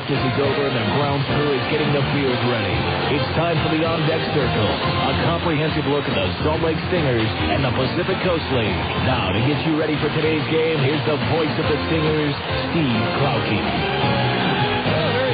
practice is over and the ground crew is getting the field ready. It's time for the On-Deck Circle, a comprehensive look at the Salt Lake Stingers and the Pacific Coast League. Now, to get you ready for today's game, here's the voice of the Stingers, Steve Klauke.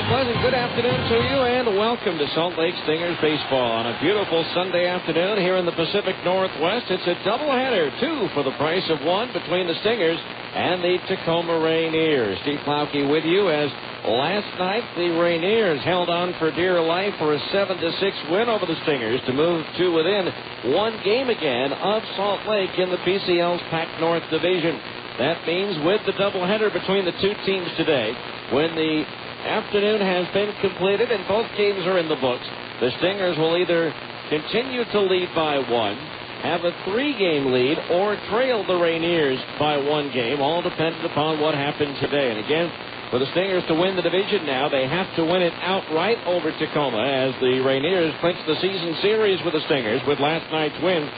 Pleasant good afternoon to you, and welcome to Salt Lake Stingers baseball on a beautiful Sunday afternoon here in the Pacific Northwest. It's a doubleheader, 2 for the price of 1 between the Stingers and the Tacoma Rainiers. Steve Klauke with you, as last night the Rainiers held on for dear life for a 7-6 win over the Stingers to move to within 1 game again of Salt Lake in the PCL's Pac North Division. That means with the doubleheader between the two teams today, when the afternoon has been completed and both games are in the books, the Stingers will either continue to lead by 1, have a 3-game lead, or trail the Rainiers by 1 game, all dependent upon what happens today. And again, for the Stingers to win the division now, they have to win it outright over Tacoma, as the Rainiers clinched the season series with the Stingers with last night's win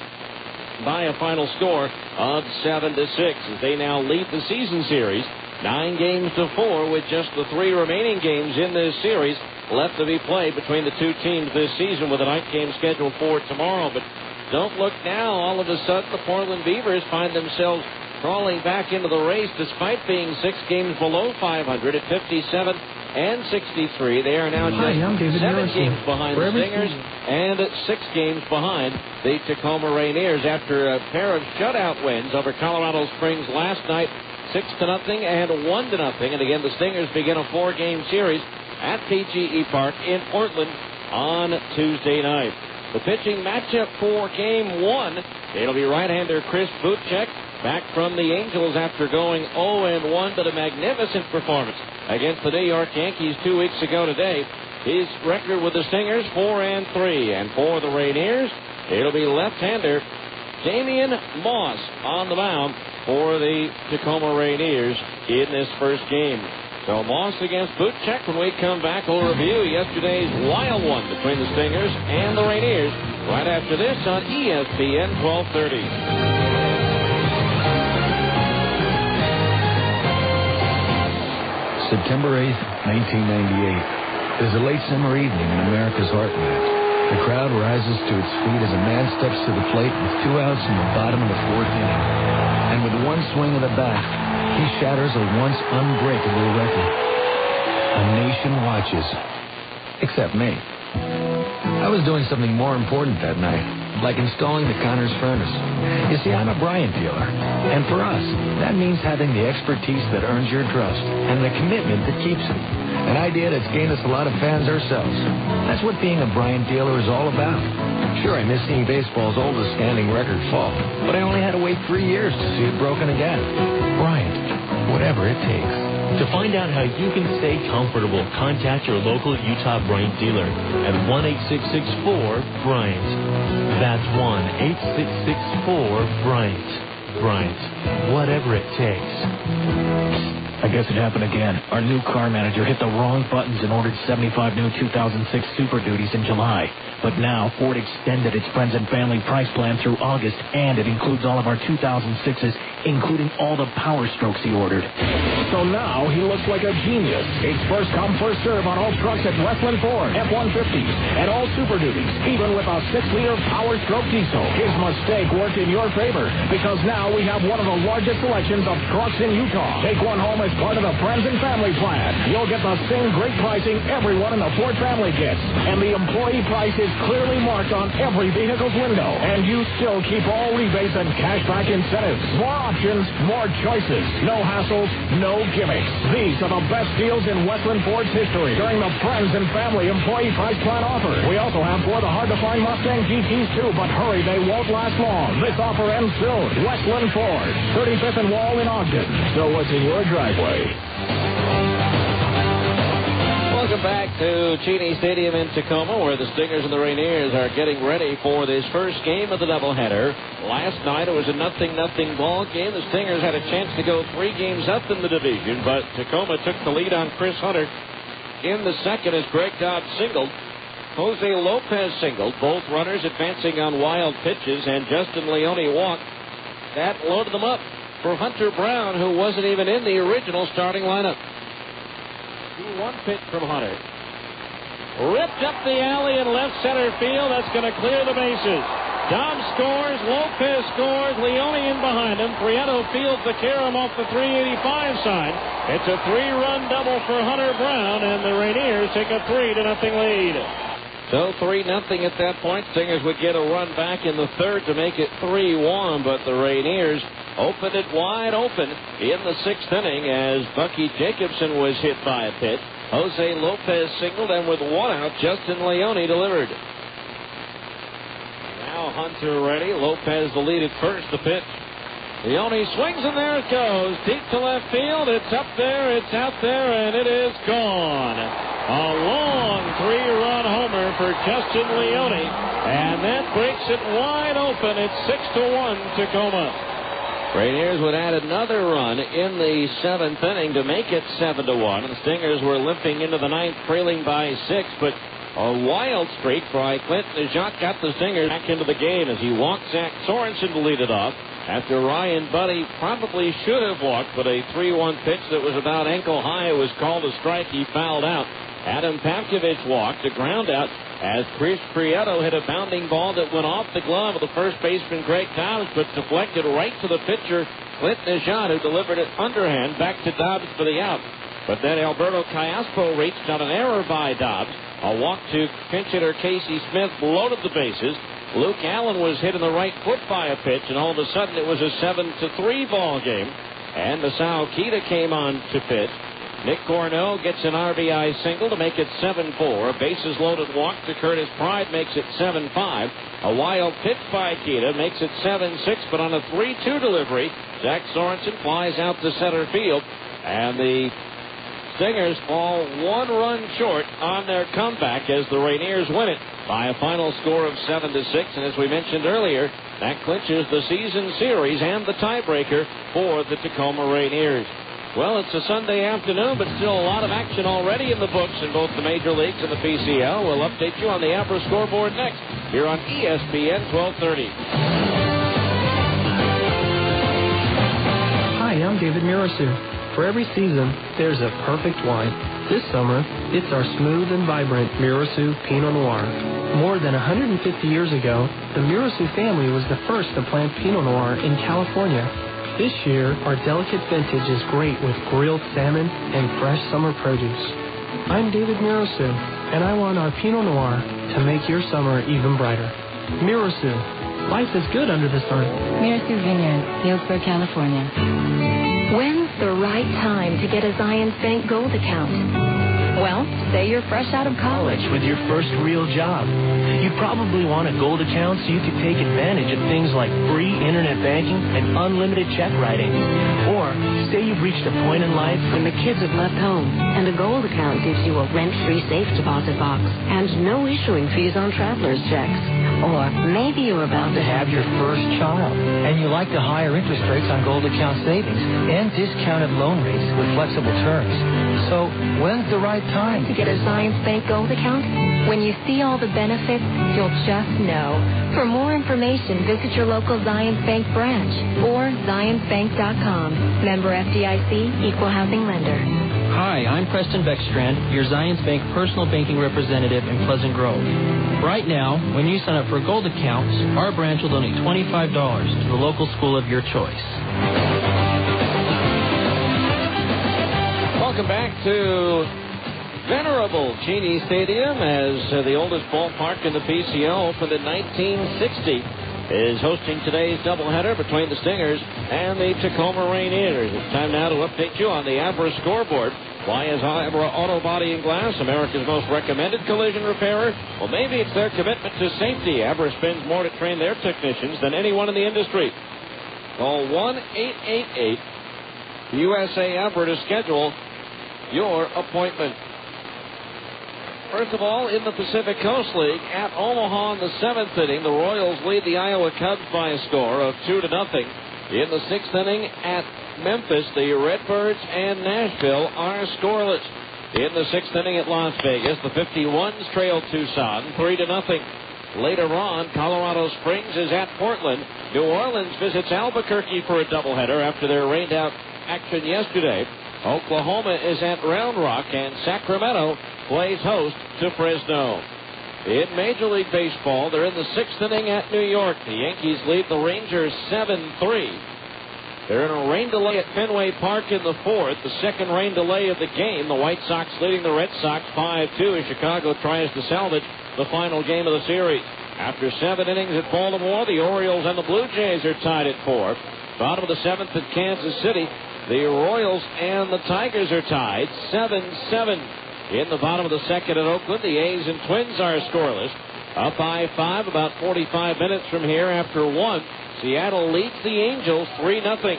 by a final score of 7-6, as they now lead the season series 9-4, with just the 3 remaining games in this series left to be played between the two teams this season, with a night game scheduled for tomorrow. But don't look now. All of a sudden, the Portland Beavers find themselves crawling back into the race despite being 6 games below 500 at 57 and 63. They are now just 7 games behind the Stingers and 6 games behind the Tacoma Rainiers after a pair of shutout wins over Colorado Springs last night, 6-0 and 1-0. And again, the Stingers begin a 4-game series at PGE Park in Portland on Tuesday night. The pitching matchup for Game 1, it'll be right-hander Chris Bootcheck, back from the Angels after going 0-1, but a magnificent performance against the New York Yankees 2 weeks ago today. His record with the Stingers, 4-3. And for the Rainiers, it'll be left-hander Damian Moss on the mound for the Tacoma Rainiers in this first game. So Moss against Bootcheck. When we come back, we'll review yesterday's wild one between the Stingers and the Rainiers right after this on ESPN 1230. September 8th, 1998. It is a late summer evening in America's heartland. The crowd rises to its feet as a man steps to the plate with 2 outs in the bottom of the 4th inning. And with 1 swing of the bat, he shatters a once unbreakable record. A nation watches. Except me. I was doing something more important that night, like installing the Connors furnace. You see, I'm a Bryant dealer. And for us, that means having the expertise that earns your trust and the commitment that keeps it. An idea that's gained us a lot of fans ourselves. That's what being a Bryant dealer is all about. Sure, I miss seeing baseball's oldest standing record fall, but I only had to wait 3 years to see it broken again. Bryant, whatever it takes. To find out how you can stay comfortable, contact your local Utah Bryant dealer at 1-866-4-BRYANT. That's 1-866-4-BRYANT. Bryant, whatever it takes. I guess it happened again. Our new car manager hit the wrong buttons and ordered 75 new 2006 Super Duties in July. But now, Ford extended its friends and family price plan through August, and it includes all of our 2006s, including all the Power Strokes he ordered. So now he looks like a genius. It's first come, first serve on all trucks at Westland Ford, F-150s, and all Super Duties, even with a 6-liter Power Stroke diesel. His mistake worked in your favor, because now we have one of the largest selections of trucks in Utah. Take one home as part of the Friends and Family plan. You'll get the same great pricing everyone in the Ford family gets. And the employee price is clearly marked on every vehicle's window. And you still keep all rebates and cashback incentives. More options, more choices. No hassles, no gimmicks. These are the best deals in Westland Ford's history during the Friends and Family employee price plan offer. We also have 4 of the hard-to-find Mustang GTs too, but hurry, they won't last long. This offer ends soon. Westland Ford, 35th and Wall in Ogden. So what's in your driveway? Welcome back to Cheney Stadium in Tacoma, where the Stingers and the Rainiers are getting ready for this first game of the doubleheader. Last night it was a 0-0 ball game. The Stingers had a chance to go 3 games up in the division, but Tacoma took the lead on Chris Hunter in the second as Greg Dodd singled. Jose Lopez singled, both runners advancing on wild pitches, and Justin Leone walked. That loaded them up for Hunter Brown, who wasn't even in the original starting lineup. 2-1 pitch from Hunter. Ripped up the alley in left center field. That's going to clear the bases. Dobbs scores. Lopez scores. Leone in behind him. Prieto fields the carom off the 385 side. It's a 3-run double for Hunter Brown, and the Rainiers take a 3-0 lead. So 3-0 at that point. Stingers would get a run back in the third to make it 3-1, but the Rainiers opened it wide open in the sixth inning as Bucky Jacobson was hit by a pitch. Jose Lopez singled, and with one out, Justin Leone delivered. Now Hunter ready. Lopez the lead at first. The pitch. Leone swings, and there it goes. Deep to left field. It's up there. It's out there, and it is gone. A long 3-run homer for Justin Leone, and that breaks it wide open. It's 6-1 Tacoma. Rainiers would add another run in the seventh inning to make it 7-1. The Stingers were limping into the ninth, trailing by 6, but a wild streak by Clayton Andrews got the Stingers back into the game as he walked Zach Sorensen to lead it off. After Ryan Buddy probably should have walked, but a 3-1 pitch that was about ankle high was called a strike. He fouled out. Adam Pavkovich walked, a ground out, as Chris Prieto hit a bounding ball that went off the glove of the first baseman Greg Dobbs, but deflected right to the pitcher Clayton Andrews, who delivered it underhand back to Dobbs for the out. But then Alberto Callaspo reached on an error by Dobbs. A walk to pinch hitter Casey Smith loaded the bases. Luke Allen was hit in the right foot by a pitch, and all of a sudden it was a 7-3 ball game. And Masao Kita came on to pitch. Nick Cornell gets an RBI single to make it 7-4. A bases loaded walk to Curtis Pride makes it 7-5. A wild pitch by Kita makes it 7-6, but on a 3-2 delivery, Zach Sorensen flies out to center field, and the Stingers fall 1 run short on their comeback as the Rainiers win it by a final score of 7-6. And as we mentioned earlier, that clinches the season series and the tiebreaker for the Tacoma Rainiers. Well, it's a Sunday afternoon, but still a lot of action already in the books in both the major leagues and the PCL. We'll update you on the APRA scoreboard next here on ESPN 1230. Hi, I'm David Murasu. For every season, there's a perfect wine. This summer, it's our smooth and vibrant Murasu Pinot Noir. More than 150 years ago, the Murasu family was the first to plant Pinot Noir in California. This year, our delicate vintage is great with grilled salmon and fresh summer produce. I'm David Murasu, and I want our Pinot Noir to make your summer even brighter. Murasu, life is good under the sun. Murasu Vineyard, Hillsborough, California. When's the right time to get a Zions Bank Gold account? Well, say you're fresh out of college With your first real job. You probably want a gold account so you can take advantage of things like free internet banking and unlimited check writing. Or say you've reached a point in life when the kids have left home, and a gold account gives you a rent-free safe deposit box and no issuing fees on traveler's checks. Or maybe you're about to have your first child, and you like the higher interest rates on gold account savings and discounted loan rates with flexible terms. So when's the right time to get a Zions Bank Gold account? When you see all the benefits, you'll just know. For more information, visit your local Zions Bank branch or zionsbank.com. Member FDIC, Equal Housing Lender. Hi, I'm Preston Beckstrand, your Zions Bank personal banking representative in Pleasant Grove. Right now, when you sign up for gold accounts, our branch will donate $25 to the local school of your choice. Welcome back to venerable Cheney Stadium, as the oldest ballpark in the PCL, opened in 1960, is hosting today's doubleheader between the Stingers and the Tacoma Rainiers. It's time now to update you on the APRA scoreboard. Why is APRA Auto Body and Glass America's most recommended collision repairer? Well, maybe it's their commitment to safety. APRA spends more to train their technicians than anyone in the industry. Call 1-888-USA-APRA to schedule your appointment. First of all, in the Pacific Coast League, at Omaha in the seventh inning, the Royals lead the Iowa Cubs by a score of 2-0. In the sixth inning at Memphis, the Redbirds and Nashville are scoreless. In the sixth inning at Las Vegas, the 51s trail Tucson 3-0. Later on, Colorado Springs is at Portland. New Orleans visits Albuquerque for a doubleheader after their rained-out action yesterday. Oklahoma is at Round Rock, and Sacramento plays host to Fresno. In Major League Baseball, they're in the 6th inning at New York. The Yankees lead the Rangers 7-3. They're in a rain delay at Fenway Park in the 4th, the second rain delay of the game. The White Sox leading the Red Sox 5-2 as Chicago tries to salvage the final game of the series. After 7 innings at Baltimore, the Orioles and the Blue Jays are tied at 4. Bottom of the 7th at Kansas City, the Royals and the Tigers are tied 7-7. In the bottom of the 2nd at Oakland, the A's and Twins are scoreless. Up by 5 about 45 minutes from here after 1. Seattle leads the Angels 3-0.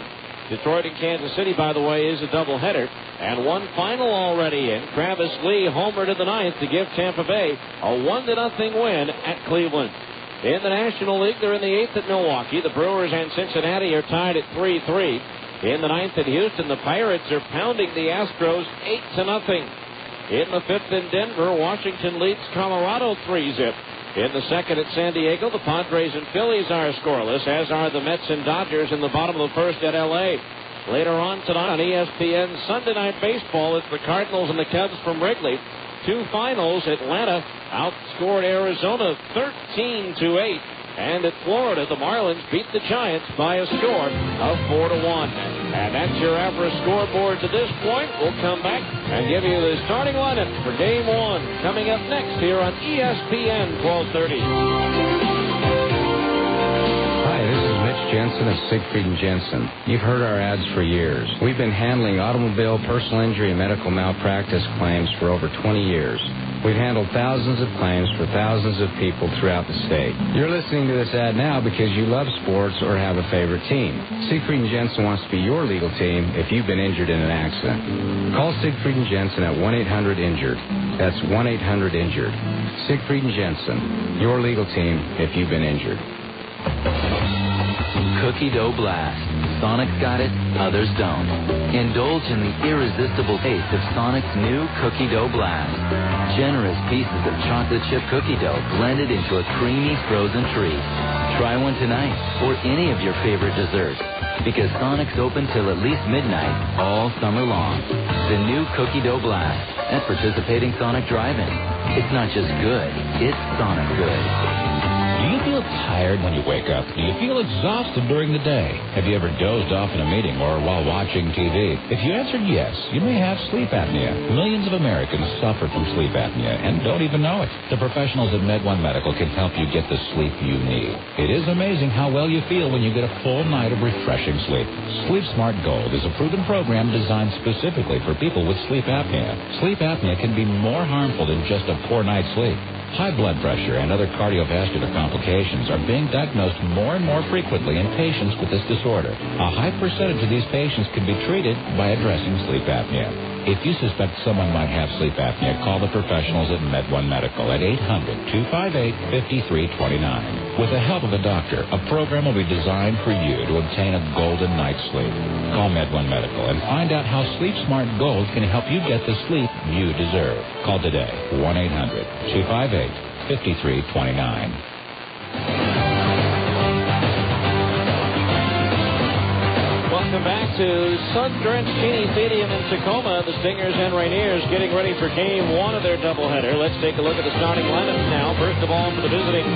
Detroit and Kansas City, by the way, is a doubleheader. And one final already in. Travis Lee homered in the 9th to give Tampa Bay a 1-0 win at Cleveland. In the National League, they're in the 8th at Milwaukee. The Brewers and Cincinnati are tied at 3-3. In the 9th at Houston, the Pirates are pounding the Astros 8-0. In the 5th in Denver, Washington leads Colorado 3-0. In the 2nd at San Diego, the Padres and Phillies are scoreless, as are the Mets and Dodgers in the bottom of the 1st at L.A. Later on tonight on ESPN Sunday Night Baseball, it's the Cardinals and the Cubs from Wrigley. 2 finals. Atlanta outscored Arizona 13-8. And at Florida, the Marlins beat the Giants by a score of 4-1. And that's your average scoreboard to this point. We'll come back and give you the starting lineup for Game 1 coming up next here on ESPN 1230. Hi, this is Mitch Jensen of Siegfried & Jensen. You've heard our ads for years. We've been handling automobile, personal injury, and medical malpractice claims for over 20 years. We've handled thousands of claims for thousands of people throughout the state. You're listening to this ad now because you love sports or have a favorite team. Siegfried & Jensen wants to be your legal team if you've been injured in an accident. Call Siegfried & Jensen at 1-800-INJURED. That's 1-800-INJURED. Siegfried & Jensen, your legal team if you've been injured. Cookie dough blast. Sonic's got it, others don't. Indulge in the irresistible taste of Sonic's new Cookie Dough Blast. Generous pieces of chocolate chip cookie dough blended into a creamy frozen treat. Try one tonight or any of your favorite desserts, because Sonic's open till at least midnight all summer long. The new Cookie Dough Blast at participating Sonic drive-ins. It's not just good, it's Sonic good. Do you feel tired when you wake up? Do you feel exhausted during the day? Have you ever dozed off in a meeting or while watching TV? If you answered yes, you may have sleep apnea. Millions of Americans suffer from sleep apnea and don't even know it. The professionals at MedOne Medical can help you get the sleep you need. It is amazing how well you feel when you get a full night of refreshing sleep. Sleep Smart Gold is a proven program designed specifically for people with sleep apnea. Sleep apnea can be more harmful than just a poor night's sleep. High blood pressure and other cardiovascular complications are being diagnosed more and more frequently in patients with this disorder. A high percentage of these patients can be treated by addressing sleep apnea. If you suspect someone might have sleep apnea, call the professionals at MedOne Medical at 800-258-5329. With the help of a doctor, a program will be designed for you to obtain a golden night's sleep. Call MedOne Medical and find out how Sleep Smart Gold can help you get the sleep you deserve. Call today, 1-800-258-5329. Welcome back to sun-drenched Cheney Stadium in Tacoma. The Stingers and Rainiers getting ready for Game 1 of their doubleheader. Let's take a look at the starting lineups now. First of all, for the visiting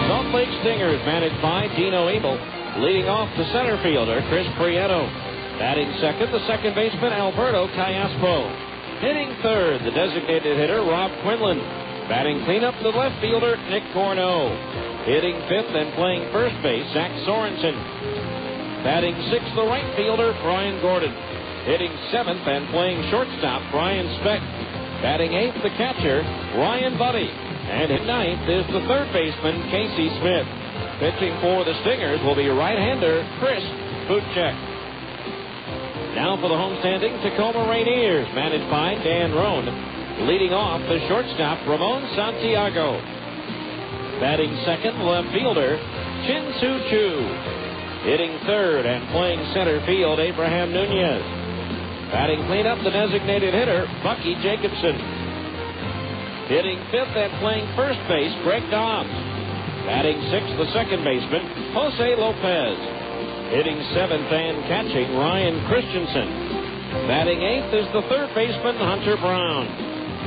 Salt Lake Stingers, managed by Dino Abel. Leading off, the center fielder, Chris Prieto. Batting second, the second baseman, Alberto Callaspo. Hitting third, the designated hitter, Rob Quinlan. Batting cleanup, the left fielder, Nick Corneau. Hitting fifth and playing first base, Zach Sorensen. Batting sixth, the right fielder, Brian Gordon. Hitting seventh and playing shortstop, Brian Speck. Batting eighth, the catcher, Ryan Buddy. And at ninth is the third baseman, Casey Smith. Pitching for the Stingers will be right-hander, Chris Bootcheck. Now for the homestanding Tacoma Rainiers, managed by Dan Roan. Leading off, the shortstop, Ramon Santiago. Batting second, left fielder, Chin Soo Choo. Hitting third and playing center field, Abraham Nunez. Batting cleanup, the designated hitter, Bucky Jacobson. Hitting fifth and playing first base, Greg Dobbs. Batting sixth, the second baseman, Jose Lopez. Hitting seventh and catching, Ryan Christensen. Batting 8th is the third baseman, Hunter Brown.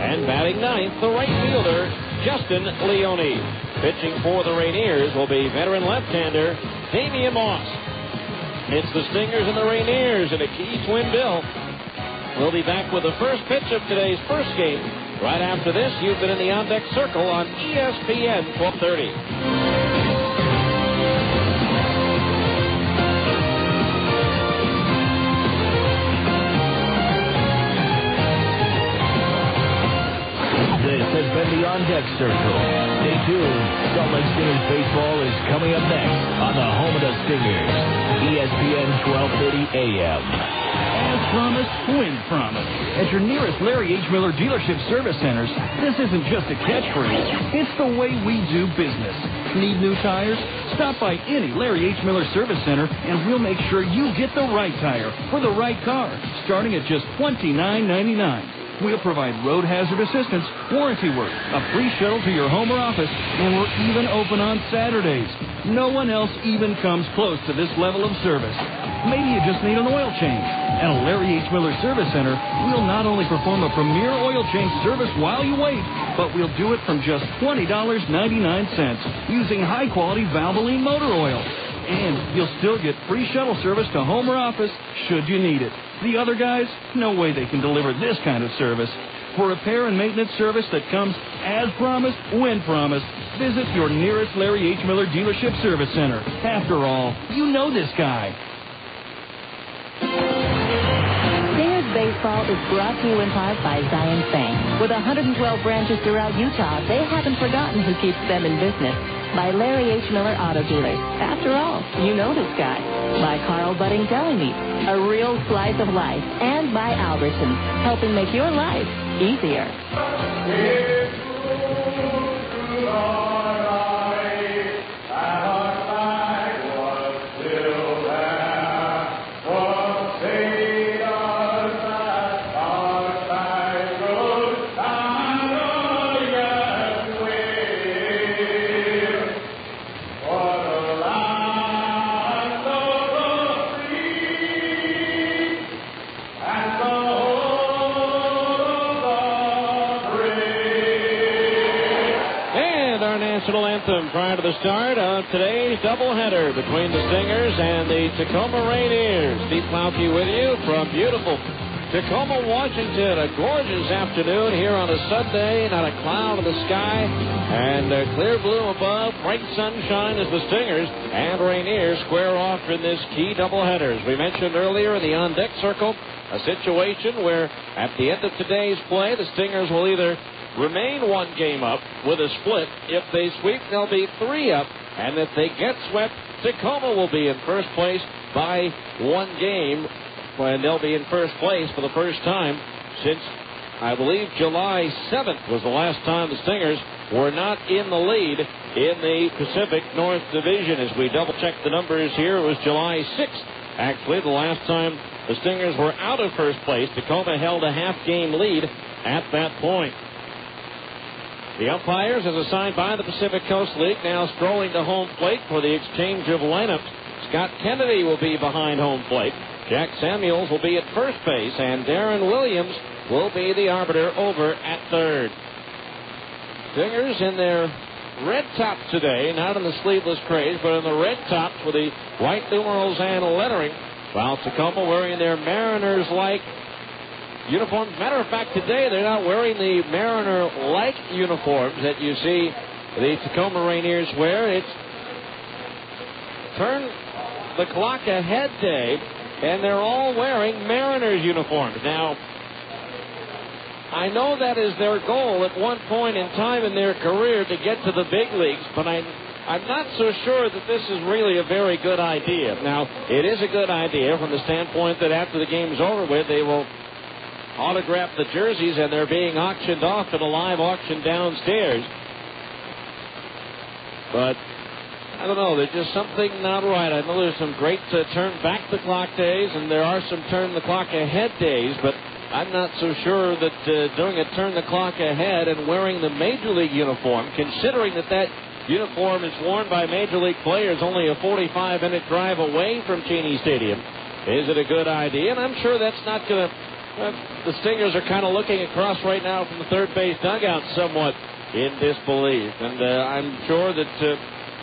And batting 9th, the right fielder, Justin Leone. Pitching for the Rainiers will be veteran left-hander, Damian Moss. It's the Stingers and the Rainiers in a key twin bill. We'll be back with the first pitch of today's first game. Right after this, you've been in the on-deck circle on ESPN 1230. This has been the On Deck Circle. Stay tuned. Salt Lake Stingers baseball is coming up next on the home of the Stingers, ESPN 1230 AM. As promised, win promise. At your nearest Larry H. Miller Dealership Service Centers, this isn't just a catchphrase. It's the way we do business. Need new tires? Stop by any Larry H. Miller Service Center, and we'll make sure you get the right tire for the right car, starting at just $29.99. We'll provide road hazard assistance, warranty work, a free shuttle to your home or office, and we're even open on Saturdays. No one else even comes close to this level of service. Maybe you just need an oil change. At a Larry H. Miller Service Center, we'll not only perform a premier oil change service while you wait, but we'll do it from just $20.99 using high-quality Valvoline motor oil. And you'll still get free shuttle service to home or office should you need it. The other guys, no way they can deliver this kind of service. For repair and maintenance service that comes as promised, when promised, visit your nearest Larry H. Miller Dealership Service Center. After all, you know this guy. Stingers baseball is brought to you in part by Zions Bank. With 112 branches throughout Utah, they haven't forgotten who keeps them in business. By Larry H. Miller Auto Dealers. After all, you know this guy. By Carl Budding Deli Meat, a real slice of life. And by Albertsons, helping make your life easier. National anthem prior to the start of today's doubleheader between the Stingers and the Tacoma Rainiers. Steve Plowke with you from beautiful Tacoma, Washington. A gorgeous afternoon here on a Sunday. Not a cloud in the sky. And clear blue above. Bright sunshine as the Stingers and Rainiers square off in this key doubleheader. As we mentioned earlier in the on-deck circle, a situation where at the end of today's play, the Stingers will either remain one game up with a split. If they sweep, they'll be 3 up. And if they get swept, Tacoma will be in first place by 1 game. And they'll be in first place for the first time since, I believe, July 7th was the last time the Stingers were not in the lead in the Pacific North Division. As we double-check the numbers here, it was July 6th, actually, the last time the Stingers were out of first place. Tacoma held a half-game lead at that point. The umpires, as assigned by the Pacific Coast League, now strolling to home plate for the exchange of lineups. Scott Kennedy will be behind home plate. Jack Samuels will be at first base, and Darren Williams will be the arbiter over at third. Stingers in their red tops today, not in the sleeveless craze, but in the red tops with the white numerals and lettering, while Tacoma wearing their Mariners-like uniforms. Matter of fact, today they're not wearing the Mariner-like uniforms that you see the Tacoma Rainiers wear. It's turn the clock ahead day, and they're all wearing Mariners uniforms. Now, I know that is their goal at one point in time in their career to get to the big leagues, but I'm not so sure that this is really a very good idea. Now, it is a good idea from the standpoint that after the game's over with, they will autograph the jerseys, and they're being auctioned off at a live auction downstairs. But I don't know, there's just something not right. I know there's some great turn back the clock days, and there are some turn the clock ahead days, but I'm not so sure that doing a turn the clock ahead and wearing the Major League uniform, considering that uniform is worn by Major League players only a 45-minute drive away from Cheney Stadium, Is it a good idea? And I'm sure that's not going to... the Stingers are kind of looking across right now from the third base dugout somewhat in disbelief. And I'm sure that...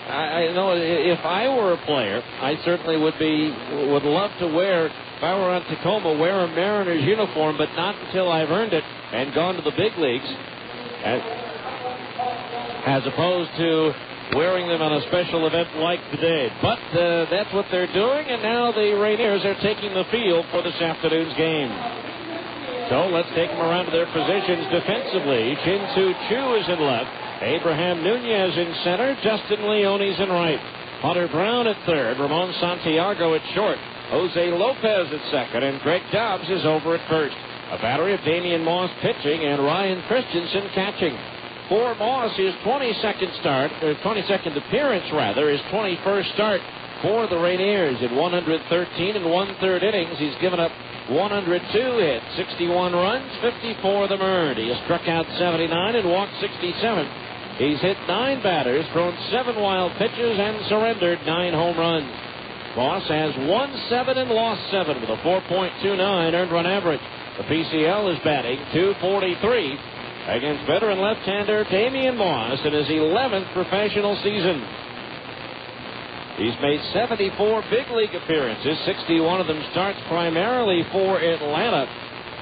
I know if I were a player, I certainly would love to wear, if I were on Tacoma, wear a Mariners uniform, but not until I've earned it and gone to the big leagues, as opposed to wearing them on a special event like today. But that's what they're doing, and now the Rainiers are taking the field for this afternoon's game. So let's take them around to their positions defensively. Chin-Soo Choo is in left. Abraham Nunez in center. Justin Leone's in right. Hunter Brown at third. Ramon Santiago at short. Jose Lopez at second. And Greg Dobbs is over at first. A battery of Damian Moss pitching and Ryan Christensen catching. For Moss, his 22nd appearance, his 21st start for the Rainiers. In 113 and 1/3 innings, he's given up 102 hits, 61 runs, 54 of them earned. He has struck out 79 and walked 67. He's hit 9 batters, thrown 7 wild pitches, and surrendered 9 home runs. Moss has won 7 and lost 7 with a 4.29 earned run average. The PCL is batting .243 against veteran left-hander Damian Moss in his 11th professional season. He's made 74 big league appearances, 61 of them starts primarily for Atlanta,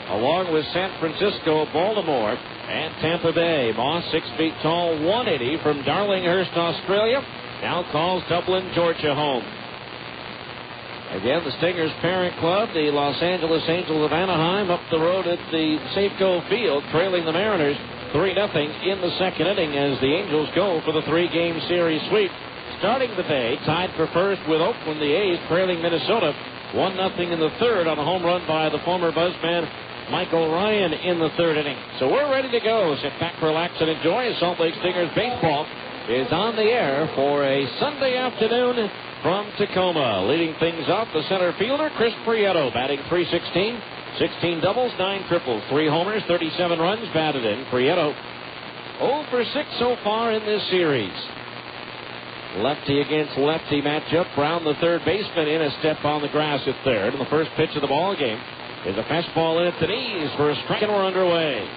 along with San Francisco, Baltimore, and Tampa Bay. Moss, 6 feet tall, 180 from Darlinghurst, Australia, now calls Dublin, Georgia home. Again, the Stingers' parent club, the Los Angeles Angels of Anaheim, up the road at the Safeco Field, trailing the Mariners 3-0 in the second inning as the Angels go for the 3-game series sweep. Starting the day, tied for first with Oakland, the A's trailing Minnesota 1-0 in the third on a home run by the former Buzzman Michael Ryan in the third inning. So we're ready to go. Sit back, relax, and enjoy. Salt Lake Stingers baseball is on the air for a Sunday afternoon from Tacoma. Leading things off, the center fielder, Chris Prieto, batting .316, 16 doubles, 9 triples, 3 homers, 37 runs batted in. Prieto 0 for 6 so far in this series. Lefty against lefty matchup. Brown, the third baseman, in a step on the grass at third. And the first pitch of the ball game is a fastball in at the knees for a strike, and we're underway.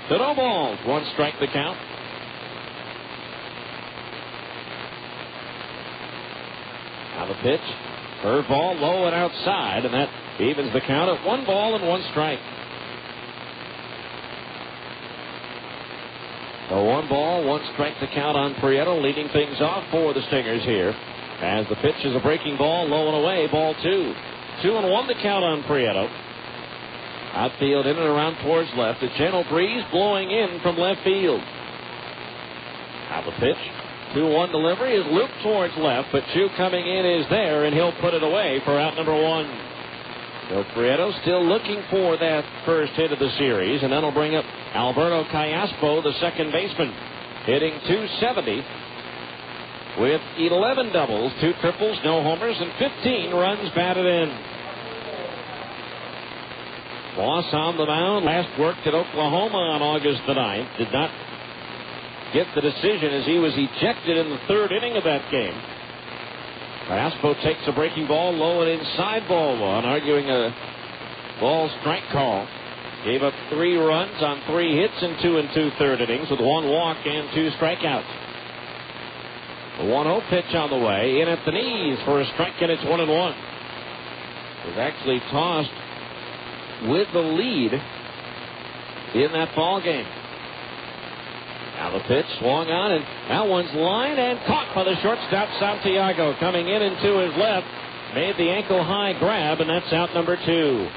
So no balls. 1 strike the count. Now the pitch. Curveball low and outside, and that evens the count at 1 ball and 1 strike. So 1 ball, 1 strike the count on Prieto, leading things off for the Stingers here. As the pitch is a breaking ball, low and away, ball 2. 2-1 the count on Prieto. Outfield in and around towards left. A gentle breeze blowing in from left field. Now the pitch. 2-1 delivery is looped towards left, but Chu coming in is there, and he'll put it away for out number 1. So Prieto still looking for that first hit of the series, and that'll bring up Alberto Callaspo, the second baseman, hitting .270 with 11 doubles, 2 triples, no homers, and 15 runs batted in. Moss on the mound, last worked at Oklahoma on August the 9th, did not get the decision as he was ejected in the third inning of that game. Callaspo takes a breaking ball low and inside, ball 1, arguing a ball strike call. Gave up 3 runs on 3 hits in 2 2/3 innings with 1 walk and 2 strikeouts. The 1-0 pitch on the way, in at the knees for a strike, and it's 1-1. Was actually tossed with the lead in that ball game. Now the pitch swung on, and that one's lined and caught by the shortstop Santiago. Coming in and to his left, made the ankle-high grab, and that's out number 2.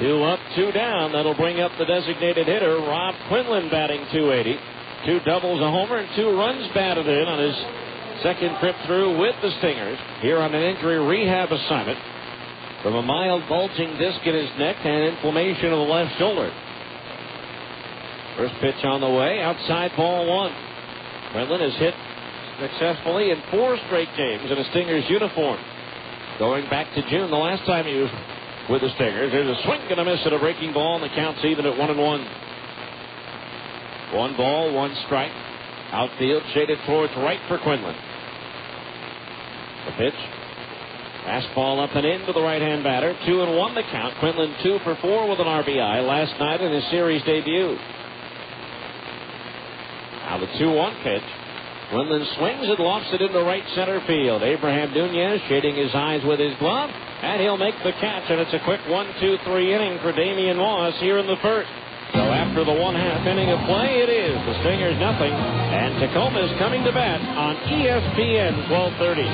2 up, 2 down. That'll bring up the designated hitter, Rob Quinlan, batting .280. 2 doubles, a homer, and 2 runs batted in on his second trip through with the Stingers. Here on an injury rehab assignment from a mild bulging disc in his neck and inflammation of the left shoulder. First pitch on the way, outside, ball 1. Quinlan has hit successfully in 4 straight games in a Stingers uniform. Going back to June, the last time he was with the Stingers. There's a swing and a miss at a breaking ball, and the count's even at 1-1. 1 ball, 1 strike. Outfield shaded towards right for Quinlan. The pitch. Fastball up and into the right-hand batter. 2-1 the count. Quinlan 2 for 4 with an RBI last night in his series debut. Now the 2-1 pitch. Quinlan swings it, lofts it into right center field. Abraham Nunez shading his eyes with his glove, and he'll make the catch, and it's a quick 1-2-3 inning for Damian Moss here in the first. So after the 1/2 inning of play, it is the Stingers nothing, and Tacoma is coming to bat on ESPN 1230.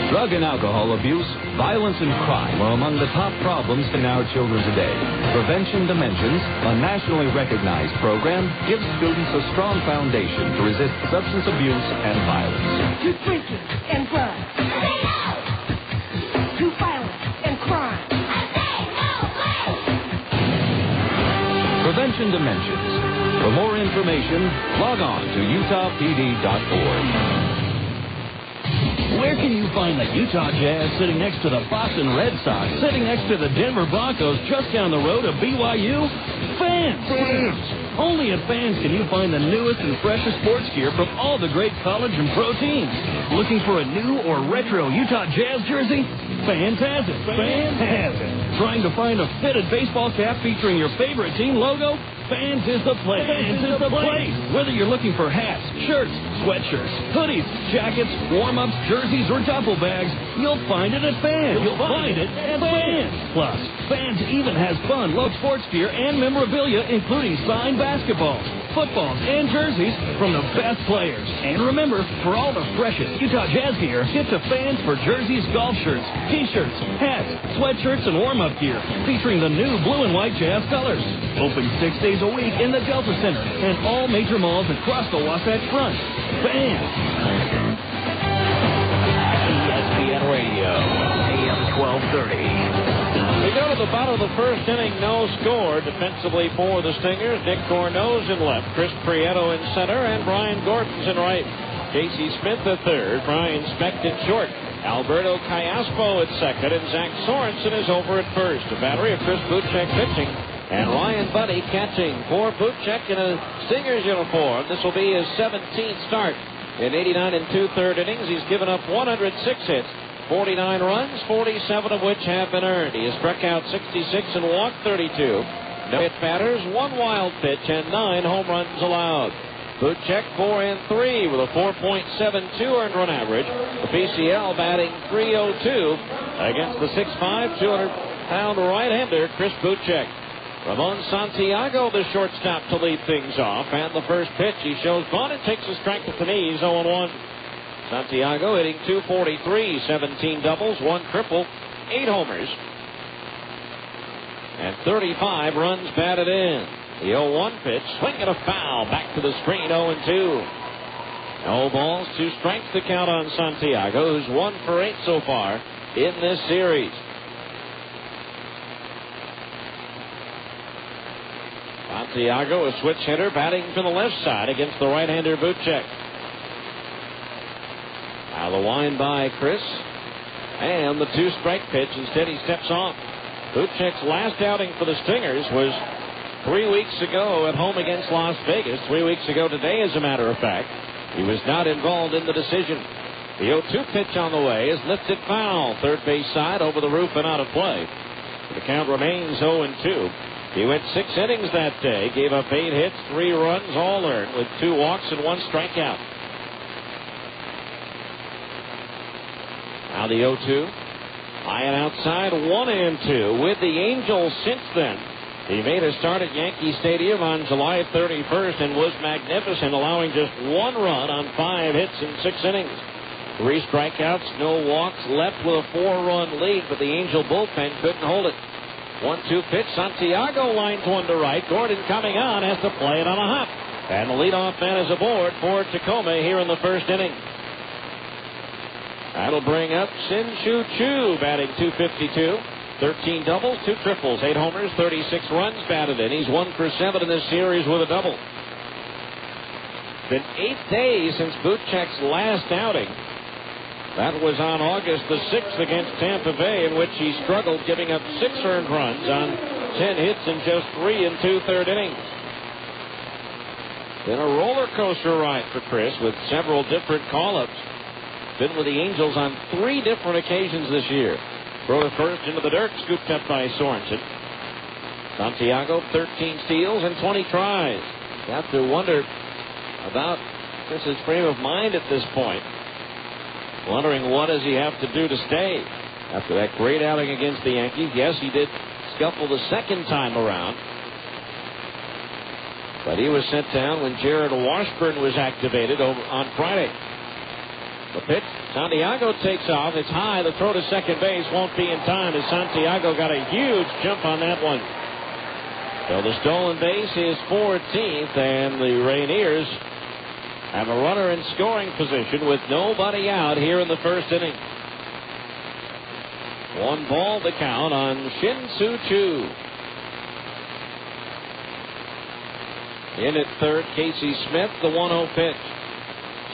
Drug and alcohol abuse, violence, and crime are among the top problems in our children today. Prevention Dimensions, a nationally recognized program, gives students a strong foundation to resist substance abuse and violence. To drinking and drugs. To violence and crime. Prevention Dimensions. For more information, log on to utahpd.org. Where can you find the Utah Jazz sitting next to the Boston Red Sox, sitting next to the Denver Broncos, just down the road of BYU? Fans! Only at Fans can you find the newest and freshest sports gear from all the great college and pro teams. Looking for a new or retro Utah Jazz jersey? Fans has it. Fans has it. Trying to find a fitted baseball cap featuring your favorite team logo? Fans is the place. Fans is the place. Whether you're looking for hats, shirts, sweatshirts, hoodies, jackets, warm-ups, jerseys, or duffel bags, you'll find it at Fans. You'll find it at Fans. Plus, Fans even has fun low sports gear and memorabilia, including signed basketballs, footballs, and jerseys from the best players. And remember, for all the freshest Utah Jazz gear, get to Fans for jerseys, golf shirts, t-shirts, hats, sweatshirts, and warm-up gear featuring the new blue and white Jazz colors. Open 6 days a week in the Delta Center and all major malls across the Wasatch Front. Fans. ESPN Radio, AM 1230. We go to the bottom of the first inning, no score. Defensively for the Stingers, Nick Corno's in left, Chris Prieto in center, and Brian Gordon's in right. Casey Smith at third, Brian Specht at short, Alberto Callaspo at second, and Zach Sorensen is over at first. A battery of Chris Bootcheck pitching, and Ryan Buddy catching for Bootcheck in a Stingers uniform. This will be his 17th start. In 89 and 2/3 innings, he's given up 106 hits, 49 runs, 47 of which have been earned. He has struck out 66 and walked 32. No hit batters, 1 wild pitch, and 9 home runs allowed. Bootcheck 4-3 with a 4.72 earned run average. The PCL batting .302 against the 6'5", 200-pound right-hander Chris Bootcheck. Ramon Santiago, the shortstop, to lead things off. And the first pitch, he shows bunt and takes a strike at the knees, 0-1. Santiago hitting .243, 17 doubles, 1 triple, 8 homers, and 35 runs batted in. The 0-1 pitch, swing and a foul, back to the screen, 0-2. No balls, 2 strikes to count on Santiago, who's 1 for 8 so far in this series. Santiago, a switch hitter, batting from the left side against the right-hander Bootcheck. Now the wind by Chris, and the 2-strike pitch. Instead, he steps off. Bootcheck's last outing for the Stingers was 3 weeks ago at home against Las Vegas. 3 weeks ago today, as a matter of fact. He was not involved in the decision. The 0-2 pitch on the way is lifted foul. Third base side, over the roof and out of play. The count remains 0-2. He went 6 innings that day, gave up 8 hits, 3 runs, all earned, with 2 walks and 1 strikeout. Now the 0-2. High and outside, 1-2 with the Angels since then. He made a start at Yankee Stadium on July 31st and was magnificent, allowing just 1 run on 5 hits in 6 innings. 3 strikeouts, no walks, left with a 4-run lead, but the Angel bullpen couldn't hold it. 1-2 pitch, Santiago lines one to right. Gordon coming on, has to play it on a hop. And the leadoff man is aboard for Tacoma here in the first inning. That'll bring up Sin-Chu Chu, batting .252. 13 doubles, 2 triples, 8 homers, 36 runs batted in. He's 1 for 7 in this series with a double. Been 8 days since Bootcheck's last outing. That was on August the 6th against Tampa Bay, in which he struggled, giving up 6 earned runs on 10 hits in just 3 2/3 innings. Been a roller coaster ride for Chris with several different call-ups. Been with the Angels on 3 different occasions this year. Throw to first into the dirt, scooped up by Sorensen. Santiago, 13 steals and 20 tries. You have to wonder about Chris's frame of mind at this point. Wondering what does he have to do to stay after that great outing against the Yankees. Yes, he did scuffle the second time around, but he was sent down when Jared Washburn was activated on Friday. The pitch, Santiago takes off. It's high. The throw to second base won't be in time as Santiago got a huge jump on that one. So the stolen base is 14th, and the Rainiers have a runner in scoring position with nobody out here in the first inning. 1 ball the count on Shin-Soo Choo. In at third, Casey Smith, the 1-0 pitch.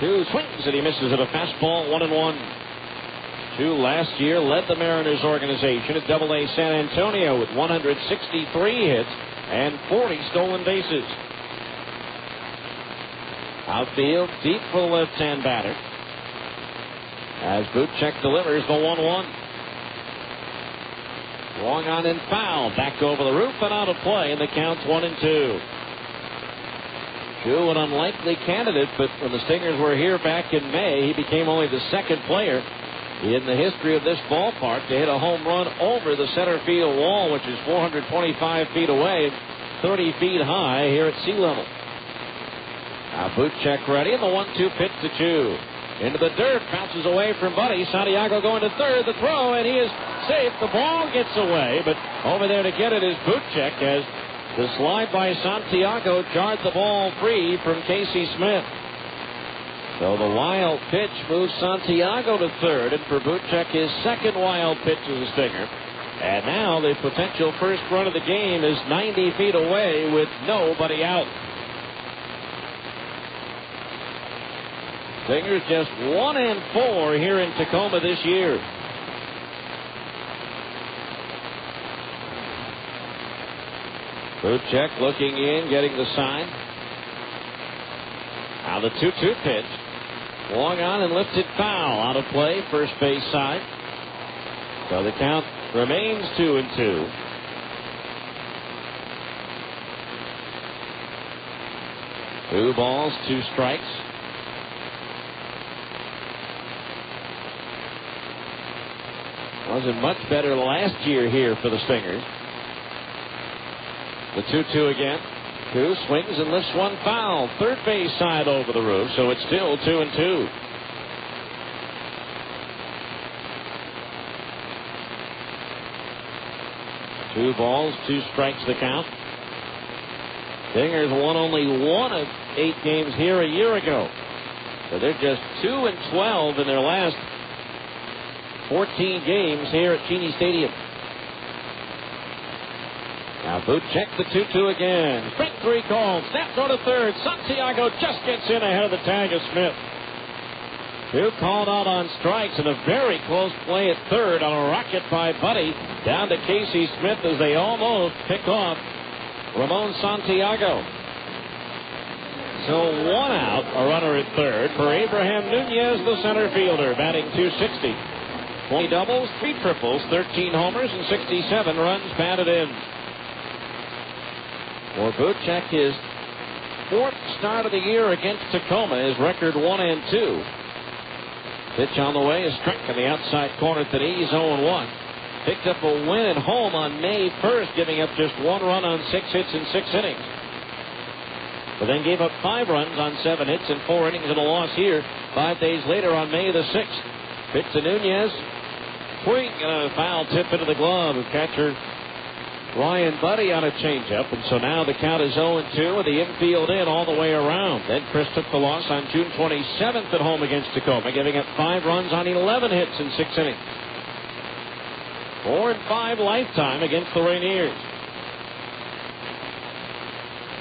Choo swings and he misses at a fastball, 1-1. Choo last year led the Mariners organization at Double-A San Antonio with 163 hits and 40 stolen bases. Outfield deep for the left-hand batter as Bootcheck delivers the 1-1. Swung on and foul. Back over the roof and out of play, and the count's 1-2. Choo, an unlikely candidate, but when the Stingers were here back in May, he became only the second player in the history of this ballpark to hit a home run over the center field wall, which is 425 feet away, 30 feet high here at sea level. Now Bootcheck ready, and the 1-2 pitch to Choo. Into the dirt, bounces away from Buddy. Santiago going to third, the throw, and he is safe. The ball gets away, but over there to get it is Bootcheck as the slide by Santiago jarred the ball free from Casey Smith. So the wild pitch moves Santiago to third, and for Bootcheck, his second wild pitch is a stinger. And now the potential first run of the game is 90 feet away with nobody out. Stingers just 1-4 here in Tacoma this year. Bootcheck looking in, getting the sign. Now the 2-2 pitch. Swung on and lifted foul. Out of play, first base side. So the count remains 2-2. Two balls, 2 strikes. Wasn't much better last year here for the Stingers. The 2-2 again. Choo swings and lifts one foul. Third base side over the roof, so it's still 2-2. Two balls, 2 strikes the count. Stingers won only 1 of 8 games here a year ago. So they're just 2-12 in their last 14 games here at Cheney Stadium. Now Bootcheck the 2-2 again. Strike 3 called. Snap throw to third. Santiago just gets in ahead of the tag of Smith. Choo called out on strikes, and a very close play at third on a rocket by Buddy down to Casey Smith as they almost pick off Ramon Santiago. So 1 out, a runner at third for Abraham Nunez, the center fielder, batting .260. 20 doubles, 3 triples, 13 homers, and 67 runs batted in. For Bootcheck, his 4th start of the year against Tacoma, his record 1-2. Pitch on the way is struck in the outside corner at the knees, 0-1. Picked up a win at home on May 1st, giving up just 1 run on 6 hits in 6 innings. But then gave up 5 runs on 7 hits and 4 innings and a loss here 5 days later on May the 6th. Pitch to Nunez. Swing and a foul tip into the glove of catcher Ryan Buddy on a changeup. And so now the count is 0-2 with the infield in all the way around. Then Chris took the loss on June 27th at home against Tacoma, giving up 5 runs on 11 hits in 6 innings. 4-5 lifetime against the Rainiers.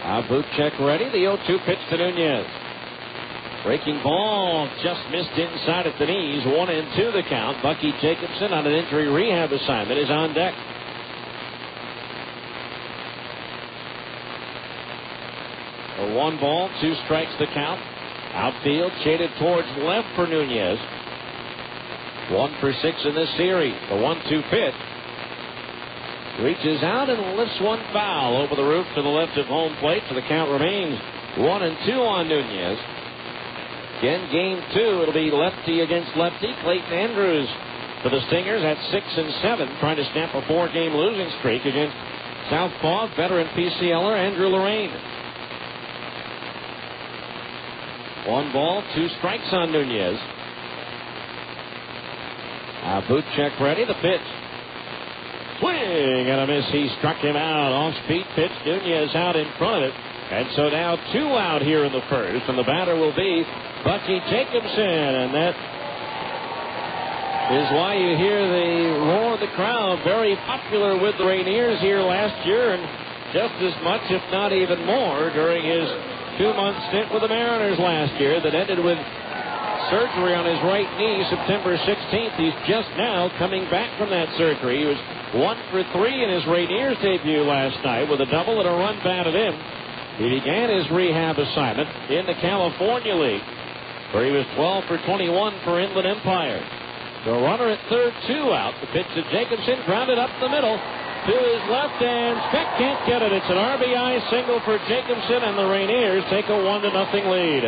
Now Bootcheck ready. The 0-2 pitch to Nunez. Breaking ball just missed inside at the knees. 1-2 the count. Bucky Jacobson on an injury rehab assignment is on deck. A 1 ball, 2 strikes the count. Outfield shaded towards left for Nunez. 1 for 6 in this series. The 1-2 pitch. Reaches out and lifts one foul over the roof to the left of home plate. So the count remains 1-2 on Nunez. Again, game 2, it'll be lefty against lefty. Clayton Andrews for the Stingers at 6-7, trying to snap a 4-game losing streak against southpaw veteran PCLer Andrew Lorraine. 1 ball, 2 strikes on Nunez. Bootcheck ready. The pitch. Swing and a miss. He struck him out. Off-speed pitch. Nunez out in front of it. And so now 2 out here in the first. And the batter will be Bucky Jacobson. And that is why you hear the roar of the crowd. Very popular with the Rainiers here last year. And just as much, if not even more, during his 2-month stint with the Mariners last year that ended with surgery on his right knee September 16th. He's just now coming back from that surgery. He was 1 for 3 in his Rainiers debut last night with a double and a run batted in. He began his rehab assignment in the California League, where he was 12 for 21 for Inland Empire. The runner at third, 2 out. The pitch to Jacobson, grounded up the middle to his left, and Speck can't get it. It's an RBI single for Jacobson, and the Rainiers take a 1-0 lead.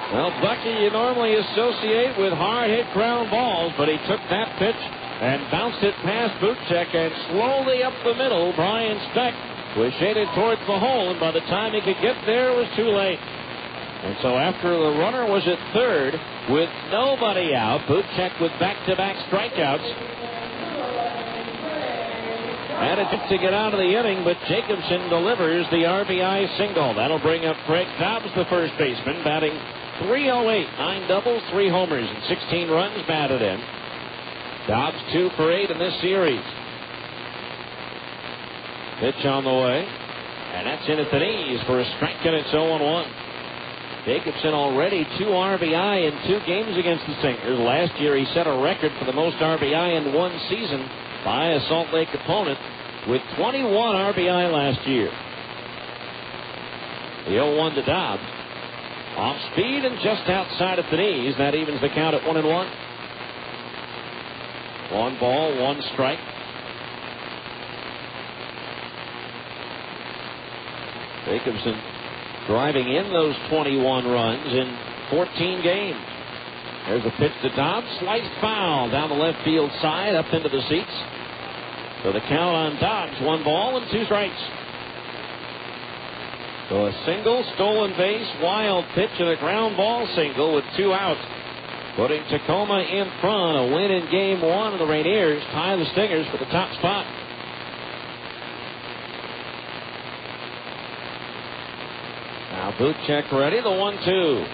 Well, Bucky, you normally associate with hard-hit ground balls, but he took that pitch and bounced it past Bootcheck, and slowly up the middle, Brian Speck was shaded towards the hole, and by the time he could get there, it was too late. And so after the runner was at third, with nobody out, Bootcheck with back-to-back strikeouts, had a chance to get out of the inning, but Jacobson delivers the RBI single. That'll bring up Craig Dobbs, the first baseman, batting .308, 9 doubles, 3 homers, and 16 runs batted in. Dobbs 2 for 8 in this series. Pitch on the way, and that's in at the knees for a strike, and it's 0-1. Jacobson already 2 RBI in 2 games against the Stingers. Last year he set a record for the most RBI in 1 season by a Salt Lake opponent with 21 RBI last year. The 0-1 to Dobbs. Off speed and just outside at the knees. That evens the count at 1-1. 1 ball, 1 strike. Jacobson driving in those 21 runs in 14 games. There's a pitch to Dobbs. Sliced foul down the left field side, up into the seats. So the count on Dobbs, 1 ball and 2 strikes. So a single, stolen base, wild pitch, and a ground ball single with 2 outs, putting Tacoma in front. A win in game 1, and the Rainiers tie the Stingers for the top spot. Now Bootcheck ready, the 1-2.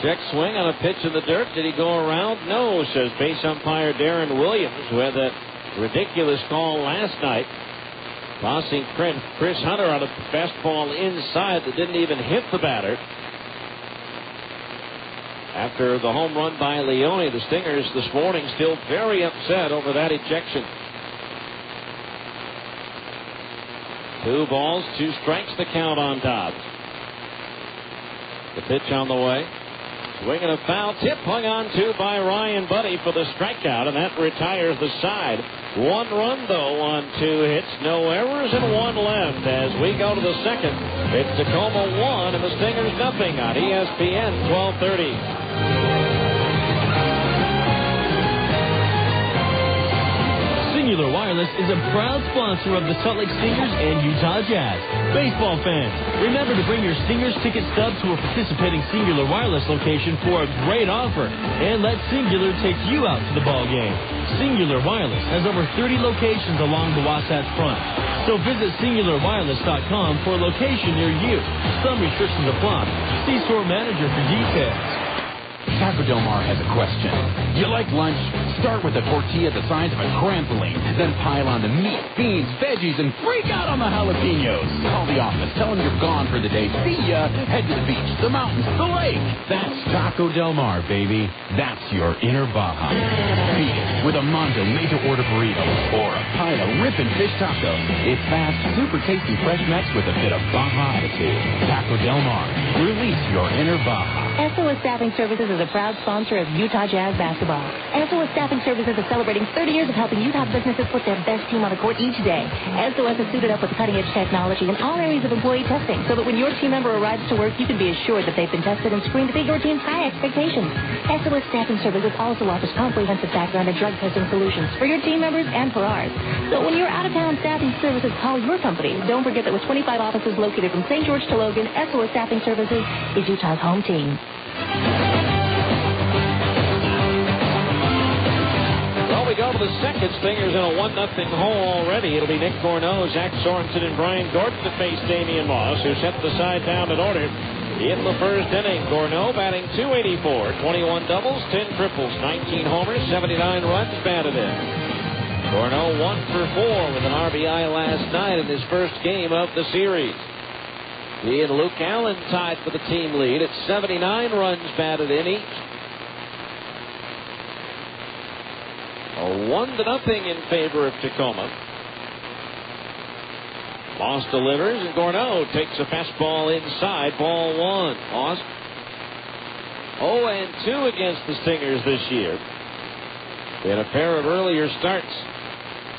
Check swing on a pitch in the dirt. Did he go around? No, says base umpire Darren Williams, who had that ridiculous call last night, tossing Chris Hunter on a fastball inside that didn't even hit the batter. After the home run by Leone, the Stingers this morning still very upset over that ejection. 2 balls, 2 strikes, the count on Dobbs. The pitch on the way. Swing and a foul tip hung on to by Ryan Buddy for the strikeout, and that retires the side. 1 run, though, on 2 hits. No errors and 1 left. As we go to the second, it's Tacoma 1 and the Stingers nothing on ESPN 1230. Singular Wireless is a proud sponsor of the Salt Lake Stingers and Utah Jazz. Baseball fans, remember to bring your Stingers ticket stub to a participating Singular Wireless location for a great offer, and let Singular take you out to the ball game. Singular Wireless has over 30 locations along the Wasatch Front. So visit singularwireless.com for a location near you. Some restrictions apply. See store manager for details. Taco Del Mar has a question. You like lunch? Start with a tortilla the size of a trampoline. Then pile on the meat, beans, veggies, and freak out on the jalapenos. Call the office. Tell them you're gone for the day. See ya. Head to the beach, the mountains, the lake. That's Taco Del Mar, baby. That's your inner Baja. Beat it with a Mondo made-to-order burrito or a pile of ripping fish tacos. It's fast, super tasty fresh mex with a bit of Baja attitude. Taco Del Mar. Release your inner Baja. SOS Staffing Services is a proud sponsor of Utah Jazz basketball. SOS Staffing Services is celebrating 30 years of helping Utah businesses put their best team on the court each day. SOS is suited up with cutting-edge technology in all areas of employee testing so that when your team member arrives to work, you can be assured that they've been tested and screened to meet your team's high expectations. SOS Staffing Services also offers comprehensive background and drug testing solutions for your team members and for ours. So when you're out-of-town staffing services call your company, don't forget that with 25 offices located from St. George to Logan, SOS Staffing Services is Utah's home team. Well, we go to the second. Stingers in a 1-0 hole already. It'll be Nick Corneau, Zach Sorensen, and Brian Gordon to face Damian Moss, who set the side down in order in the first inning. Corneau batting .284, 21 doubles, 10 triples, 19 homers, 79 runs batted in. Corneau 1 for 4 with an RBI last night in his first game of the series. He and Luke Allen tied for the team lead at 79 runs batted in each. A 1-0 in favor of Tacoma. Moss delivers, and Corneau takes a fastball inside, ball 1. Moss 0-2 against the Stingers this year. In a pair of earlier starts.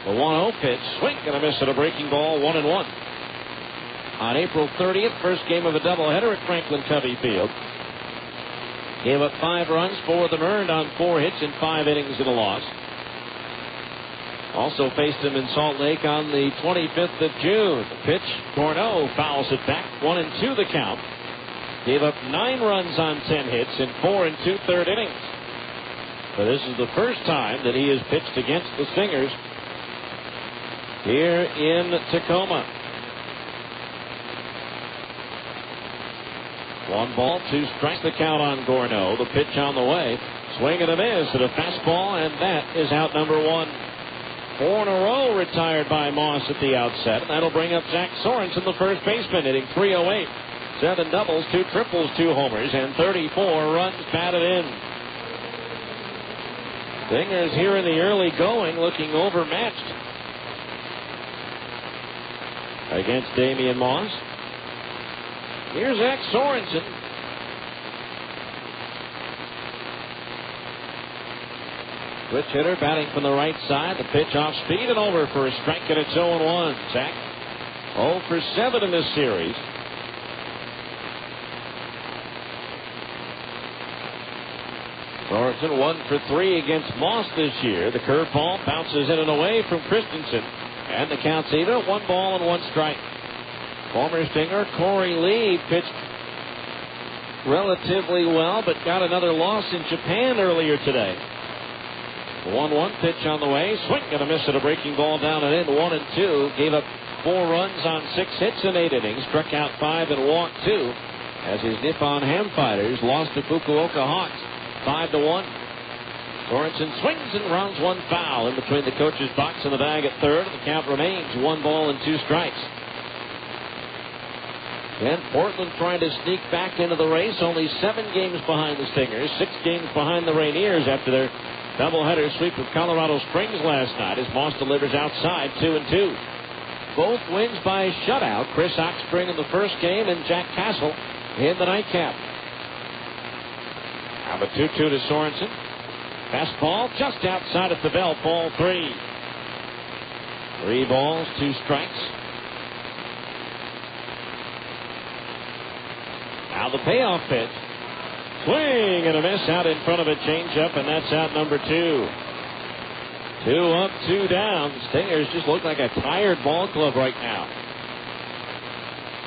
The 1-0 pitch, swing and a miss at a breaking ball, 1-1. On April 30th, first game of a doubleheader at Franklin Covey Field. Gave up 5 runs, 4 of them earned on 4 hits in 5 innings and a loss. Also faced him in Salt Lake on the 25th of June. The pitch, Corneau fouls it back, 1-2 the count. Gave up 9 runs on 10 hits in 4 2/3 innings. But this is the first time that he has pitched against the Stingers here in Tacoma. 1 ball, 2 strikes the count on Corneau. The pitch on the way. Swing and a miss at a fastball, and that is out number 1. 4 in a row retired by Moss at the outset. And that'll bring up Zach Sorensen, the first baseman, hitting .308. 7 doubles, 2 triples, 2 homers, and 34 runs batted in. Stingers here in the early going looking overmatched against Damian Moss. Here's Zach Sorensen. Switch hitter batting from the right side. The pitch off speed and over for a strike, and it's 0-1. Zach 0 for 7 in this series. Sorensen 1 for 3 against Moss this year. The curveball bounces in and away from Christensen, and the count's even. 1 ball and 1 strike. Former Stinger Corey Lee pitched relatively well, but got another loss in Japan earlier today. The 1-1 pitch on the way. Swing and a miss at a breaking ball down and in. 1-2. Gave up 4 runs on 6 hits in 8 innings. Struck out 5 and walked 2 as his Nippon Ham Fighters lost to Fukuoka Hawks 5-1. Sorensen swings and rounds 1 foul in between the coach's box and the bag at third. The count remains 1 ball and 2 strikes. And Portland trying to sneak back into the race. Only 7 games behind the Stingers. 6 games behind the Rainiers after their doubleheader sweep of Colorado Springs last night as Moss delivers outside 2-2. Both wins by shutout. Chris Oxspring in the first game and Jack Castle in the nightcap. Now the 2-2 to Sorensen. Fastball just outside at the belt. Ball 3. 3 balls, 2 strikes. Now the payoff pitch. Swing and a miss out in front of a changeup, and that's out number 2. 2 up, 2 down. The Stingers just look like a tired ball club right now.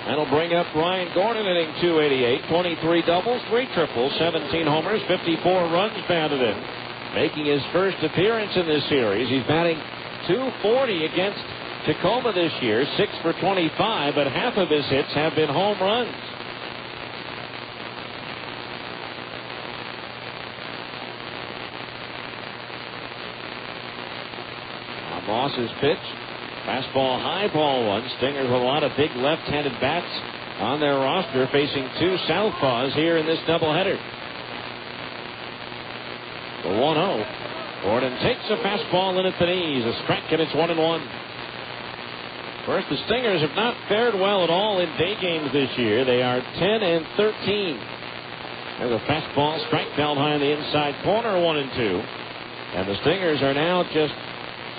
That'll bring up Brian Gordon hitting .288, 23 doubles, 3 triples, 17 homers, 54 runs batted in. Making his first appearance in this series. He's batting .240 against Tacoma this year, 6 for 25, but half of his hits have been home runs. Now Moss's pitch. Fastball, high ball one. Stingers with a lot of big left-handed bats on their roster, facing two southpaws here in this doubleheader. The 1-0. Gordon takes a fastball in at the knees. A strike, and it's 1-1. First, the Stingers have not fared well at all in day games this year. They are 10-13. There's a fastball, strike belt high in the inside corner, 1-2. And the Stingers are now just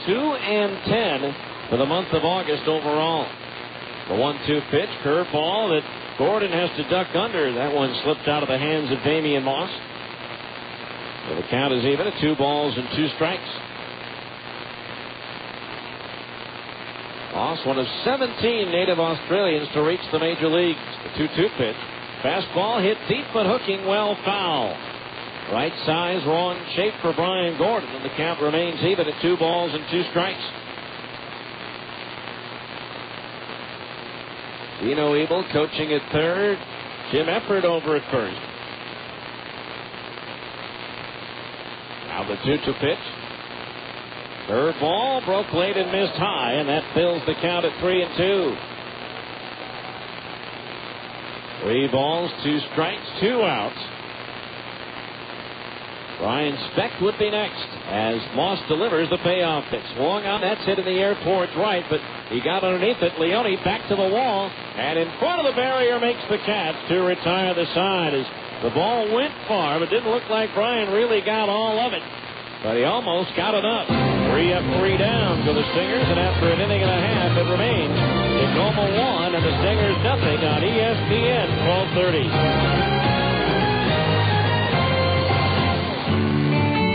2-10 for the month of August overall. The 1-2 pitch, curveball that Gordon has to duck under. That one slipped out of the hands of Damian Moss. So the count is even at 2 balls and 2 strikes. Moss, one of 17 native Australians to reach the major leagues. The 2-2 pitch. Fastball hit deep but hooking well foul. Right size, wrong shape for Brian Gordon, and the count remains even at 2 balls and 2 strikes. Dino Ebel coaching at third. Jim Efford over at first. Now the 2-2 pitch. Third ball broke late and missed high, and that fills the count at 3-2. 3 balls, 2 strikes, 2 outs. Ryan Speck would be next as Moss delivers the payoff pitch. Swung on, that's hit in the air towards right, but he got underneath it. Leone back to the wall, and in front of the barrier makes the catch to retire the side as the ball went far, but didn't look like Brian really got all of it. But he almost got enough. 3 up, 3 down to the Stingers, and after an inning and a half, it remains Tacoma 1 and the Stingers nothing on ESPN 1230.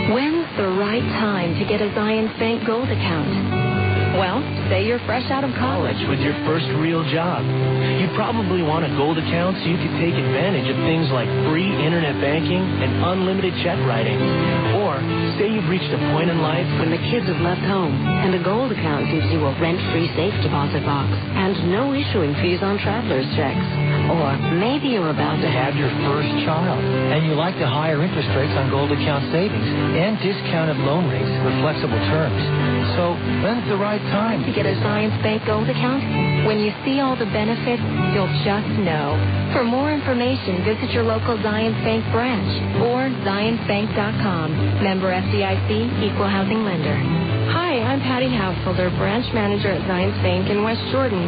When's the right time to get a Zions Bank Gold account? Well, say you're fresh out of college with your first real job. You probably want a gold account so you can take advantage of things like free internet banking and unlimited check writing. Or say you've reached a point in life when the kids have left home and a gold account gives you a rent-free safe deposit box and no issuing fees on traveler's checks. Or maybe you're about to have your first child and you like the higher interest rates on gold account savings and discounted loan rates with flexible terms. So when's the right time to get a Zions Bank Gold account? When you see all the benefits, you'll just know. For more information, visit your local Zions Bank branch or zionsbank.com. Member FDIC, Equal Housing Lender. Hi, I'm Patty Householder, branch manager at Zions Bank in West Jordan.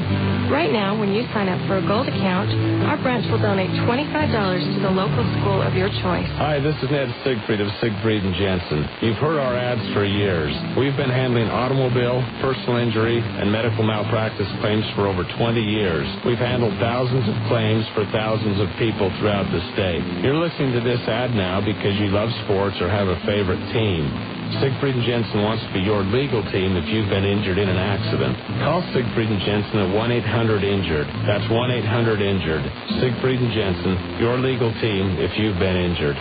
Right now, when you sign up for a gold account, our branch will donate $25 to the local school of your choice. Hi, this is Ned Siegfried of Siegfried & Jensen. You've heard our ads for years. We've been handling automobile, personal injury, and medical malpractice claims for over 20 years. We've handled thousands of claims for thousands of people throughout the state. You're listening to this ad now because you love sports or have a favorite team. Siegfried & Jensen wants to be your legal team if you've been injured in an accident. Call Siegfried & Jensen at 1-800-INJURED. That's 1-800-INJURED. Siegfried & Jensen, your legal team if you've been injured.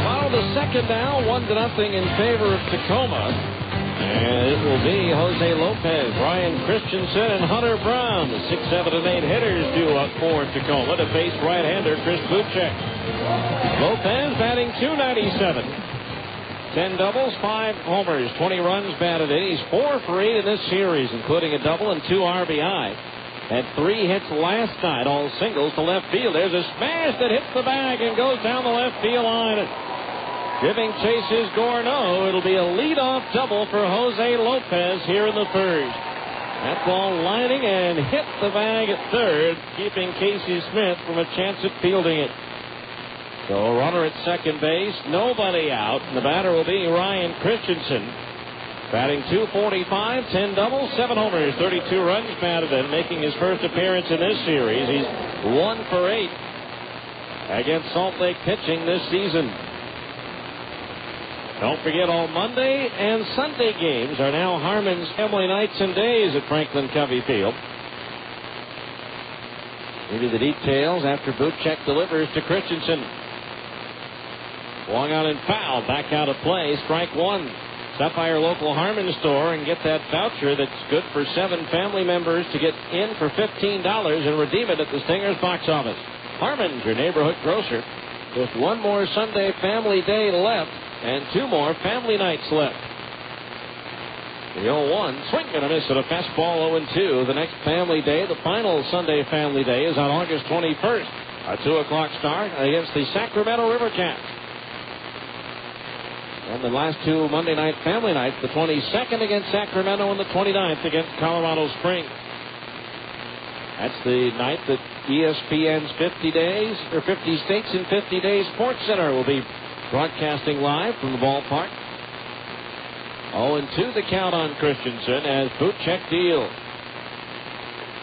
Well, the second now, 1-0 in favor of Tacoma. And it will be Jose Lopez, Ryan Christensen, and Hunter Brown. The 6, 7, and 8 hitters due up for Tacoma to face right-hander Chris Bootcheck. Lopez batting .297. 10 doubles, 5 homers, 20 runs batted in. He's 4 for 8 in this series, including a double and 2 RBI. Had 3 hits last night, all singles to left field. There's a smash that hits the bag and goes down the left field line. Giving chase is Gorno. It'll be a leadoff double for Jose Lopez here in the first. That ball lining and hit the bag at third, keeping Casey Smith from a chance at fielding it. So a runner at second base, nobody out. And the batter will be Ryan Christensen. Batting .245, 10 doubles, 7 homers, 32 runs batted in, making his first appearance in this series. He's 1 for 8 against Salt Lake pitching this season. Don't forget, all Monday and Sunday games are now Harmon's family nights and days at Franklin Covey Field. Maybe the details after Bootcheck delivers to Christensen. Swung on and foul. Back out of play. Strike 1. Stop by your local Harmon store and get that voucher that's good for 7 family members to get in for $15 and redeem it at the Stingers box office. Harmon's, your neighborhood grocer. Just one more Sunday family day left and 2 more family nights left. The 0-1, swing and a miss at a fastball, 0-2. The next family day, the final Sunday family day, is on August 21st. A 2 o'clock start against the Sacramento River Cats. And the last 2 Monday night family nights, the 22nd against Sacramento and the 29th against Colorado Springs. That's the night that ESPN's 50 States in 50 Days Sports Center will be broadcasting live from the ballpark. 0-2 the count on Christensen as Bootcheck deals.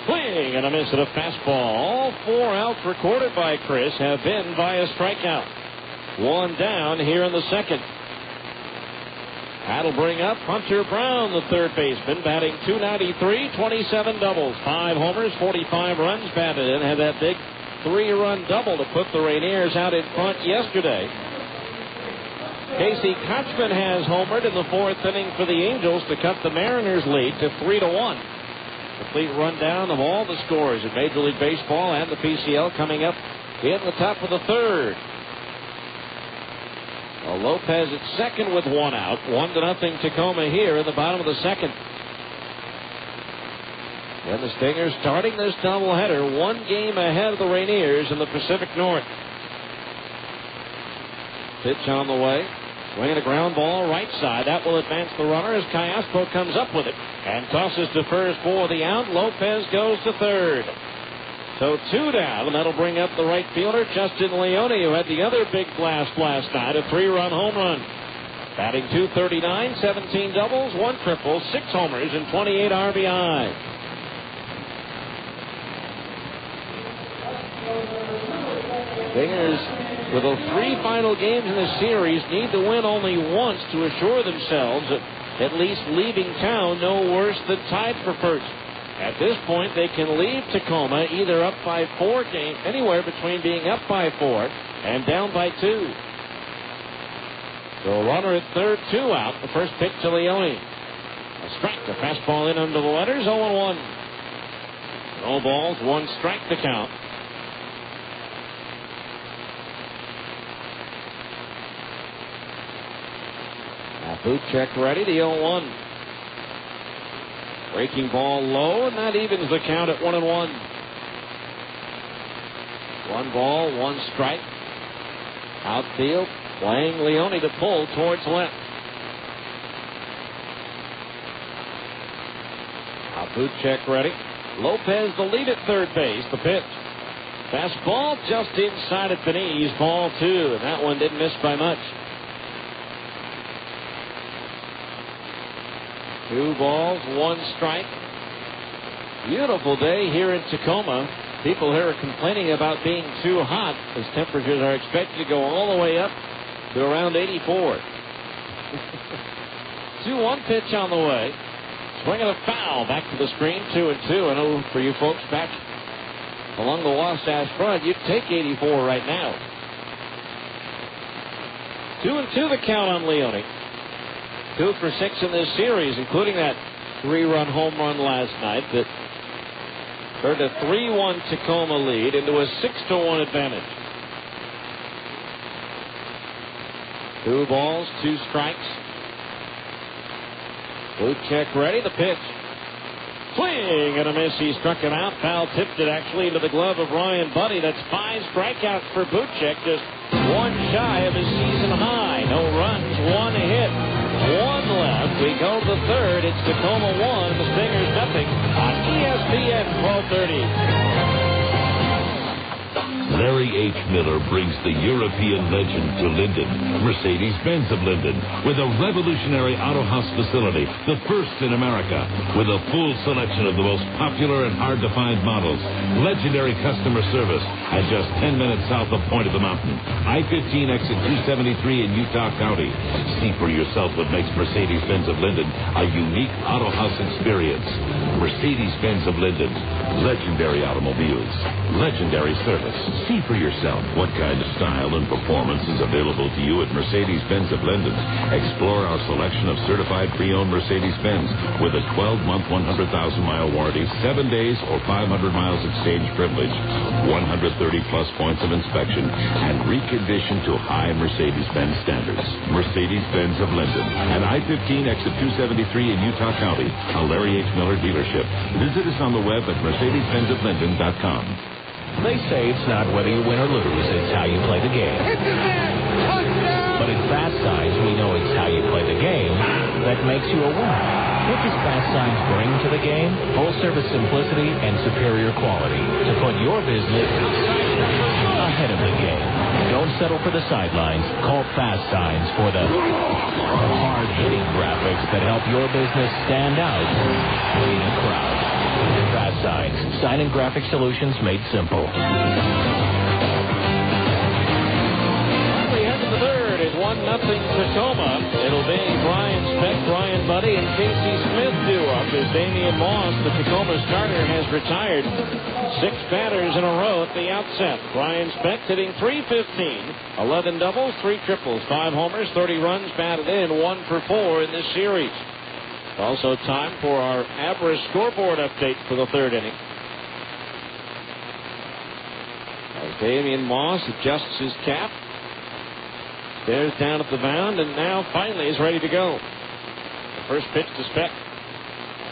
Swing and a miss at a fastball. All 4 outs recorded by Chris have been by a strikeout. 1 down here in the second. That'll bring up Hunter Brown, the third baseman, batting .293, 27 doubles, 5 homers, 45 runs batted in. Had that big 3-run double to put the Rainiers out in front yesterday. Casey Kochman has homered in the 4th inning for the Angels to cut the Mariners' lead to 3-1. Complete rundown of all the scores in Major League Baseball and the PCL coming up in the top of the 3rd. Lopez at second with 1 out. 1-0 Tacoma here in the bottom of the second. And the Stingers starting this doubleheader 1 game ahead of the Rainiers in the Pacific North. Pitch on the way. Swinging a ground ball right side. That will advance the runner as Cayaspo comes up with it and tosses to first for the out. Lopez goes to third. So 2 down, and that'll bring up the right fielder, Justin Leone, who had the other big blast last night, a 3-run home run. Batting .239, 17 doubles, 1 triple, 6 homers, and 28 RBI. Stingers, with the 3 final games in the series, need to win only once to assure themselves at least leaving town no worse than tied for first. At this point, they can leave Tacoma either up by 4 games, anywhere between being up by 4 and down by 2. So a runner at third, 2 out. The first pitch to Leone. A strike, the fastball in under the letters, 0-1. No balls, 1 strike to count. Now Bootcheck ready, the 0-1. Breaking ball low, and that evens the count at 1-1. 1 ball, 1 strike. Outfield, playing Leone to pull towards left. Now Bootcheck ready. Lopez the lead at third base. The pitch. Fastball just inside at Benitez, ball 2, and that one didn't miss by much. 2 balls, 1 strike. Beautiful day here in Tacoma. People here are complaining about being too hot as temperatures are expected to go all the way up to around 84. 2-1 pitch on the way. Swing and a foul back to the screen, 2-2. I know for you folks back along the Wasatch Front, you'd take 84 right now. 2-2 the count on Leone. 2 for 6 in this series, including that 3-run home run last night that turned a 3-1 Tacoma lead into a 6-1 advantage. 2 balls, 2 strikes. Bootcheck ready, the pitch. Swing and a miss. He struck him out. Foul tipped it actually into the glove of Ryan Buddy. That's 5 strikeouts for Bootcheck, just 1 shy of his season high. No runs, 1 hit. 1 left. We go to the 3rd. It's Tacoma 1, the Stingers nothing on ESPN 1230. Larry H. Miller brings the European legend to Linden, Mercedes-Benz of Linden, with a revolutionary auto house facility, the first in America, with a full selection of the most popular and hard-to-find models, legendary customer service, and just 10 minutes south of Point of the Mountain. I-15 exit 273 in Utah County. See for yourself what makes Mercedes-Benz of Linden a unique auto house experience. Mercedes-Benz of Linden, legendary automobiles, legendary service. See for yourself what kind of style and performance is available to you at Mercedes-Benz of Linden. Explore our selection of certified pre-owned Mercedes-Benz with a 12-month, 100,000-mile warranty, 7 days or 500 miles exchange privilege, 130-plus points of inspection, and reconditioned to high Mercedes-Benz standards. Mercedes-Benz of Linden, at I-15 exit 273 in Utah County, a Larry H. Miller dealership. Visit us on the web at mercedes-benzoflinden.com. They say it's not whether you win or lose, it's how you play the game. But at Fast Signs, we know it's how you play the game that makes you a winner. What does Fast Signs bring to the game? Full-service simplicity and superior quality to put your business ahead of the game. Don't settle for the sidelines. Call Fast Signs for the hard-hitting graphics that help your business stand out in a crowd. Fast Signs. Sign and graphic solutions made simple. We head to the third. It's 1-0 Tacoma. It'll be Brian Speck, Brian Buddy, and Casey Smith due up as Damian Moss, the Tacoma starter, has retired. 6 batters in a row at the outset. Brian Speck hitting .315, 11 doubles, 3 triples, 5 homers, 30 runs batted in, 1 for 4 in this series. Also time for our average scoreboard update for the third inning. As Damian Moss adjusts his cap, stares down at the mound, and now finally is ready to go. The first pitch to Speck.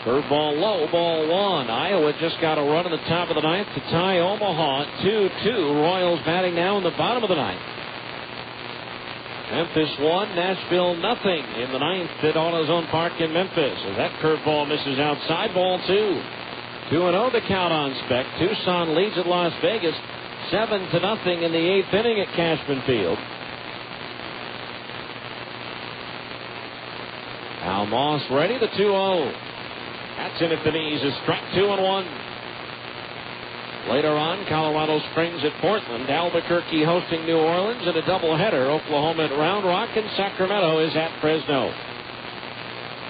Curveball low, ball 1. Iowa just got a run in the top of the ninth to tie Omaha 2-2. Royals batting now in the bottom of the ninth. Memphis 1, Nashville nothing in the ninth at AutoZone Park in Memphis. As that curveball misses outside, ball 2. 2-0 to count on Speck. Tucson leads at Las Vegas 7-0 in the 8th inning at Cashman Field. Now Moss ready, the 2-0. That's in at the knees, is strike 2-1. Later on, Colorado Springs at Portland, Albuquerque hosting New Orleans, and a doubleheader. Oklahoma at Round Rock, and Sacramento is at Fresno.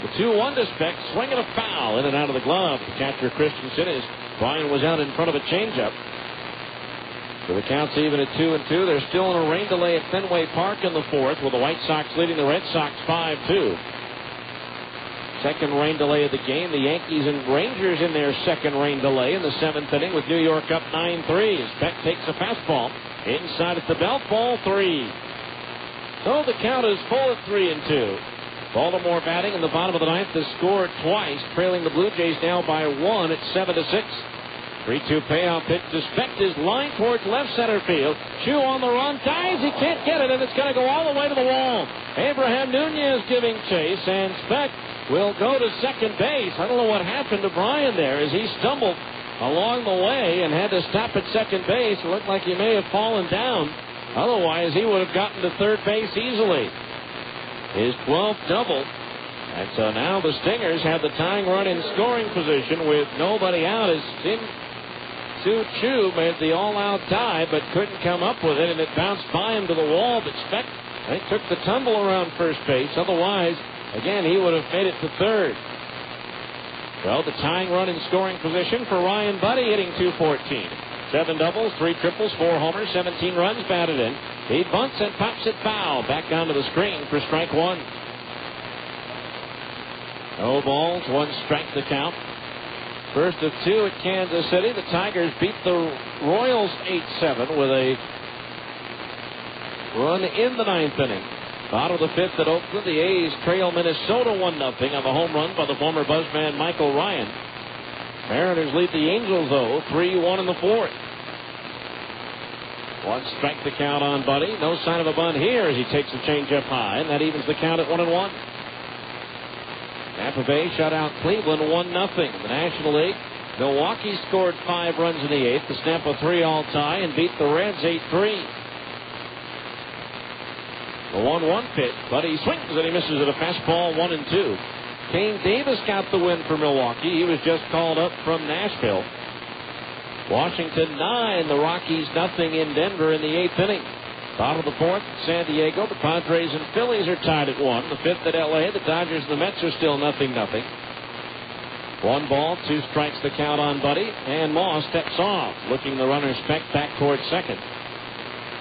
The 2-1 to Speck, swinging a foul in and out of the glove. The catcher Christensen, as Brian was out in front of a changeup. So the count's even at 2-2. They're still in a rain delay at Fenway Park in the 4th, with the White Sox leading the Red Sox 5-2. Second rain delay of the game. The Yankees and Rangers in their second rain delay in the 7th inning, with New York up 9-3. As Beck takes a fastball inside at the belt, ball 3. So the count is full at 3-2. Baltimore batting in the bottom of the ninth has scored twice, trailing the Blue Jays now by 1 at 7-6. 3-2 payoff pitch to Speck is line towards left center field. Chu on the run, dives, he can't get it, and it's going to go all the way to the wall. Abraham Nunez giving chase, and Speck will go to second base. I don't know what happened to Brian there as he stumbled along the way and had to stop at second base. It looked like he may have fallen down. Otherwise, he would have gotten to third base easily. His 12th double. And so now the Stingers have the tying run in scoring position with nobody out as Sue Chu made the all-out tie but couldn't come up with it, and it bounced by him to the wall. But Speck, they took the tumble around first base. Otherwise, again, he would have made it to third. Well, the tying run in scoring position for Ryan Buddy, hitting .214. 7 doubles, 3 triples, 4 homers, 17 runs batted in. He bunts and pops it foul. Back onto the screen for strike 1. No balls, 1 strike to count. First of 2 at Kansas City. The Tigers beat the Royals 8-7 with a run in the 9th inning. Bottom of the 5th at Oakland, the A's trail Minnesota 1-0 on the home run by the former Buzzman Michael Ryan. Mariners lead the Angels, though, 3-1 in the 4th. 1 strike to count on Buddy. No sign of a bunt here as he takes a changeup high, and that evens the count at 1-1. Tampa Bay shut out Cleveland 1-0 in the National League. Milwaukee scored 5 runs in the 8th to snap a 3-all tie and beat the Reds 8-3. The 1-1 pitch, but he swings and he misses at a fastball 1-2. Kane Davis got the win for Milwaukee. He was just called up from Nashville. Washington 9, the Rockies nothing in Denver in the 8th inning. Bottom of the 4th, San Diego. The Padres and Phillies are tied at 1. The 5th at L.A. The Dodgers and the Mets are still 0-0. 1 ball, 2 strikes to count on Buddy, and Moss steps off, looking the runner Speck back towards second.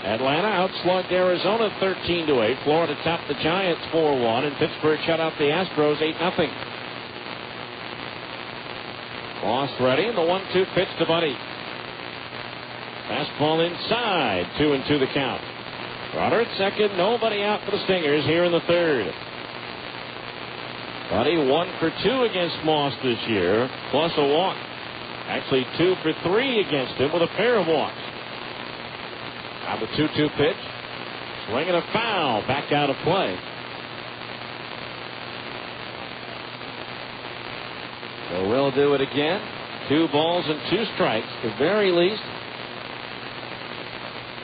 Atlanta outslugged Arizona 13-8. Florida topped the Giants 4-1, and Pittsburgh shut out the Astros 8-0. Moss ready, and the 1-2 pitch to Buddy. Fastball inside, 2-2 the count. Runner at second, nobody out for the Stingers here in the third. Buddy 1 for 2 against Moss this year, plus a walk. Actually 2 for 3 against him with a pair of walks. Now the 2-2 pitch. Swing and a foul. Back out of play. So we'll do it again. 2 balls and 2 strikes. At the very least,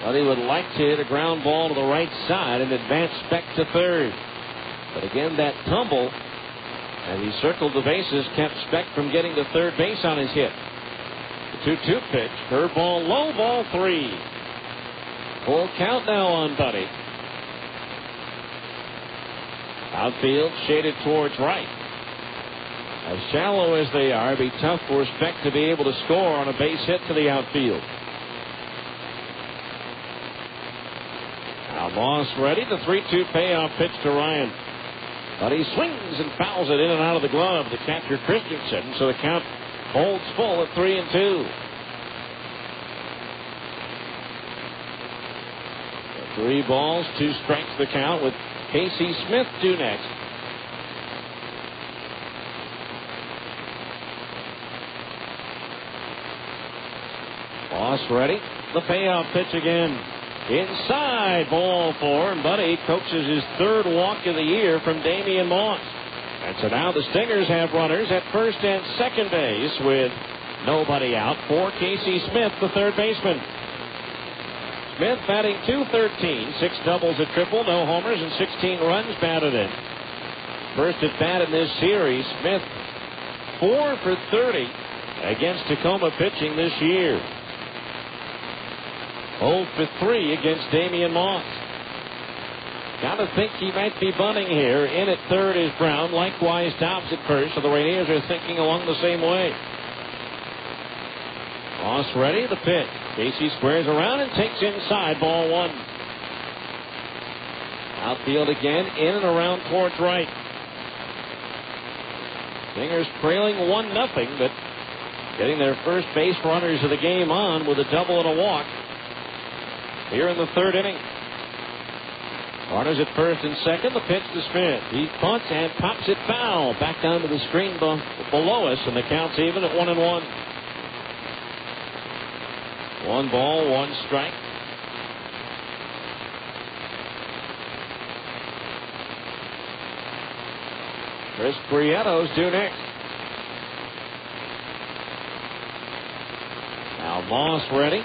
Buddy would like to hit a ground ball to the right side and advance back to third. But again, that tumble, as he circled the bases, kept Speck from getting to third base on his hit. The 2-2 pitch. Curveball, low, ball 3. Full count now on Buddy. Outfield shaded towards right. As shallow as they are, it'd be tough for Speck to be able to score on a base hit to the outfield. Now Moss ready. The 3-2 payoff pitch to Ryan. But he swings and fouls it in and out of the glove to catcher Christensen. So the count holds full at 3-2. 3 balls, 2 strikes the count with Casey Smith due next. Moss ready. The payoff pitch again. Inside, ball 4, and Buddy coaches his 3rd walk of the year from Damian Moss. And so now the Stingers have runners at first and second base with nobody out for Casey Smith, the third baseman. Smith batting .213, 6 doubles, a triple, no homers, and 16 runs batted in. First at bat in this series, Smith 4 for 30 against Tacoma pitching this year. 0 for 3 against Damian Moss. Gotta think he might be bunting here. In at third is Brown. Likewise Dobbs at first. So the Rainiers are thinking along the same way. Moss ready. The pitch. Casey squares around and takes inside. Ball 1. Outfield again. In and around towards right. Stingers trailing 1-0, but getting their first base runners of the game on with a double and a walk here in the third inning. Runners at first and second. The pitch to Smith. He punts and pops it foul. Back down to the screen below us, and the count's even at 1-1. 1 ball, 1 strike. Chris Prieto's due next. Now Moss ready.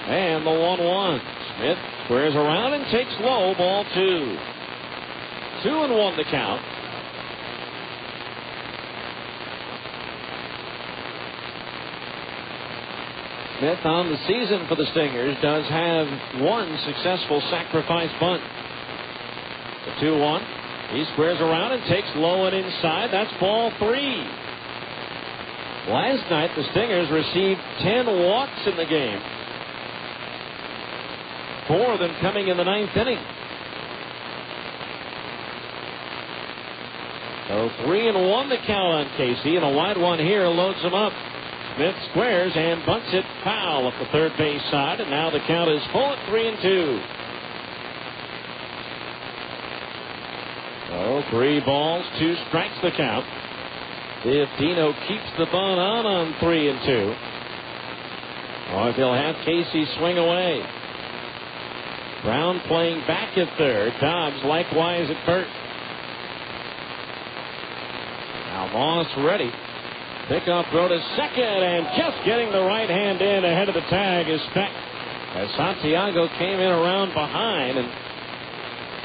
And the 1-1. Smith squares around and takes low. Ball 2. 2-1 the count. Smith on the season for the Stingers does have 1 successful sacrifice bunt. The 2-1. He squares around and takes low and inside. That's ball 3. Last night the Stingers received 10 walks in the game. 4 of them coming in the 9th inning. So 3-1 the count on Casey, and a wide one here loads him up. Smith squares and bunts it foul up the third base side, and now the count is full at 3-2. So 3 balls, 2 strikes the count. If Dino keeps the bunt on 3-2, or if he'll have Casey swing away. Brown playing back at third. Dobbs likewise at first. Now Moss ready. Pickoff throw to second, and just getting the right hand in ahead of the tag is Speck. As Santiago came in around behind, and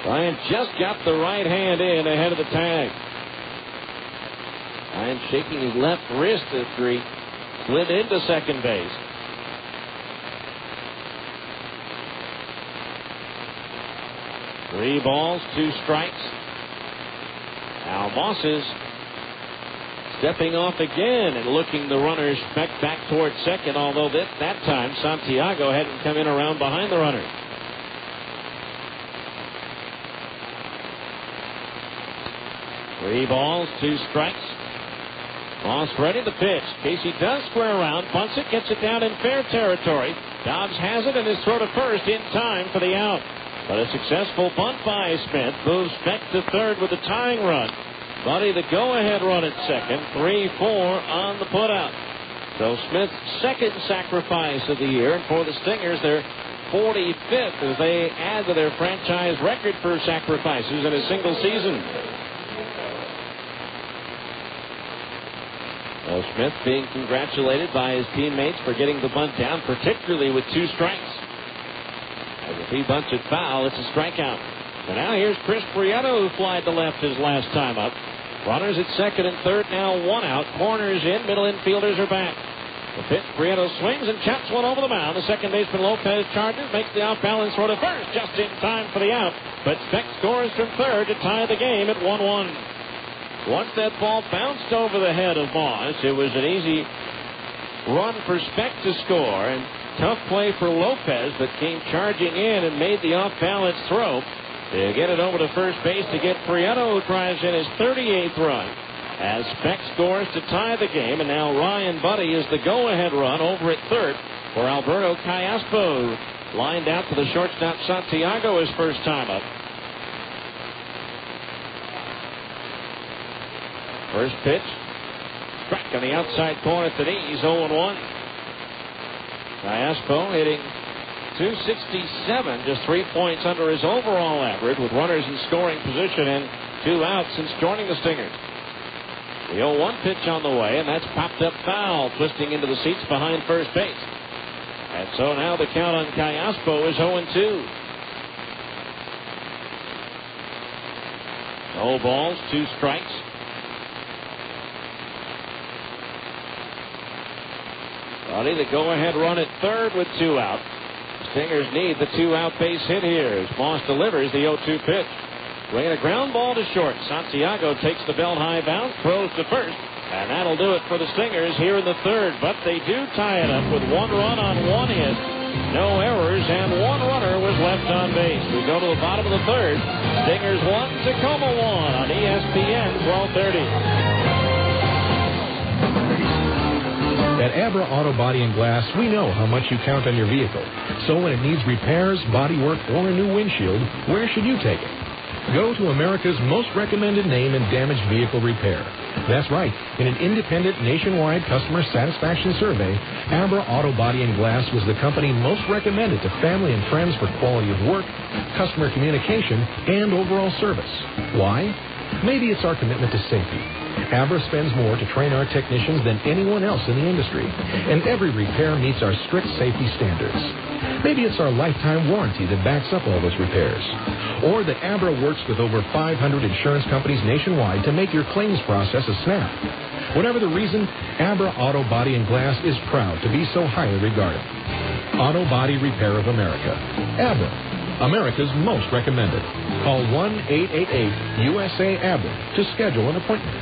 Ryan just got the right hand in ahead of the tag. Ryan shaking his left wrist after he slid into second base. Three balls, 2 strikes. Now Moss is stepping off again and looking the runners back towards second, although that time Santiago hadn't come in around behind the runner. 3 balls, 2 strikes. Moss ready to pitch. Casey does square around, bunts it, gets it down in fair territory. Dobbs has it and is thrown to first in time for the out. But a successful bunt by Smith moves Beck to third with the tying run. Buddy the go-ahead run at second. 3-4 on the putout. So Smith's second sacrifice of the year, and for the Stingers, their 45th as they add to their franchise record for sacrifices in a single season. Well, Smith being congratulated by his teammates for getting the bunt down, particularly with 2 strikes. As if he bunts it foul, it's a strikeout. And now here's Chris Prieto, who flied to left his last time up. Runners at second and third, now 1 out. Corners in, middle infielders are back. The pitch, Prieto swings and chops one over the mound. The second baseman Lopez charges, makes the off-balance throw to first, just in time for the out. But Speck scores from third to tie the game at 1-1. Once that ball bounced over the head of Moss, it was an easy run for Speck to score, and tough play for Lopez, but came charging in and made the off-balance throw to get it over to first base to get Prieto, who drives in his 38th run. As Speck scores to tie the game, and now Ryan Buddy is the go-ahead run over at third for Alberto Callaspo, lined out to the shortstop Santiago his first time up. First pitch, strike on the outside corner at the knees, 0-1. Callaspo hitting .267, just 3 points under his overall average, with runners in scoring position and 2 outs since joining the Stingers. The 0-1 pitch on the way, and that's popped up foul, twisting into the seats behind first base. And so now the count on Callaspo is 0-2. No balls, 2 strikes. Buddy, the go-ahead run at third with 2 out. Stingers need the 2-out base hit here as Moss delivers the 0-2 pitch. Swinging a ground ball to short. Santiago takes the belt high bounce, throws to first, and that'll do it for the Stingers here in the third. But they do tie it up with 1 run on 1 hit, no errors, and 1 runner was left on base. We go to the bottom of the third. Stingers 1, Tacoma 1 on ESPN 1230. At Abra Auto Body and Glass, we know how much you count on your vehicle. So when it needs repairs, body work, or a new windshield, where should you take it? Go to America's most recommended name in damaged vehicle repair. That's right. In an independent nationwide customer satisfaction survey, Abra Auto Body and Glass was the company most recommended to family and friends for quality of work, customer communication, and overall service. Why? Maybe it's our commitment to safety. Abra spends more to train our technicians than anyone else in the industry, and every repair meets our strict safety standards. Maybe it's our lifetime warranty that backs up all those repairs, or that Abra works with over 500 insurance companies nationwide to make your claims process a snap. Whatever the reason, Abra Auto Body and Glass is proud to be so highly regarded. Auto Body Repair of America. Abra, America's most recommended. Call 1-888-USA-ABRA to schedule an appointment.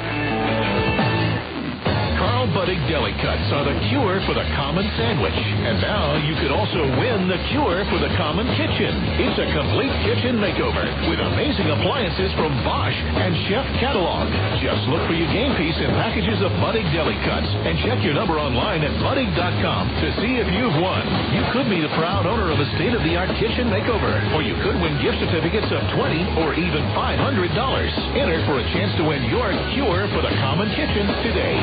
Buddig Deli Cuts are the cure for the common sandwich. And now you could also win the cure for the common kitchen. It's a complete kitchen makeover with amazing appliances from Bosch and Chef Catalog. Just look for your game piece in packages of Buddig Deli Cuts and check your number online at Buddig.com to see if you've won. You could be the proud owner of a state-of-the-art kitchen makeover, or you could win gift certificates of $20 or even $500. Enter for a chance to win your cure for the common kitchen today.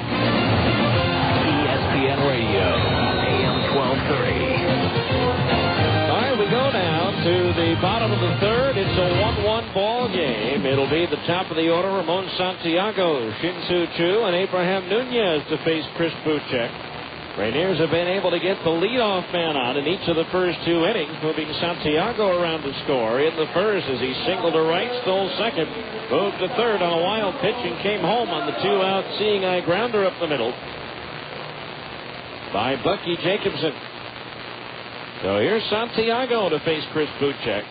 ESPN Radio, AM 1230. All right, we go now to the bottom of the third. It's a 1-1 ball game. It'll be the top of the order. Ramon Santiago, Shin-Soo Choo, and Abraham Nunez to face Chris Bootcheck. Rainiers have been able to get the leadoff man on in each of the first 2 innings, moving Santiago around to score in the first as he singled to right, stole second, moved to third on a wild pitch, and came home on the 2-out seeing-eye grounder up the middle by Bucky Jacobson. So here's Santiago to face Chris Bootcheck.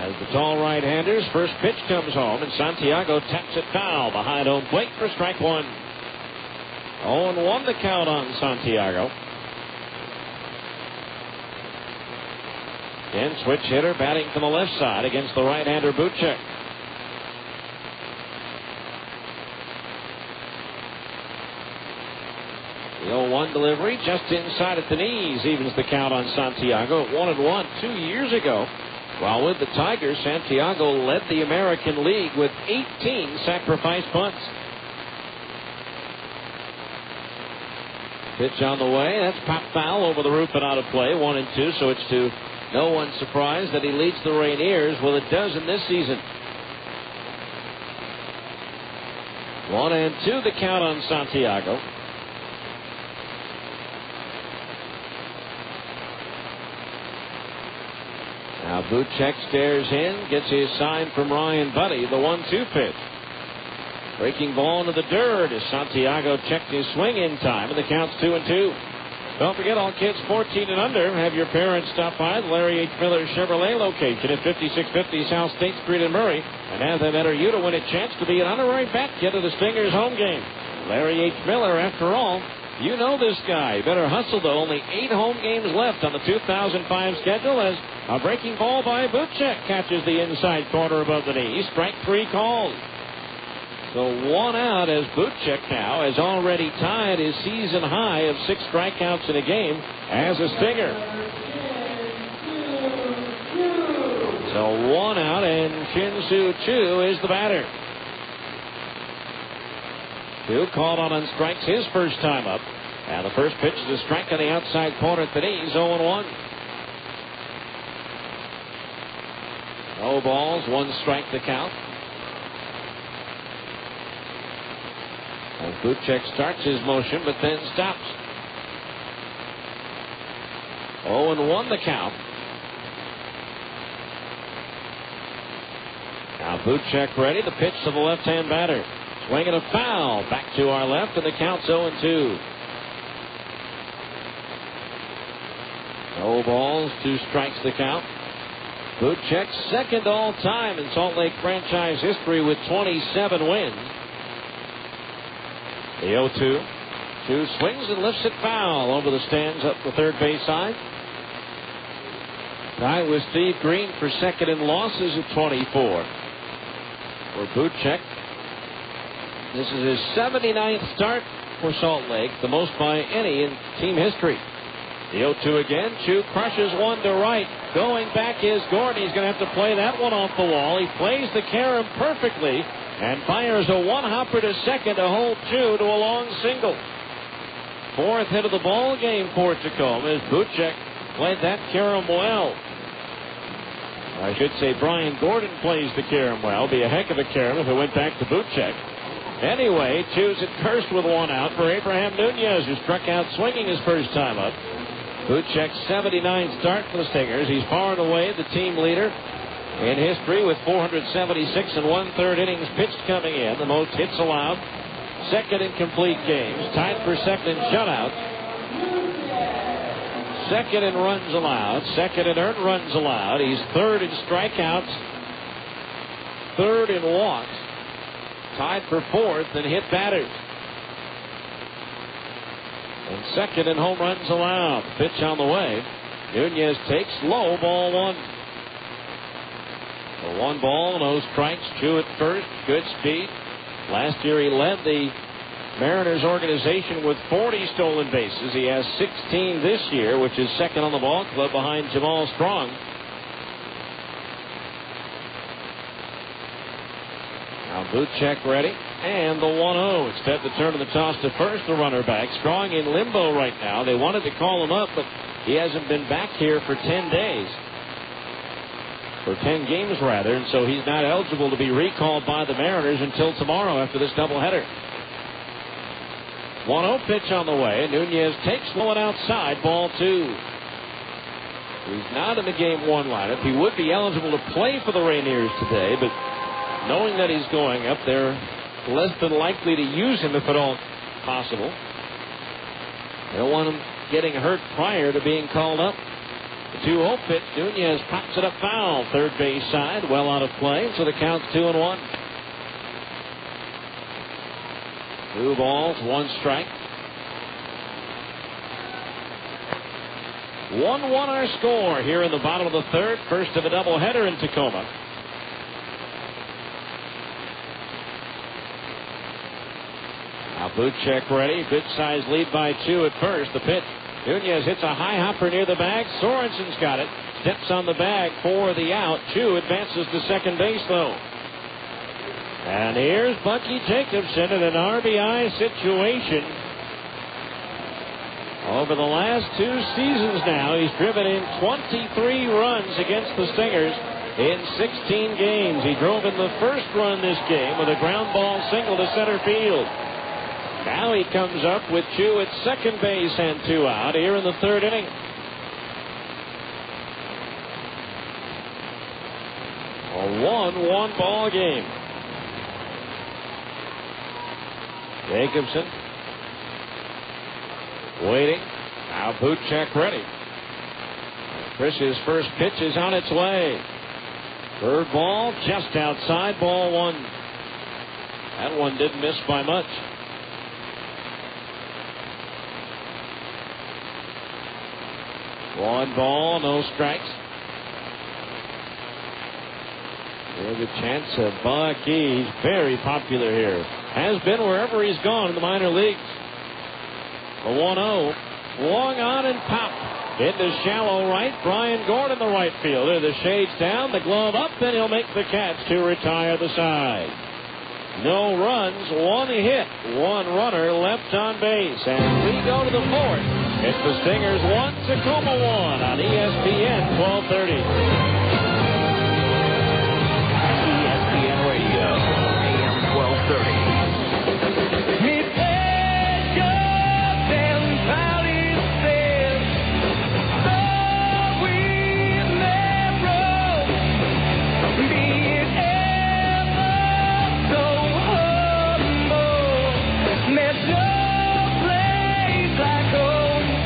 As the tall right-hander's first pitch comes home, and Santiago taps it foul behind home plate for strike 1. 0-1 the count on Santiago. Again, switch hitter batting from the left side against the right-hander Bootcheck. The 0-1 delivery just inside at the knees evens the count on Santiago at 1-1 2 years ago. While with the Tigers, Santiago led the American League with 18 sacrifice punts. Pitch on the way. That's pop foul over the roof and out of play. 1-2, so it's to no one's surprise that he leads the Rainiers with a dozen this season. 1-2 the count on Santiago. Now Bootcheck stares in, gets his sign from Ryan Buddy, the 1-2 pitch. Breaking ball into the dirt as Santiago checked his swing in time, and the count's 2-2. Don't forget, all kids 14 and under, have your parents stop by the Larry H. Miller Chevrolet location at 5650 South State Street in Murray, and have them enter you to win a chance to be an honorary bat kid of the Stingers home game. Larry H. Miller, after all, you know this guy. Better hustle, though. Only 8 home games left on the 2005 schedule as a breaking ball by Bootcheck catches the inside corner above the knee. Strike 3 called. So 1 out as Bootcheck now has already tied his season high of 6 strikeouts in a game as a Stinger. So 1 out, and Shin-Soo Choo is the batter. Choo called on strikes his first time up. And the first pitch is a strike on the outside corner at the knees, 0-1. No balls, 1 strike to count. And Bootcheck starts his motion, but then stops. 0-1 the count. Now Bootcheck ready. The pitch to the left-hand batter. Swinging a foul. Back to our left, and the count's 0-2. No balls, 2 strikes the count. Bootcheck second all-time in Salt Lake franchise history with 27 wins. The 0-2. Choo swings and lifts it foul over the stands up the third base side. Tied with Steve Green for second in losses at 24. For Bootcheck, this is his 79th start for Salt Lake, the most by any in team history. The 0-2 again. Choo crushes one to right. Going back is Gordon. He's going to have to play that one off the wall. He plays the carom perfectly and fires a one-hopper to second to hold Choo to a long single. 4th hit of the ball game for Tacoma as Bootcheck played that carom well. I should say Brian Gordon plays the carom well. Be a heck of a carom if it went back to Bootcheck. Anyway, Choo's at first with 1 out for Abraham Nunez, who struck out swinging his first time up. Bootcheck's 79th start for the Stingers. He's far and away the team leader in history with 476 and 1/3 innings pitched coming in. The most hits allowed. Second in complete games. Tied for second in shutouts. Second in runs allowed. Second in earned runs allowed. He's 3rd in strikeouts. 3rd in walks. Tied for 4th in hit batters. And 2nd in home runs allowed. Pitch on the way. Nunez takes low, ball 1. So 1 ball, no strikes. Choo at first. Good speed. Last year he led the Mariners organization with 40 stolen bases. He has 16 this year, which is second on the ball club behind Jamal Strong. Now Bootcheck ready. And the 1-0. Instead to turn to the toss to first, the runner back. Strong in limbo right now. They wanted to call him up, but he hasn't been back here for 10 days. For 10 games, rather. And so he's not eligible to be recalled by the Mariners until tomorrow after this doubleheader. 1-0 pitch on the way. Nunez takes one outside, ball 2. He's not in the game 1 lineup. He would be eligible to play for the Rainiers today, but knowing that he's going up there, less than likely to use him if at all possible. They don't want him getting hurt prior to being called up. The 2-0 pitch. Nunez pops it up foul. Third base side. Well out of play. So the count's 2-1. 2 balls, 1 strike. 1-1 our score here in the bottom of the 3rd. First of a doubleheader in Tacoma. Now Bootcheck ready. Good size lead by 2 at first. The pitch. Nunez hits a high hopper near the bag. Sorensen's got it. Steps on the bag for the out. Chu advances to second base, though. And here's Bucky Jacobson in an RBI situation. Over the last 2 seasons now, he's driven in 23 runs against the Stingers in 16 games. He drove in the first run this game with a ground ball single to center field. Now he comes up with Chu at second base and 2 out here in the 3rd inning. A 1-1 ball game. Jacobson waiting. Now Bootcheck ready. Chris's first pitch is on its way. Third ball just outside, ball 1. That one didn't miss by much. One ball, no strikes. There's a chance of Bucky. He's very popular here. Has been wherever he's gone in the minor leagues. A 1-0. Swung on and popped. Into shallow right. Brian Gordon, the right fielder. The shades down, the glove up, and he'll make the catch to retire the side. No runs, 1 hit, 1 runner left on base. And we go to the 4th. It's the Stingers 1, Tacoma 1 on ESPN 1230. ESPN Radio, AM 1230.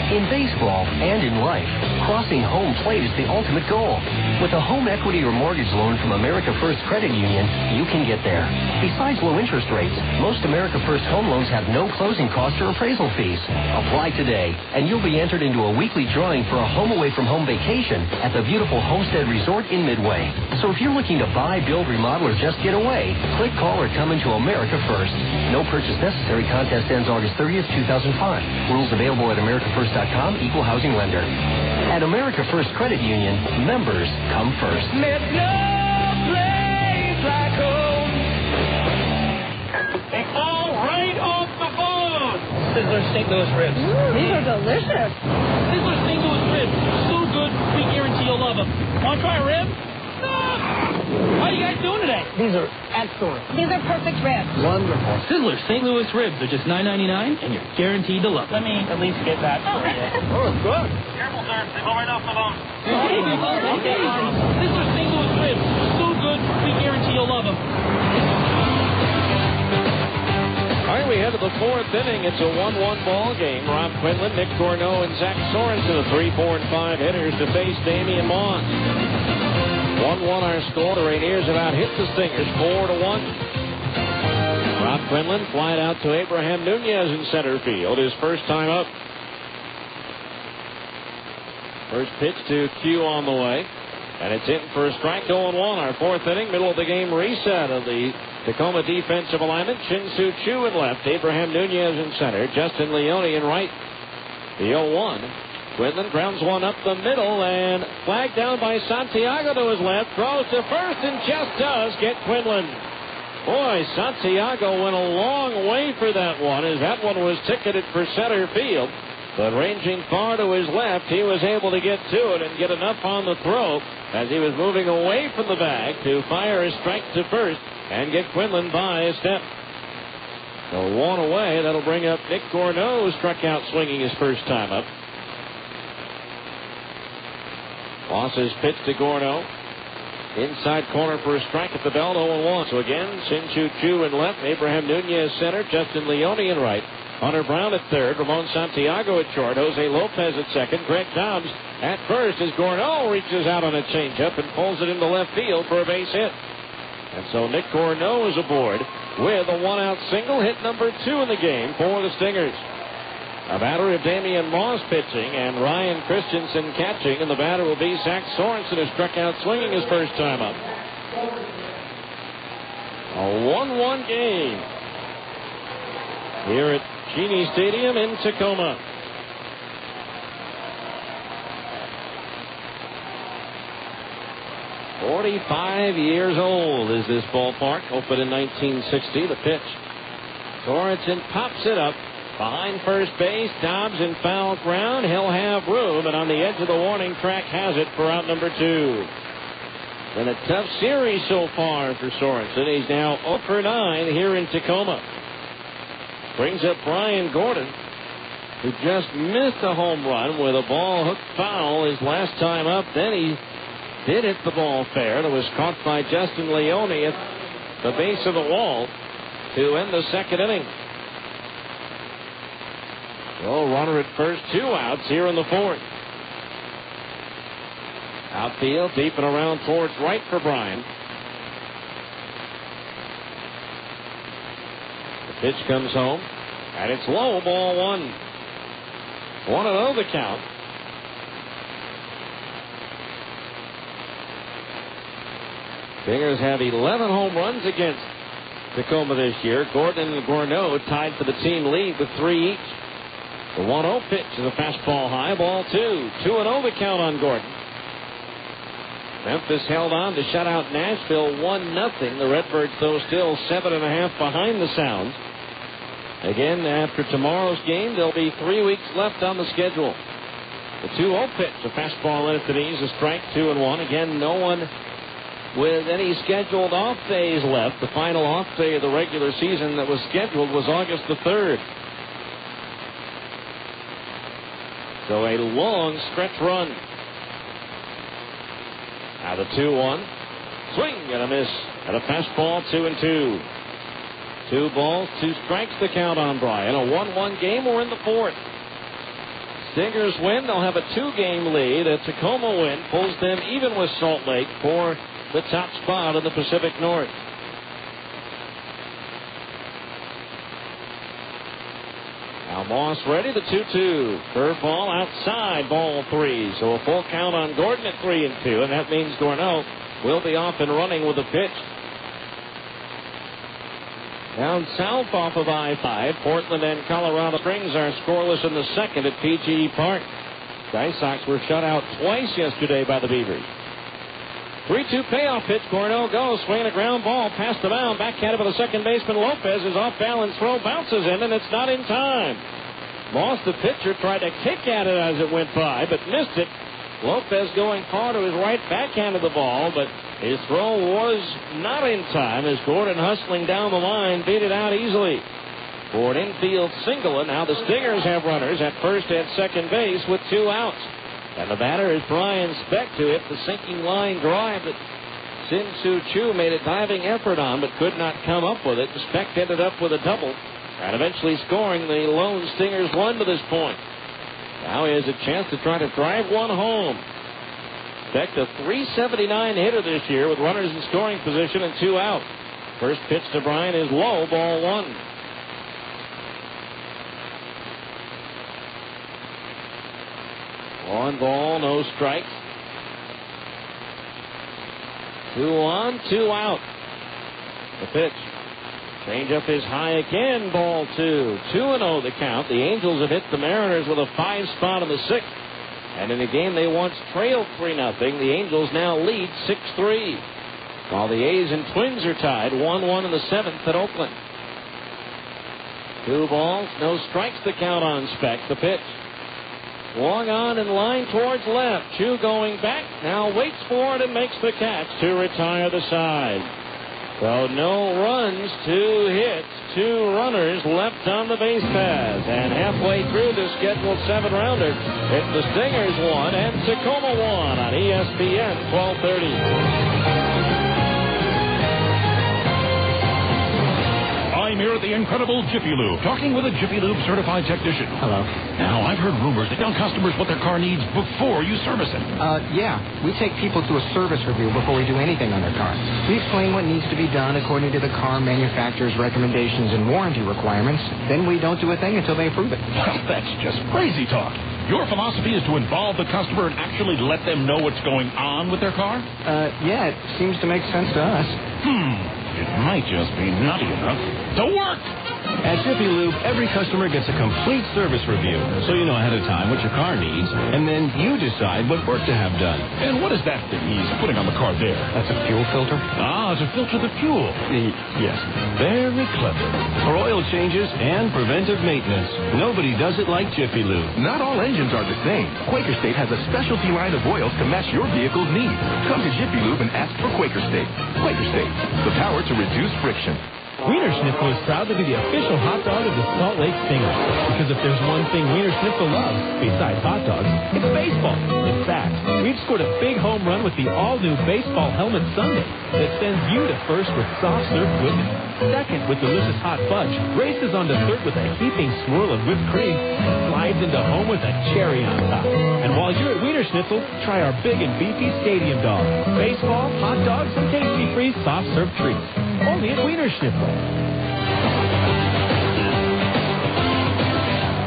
In baseball and in life, crossing home plate is the ultimate goal. With a home equity or mortgage loan from America First Credit Union, you can get there. Besides low interest rates, most America First home loans have no closing costs or appraisal fees. Apply today, and you'll be entered into a weekly drawing for a home away from home vacation at the beautiful Homestead Resort in Midway. So if you're looking to buy, build, remodel, or just get away, click, call, or come into America First. No purchase necessary. Contest ends August 30th, 2005. Rules available at AmericaFirst.com. Equal housing lender. At America First Credit Union, members come first. There's no place like home. They fall right off the bone. Sizzler St. Louis ribs. These are delicious. Sizzler St. Louis ribs. So good, we guarantee you'll love them. Want to try a rib? How are you guys doing today? These are excellent. These are perfect ribs. Wonderful. Sizzler St. Louis ribs are just $9.99, and you're guaranteed to love them. Let me at least get that for you. Oh, it's good. Careful, sir. They go right off the bone. Okay. Sizzler St. Louis ribs. So good, we guarantee you'll love them. All right, we head to the 4th inning. It's a 1-1 ball game. Rob Quinlan, Nick Corneau, and Zach Sorensen, the 3, 4, and 5 hitters to face Damian Moss. 1-1 our score. The Rainiers have out hit the Stingers 4-1. Rob Quinlan flied out to Abraham Nunez in center field. His first time up. First pitch to Q on the way. And it's in for a strike, 0-1. Our 4th inning, middle of the game reset of the Tacoma defensive alignment. Shin-Soo Choo in left. Abraham Nunez in center. Justin Leone in right. The 0-1. Quinlan grounds one up the middle and flagged down by Santiago to his left. Throws to first and just does get Quinlan. Boy, Santiago went a long way for that one, as that one was ticketed for center field. But ranging far to his left, he was able to get to it and get enough on the throw as he was moving away from the bag to fire a strike to first and get Quinlan by a step. So 1 away. That'll bring up Nick Corneau, who struck out swinging his first time up. Moss's pitch to Gorno. Inside corner for a strike at the belt, 0-1. So again, Shin-Soo Choo in left, Abraham Nunez center, Justin Leone in right, Hunter Brown at third, Ramon Santiago at short, Jose Lopez at second, Greg Dobbs at first as Gorno reaches out on a changeup and pulls it into left field for a base hit. And so Nick Gorno is aboard with a 1-out single, hit number 2 in the game for the Stingers. A batter of Damian Moss pitching and Ryan Christensen catching, and the batter will be Zach Sorensen, who struck out swinging his first time up. A 1-1 game. here at Genie Stadium in Tacoma. "45 years old is this ballpark. Opened in 1960. The pitch. Sorensen pops it up behind first base. Dobbs in foul ground. He'll have room, and on the edge of the warning track has it for out number 2. Been a tough series so far for Sorensen. He's now 0 for 9 here in Tacoma. Brings up Brian Gordon, who just missed a home run with a ball hooked foul his last time up. Then he did hit the ball fair. It was caught by Justin Leone at the base of the wall to end the second inning. So runner at first, 2 outs here in the 4th. Outfield, deep and around towards right for Brian. The pitch comes home, and it's low, ball 1. 1-0 the count. Stingers have 11 home runs against Tacoma this year. Gordon and Gourneau tied for the team lead with 3 each. The 1-0 pitch is a fastball high, ball 2. 2-0 the count on Gordon. Memphis held on to shut out Nashville 1-0. The Redbirds, though, still 7.5 behind the Sounds. Again, after tomorrow's game, there'll be 3 weeks left on the schedule. The 2-0 pitch, a fastball in at the knees, a strike, 2-1. Again, no one with any scheduled off days left. The final off day of the regular season that was scheduled was August the 3rd. So a long stretch run. Now the 2-1. Swing and a miss. And a fastball, 2-2. 2 balls, 2 strikes the count on Brian. A 1-1 game. We're in the 4th. Stingers win. They'll have a 2-game lead. A Tacoma win pulls them even with Salt Lake for the top spot in the Pacific North. Now Moss ready, the 2-2. Curveball outside, ball 3. So a full count on Gordon at 3-2, and that means Gourneau will be off and running with a pitch. Down south off of I-5, Portland and Colorado Springs are scoreless in the 2nd at PGE Park. Dice Sox were shut out twice yesterday by the Beavers. 3-2 payoff pitch. Gourneau goes, swinging a ground ball past the mound. Backhanded by the second baseman. Lopez is off balance throw, bounces in, and it's not in time. Moss, the pitcher, tried to kick at it as it went by, but missed it. Lopez going far to his right, backhanded the ball, but his throw was not in time as Gordon, hustling down the line, beat it out easily for an infield single. And now the Stingers have runners at first and second base with 2 outs. And the batter is Brian Speck to hit the sinking line drive that Sin Soo Choo made a diving effort on but could not come up with it. Speck ended up with a double and eventually scoring the lone Stingers run to this point. Now he has a chance to try to drive one home. Speck, a .379 hitter this year with runners in scoring position and 2 out. First pitch to Brian is low, ball 1. One ball, no strikes. 2 on, 2 out. The pitch. Changeup is high again, ball 2. 2-0 the count. The Angels have hit the Mariners with a 5 spot in the 6th. And in a game they once trailed 3-0, the Angels now lead 6-3. While the A's and Twins are tied 1-1 in the 7th at Oakland. 2 balls, no strikes the count on Speck. The pitch. Swung on and line towards left. Chu going back. Now waits for it and makes the catch to retire the side. So no runs, 2 hits, 2 runners left on the base paths. And halfway through the scheduled 7-rounder, it's the Stingers 1 and Tacoma 1 on ESPN 1230. I'm here at the incredible Jiffy Lube, talking with a Jiffy Lube certified technician. Hello. Now, I've heard rumors that tell customers what their car needs before you service it. Yeah. We take people through a service review before we do anything on their car. We explain what needs to be done according to the car manufacturer's recommendations and warranty requirements. Then we don't do a thing until they approve it. Well, that's just crazy talk. Your philosophy is to involve the customer and actually let them know what's going on with their car? Yeah, it seems to make sense to us. It might just be nutty enough to work. At Jiffy Lube, every customer gets a complete service review, so you know ahead of time what your car needs, and then you decide what work to have done. And what is that thing he's putting on the car there? That's a fuel filter? Ah, to filter the fuel. Yes. Very clever. For oil changes and preventive maintenance, nobody does it like Jiffy Lube. Not all engines are the same. Quaker State has a specialty line of oils to match your vehicle's needs. Come to Jiffy Lube and ask for Quaker State. Quaker State, the power to reduce friction. Wiener Schnitzel is proud to be the official hot dog of the Salt Lake Stingers. Because if there's one thing Wiener Schnitzel loves, besides hot dogs, it's baseball. In fact, we've scored a big home run with the all-new baseball helmet sundae that sends you to first with soft serve goodness. Second, with delicious hot fudge, races on to third with a heaping swirl of whipped cream, and slides into home with a cherry on top. And while you're at Wiener Schnitzel, try our big and beefy stadium dog. Baseball, hot dogs, and tasty-free soft serve treats. Only at Wiener Schnitzel.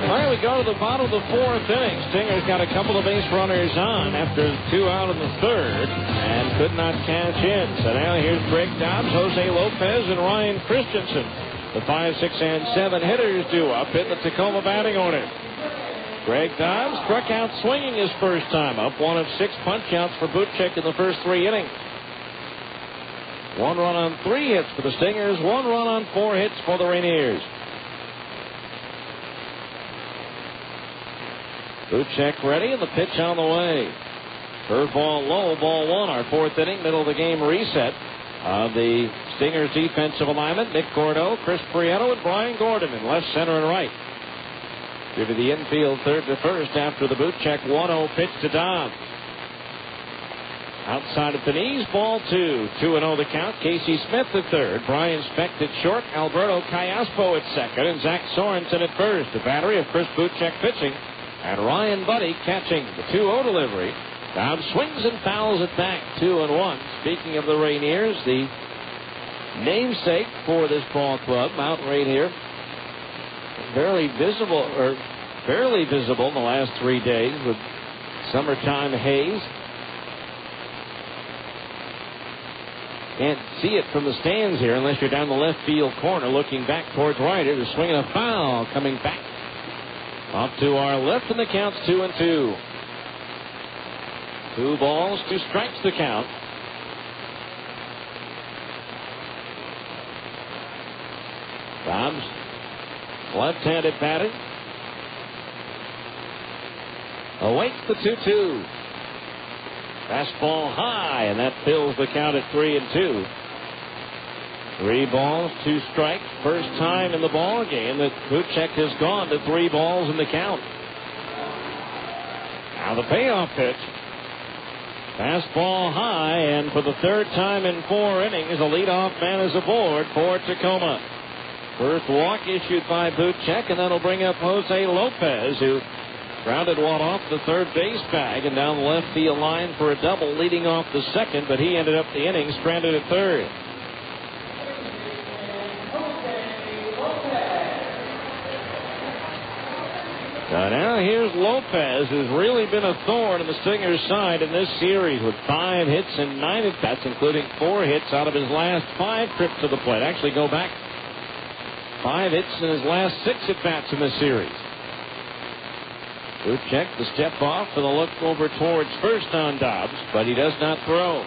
All right, we go to the bottom of the fourth inning. Stingers got a couple of base runners on after 2 out in the third and could not cash in. So now here's Greg Dobbs, Jose Lopez, and Ryan Christensen. The 5, 6, and 7 hitters due up in the Tacoma batting order. Greg Dobbs struck out swinging his first time up. 1 of 6 punch-outs for Bootcheck in the first 3 innings. 1 run on 3 hits for the Stingers, 1 run on 4 hits for the Rainiers. Bootcheck ready, and the pitch on the way. Curveball low, ball 1, our 4th inning, middle of the game reset of the Stingers defensive alignment. Nick Gordo, Chris Prieto, and Brian Gordon in left, center, and right. Give to the infield, third to first after the Bootcheck 1-0 pitch to Dobbs. Outside at the knees, ball 2. 2-0 the count. Casey Smith at third. Brian Specht at short. Alberto Callaspo at second. And Zach Sorensen at first. The battery of Chris Bootcheck pitching. And Ryan Buddy catching the 2-0 delivery. Dobbs swings and fouls it back. 2-1. Speaking of the Rainiers, the namesake for this ball club, Mount Rainier, barely visible in the last 3 days with summertime haze. Can't see it from the stands here unless you're down the left field corner looking back towards right. It is swinging a foul coming back off to our left, and the count's 2-2. 2 balls, 2 strikes the count. Dobbs, left-handed batting, awaits the 2-2. Fastball high, and that fills the count at 3-2. 3 balls, 2 strikes. First time in the ball game that Bootcheck has gone to 3 balls in the count. Now the payoff pitch. Fastball high, and for the 3rd time in 4 innings, a leadoff man is aboard for Tacoma. First walk issued by Bootcheck, and that'll bring up Jose Lopez, who grounded one off the third base bag and down the left field line for a double leading off the second, but he ended up the inning stranded at third. Now here's Lopez, who's really been a thorn in the Stingers' side in this series with 5 hits and 9 at-bats, including 4 hits out of his last 5 trips to the plate. Actually, go back 5 hits in his last 6 at-bats in this series. Bootcheck the step off for the look over towards first on Dobbs, but he does not throw.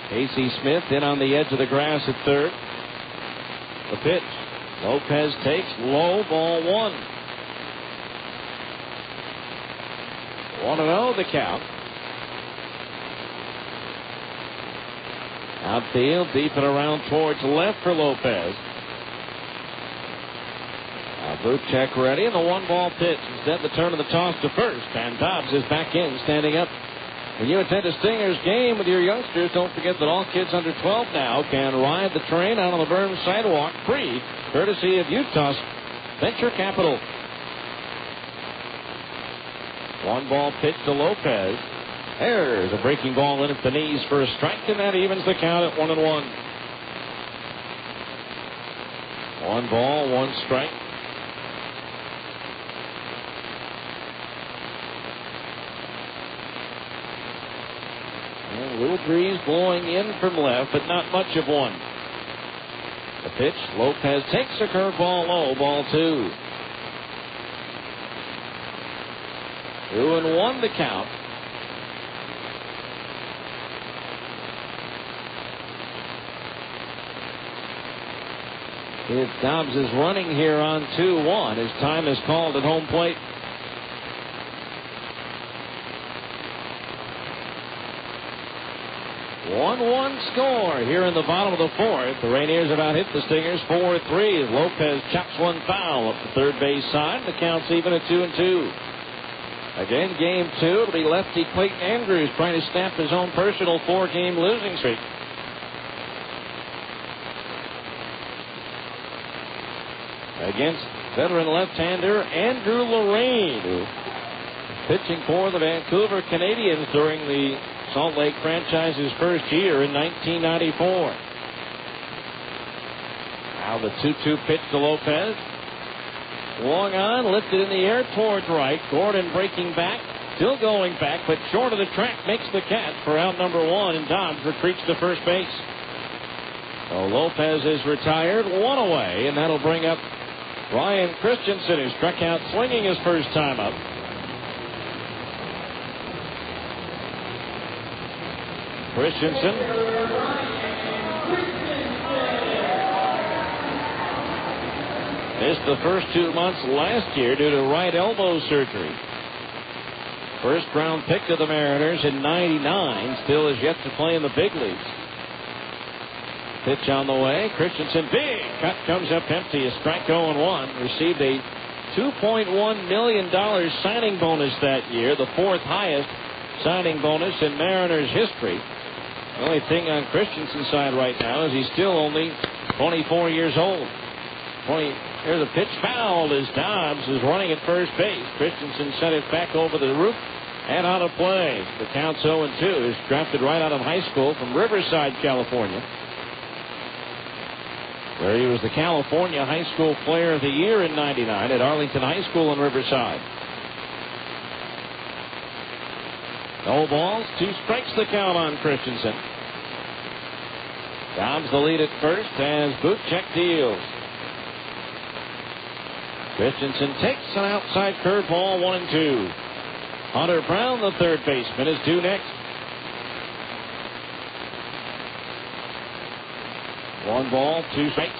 Casey Smith in on the edge of the grass at third. The pitch. Lopez takes low, ball 1. 1-0 the count. Outfield, deep and around towards left for Lopez. Now Bootcheck ready, and the 1-ball pitch. Instead, the turn of the toss to first, and Dobbs is back in, standing up. When you attend a Stingers game with your youngsters, don't forget that all kids under 12 now can ride the train out on the berm sidewalk free, courtesy of Utah's Venture Capital. 1-ball pitch to Lopez. There's a breaking ball in at the knees for a strike, and that evens the count at 1-1. 1 ball, 1 strike. A little breeze blowing in from left, but not much of one. The pitch, Lopez takes a curveball low, ball 2. 2-1 the count. If Dobbs is running here on 2-1, his time is called at home plate. One score here in the bottom of the 4th. The Rainiers have out hit the Stingers 4-3 as Lopez chops one foul up the third base side. The count's even at 2-2. Again, game 2. It'll be lefty Clayton Andrews trying to stamp his own personal 4-game losing streak. Against veteran left-hander Andrew Lorraine, who pitching for the Vancouver Canadians during the Salt Lake franchise's first year in 1994. Now the 2-2 pitch to Lopez. Swung on, lifted in the air towards right. Gordon breaking back, still going back, but short of the track, makes the catch for out number 1, and Dobbs retreats to first base. So Lopez is retired, 1 away, and that'll bring up Ryan Christensen, who struck out swinging his first time up. Christensen missed the first 2 months last year due to right elbow surgery. First round pick of the Mariners in '99, still is yet to play in the big leagues. Pitch on the way. Christensen, big cut, comes up empty. A strike 0-1. Received a $2.1 million signing bonus that year, the 4th highest signing bonus in Mariners history. The only thing on Christensen's side right now is he's still only 24 years old. Here's a pitch fouled as Dobbs is running at first base. Christensen sent it back over the roof and out of play. The count's 0-2. Is drafted right out of high school from Riverside, California, where he was the California High School Player of the Year in '99 at Arlington High School in Riverside. No balls, 2 strikes the count on Christensen. Dobbs the lead at first as Bootcheck deals. Christensen takes an outside curveball, 1-2. Hunter Brown, the third baseman, is due next. 1 ball, 2 strikes.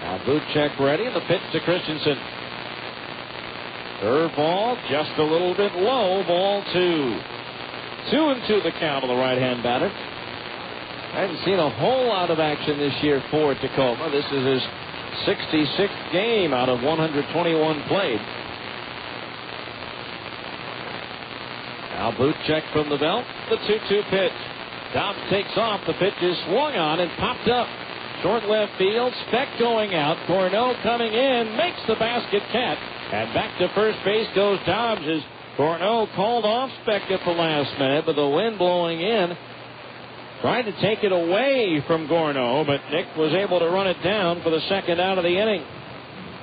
Now Bootcheck ready, and the pitch to Christensen. Curveball, just a little bit low, ball 2. 2-2 the count on the right-hand batter. I haven't seen a whole lot of action this year for Tacoma. This is his 66th game out of 121 played. Now Bootcheck from the belt, the 2-2 pitch. Dobbs takes off. The pitch is swung on and popped up. Short left field. Speck going out. Corneau coming in. Makes the basket catch. And back to first base goes Dobbs as Corneau called off Speck at the last minute, but the wind blowing in. Tried to take it away from Corneau, but Nick was able to run it down for the second out of the inning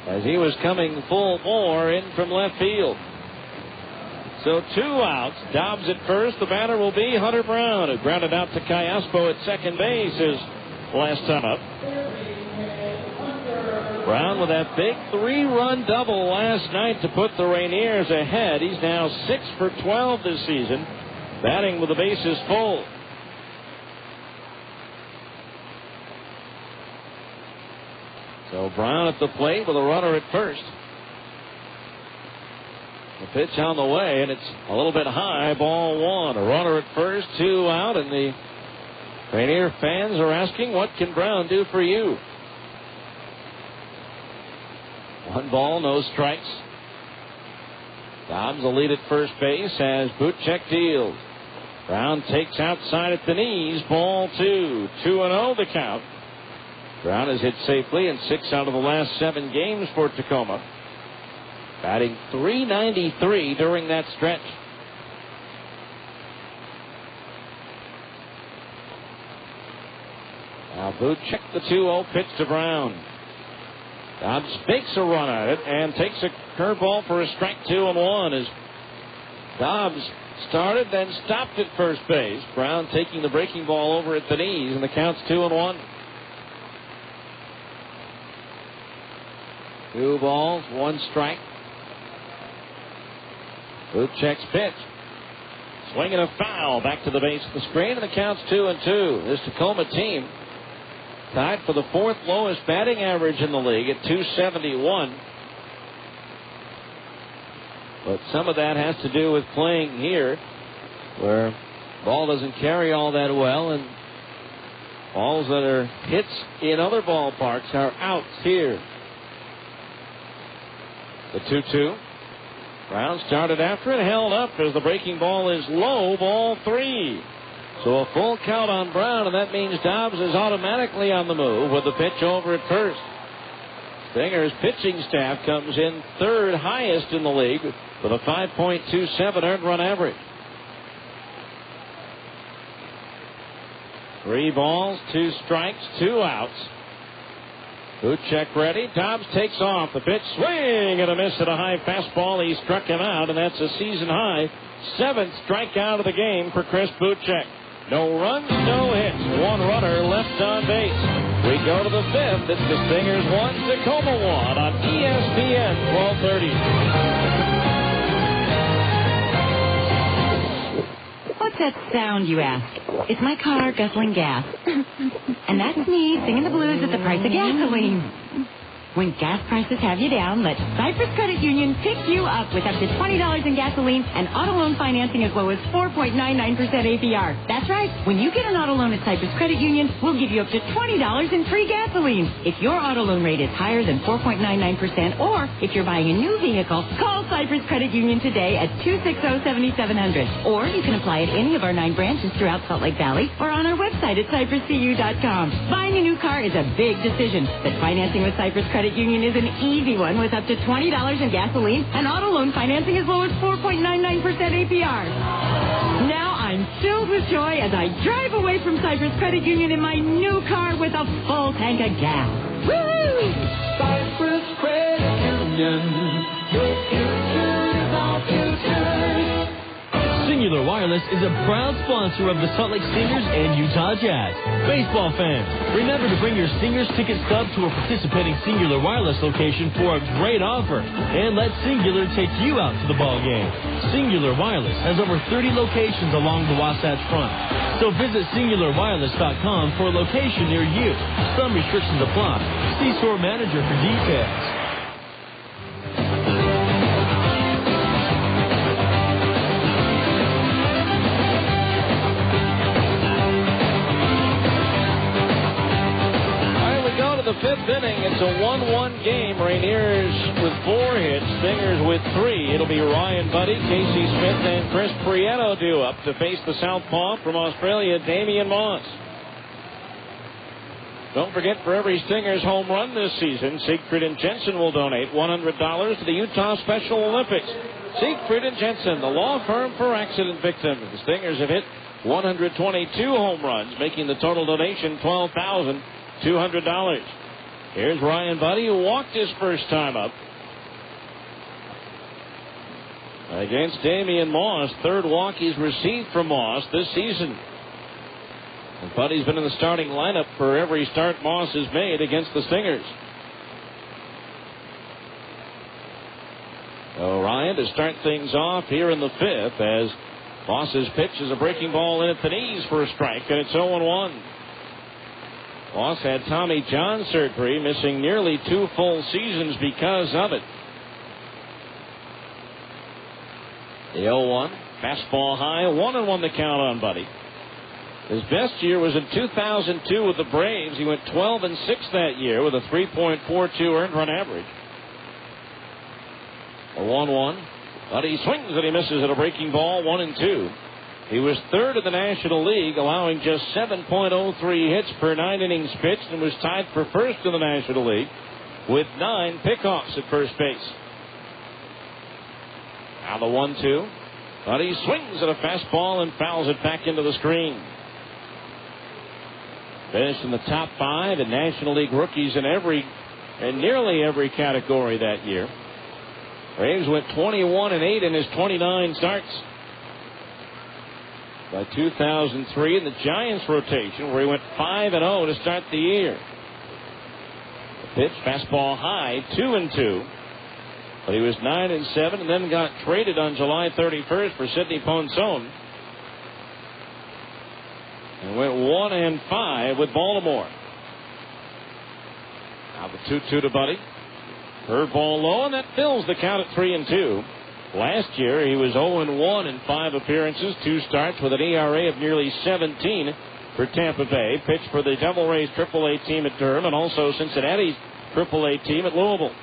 as he was coming full bore in from left field. So 2 outs. Dobbs at first. The batter will be Hunter Brown, who grounded out to Cayaspo at second base his last time up. Brown with that big 3-run double last night to put the Rainiers ahead. He's now 6 for 12 this season, batting with the bases full. So Brown at the plate with a runner at first. The pitch on the way, and it's a little bit high, ball 1. A runner at first, 2 out, and the Rainier fans are asking, what can Brown do for you? 1 ball, no strikes. Dobbs the lead at first base as Bootcheck deals. Brown takes outside at the knees, ball 2. 2-0 the count. Brown has hit safely in 6 out of the last 7 games for Tacoma, batting .393 during that stretch. Now Bootcheck the 2-0 pitch to Brown. Dobbs fakes a run at it and takes a curveball for a strike 2-1 as Dobbs started, then stopped at first base. Brown taking the breaking ball over at the knees, and the count's 2-1. 2 balls, 1 strike. Bootcheck's pitch. Swinging a foul back to the base of the screen, and the count's 2-2. This Tacoma team tied for the 4th lowest batting average in the league at .271. But some of that has to do with playing here, where ball doesn't carry all that well, and balls that are hits in other ballparks are outs here. The 2-2. Brown started after it, held up as the breaking ball is low, ball 3. So a full count on Brown, and that means Dobbs is automatically on the move with the pitch over at first. Stingers' pitching staff comes in 3rd highest in the league with a 5.27 earned run average. 3 balls, 2 strikes, 2 outs. Bootcheck ready. Dobbs takes off. The pitch, swing and a miss at a high fastball. He struck him out, and that's a season high 7th strikeout of the game for Chris Bootcheck. No runs, no hits. 1 runner left on base. We go to the 5th. It's the Stingers 1, Tacoma 1 on ESPN 1230. What's that sound, you ask? It's my car guzzling gas. And that's me singing the blues at the price of gasoline. When gas prices have you down, let Cypress Credit Union pick you up with up to $20 in gasoline and auto loan financing as low as 4.99% APR. That's right. When you get an auto loan at Cypress Credit Union, we'll give you up to $20 in free gasoline. If your auto loan rate is higher than 4.99%, or if you're buying a new vehicle, call Cypress Credit Union today at 260-7700. Or you can apply at any of our 9 branches throughout Salt Lake Valley or on our website at cypresscu.com. Buying a new car is a big decision, but financing with Cypress Credit Union is an easy one with up to $20 in gasoline and auto loan financing as low as 4.99% APR. Now I'm filled with joy as I drive away from Cypress Credit Union in my new car with a full tank of gas. Woo! Cypress Credit Union. Your future is our future. Singular Wireless is a proud sponsor of the Salt Lake Stingers and Utah Jazz. Baseball fans, remember to bring your Stingers ticket stub to a participating Singular Wireless location for a great offer. And let Singular take you out to the ball game. Singular Wireless has over 30 locations along the Wasatch Front. So visit singularwireless.com for a location near you. Some restrictions apply. See store manager for details. The 5th inning, it's a 1-1 game. Rainiers with 4 hits, Stingers with 3. It'll be Ryan Buddy, Casey Smith, and Chris Prieto due up to face the southpaw from Australia, Damian Moss. Don't forget, for every Stingers home run this season, Siegfried and Jensen will donate $100 to the Utah Special Olympics. Siegfried and Jensen, the law firm for accident victims. The Stingers have hit 122 home runs, making the total donation $12,200. Here's Ryan Buddy, who walked his first time up against Damian Moss. 3rd walk he's received from Moss this season. And Buddy's been in the starting lineup for every start Moss has made against the Stingers. So Ryan to start things off here in the 5th, as Moss's pitch is a breaking ball in at the knees for a strike, and it's 0-1. Moss had Tommy John surgery, missing nearly 2 full seasons because of it. The 0-1, fastball high, 1-1 the count on Buddy. His best year was in 2002 with the Braves. He went 12-6 that year with a 3.42 earned run average. A 1-1. Buddy swings and he misses at a breaking ball, 1-2. He was 3rd in the National League, allowing just 7.03 hits per 9 innings pitched, and was tied for 1st in the National League with 9 pickoffs at first base. Now the 1-2. Buddy swings at a fastball and fouls it back into the screen. Finished in the top 5 in National League rookies in nearly every category that year. Braves went 21-8 in his 29 starts. by 2003 in the Giants rotation, where he went 5-0 to start the year. The pitch, fastball high, 2-2. But he was 9-7 and then got traded on July 31st for Sidney Ponson. And went 1-5 with Baltimore. Now the 2-2 to Buddy. Curveball low, and that fills the count at 3-2. Last year, he was 0-1 in 5 appearances, 2 starts with an ERA of nearly 17 for Tampa Bay. Pitched for the Devil Rays AAA team at Durham and also Cincinnati's AAA team at Louisville.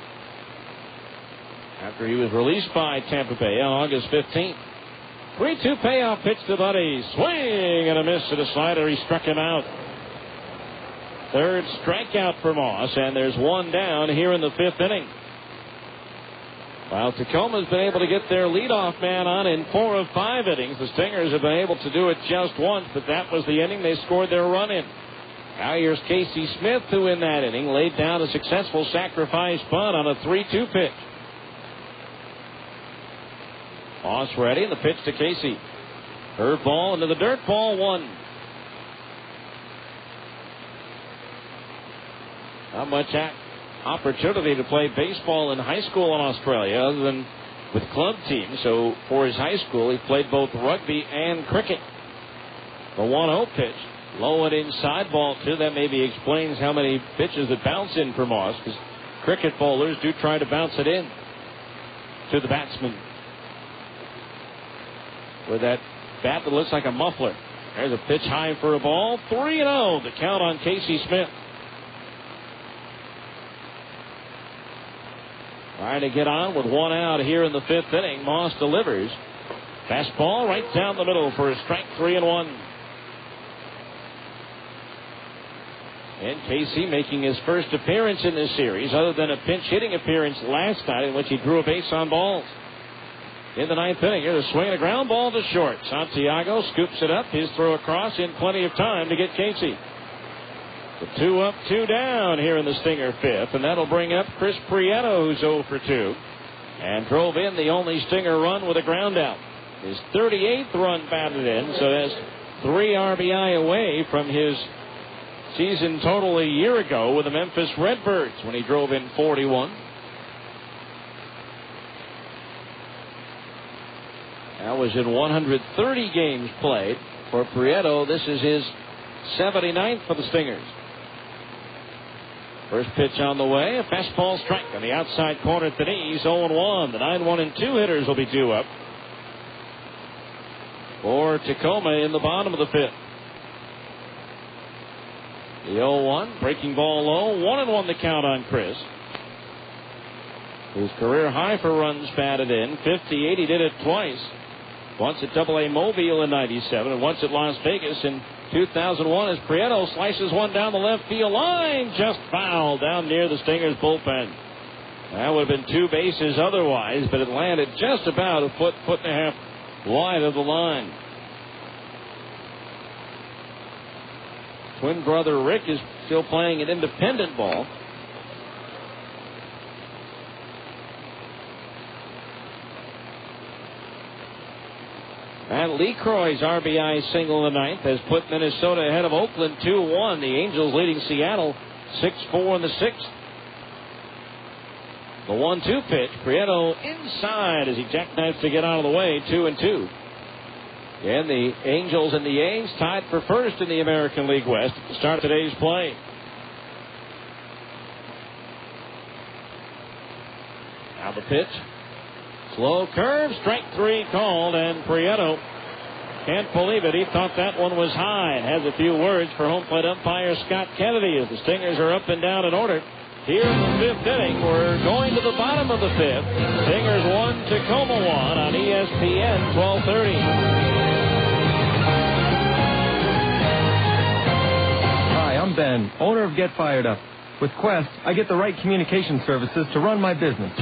After he was released by Tampa Bay on August 15th. 3-2 payoff pitch to Buddy. Swing and a miss to the slider. He struck him out. Third strikeout for Moss, and there's one down here in the 5th inning. While Tacoma's been able to get their leadoff man on in 4 of 5 innings, the Stingers have been able to do it just once, but that was the inning they scored their run in. Now here's Casey Smith, who in that inning laid down a successful sacrifice bunt on a 3-2 pitch. Moss ready, and the pitch to Casey. Curveball into the dirt, ball 1. Not much opportunity to play baseball in high school in Australia other than with club teams. So for his high school, he played both rugby and cricket. The 1-0 pitch, low and inside, ball 2. That maybe explains how many pitches that bounce in for Moss, because cricket bowlers do try to bounce it in to the batsman with that bat that looks like a muffler. There's a pitch high for a ball. 3-0, the count on Casey Smith. Trying to get on with 1 out here in the 5th inning. Moss delivers. Fastball right down the middle for a strike, 3-1. And Casey making his first appearance in this series, other than a pinch hitting appearance last night in which he drew a base on balls. In the 9th inning, here's a swing and a ground ball to short. Santiago scoops it up. His throw across in plenty of time to get Casey. The 2 up, 2 down here in the Stinger 5th, and that'll bring up Chris Prieto, who's 0 for 2, and drove in the only Stinger run with a ground out. His 38th run batted in, so that's 3 RBI away from his season total a year ago with the Memphis Redbirds when he drove in 41. That was in 130 games played for Prieto. This is his 79th for the Stingers. First pitch on the way, a fastball strike on the outside corner at the knees, 0-1. The 9-1-2 hitters will be due up for Tacoma in the bottom of the 5th. The 0-1, breaking ball low, 1-1 the count on Chris. His career high for runs batted in, 58. He did it twice. Once at AA Mobile in 97 and once at Las Vegas in 2001 as Prieto slices one down the left field line, just foul down near the Stingers bullpen. That would have been 2 bases otherwise, but it landed just about a foot and a half wide of the line. Twin brother Rick is still playing an independent ball. Matt LeCroy's RBI single in the 9th has put Minnesota ahead of Oakland 2-1. The Angels leading Seattle 6-4 in the 6th. The 1-2 pitch, Prieto inside as he jackknifes to get out of the way, 2-2. And the Angels and the A's tied for first in the American League West at the start of today's play. Now the pitch. Slow curve, strike 3 called, and Prieto can't believe it. He thought that one was high and has a few words for home plate umpire Scott Kennedy as the Stingers are up and down in order. Here in the 5th inning, we're going to the bottom of the 5th. Stingers 1, Tacoma 1 on ESPN 1230. Hi, I'm Ben, owner of Get Fired Up. With Quest, I get the right communication services to run my business.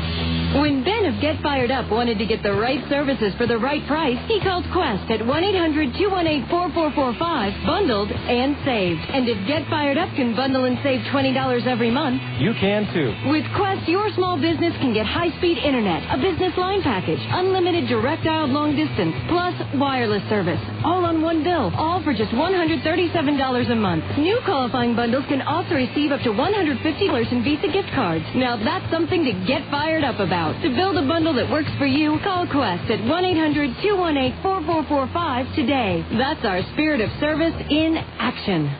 When Ben If Get Fired Up wanted to get the right services for the right price, he called Quest at 1-800-218-4445, bundled and saved. And if Get Fired Up can bundle and save $20 every month, you can too. with Quest, your small business can get high-speed internet, a business line package, unlimited direct dial long distance, plus wireless service. All on one bill, all for just $137 a month. New qualifying bundles can also receive up to $150 in Visa gift cards. Now that's something to get fired up about. To build a bundle that works for you, call Quest at 1-800-218-4445 today. That's our spirit of service in action.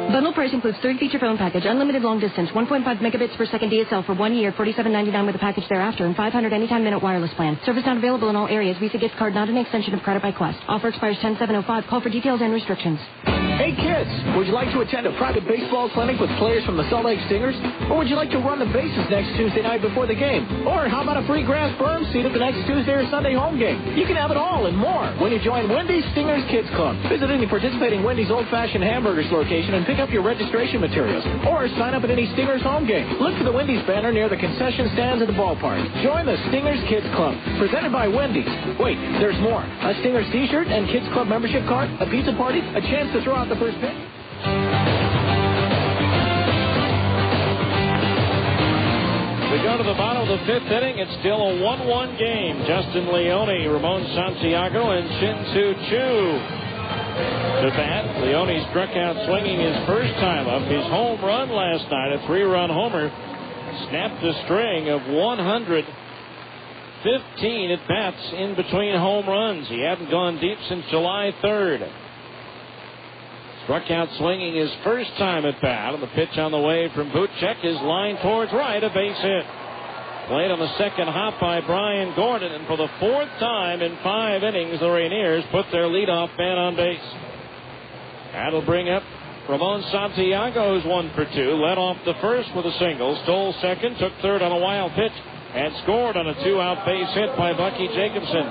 Bundle price includes 3-feature phone package, unlimited long distance, 1.5 megabits per second DSL for 1 year, $47.99 with a package thereafter, and 500 anytime minute wireless plan. Service not available in all areas. Visa gift card not an extension of credit by Quest. Offer expires 10/7/05. Call for details and restrictions. Hey kids, would you like to attend a private baseball clinic with players from the Salt Lake Stingers? Or would you like to run the bases next Tuesday night before the game? Or how about a free grass berm seat at the next Tuesday or Sunday home game? You can have it all and more when you join Wendy's Stingers Kids Club. Visit any participating Wendy's Old-Fashioned Hamburgers location and pick up your registration materials. Or sign up at any Stingers home game. Look for the Wendy's banner near the concession stands at the ballpark. Join the Stingers Kids Club, presented by Wendy's. Wait, there's more. A Stingers t-shirt and Kids Club membership card, a pizza party, a chance to throw out the first pitch. We go to the bottom of the fifth inning. It's still a 1-1 game. Justin Leone, Ramon Santiago, and Shin-Soo Choo to bat. Leone struck out swinging his first time up. His home run last night, a 3-run homer, snapped a string of 115 at-bats in between home runs. He hadn't gone deep since July 3rd. Struck out swinging his first time at bat, and the pitch on the way from Bootcheck is lined towards right, a base hit. Played on the second hop by Brian Gordon, and for the fourth time in 5 innings, the Rainiers put their leadoff man on base. That'll bring up Ramon Santiago, who's 1 for 2, led off the first with a single, stole second, took third on a wild pitch, and scored on a 2-out base hit by Bucky Jacobson.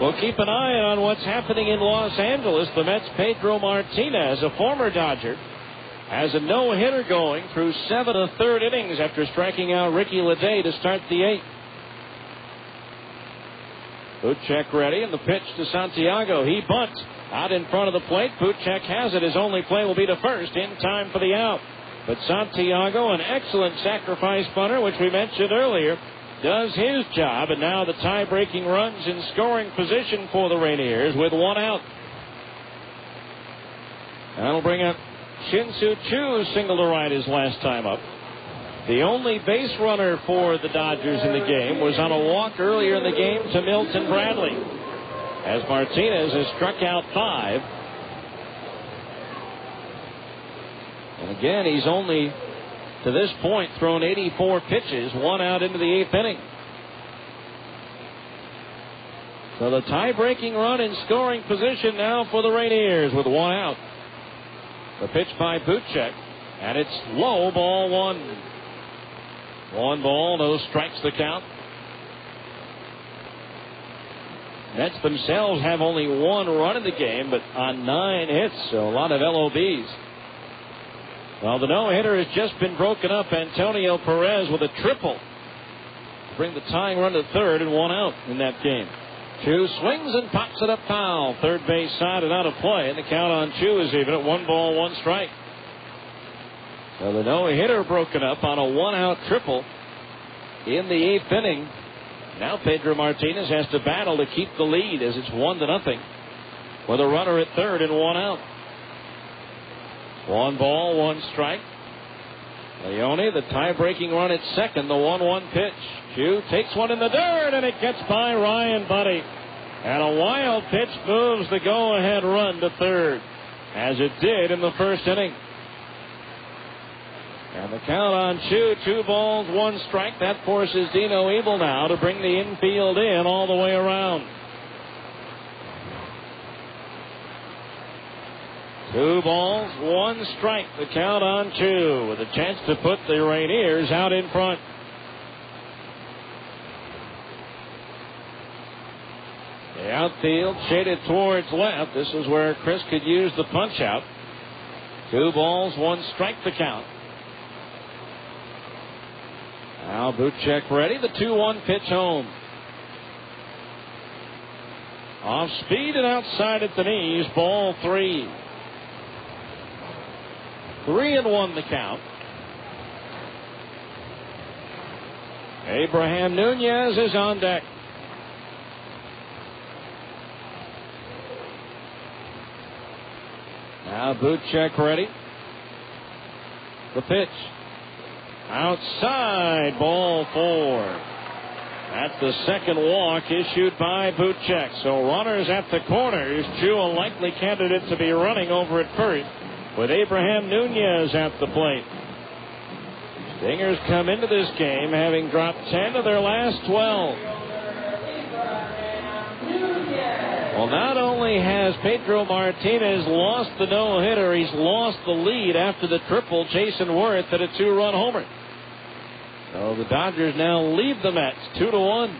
We'll keep an eye on what's happening in Los Angeles. The Mets' Pedro Martinez, a former Dodger, has a no-hitter going through 7 1/3 innings after striking out Ricky Leday to start the 8th. Bootcheck ready, and the pitch to Santiago. He bunts out in front of the plate. Bootcheck has it. His only play will be to first in time for the out. But Santiago, an excellent sacrifice bunter, which we mentioned earlier, does his job, and now the tie-breaking runs in scoring position for the Rainiers with 1 out. That'll bring up Shin-Soo Choo, single to right his last time up. The only base runner for the Dodgers in the game was on a walk earlier in the game to Milton Bradley, as Martinez has struck out 5. And again, he's only, to this point, thrown 84 pitches, 1 out into the 8th inning. So the tie-breaking run in scoring position now for the Rainiers with 1 out. The pitch by Bootcheck, and it's low, ball 1. 1 ball, no strikes the count. Mets themselves have only 1 run in the game, but on 9 hits, so a lot of LOBs. Well, the no-hitter has just been broken up. Antonio Perez with a triple to bring the tying run to third and 1 out in that game. Choo swings and pops it up foul. Third base side and out of play, and the count on Choo is even at 1 ball, 1 strike. So the no-hitter broken up on a 1-out triple in the 8th inning. Now Pedro Martinez has to battle to keep the lead as it's 1-0 with a runner at third and 1 out. 1 ball, 1 strike. Leone, the tie-breaking run at second, the 1-1 pitch. Choo takes one in the dirt, and it gets by Ryan Buddy. And a wild pitch moves the go-ahead run to third, as it did in the first inning. And the count on Choo, 2 balls, 1 strike. That forces Dino Ebel now to bring the infield in all the way around. 2 balls, 1 strike. The count on Choo, with a chance to put the Rainiers out in front. The outfield shaded towards left. This is where Chris could use the punch out. 2 balls, 1 strike. The count. Now Bootcheck ready. The 2-1 pitch home. Off speed and outside at the knees. Ball 3. 3-1 the count. Abraham Nunez is on deck. Now Bootcheck ready. The pitch. Outside, ball 4. That's the second walk issued by Bootcheck. So runners at the corners. Drew a likely candidate to be running over at first with Abraham Nunez at the plate. Stingers come into this game having dropped 10 of their last 12. Well, not only has Pedro Martinez lost the no-hitter, he's lost the lead after the triple. Jason Worth hit a 2-run homer. So the Dodgers now lead the Mets 2-1.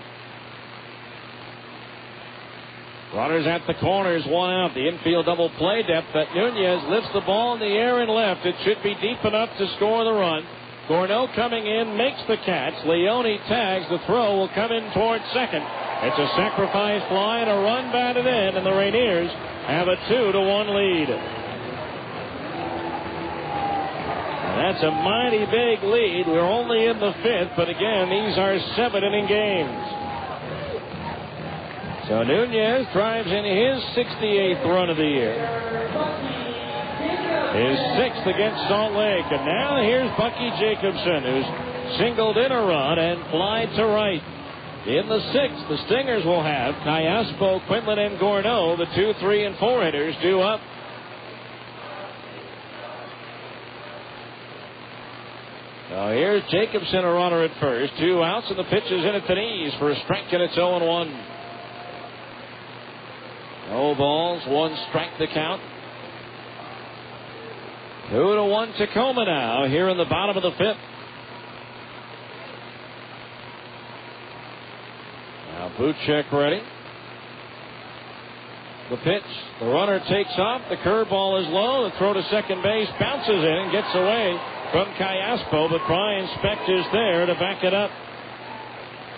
Runners at the corners, 1 out. The infield double play depth that Nunez lifts the ball in the air and left. It should be deep enough to score the run. Gorneau coming in, makes the catch. Leone tags. The throw will come in towards second. It's a sacrifice fly and a run batted in, and the Rainiers have a 2-1 lead. And that's a mighty big lead. We're only in the 5th, but again, these are 7-inning games. So Nunez drives in his 68th run of the year. His 6th against Salt Lake. And now here's Bucky Jacobson, who's singled in a run and flied to right. In the 6th, the Stingers will have Callaspo, Quinlan, and Gorneau, the 2, 3, and 4 hitters, due up. Now here's Jacobson, a runner at first. 2 outs, and the pitch is in at the knees for a strike, and it's 0-1. No balls, 1 strike the count. 2-1 Tacoma now, here in the bottom of the 5th. Now Bootcheck ready. The pitch. The runner takes off. The curveball is low. The throw to second base bounces in and gets away from Callaspo, but Brian Specht is there to back it up.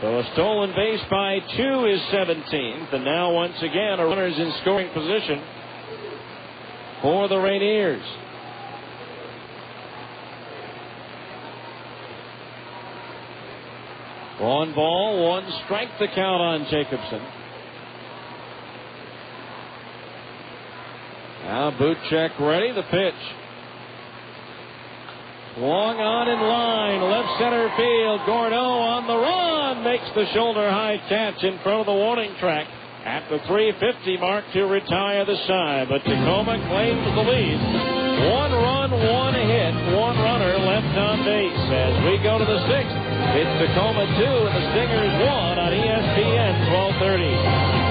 So a stolen base by 2 is 17th, and now once again a runner's in scoring position for the Rainiers. One ball, 1 strike the count on Jacobson. Now Bootcheck ready. The pitch. Swung on in line. Left center field. Gorneau on the run. Makes the shoulder high catch in front of the warning track at the 350 mark to retire the side. But Tacoma claims the lead. 1 run, 1 hit, 1 runner left on base. As we go to the 6th, it's Tacoma 2 and the Stingers 1 on ESPN 1230.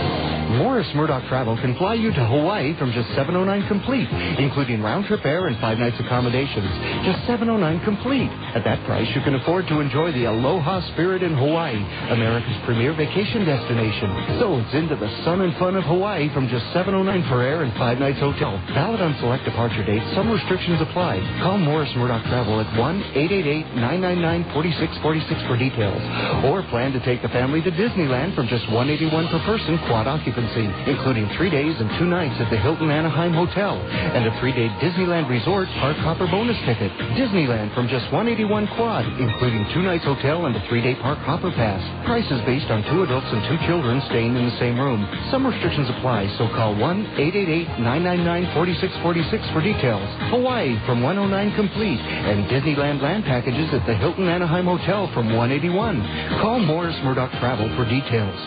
Morris Murdoch Travel can fly you to Hawaii from just $709 complete, including round-trip air and 5 nights accommodations. Just $709 complete. At that price, you can afford to enjoy the aloha spirit in Hawaii, America's premier vacation destination. So it's into the sun and fun of Hawaii from just $709 for air and 5 nights hotel. Valid on select departure dates. Some restrictions apply. Call Morris Murdoch Travel at 1-888-999-4646 for details. Or plan to take the family to Disneyland from just $181 per person, quad occupancy, including 3 days and 2 nights at the Hilton Anaheim Hotel and a 3-day Disneyland Resort Park Hopper bonus ticket. Disneyland from just $181 quad, including 2 nights hotel and a 3-day Park Hopper pass. Prices based on 2 adults and 2 children staying in the same room. Some restrictions apply, so call 1-888-999-4646 for details. Hawaii from $109 complete and Disneyland land packages at the Hilton Anaheim Hotel from $181. Call Morris Murdoch Travel for details.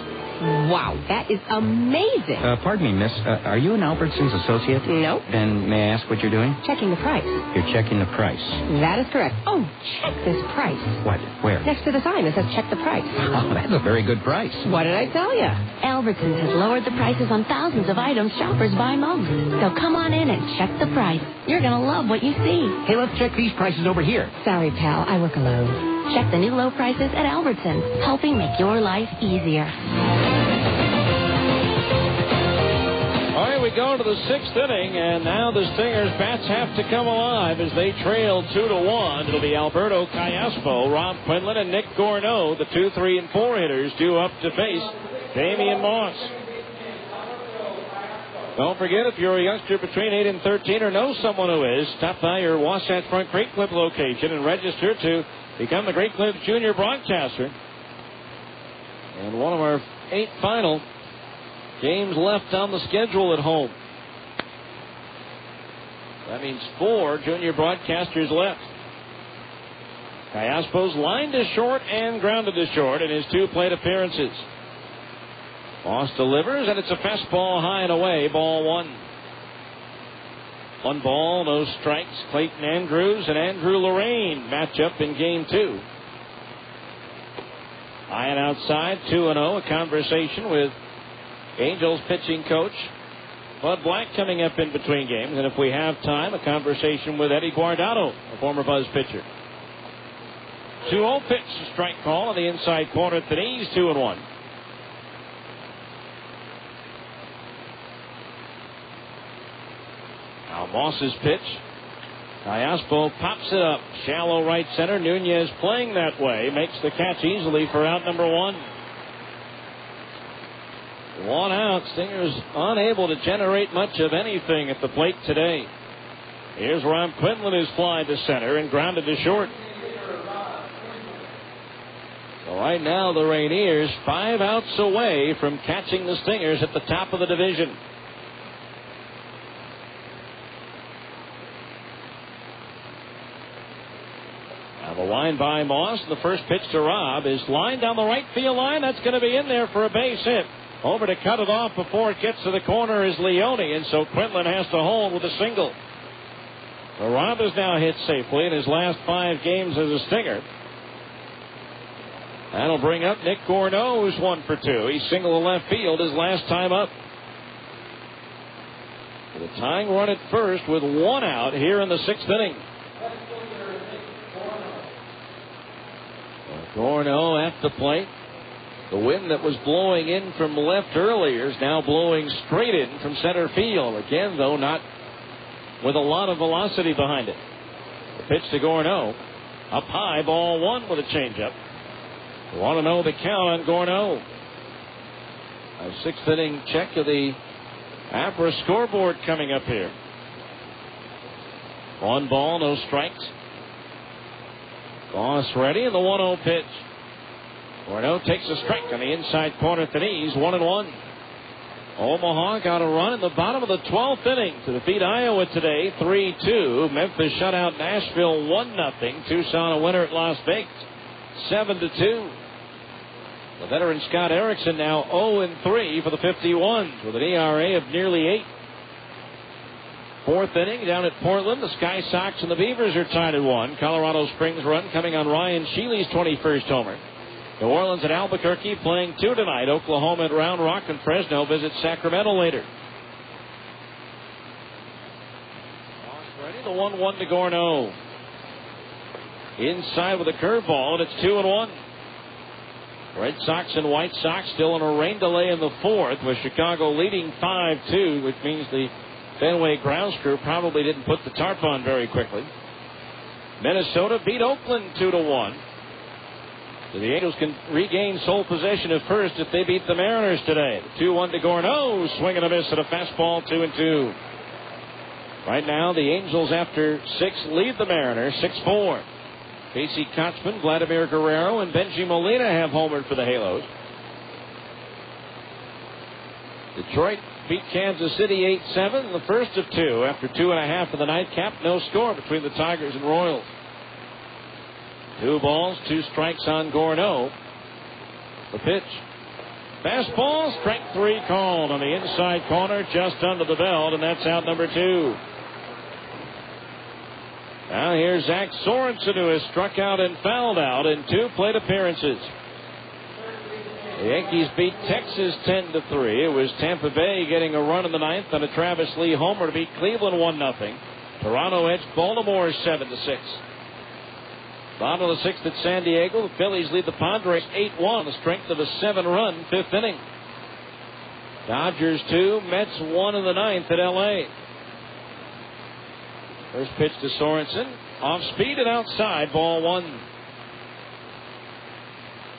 Wow, that is amazing. Pardon me, miss. Are you an Albertsons associate? No. Then may I ask what you're doing? Checking the price. You're checking the price. That is correct. Oh, check this price. What? Where? Next to the sign that says check the price. Oh, that's a very good price. What did I tell you? Albertsons has lowered the prices on thousands of items shoppers buy most. So come on in and check the price. You're going to love what you see. Hey, let's check these prices over here. Sorry, pal. I work alone. Check the new low prices at Albertsons, helping make your life easier. All right, we go to the 6th inning, and now the Stingers' bats have to come alive as they trail 2-1. It'll be Alberto Callaspo, Rob Quinlan, and Nick Gorneau, the 2, 3, and 4 hitters, due up to face Damian Moss. Don't forget, if you're a youngster between 8 and 13 or know someone who is, stop by your Wasatch Front Great Clip location and register to become the Great Clips Junior broadcaster. And one of our 8 final games left on the schedule at home. That means 4 junior broadcasters left. Callaspo's lined to short and grounded to short in his 2 plate appearances. Moss delivers, and it's a fastball high and away, ball 1. 1 ball, no strikes. Clayton Andrews and Andrew Lorraine match up in game 2. High and outside, 2-0. A conversation with Angels pitching coach Bud Black coming up in between games. And if we have time, a conversation with Eddie Guardado, a former Buzz pitcher. 2-0 pitch, a strike call on the inside corner at the knees, 2-1. Now Moss's pitch. Callaspo pops it up. Shallow right center. Nunez playing that way. Makes the catch easily for out number 1. 1 out. Stingers unable to generate much of anything at the plate today. Here's Rob Quinlan, who's flying to center and grounded to short. So right now, the Rainiers 5 outs away from catching the Stingers at the top of the division. Now the line by Moss. The first pitch to Rob is lined down the right field line. That's going to be in there for a base hit. Over to cut it off before it gets to the corner is Leone, and so Quinlan has to hold with a single. So Rob is now hit safely in his last 5 games as a Stinger. That'll bring up Nick Gorneau, who's 1 for 2. He singled to left field his last time up. The tying run at first with 1 out here in the 6th inning. Gorneau at the plate. The wind that was blowing in from left earlier is now blowing straight in from center field. Again, though, not with a lot of velocity behind it. The pitch to Gorneau. Up high, ball 1 with a changeup. We want to know the count on Gorneau. A 6th inning check of the APRA scoreboard coming up here. 1 ball, no strikes. Moss ready, and the 1-0 pitch. Gorneau takes a strike on the inside corner at the knees, 1-1. Omaha got a run in the bottom of the 12th inning to defeat Iowa today, 3-2. Memphis shut out Nashville 1-0. Tucson a winner at Las Vegas, 7-2. The veteran Scott Erickson now 0-3 for the 51s with an ERA of nearly 8. 4th inning down at Portland. The Sky Sox and the Beavers are tied at 1. Colorado Springs run coming on Ryan Shealy's 21st homer. New Orleans at Albuquerque playing 2 tonight. Oklahoma at Round Rock, and Fresno visits Sacramento later. Ready, the 1-1 to Gorneau. Inside with a curveball, and it's 2-1. Red Sox and White Sox still in a rain delay in the 4th, with Chicago leading 5-2, which means the Fenway grounds crew probably didn't put the tarp on very quickly. Minnesota beat Oakland 2-1. So the Angels can regain sole possession of first if they beat the Mariners today. 2-1 to Gorneau, swing and a miss at a fastball, 2-2. Right now, the Angels after 6 lead the Mariners 6-4. Casey Kotzman, Vladimir Guerrero, and Benji Molina have homered for the Halos. Detroit beat Kansas City 8-7 in the first of 2 after 2.5 of the nightcap. No score between the Tigers and Royals. 2 balls, 2 strikes on Gorneau. The pitch. Fastball, strike 3 called on the inside corner just under the belt, and that's out number 2. Now here's Zach Sorensen, who has struck out and fouled out in 2 plate appearances. The Yankees beat Texas 10-3. It was Tampa Bay getting a run in the 9th on a Travis Lee homer to beat Cleveland 1-0. Toronto edged Baltimore 7-6. Bottom of the 6th at San Diego. The Phillies lead the Padres 8-1 on the strength of a 7-run 5th inning. Dodgers 2, Mets 1 in the ninth at L.A. First pitch to Sorensen. Off speed and outside, ball 1.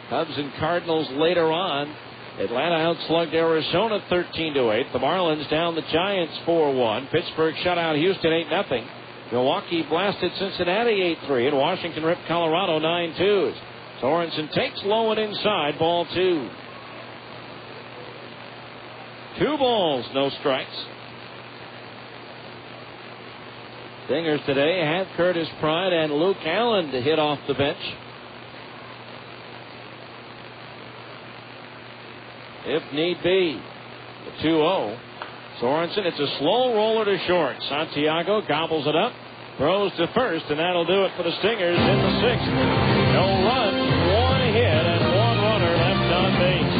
Cubs and Cardinals later on. Atlanta outslugged Arizona 13-8. The Marlins down the Giants 4-1. Pittsburgh shut out Houston 8-0. Milwaukee blasted Cincinnati 8-3. And Washington ripped Colorado 9-2. Sorensen takes low and inside, ball 2. 2 balls, no strikes. Stingers today have Curtis Pride and Luke Allen to hit off the bench. If need be. The 2-0. Sorensen, it's a slow roller to short. Santiago gobbles it up, throws to first, and that'll do it for the Stingers in the 6th. No runs, 1 hit, and 1 runner left on base.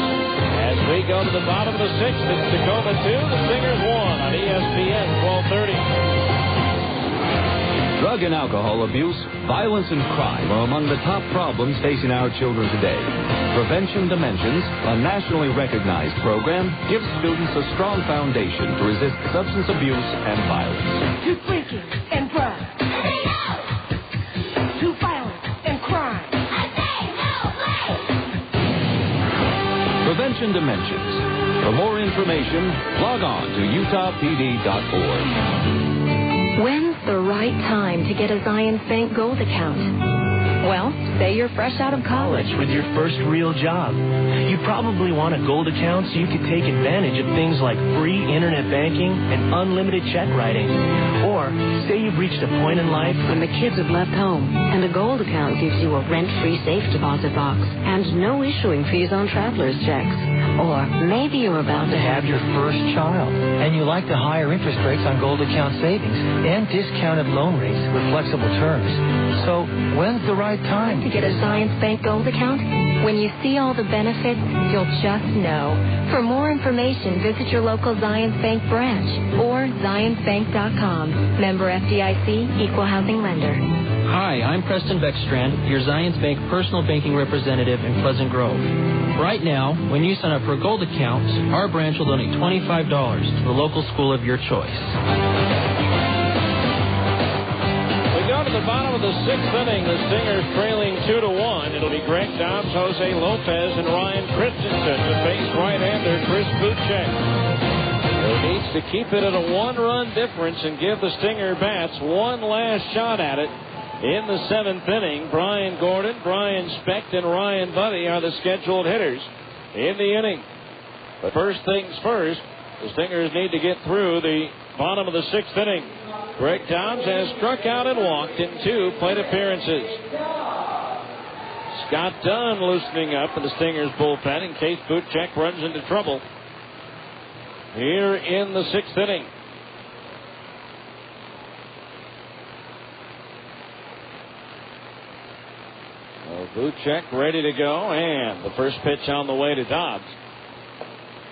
As we go to the bottom of the 6th, it's Tacoma 2, the Stingers 1 on ESPN 1230. Drug and alcohol abuse, violence, and crime are among the top problems facing our children today. Prevention Dimensions, a nationally recognized program, gives students a strong foundation to resist substance abuse and violence. To drinking and drugs. To violence and crime. Prevention Dimensions. For more information, log on to utahpd.org. When's the right time to get a Zions Bank Gold account? Well, say you're fresh out of college with your first real job. You probably want a gold account so you can take advantage of things like free internet banking and unlimited check writing. Or say you've reached a point in life when the kids have left home and a gold account gives you a rent-free safe deposit box and no issuing fees on traveler's checks. Or maybe you're about to have your first child and you like the higher interest rates on gold account savings and discounted loan rates with flexible terms. So when's the right time to get a Zions Bank Gold account? When you see all the benefits, you'll just know. For more information, visit your local Zions Bank branch or zionsbank.com. Member FDIC, Equal Housing Lender. Hi, I'm Preston Beckstrand, your Zions Bank personal banking representative in Pleasant Grove. Right now, when you sign up for a gold account, our branch will donate $25 to the local school of your choice. We go to the bottom of the 6th inning. The Stingers trailing 2-1. It'll be Greg Dobbs, Jose Lopez, and Ryan Christensen to face right-hander Chris Bootcheck. He needs to keep it at a 1-run difference and give the Stinger bats one last shot at it. In the 7th inning, Brian Gordon, Brian Specht, and Ryan Buddy are the scheduled hitters in the inning. But first things first, the Stingers need to get through the bottom of the 6th inning. Greg Dobbs has struck out and walked in 2 plate appearances. Scott Dunn loosening up in the Stingers bullpen in case Bootcheck runs into trouble here in the 6th inning. Bootcheck ready to go, and the first pitch on the way to Dobbs.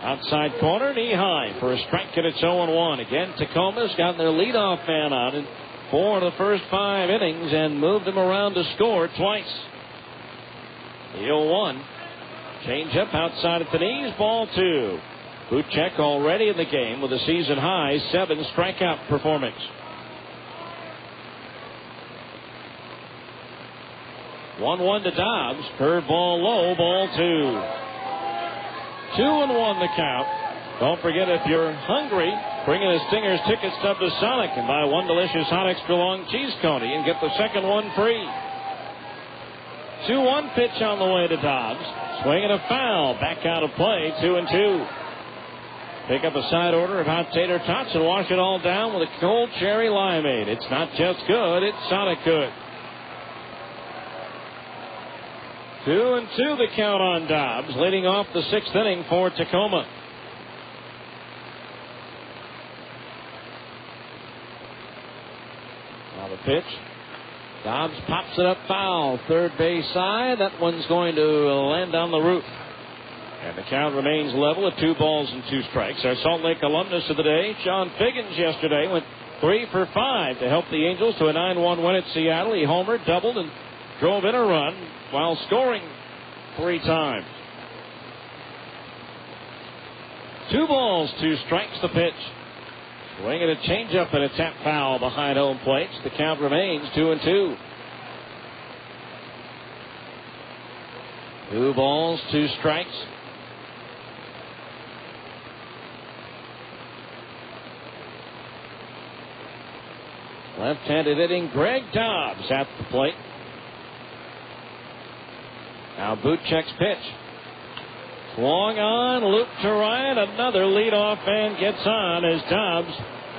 Outside corner, knee high for a strike, and it's 0-1. Again, Tacoma's gotten their leadoff man on in 4 of the first 5 innings and moved him around to score twice. The 0-1. Change up outside at the knees, ball 2. Bootcheck already in the game with a season high 7 strikeout performance. 1-1 to Dobbs. Curveball low, ball 2. 2-1 the count. Don't forget, if you're hungry, bring in a Stingers ticket stub to Sonic and buy 1 delicious hot extra long cheese coney and get the second one free. 2-1 pitch on the way to Dobbs. Swing and a foul. Back out of play. 2-2. Pick up a side order of hot tater tots and wash it all down with a cold cherry limeade. It's not just good, it's Sonic good. 2-2 the count on Dobbs, leading off the 6th inning for Tacoma. Now the pitch. Dobbs pops it up foul. Third base side. That one's going to land on the roof. And the count remains level at 2 balls and 2 strikes. Our Salt Lake alumnus of the day, Sean Figgins, yesterday went 3 for 5 to help the Angels to a 9-1 win at Seattle. He homered, doubled, and drove in a run while scoring 3 times. 2 balls, 2 strikes the pitch. Swinging a changeup and a tap foul behind home plate. The count remains 2-2. 2 balls, 2 strikes. Left-handed hitting Greg Dobbs at the plate. Now Bootcheck's pitch. Swung on, loop to right, another leadoff man gets on as Dobbs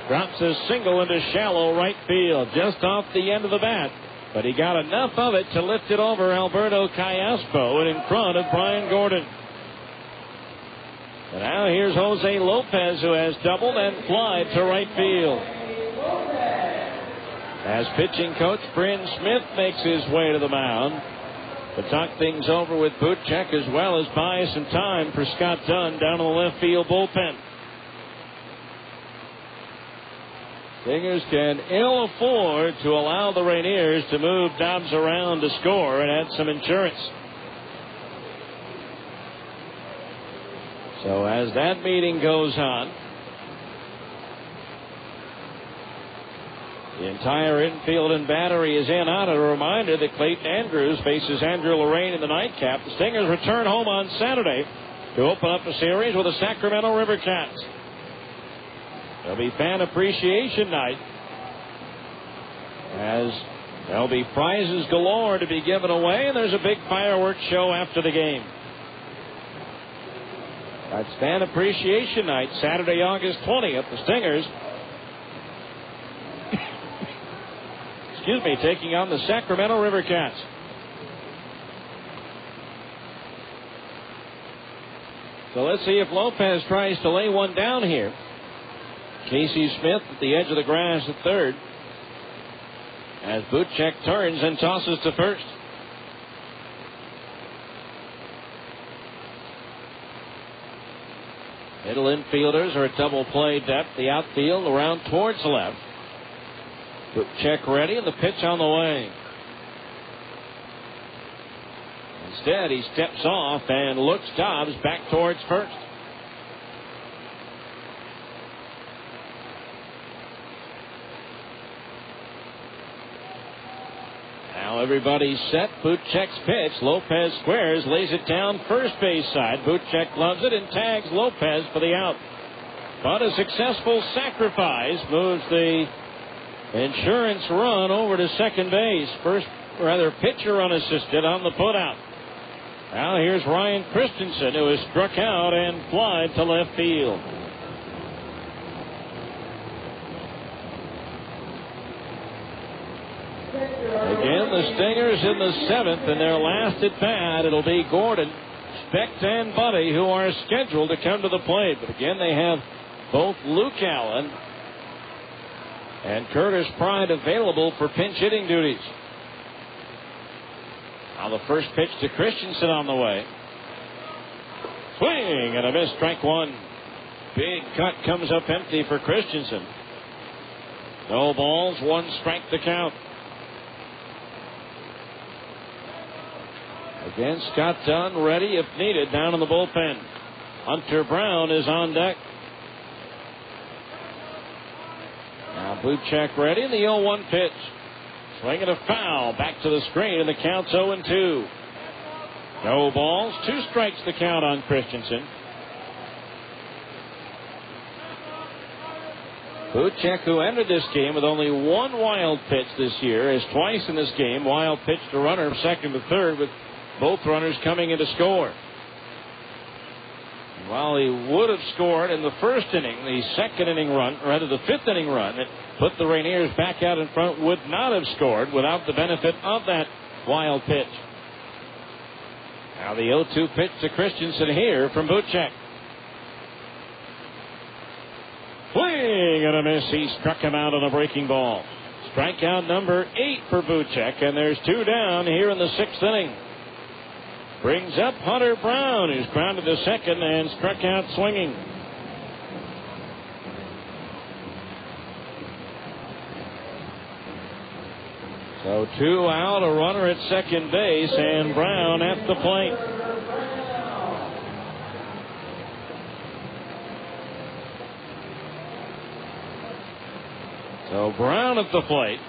drops a single into shallow right field, just off the end of the bat. But he got enough of it to lift it over Alberto Callaspo and in front of Brian Gordon. And now here's Jose Lopez, who has doubled and flied to right field. As pitching coach Bryn Smith makes his way to the mound to talk things over with Bootcheck, as well as buy some time for Scott Dunn down in the left field bullpen. Stingers can ill afford to allow the Rainiers to move Dobbs around to score and add some insurance. So as that meeting goes on, the entire infield and battery is in on. A reminder that Clayton Andrews faces Andrew Lorraine in the nightcap. The Stingers return home on Saturday to open up a series with the Sacramento River Cats. There'll be fan appreciation night, as there'll be prizes galore to be given away, and there's a big fireworks show after the game. That's fan appreciation night, Saturday, August 20th. The Stingers taking on the Sacramento River Cats. So let's see if Lopez tries to lay one down here. Casey Smith at the edge of the grass at third, as Bootcheck turns and tosses to first. Middle infielders are at double play depth. The outfield around towards the left. Bootcheck ready, and the pitch on the way. Instead, he steps off and looks Dobbs back towards first. Now everybody's set. Bootcheck's pitch. Lopez squares, lays it down first base side. Bootcheck loves it and tags Lopez for the out. But a successful sacrifice moves the insurance run over to second base. Pitcher unassisted on the putout. Now here's Ryan Christensen, who has struck out and flied to left field. Again, the Stingers in the 7th, and their last at bat, it'll be Gordon, Specht, and Buddy, who are scheduled to come to the plate. But again, they have both Luke Allen and Curtis Pride available for pinch hitting duties. Now the first pitch to Christensen on the way. Swing and a miss, strike one. Big cut comes up empty for Christensen. No balls, 1 strike to count. Again, Scott Dunn ready if needed down in the bullpen. Hunter Brown is on deck. Now Bootcheck ready, and the 0-1 pitch. Swinging a foul back to the screen, and the count's 0-2. No balls, 2 strikes the count on Christensen. Bootcheck, who entered this game with only 1 wild pitch this year, has twice in this game wild pitched a runner from second to third, with both runners coming in to score. And while he would have scored in the first inning, the second inning run, or rather the 5th inning run, that put the Rainiers back out in front, would not have scored without the benefit of that wild pitch. Now the 0-2 pitch to Christensen here from Bootcheck. Swing and a miss. He struck him out on a breaking ball. Strikeout number 8 for Bootcheck, and there's 2 down here in the 6th inning. Brings up Hunter Brown, who's grounded to second and struck out swinging. So 2 out, a runner at second base, and Brown at the plate. So Brown at the plate.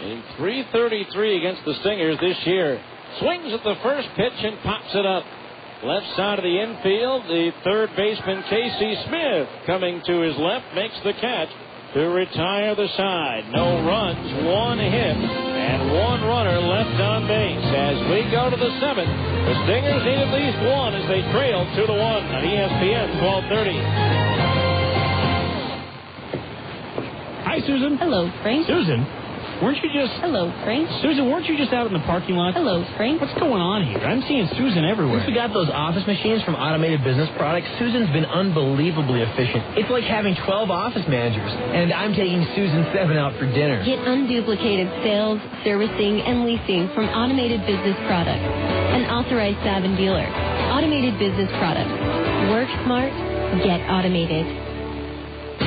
In .333 against the Stingers this year. Swings at the first pitch and pops it up. Left side of the infield, the third baseman Casey Smith coming to his left makes the catch to retire the side. No runs, one hit, and one runner left on base. As we go to the seventh, the Stingers need at least one as they trail 2-1 on ESPN 1230. Hi, Susan. Hello, Frank. Susan, weren't you just... Hello, Frank. Susan, weren't you just out in the parking lot? Hello, Frank. What's going on here? I'm seeing Susan everywhere. Since we got those office machines from Automated Business Products, Susan's been unbelievably efficient. It's like having 12 office managers, and I'm taking Susan 7 out for dinner. Get unduplicated sales, servicing, and leasing from Automated Business Products, an authorized Savin dealer. Automated Business Products. Work smart, get automated.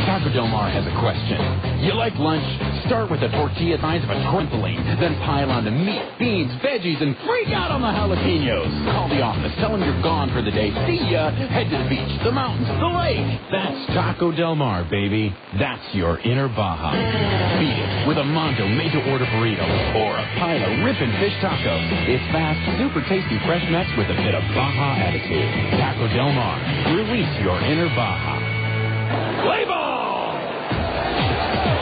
Taco Del Mar has a question. You like lunch? Start with a tortilla size of a trampoline, then pile on the meat, beans, veggies, and freak out on the jalapenos. Call the office, tell them you're gone for the day. See ya. Head to the beach, the mountains, the lake. That's Taco Del Mar, baby. That's your inner Baja. Beat it with a Mondo made-to-order burrito or a pile of ripping fish tacos. It's fast, super tasty fresh mix with a bit of Baja attitude. Taco Del Mar. Release your inner Baja. Play ball!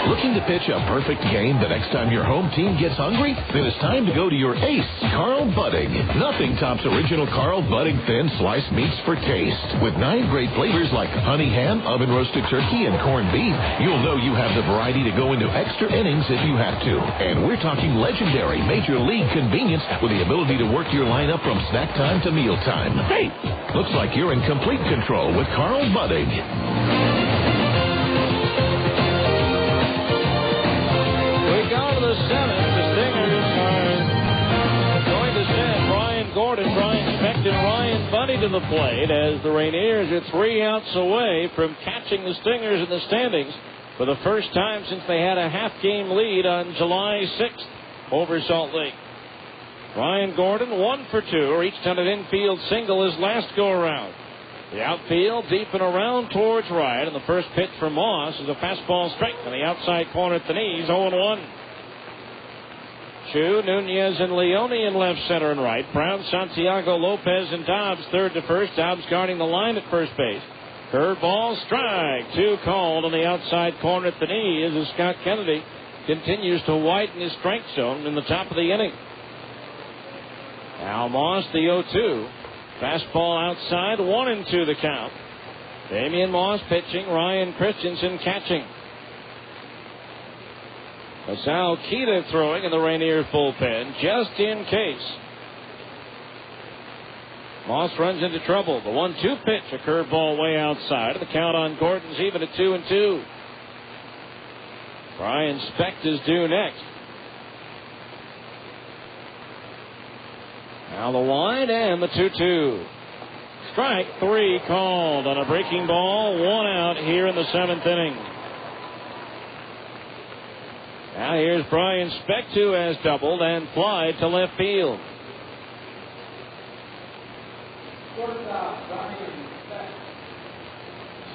Looking to pitch a perfect game the next time your home team gets hungry? Then it's time to go to your ace, Carl Budding. Nothing tops original Carl Budding thin sliced meats for taste. With 9 great flavors like honey ham, oven roasted turkey, and corned beef, you'll know you have the variety to go into extra innings if you have to. And we're talking legendary Major League convenience with the ability to work your lineup from snack time to meal time. Hey, looks like you're in complete control with Carl Budding. The seventh, the Stingers are going to send Brian Gordon, Brian Specht, and Ryan Buddy to the plate as the Rainiers are 3 outs away from catching the Stingers in the standings for the first time since they had a half-game lead on July 6th over Salt Lake. Ryan Gordon 1 for 2, reached on an infield single his last go-around. The outfield deep and around towards right, and the first pitch from Moss is a fastball strike on the outside corner at the knees, 0-1. Chu, Nunez, and Leone in left, center, and right. Brown, Santiago, Lopez, and Dobbs third to first. Dobbs guarding the line at first base. Curveball, strike. 2 called on the outside corner at the knee as Scott Kennedy continues to widen his strike zone in the top of the inning. Now Moss, the 0-2. Fastball outside, 1-2 the count. Damian Moss pitching, Ryan Christensen catching. Masao Kita throwing in the Rainier bullpen, just in case. Moss runs into trouble. The 1-2 pitch, a curveball way outside. The count on Gordon's even at 2-2. Brian Specht is due next. Now the wide and the 2-2. Strike 3 called on a breaking ball. 1 out here in the 7th inning. Now here's Brian Specht, who has doubled and flied to left field.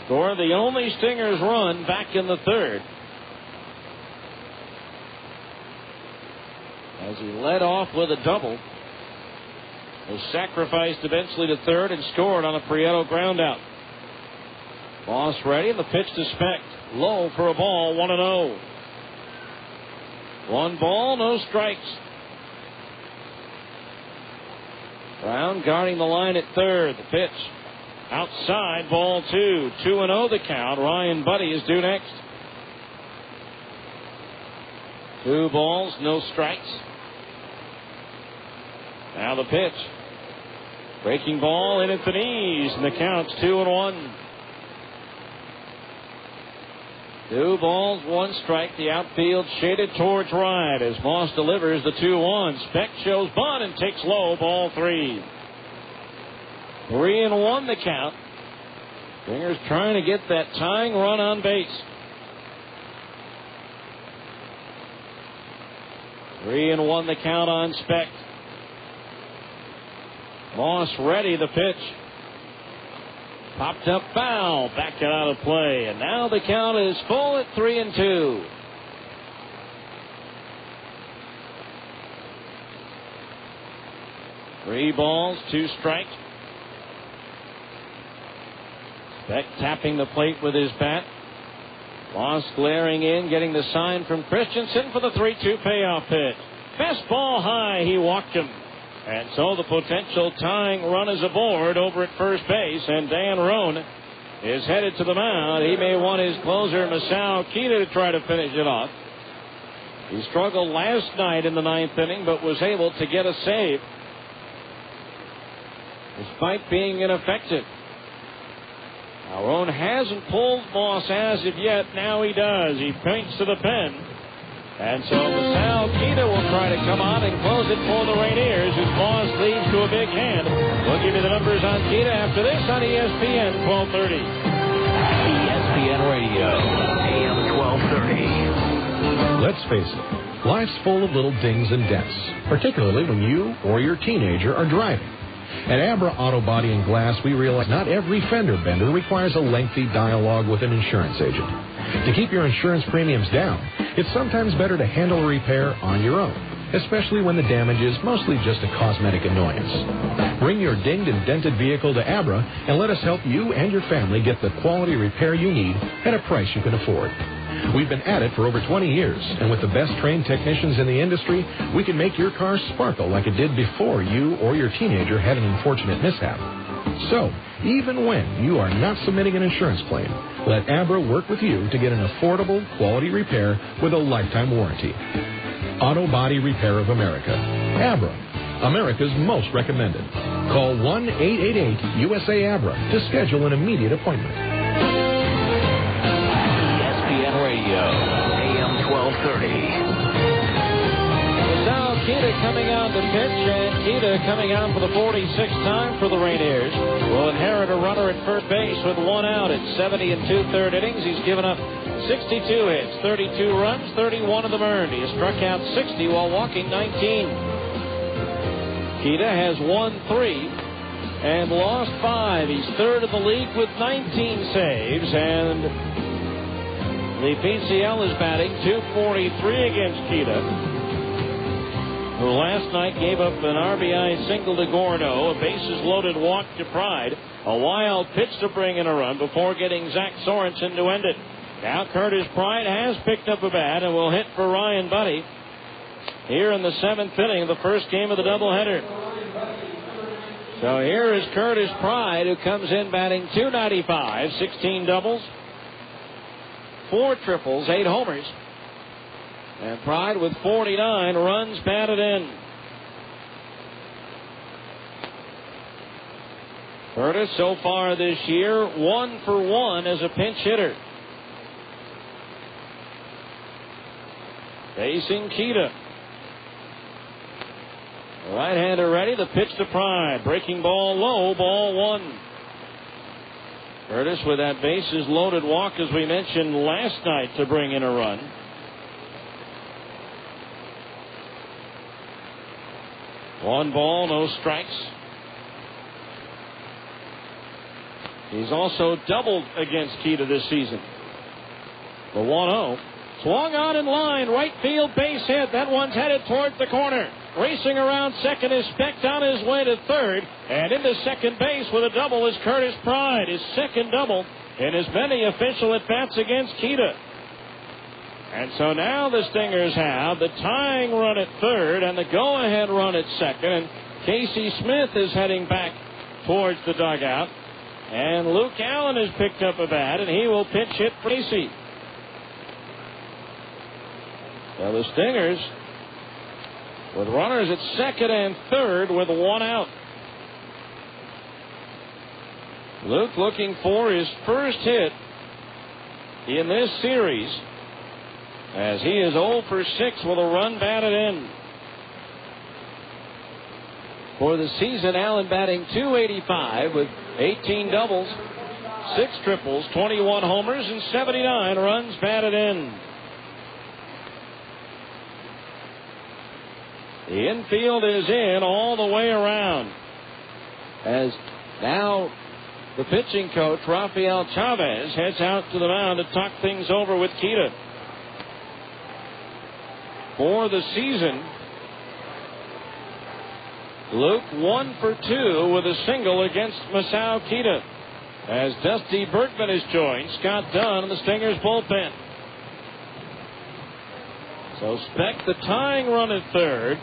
Scored the only Stingers run back in the 3rd. As he led off with a double. Was sacrificed eventually to 3rd and scored on a Prieto groundout. Moss ready, and the pitch to Specht. Low for a ball, 1-0. 1 ball, no strikes. Brown guarding the line at 3rd. The pitch outside, ball 2. 2-0 the count. Ryan Buddy is due next. 2 balls, no strikes. Now the pitch. Breaking ball in at the knees, and the count's 2-1. 2 balls, 1 strike. The outfield shaded towards right as Moss delivers the 2-1. Specht shows bunt and takes low, ball 3. 3-1 the count. Stingers trying to get that tying run on base. 3-1 the count on Specht. Moss ready, the pitch. Popped up foul. Back it out of play. And now the count is full at 3-2. Three balls, two strikes. Beck tapping the plate with his bat. Moss glaring in, getting the sign from Christensen for the 3-2 payoff pitch. Fastball high, he walked him. And so the potential tying run is aboard over at first base, and Dan Roan is headed to the mound. He may want his closer, Masao Kita, to try to finish it off. He struggled last night in the ninth inning, but was able to get a save despite being ineffective. Now, Roan hasn't pulled Moss as of yet. Now he does. He points to the pen. And so Masao Kita will try to come on and close it for the Rainiers, as Moss leads to a big hand. We'll give you the numbers on Kita after this on ESPN 1230. ESPN Radio, AM 1230. Let's face it, life's full of little dings and dents, particularly when you or your teenager are driving. At Abra Auto Body and Glass, we realize not every fender bender requires a lengthy dialogue with an insurance agent. To keep your insurance premiums down, it's sometimes better to handle a repair on your own, especially when the damage is mostly just a cosmetic annoyance. Bring your dinged and dented vehicle to Abra and let us help you and your family get the quality repair you need at a price you can afford. We've been at it for over 20 years, and with the best trained technicians in the industry, we can make your car sparkle like it did before you or your teenager had an unfortunate mishap. So, even when you are not submitting an insurance claim, let Abra work with you to get an affordable, quality repair with a lifetime warranty. Auto Body Repair of America. Abra, America's most recommended. Call 1-888-USA-ABRA to schedule an immediate appointment. ESPN Radio, AM 1230. Masao Kita coming on the pitch, and Kita coming on for the 46th time for the Rainiers. Will inherit a runner at first base with one out at 70 and 2/3 innings. He's given up 62 hits, 32 runs, 31 of them earned. He has struck out 60 while walking 19. Kita has won 3 and lost 5. He's third in the league with 19 saves, and Lee PCL is batting .243 against Kita, who last night gave up an RBI single to Gordo, a bases-loaded walk to Pride, a wild pitch to bring in a run before getting Zach Sorensen to end it. Now Curtis Pride has picked up a bat and will hit for Ryan Buddy here in the 7th inning of the first game of the doubleheader. So here is Curtis Pride, who comes in batting .295, 16 doubles, 4 triples, 8 homers. And Pride with 49 runs batted in. Curtis so far this year 1 for 1 as a pinch hitter. Facing Kita. Right-hander ready, the pitch to Pride. Breaking ball low, ball 1. Curtis with that bases loaded walk, as we mentioned last night, to bring in a run. One ball, no strikes. He's also doubled against Kita this season. The 1-0. Swung on in line, right field base hit. That one's headed towards the corner. Racing around second is Specht on his way to third. And into second base with a double is Curtis Pride, his second double in his many official at-bats against Kita. And so now the Stingers have the tying run at third and the go-ahead run at second. And Casey Smith is heading back towards the dugout. And Luke Allen has picked up a bat, and he will pinch hit for Casey. So the Stingers with runners at second and third with one out. Luke looking for his first hit in this series, as he is 0 for 6 with a run batted in. For the season, Allen batting .285 with 18 doubles, 6 triples, 21 homers, and 79 runs batted in. The infield is in all the way around, as now The pitching coach, Rafael Chavez, heads out to the mound to talk things over with Kita. For the season, Luke 1 for 2 with a single against Masao Kita, as Dusty Bergman is joined Scott Dunn in the Stingers bullpen. So Speck the tying run at third.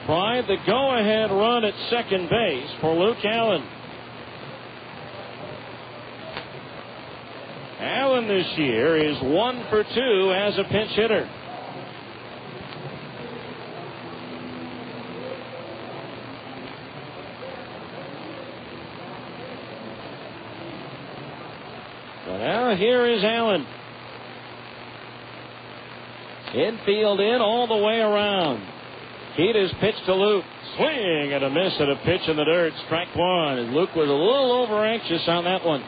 Pride the go-ahead run at second base for Luke Allen. Allen this year is 1 for 2 as a pinch hitter. So now here is Allen. Infield in all the way around. Keita's pitch to Luke. Swing and a miss at a pitch in the dirt. Strike one. And Luke was a little over anxious on that one.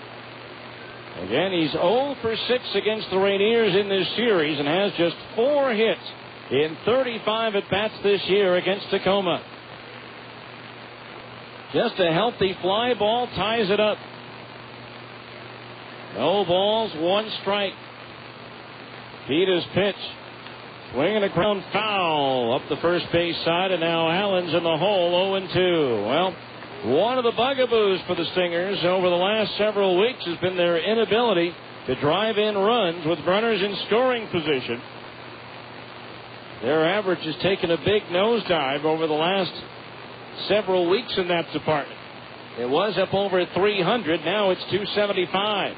Again, he's 0 for 6 against the Rainiers in this series and has just 4 hits in 35 at-bats this year against Tacoma. Just a healthy fly ball ties it up. No balls, 1 strike. Keita's pitch. Swinging a ground foul up the first base side, and now Allen's in the hole, 0-2. Well, one of the bugaboos for the Stingers over the last several weeks has been their inability to drive in runs with runners in scoring position. Their average has taken a big nosedive over the last several weeks in that department. It was up over 300. Now it's 275.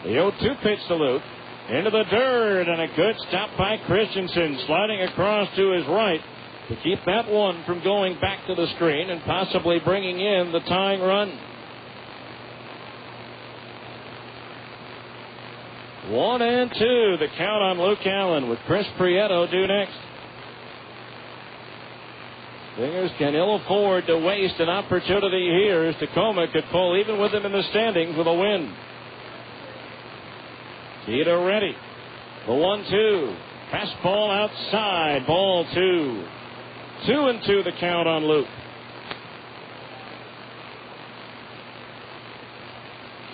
The 0-2 pitch to Luke. Into the dirt, and a good stop by Christensen, sliding across to his right to keep that one from going back to the screen and possibly bringing in the tying run. 1-2, the count on Luke Allen, with Chris Prieto due next. Stingers can ill afford to waste an opportunity here, as Tacoma could pull even with them in the standings with a win. Keita ready. The 1-2. Fastball outside. Ball 2. 2-2 the count on Luke.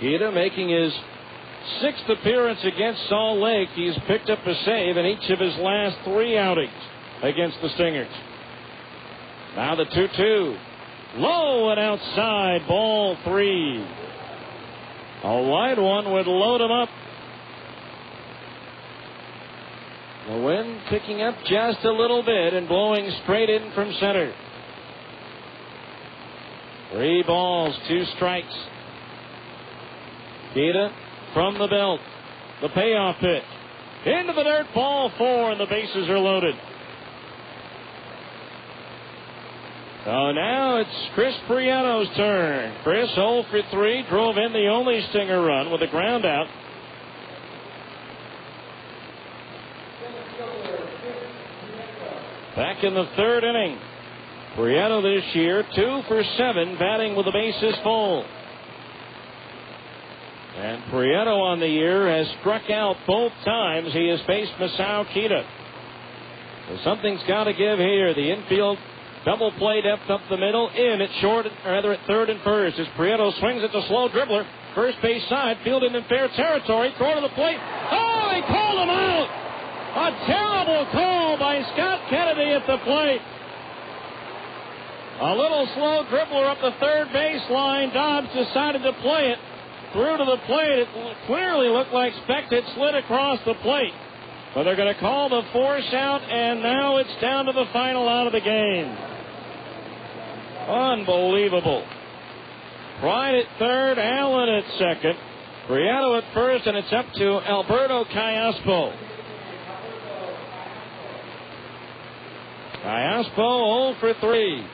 Keita making his 6th appearance against Salt Lake. He's picked up a save in each of his last 3 outings against the Stingers. Now the 2-2. Low and outside. Ball 3. A wide one would load him up. The wind picking up just a little bit and blowing straight in from center. 3 balls, 2 strikes. Keita from the belt. The payoff pitch. Into the dirt, ball 4, and the bases are loaded. So now it's Chris Prieto's turn. Chris 0 for 3, drove in the only Stinger run with a ground out. Back in the 3rd inning. Prieto this year 2 for 7, batting with the bases full. And Prieto on the year has struck out both times he has faced Masao Kita. So something's got to give here. The infield double play depth up the middle, in at short, or rather at 3rd and 1st, as Prieto swings at the slow dribbler. First base side, fielded in fair territory, throw to the plate. Oh, he called him out! A terrible call by Scott Kennedy at the plate. A little slow dribbler up the 3rd baseline. Dobbs decided to play it. Through to the plate. It clearly looked like Speck had slid across the plate. But they're going to call the force out, and now it's down to the final out of the game. Unbelievable. Pride at 3rd, Allen at 2nd, Prieto at 1st, and it's up to Alberto Callaspo. Callaspo 0 for 3.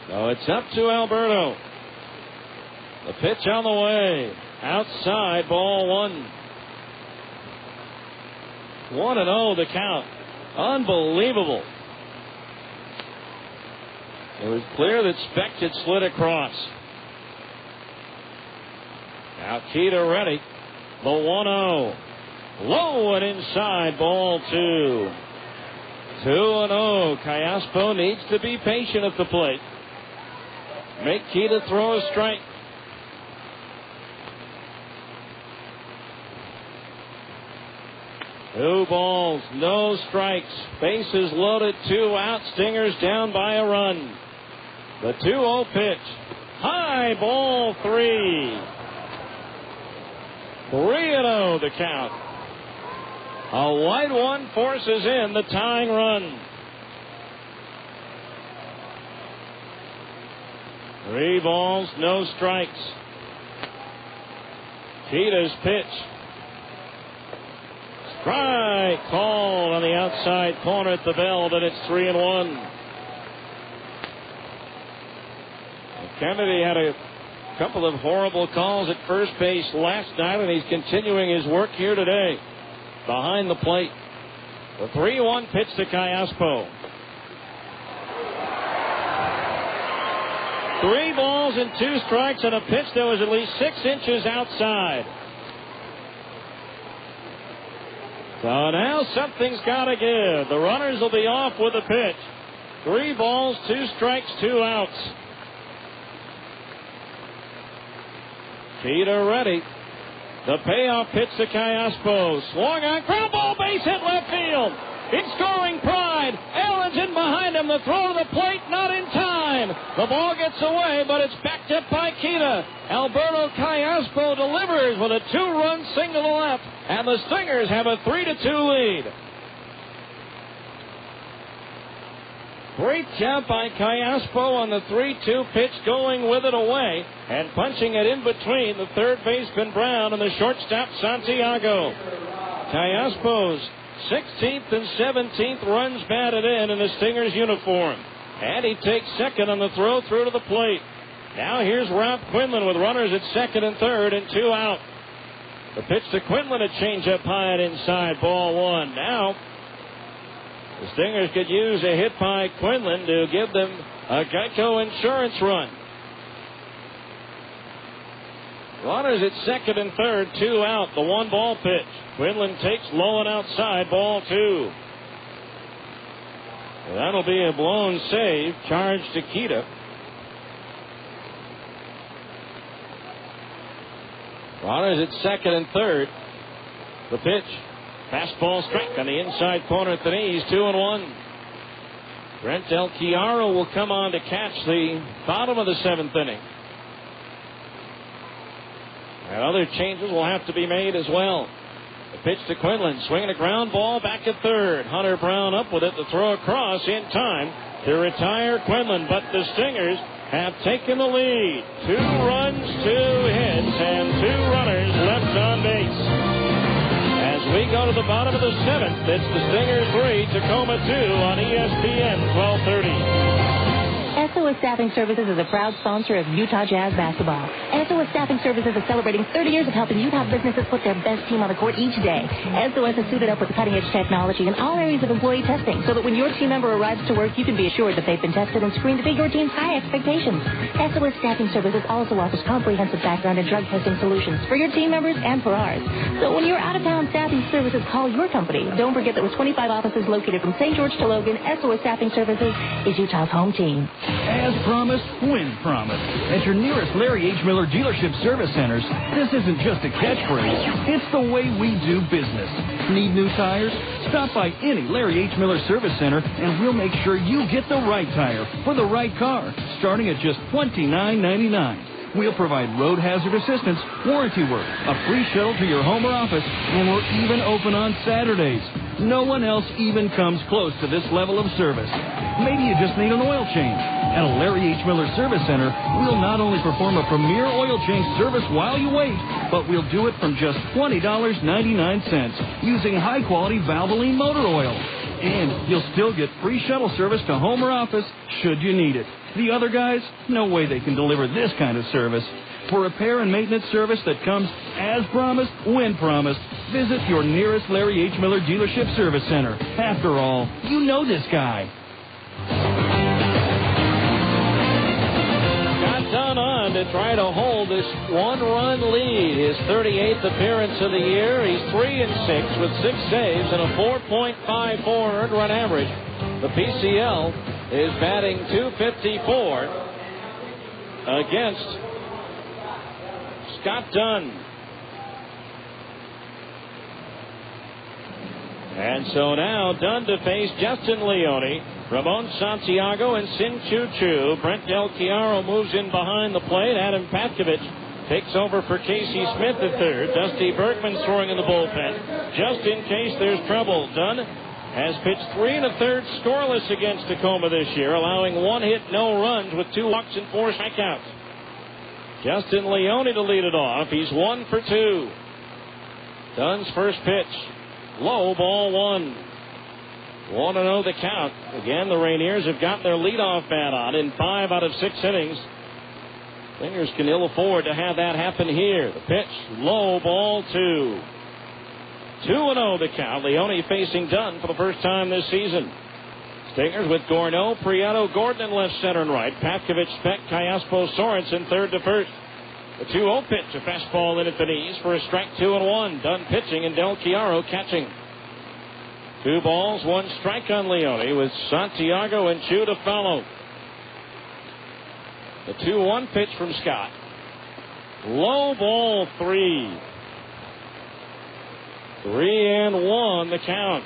So it's up to Alberto. The pitch on the way. Outside, ball 1. 1-0 the count. Unbelievable. It was clear that Speck had slid across. Now Keita ready. The 1-0. Low and inside, ball 2. 2-0. Cayaspo needs to be patient at the plate. Make Keita throw a strike. Two balls, no strikes. Bases loaded, 2 out. Stingers down by a run. The 2-0 pitch. High, ball 3. 3-0 the count. A wide one forces in the tying run. 3 balls, no strikes. Keita's pitch. Strike called on the outside corner at the bell, but it's 3-1. Kennedy had a couple of horrible calls at first base last night, and he's continuing his work here today behind the plate. The 3-1 pitch to Cayaspo. 3 balls and 2 strikes on a pitch that was at least 6 inches outside. So now something's got to give. The runners will be off with a pitch. 3 balls, 2 strikes, 2 outs. Keita ready. The payoff pitch to Cayaspo. Swung on, ground ball, base hit left field. In scoring pride. Allen's in behind him. The throw to the plate, not in time. The ball gets away, but it's backed up by Keita. Alberto Cayaspo delivers with a 2-run single to left, and the Stingers have a 3-2 lead. Great job by Cayaspo on the 3-2 pitch, going with it away and punching it in between the third baseman Brown and the shortstop Santiago. Cayaspo's 16th and 17th runs batted in the Stingers uniform. And he takes second on the throw through to the plate. Now here's Rob Quinlan with runners at second and third and 2 out. The pitch to Quinlan, a changeup high and inside, ball 1. Now the Stingers could use a hit by Quinlan to give them a Geico insurance run. Runners at second and third, 2 out. The 1-ball pitch. Quinlan takes low and outside, ball 2. That'll be a blown save, charge to Keita. Runners at second and third. The pitch. Fastball strike on the inside corner at the knees, 2-1. Brent Del Chiaro will come on to catch the bottom of the 7th inning. And other changes will have to be made as well. The pitch to Quinlan, swinging a ground ball back at third. Hunter Brown up with it to throw across in time to retire Quinlan, but the Stingers have taken the lead. 2 runs, 2 hits, and 2 runners left on base. As we go to the bottom of the 7th, it's the Stingers 3, Tacoma 2 on ESPN 1230. SOS Staffing Services is a proud sponsor of Utah Jazz basketball. SOS Staffing Services is celebrating 30 years of helping Utah businesses put their best team on the court each day. SOS is suited up with cutting-edge technology in all areas of employee testing so that when your team member arrives to work, you can be assured that they've been tested and screened to meet your team's high expectations. SOS Staffing Services also offers comprehensive background and drug testing solutions for your team members and for ours. So when you're out-of-town staffing services call your company, don't forget that with 25 offices located from St. George to Logan, SOS Staffing Services is Utah's home team. As promised, win promise. At your nearest Larry H. Miller Dealership Service Centers, this isn't just a catchphrase. It's the way we do business. Need new tires? Stop by any Larry H. Miller Service Center, and we'll make sure you get the right tire for the right car, starting at just $29.99. We'll provide road hazard assistance, warranty work, a free shuttle to your home or office, and we're even open on Saturdays. No one else even comes close to this level of service. Maybe you just need an oil change. At a Larry H. Miller Service Center, we'll not only perform a premier oil change service while you wait, but we'll do it from just $20.99 using high-quality Valvoline motor oil. And you'll still get free shuttle service to home or office should you need it. The other guys, no way they can deliver this kind of service. For repair and maintenance service that comes as promised, when promised, visit your nearest Larry H. Miller Dealership Service Center. After all, you know this guy. Got done on to try to hold this 1-run lead. His 38th appearance of the year. He's 3-6 with 6 saves and a 4.54 earned run average. the PCL, is batting .254 against Scott Dunn. And so now Dunn to face Justin Leone, Ramon Santiago, and Sin Chu Chu. Brent Del Chiaro moves in behind the plate. Adam Patkovich takes over for Casey Smith at third. Dusty Bergman throwing in the bullpen just in case there's trouble. Dunn has pitched 3 1/3 scoreless against Tacoma this year, allowing 1 hit, no runs with 2 walks and 4 strikeouts. Justin Leone to lead it off. He's 1 for 2. Dunn's first pitch. Low, ball 1. 1-0 the count. Again, the Rainiers have got their leadoff bat on in 5 out of 6 innings. Stingers can ill afford to have that happen here. The pitch, low, ball 2. 2-0 the count. Leone facing Dunn for the first time this season. Stingers with Gorno, Prieto, Gordon in left, center, and right. Patkovich, Speck, Kayaspo, Sorensen third to first. The 2-0 pitch, a fastball in at the knees for a strike 2-1. Dunn pitching and Del Chiaro catching. 2 balls, 1 strike on Leone with Santiago and Chu to follow. The 2-1 pitch from Scott. Low, ball 3. 3-1 the count.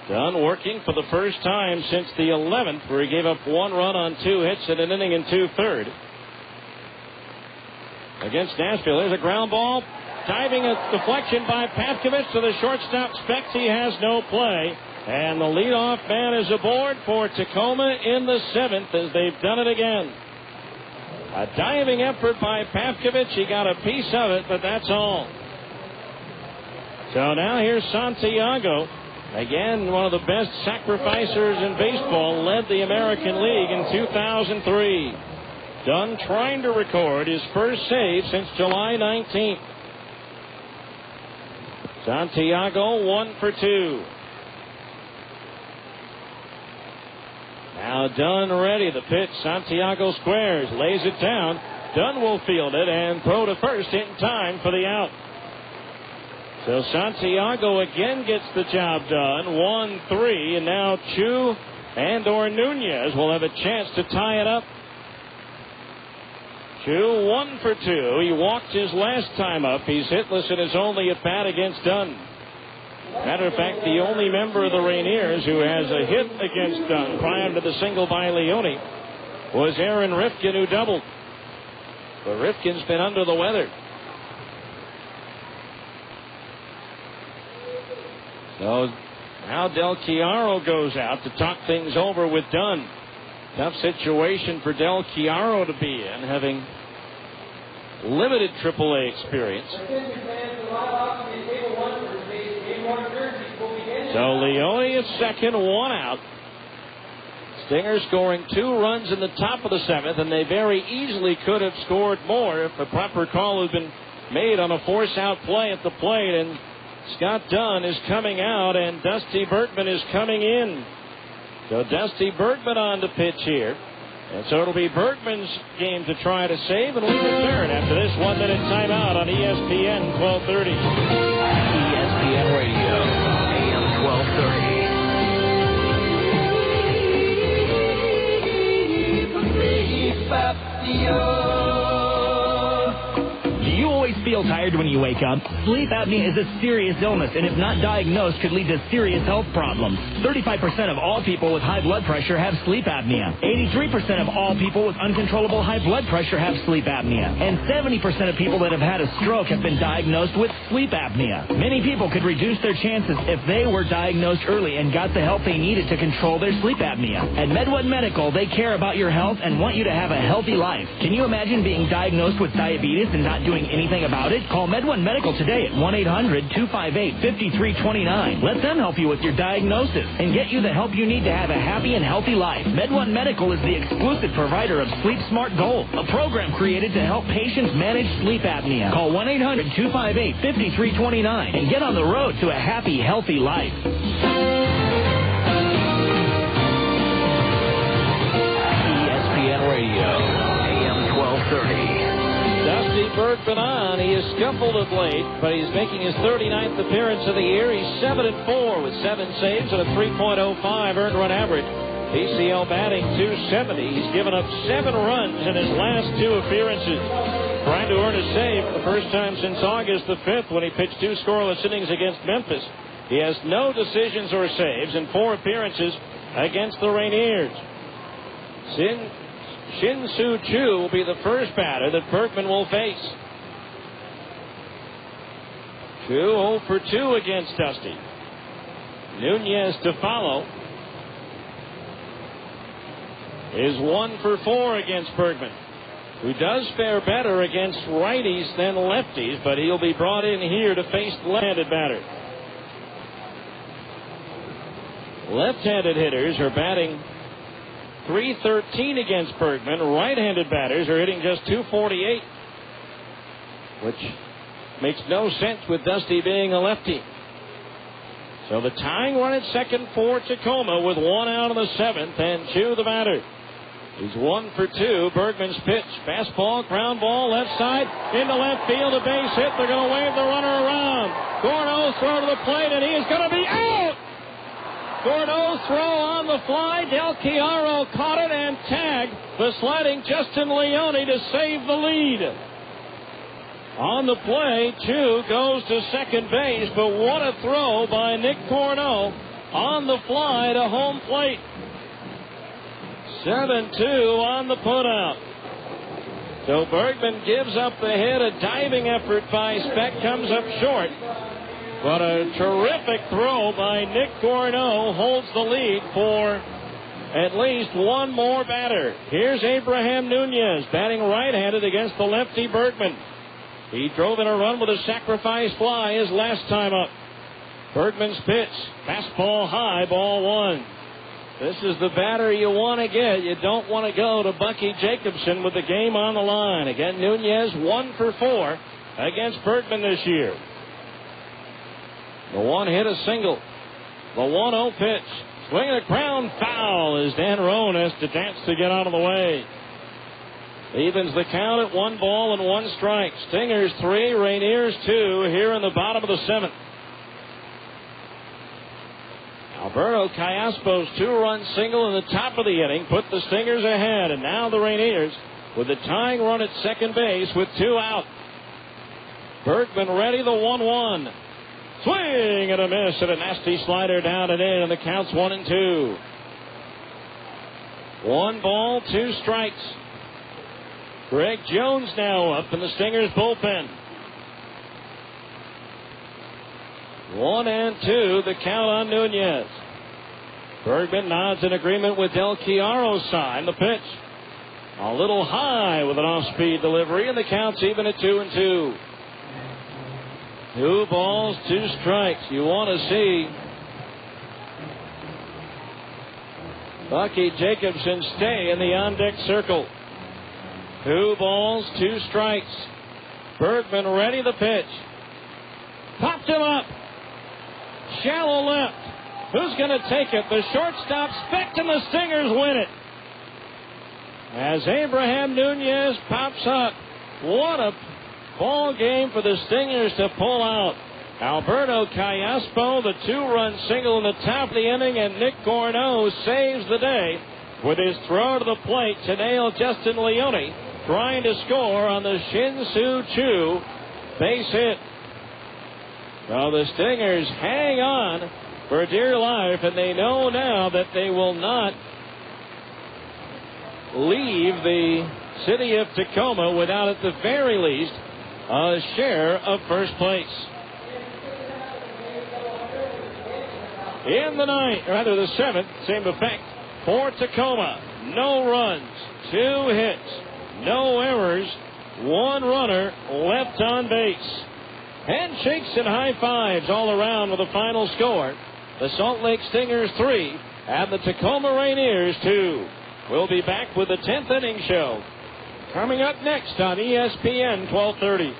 Dunn working for the first time since the 11th, where he gave up 1 run on 2 hits in an inning and 2/3. Against Nashville, there's a ground ball. Diving a deflection by Patkovich to the shortstop. Specs, he has no play. And the leadoff man is aboard for Tacoma in the 7th as they've done it again. A diving effort by Patkovich. He got a piece of it, but that's all. So now here's Santiago. Again, one of the best sacrificers in baseball. Led the American League in 2003. Dunn trying to record his first save since July 19th. Santiago 1 for 2. Now Dunn ready. The pitch. Santiago squares. Lays it down. Dunn will field it and throw to first in time for the out. So Santiago again gets the job done. 1-3. And now Chu and/or Nunez will have a chance to tie it up. Chu 1 for 2. He walked his last time up. He's hitless in his only at bat against Dunn. Matter of fact, the only member of the Rainiers who has a hit against Dunn prior to the single by Leone was Aaron Rifkin, who doubled. But Rifkin's been under the weather. So now Del Chiaro goes out to talk things over with Dunn. Tough situation for Del Chiaro to be in, having limited AAA experience. So Leone is second, 1 out. Stingers scoring 2 runs in the top of the 7th, and they very easily could have scored more if the proper call had been made on a force-out play at the plate. And Scott Dunn is coming out, and Dusty Bergman is coming in. So Dusty Bergman on to pitch here. And so it'll be Bergman's game to try to save, and we return after this 1-minute timeout on ESPN 1230. ESPN Radio, AM 1230. Do you always feel tired when you wake up? Sleep apnea is a serious illness, and if not diagnosed, could lead to serious health problems. 35% of all people with high blood pressure have sleep apnea. 83% of all people with uncontrollable high blood pressure have sleep apnea. And 70% of people that have had a stroke have been diagnosed with sleep apnea. Many people could reduce their chances if they were diagnosed early and got the help they needed to control their sleep apnea. At MedOne Medical, they care about your health and want you to have a healthy life. Can you imagine being diagnosed with diabetes and not doing anything about it? Call MedOne Medical today at 1-800-258-5329. Let them help you with your diagnosis and get you the help you need to have a happy and healthy life. MedOne Medical is the exclusive provider of Sleep Smart Gold, a program created to help patients manage sleep apnea. Call 1-800-258-5329 and get on the road to a happy, healthy life. ESPN Radio, AM 1230. Dusty Dusty Bergman on. He has scuffled of late, but he's making his 39th appearance of the year. He's 7-4 with 7 saves and a 3.05 earned run average. PCL batting .270. He's given up 7 runs in his last 2 appearances. Trying to earn a save for the first time since August the 5th when he pitched 2 scoreless innings against Memphis. He has no decisions or saves in 4 appearances against the Rainiers. Shin-Soo Choo will be the first batter that Bergman will face. Choo 0 for 2 against Dusty. Nunez to follow is 1 for 4 against Bergman, who does fare better against righties than lefties, but he'll be brought in here to face the left-handed batter. Left-handed hitters are batting .313 against Bergman. Right-handed batters are hitting just .248, which makes no sense with Dusty being a lefty. So the tying run at second for Tacoma with 1 out in the 7th, and Choo the batter. He's 1 for 2. Bergman's pitch. Fastball, ground ball, left side, into left field, a base hit. They're going to wave the runner around. Gordo's throw to the plate, and he is going to be out! Gordo's throw on the fly. Del Chiaro caught it and tagged the sliding Justin Leone to save the lead. On the play, Choo goes to second base, but what a throw by Nick Corneau on the fly to home plate. 7-2 on the putout. So Bergman gives up the hit. A diving effort by Speck comes up short. But a terrific throw by Nick Corneau holds the lead for at least one more batter. Here's Abraham Nunez batting right-handed against the lefty Bergman. He drove in a run with a sacrifice fly his last time up. Bergman's pitch. Fastball high, ball 1. This is the batter you want to get. You don't want to go to Bucky Jacobson with the game on the line. Again, Nunez 1 for 4 against Bergman this year. The one hit a single. The 1-0 pitch. Swing and a ground foul as Dan Roan has to dance to get out of the way. Evens the count at 1 ball and 1 strike. Stingers 3, Rainiers 2 here in the bottom of the 7th. Alberto Callaspo's 2-run single in the top of the inning put the Stingers ahead, and now the Rainiers with the tying run at second base with 2 out. Bergman ready, the 1-1. Swing and a miss, and a nasty slider down and in, and the count's 1-2. 1 ball, 2 strikes. Greg Jones now up in the Stingers bullpen. 1-2, the count on Nunez. Bergman nods in agreement with Del Chiaro's sign. The pitch a little high with an off-speed delivery, and the count's even at 2-2. 2 balls, 2 strikes. You want to see Bucky Jacobson stay in the on-deck circle. 2 balls, 2 strikes. Bergman ready, the pitch. Popped him up. Shallow left. Who's going to take it? The shortstop, Speck, and the Stingers win it. As Abraham Nunez pops up. What a ball game for the Stingers to pull out. Alberto Callaspo, the 2-run single in the top of the inning, and Nick Corneau saves the day with his throw to the plate to nail Justin Leone, trying to score on the Shin-Soo Choo base hit. Well, the Stingers hang on for dear life, and they know now that they will not leave the city of Tacoma without, at the very least, a share of first place. In the 7th, same effect for Tacoma. No runs, 2 hits, no errors, 1 runner left on base. Handshakes and high fives all around with a final score. The Salt Lake Stingers 3 and the Tacoma Rainiers 2. We'll be back with the 10th inning show coming up next on ESPN 1230.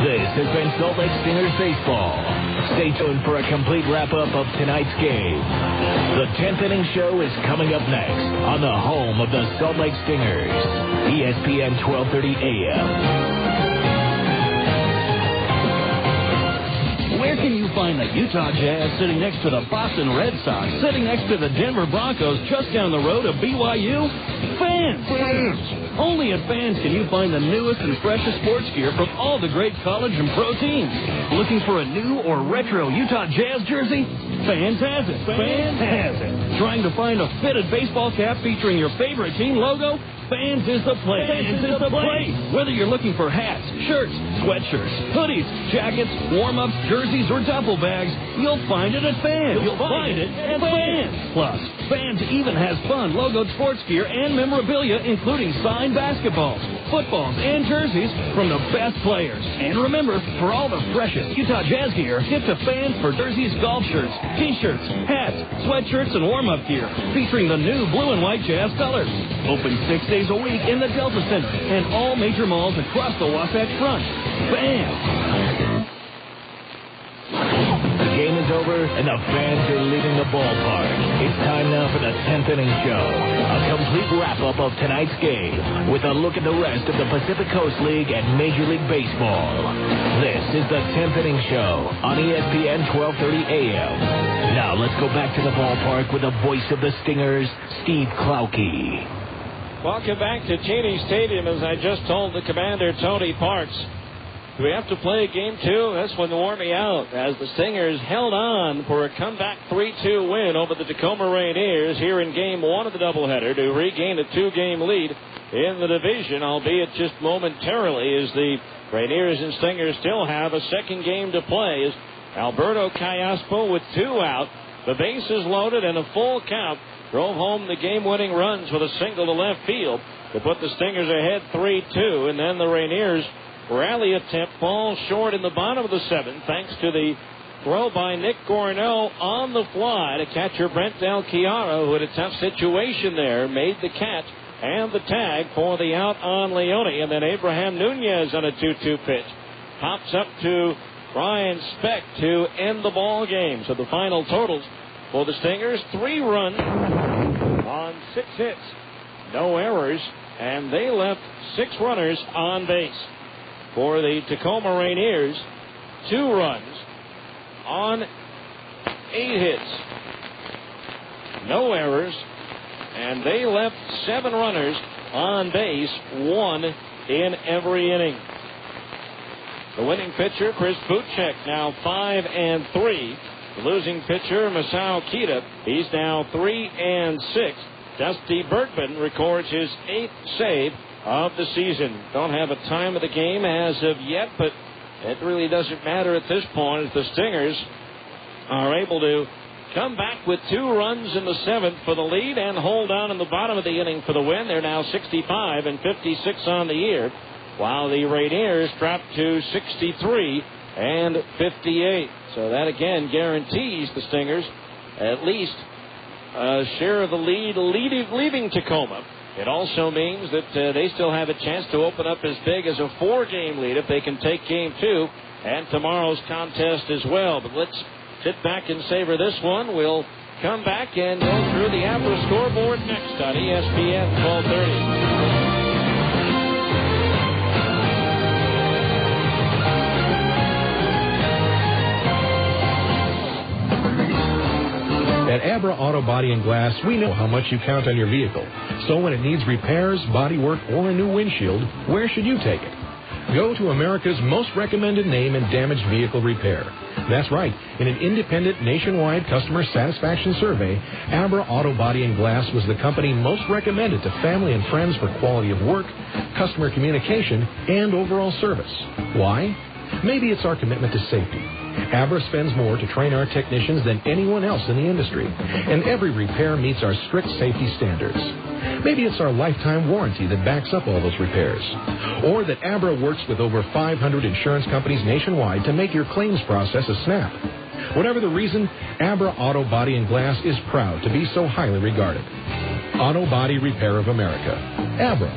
This has been Salt Lake Stingers baseball. Stay tuned for a complete wrap-up of tonight's game. The 10th inning show is coming up next on the home of the Salt Lake Stingers, ESPN 1230 AM. Where can you find the Utah Jazz sitting next to the Boston Red Sox, sitting next to the Denver Broncos, just down the road of BYU? Fans! Only at Fans can you find the newest and freshest sports gear from all the great college and pro teams. Looking for a new or retro Utah Jazz jersey? Fans has it. Fans has it. Trying to find a fitted baseball cap featuring your favorite team logo? Fans is the place. Fans is the place. Whether you're looking for hats, shirts, sweatshirts, hoodies, jackets, warm-ups, jerseys, or duffel bags, you'll find it at Fans. You'll find it at Fans. Plus, Fans even has fun logoed sports gear and memorabilia, including signed basketballs, footballs, and jerseys from the best players. And remember, for all the freshest Utah Jazz gear, get to Fans for jerseys, golf shirts, t-shirts, hats, sweatshirts, and warm-up gear featuring the new blue and white Jazz colors. Open 6 days a week in the Delta Center and all major malls across the Wasatch Front. Fans. The game is over, and the fans are leaving the ballpark. It's time now for the 10th inning show. A complete wrap-up of tonight's game with a look at the rest of the Pacific Coast League and Major League Baseball. This is the 10th inning show on ESPN 1230 AM. Now let's go back to the ballpark with the voice of the Stingers, Steve Klauke. Welcome back to Cheney Stadium. As I just told the commander, Tony Parks, do we have to play game 2? This one wore me out as the Stingers held on for a comeback 3-2 win over the Tacoma Rainiers here in game 1 of the doubleheader to regain a 2-game lead in the division, albeit just momentarily, as the Rainiers and Stingers still have a second game to play. As Alberto Callaspo with 2 out, the bases loaded and a full count, drove home the game-winning runs with a single to left field to put the Stingers ahead 3-2, and then the Rainiers rally attempt falls short in the bottom of the 7th thanks to the throw by Nick Gorneau on the fly to catcher Brent Del Chiaro, who had a tough situation there, made the catch and the tag for the out on Leone, and then Abraham Nunez on a 2-2 pitch pops up to Ryan Speck to end the ball game. So the final totals for the Stingers: 3 runs on 6 hits, no errors, and they left 6 runners on base. For the Tacoma Rainiers, 2 runs on 8 hits, no errors, and they left 7 runners on base, 1 in every inning. The winning pitcher, Chris Bootcheck, now 5-3. The losing pitcher, Masao Kita, he's now 3-6. Dusty Bergman records his 8th save of the season. Don't have a time of the game as of yet, but it really doesn't matter at this point, as the Stingers are able to come back with 2 runs in the 7th for the lead and hold on in the bottom of the inning for the win. They're now 65 and 56 on the year, while the Rainiers drop to 63 and 58. So that again guarantees the Stingers at least a share of the lead leaving Tacoma. It also means that they still have a chance to open up as big as a 4-game lead if they can take game 2 and tomorrow's contest as well. But let's sit back and savor this one. We'll come back and go through the Abra scoreboard next on ESPN 1230. At Abra Auto Body and Glass, we know how much you count on your vehicle. So when it needs repairs, body work, or a new windshield, where should you take it? Go to America's most recommended name in damaged vehicle repair. That's right. In an independent nationwide customer satisfaction survey, Abra Auto Body and Glass was the company most recommended to family and friends for quality of work, customer communication, and overall service. Why? Maybe it's our commitment to safety. Abra spends more to train our technicians than anyone else in the industry, and every repair meets our strict safety standards. Maybe it's our lifetime warranty that backs up all those repairs, or that Abra works with over 500 insurance companies nationwide to make your claims process a snap. Whatever the reason, Abra Auto Body and Glass is proud to be so highly regarded. Auto Body Repair of America. Abra,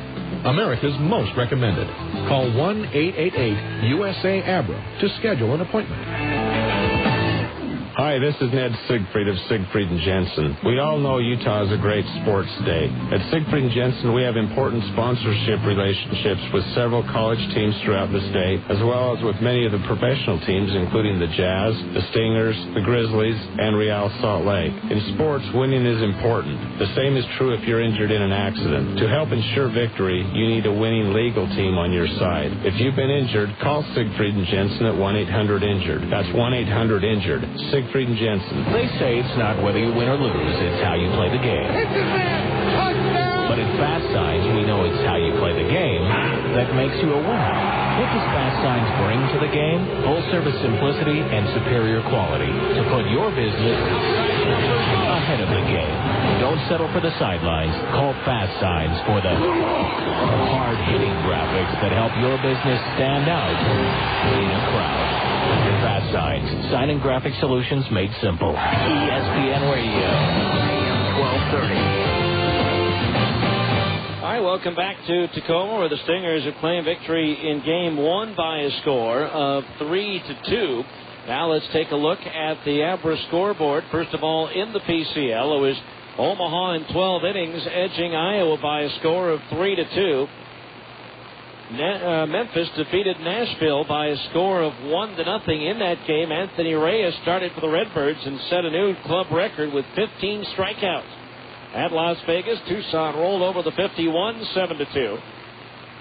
America's most recommended. Call 1-888-USA-ABRA to schedule an appointment. Hi, this is Ned Siegfried of Siegfried & Jensen. We all know Utah is a great sports state. At Siegfried & Jensen, we have important sponsorship relationships with several college teams throughout the state, as well as with many of the professional teams, including the Jazz, the Stingers, the Grizzlies, and Real Salt Lake. In sports, winning is important. The same is true if you're injured in an accident. To help ensure victory, you need a winning legal team on your side. If you've been injured, call Siegfried & Jensen at 1-800-INJURED. That's 1-800-INJURED. Siegfried & Jensen. They say it's not whether you win or lose, it's how you play the game. But at Fast Signs, we know it's how you play the game that makes you a winner. What does Fast Signs bring to the game? Full service simplicity and superior quality to put your business ahead of the game. Don't settle for the sidelines. Call Fast Signs for the hard-hitting graphics that help your business stand out in a crowd. Fast Signs, sign and graphic solutions made simple. ESPN Radio, AM 1230. Hi, welcome back to Tacoma, where the Stingers are claiming victory in Game 1 by a score of 3-2. Now let's take a look at the Abra scoreboard. First of all, in the PCL, it was Omaha in 12 innings, edging Iowa by a score of 3-2. Memphis defeated Nashville by a score of 1-0 in that game. Anthony Reyes started for the Redbirds and set a new club record with 15 strikeouts. At Las Vegas, Tucson rolled over the 51, 7-2.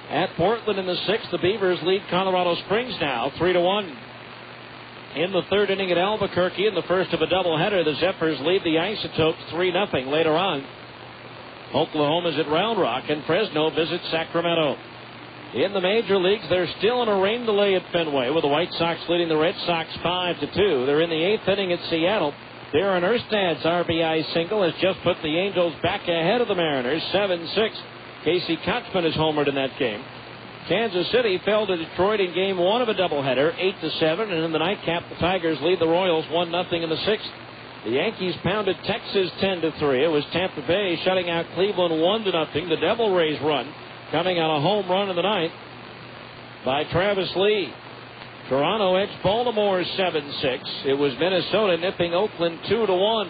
At Portland in the 6th, the Beavers lead Colorado Springs now, 3-1. In the 3rd inning at Albuquerque, in the first of a doubleheader, the Zephyrs lead the Isotopes 3-0. Later on, Oklahoma's at Round Rock, and Fresno visits Sacramento. In the major leagues, they're still in a rain delay at Fenway, with the White Sox leading the Red Sox 5-2. They're in the 8th inning at Seattle. Darren Erstad's RBI single has just put the Angels back ahead of the Mariners, 7-6. Casey Kotzman is homered in that game. Kansas City fell to Detroit in Game 1 of a doubleheader, 8-7, and in the nightcap, the Tigers lead the Royals 1-0 in the 6th. The Yankees pounded Texas 10-3. It was Tampa Bay shutting out Cleveland 1-0. The Devil Rays run coming on a home run in the 9th by Travis Lee. Toronto edged Baltimore 7-6. It was Minnesota nipping Oakland 2-1.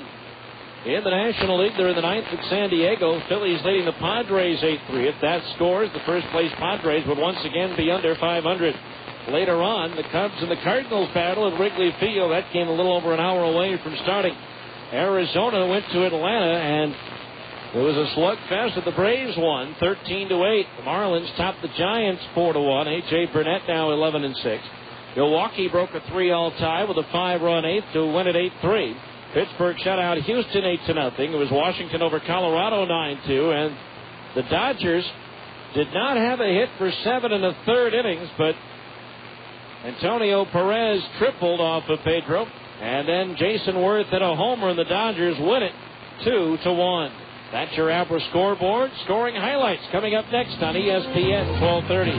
In the National League, they're in the 9th at San Diego. Phillies leading the Padres 8-3. If that scores, the first-place Padres would once again be under 500. Later on, the Cubs and the Cardinals battle at Wrigley Field. That came a little over an hour away from starting. Arizona went to Atlanta, and it was a slugfest, and the Braves won 13-8. The Marlins topped the Giants 4-1. A.J. Burnett now 11-6. Milwaukee broke a 3-all tie with a 5-run 8th to win at 8-3. Pittsburgh shut out Houston 8-0. It was Washington over Colorado 9-2, and the Dodgers did not have a hit for 7 1/3 innings, but Antonio Perez tripled off of Pedro, and then Jason Worth hit a homer, and the Dodgers win it 2-1. That's your Abra scoreboard. Scoring highlights coming up next on ESPN 1230.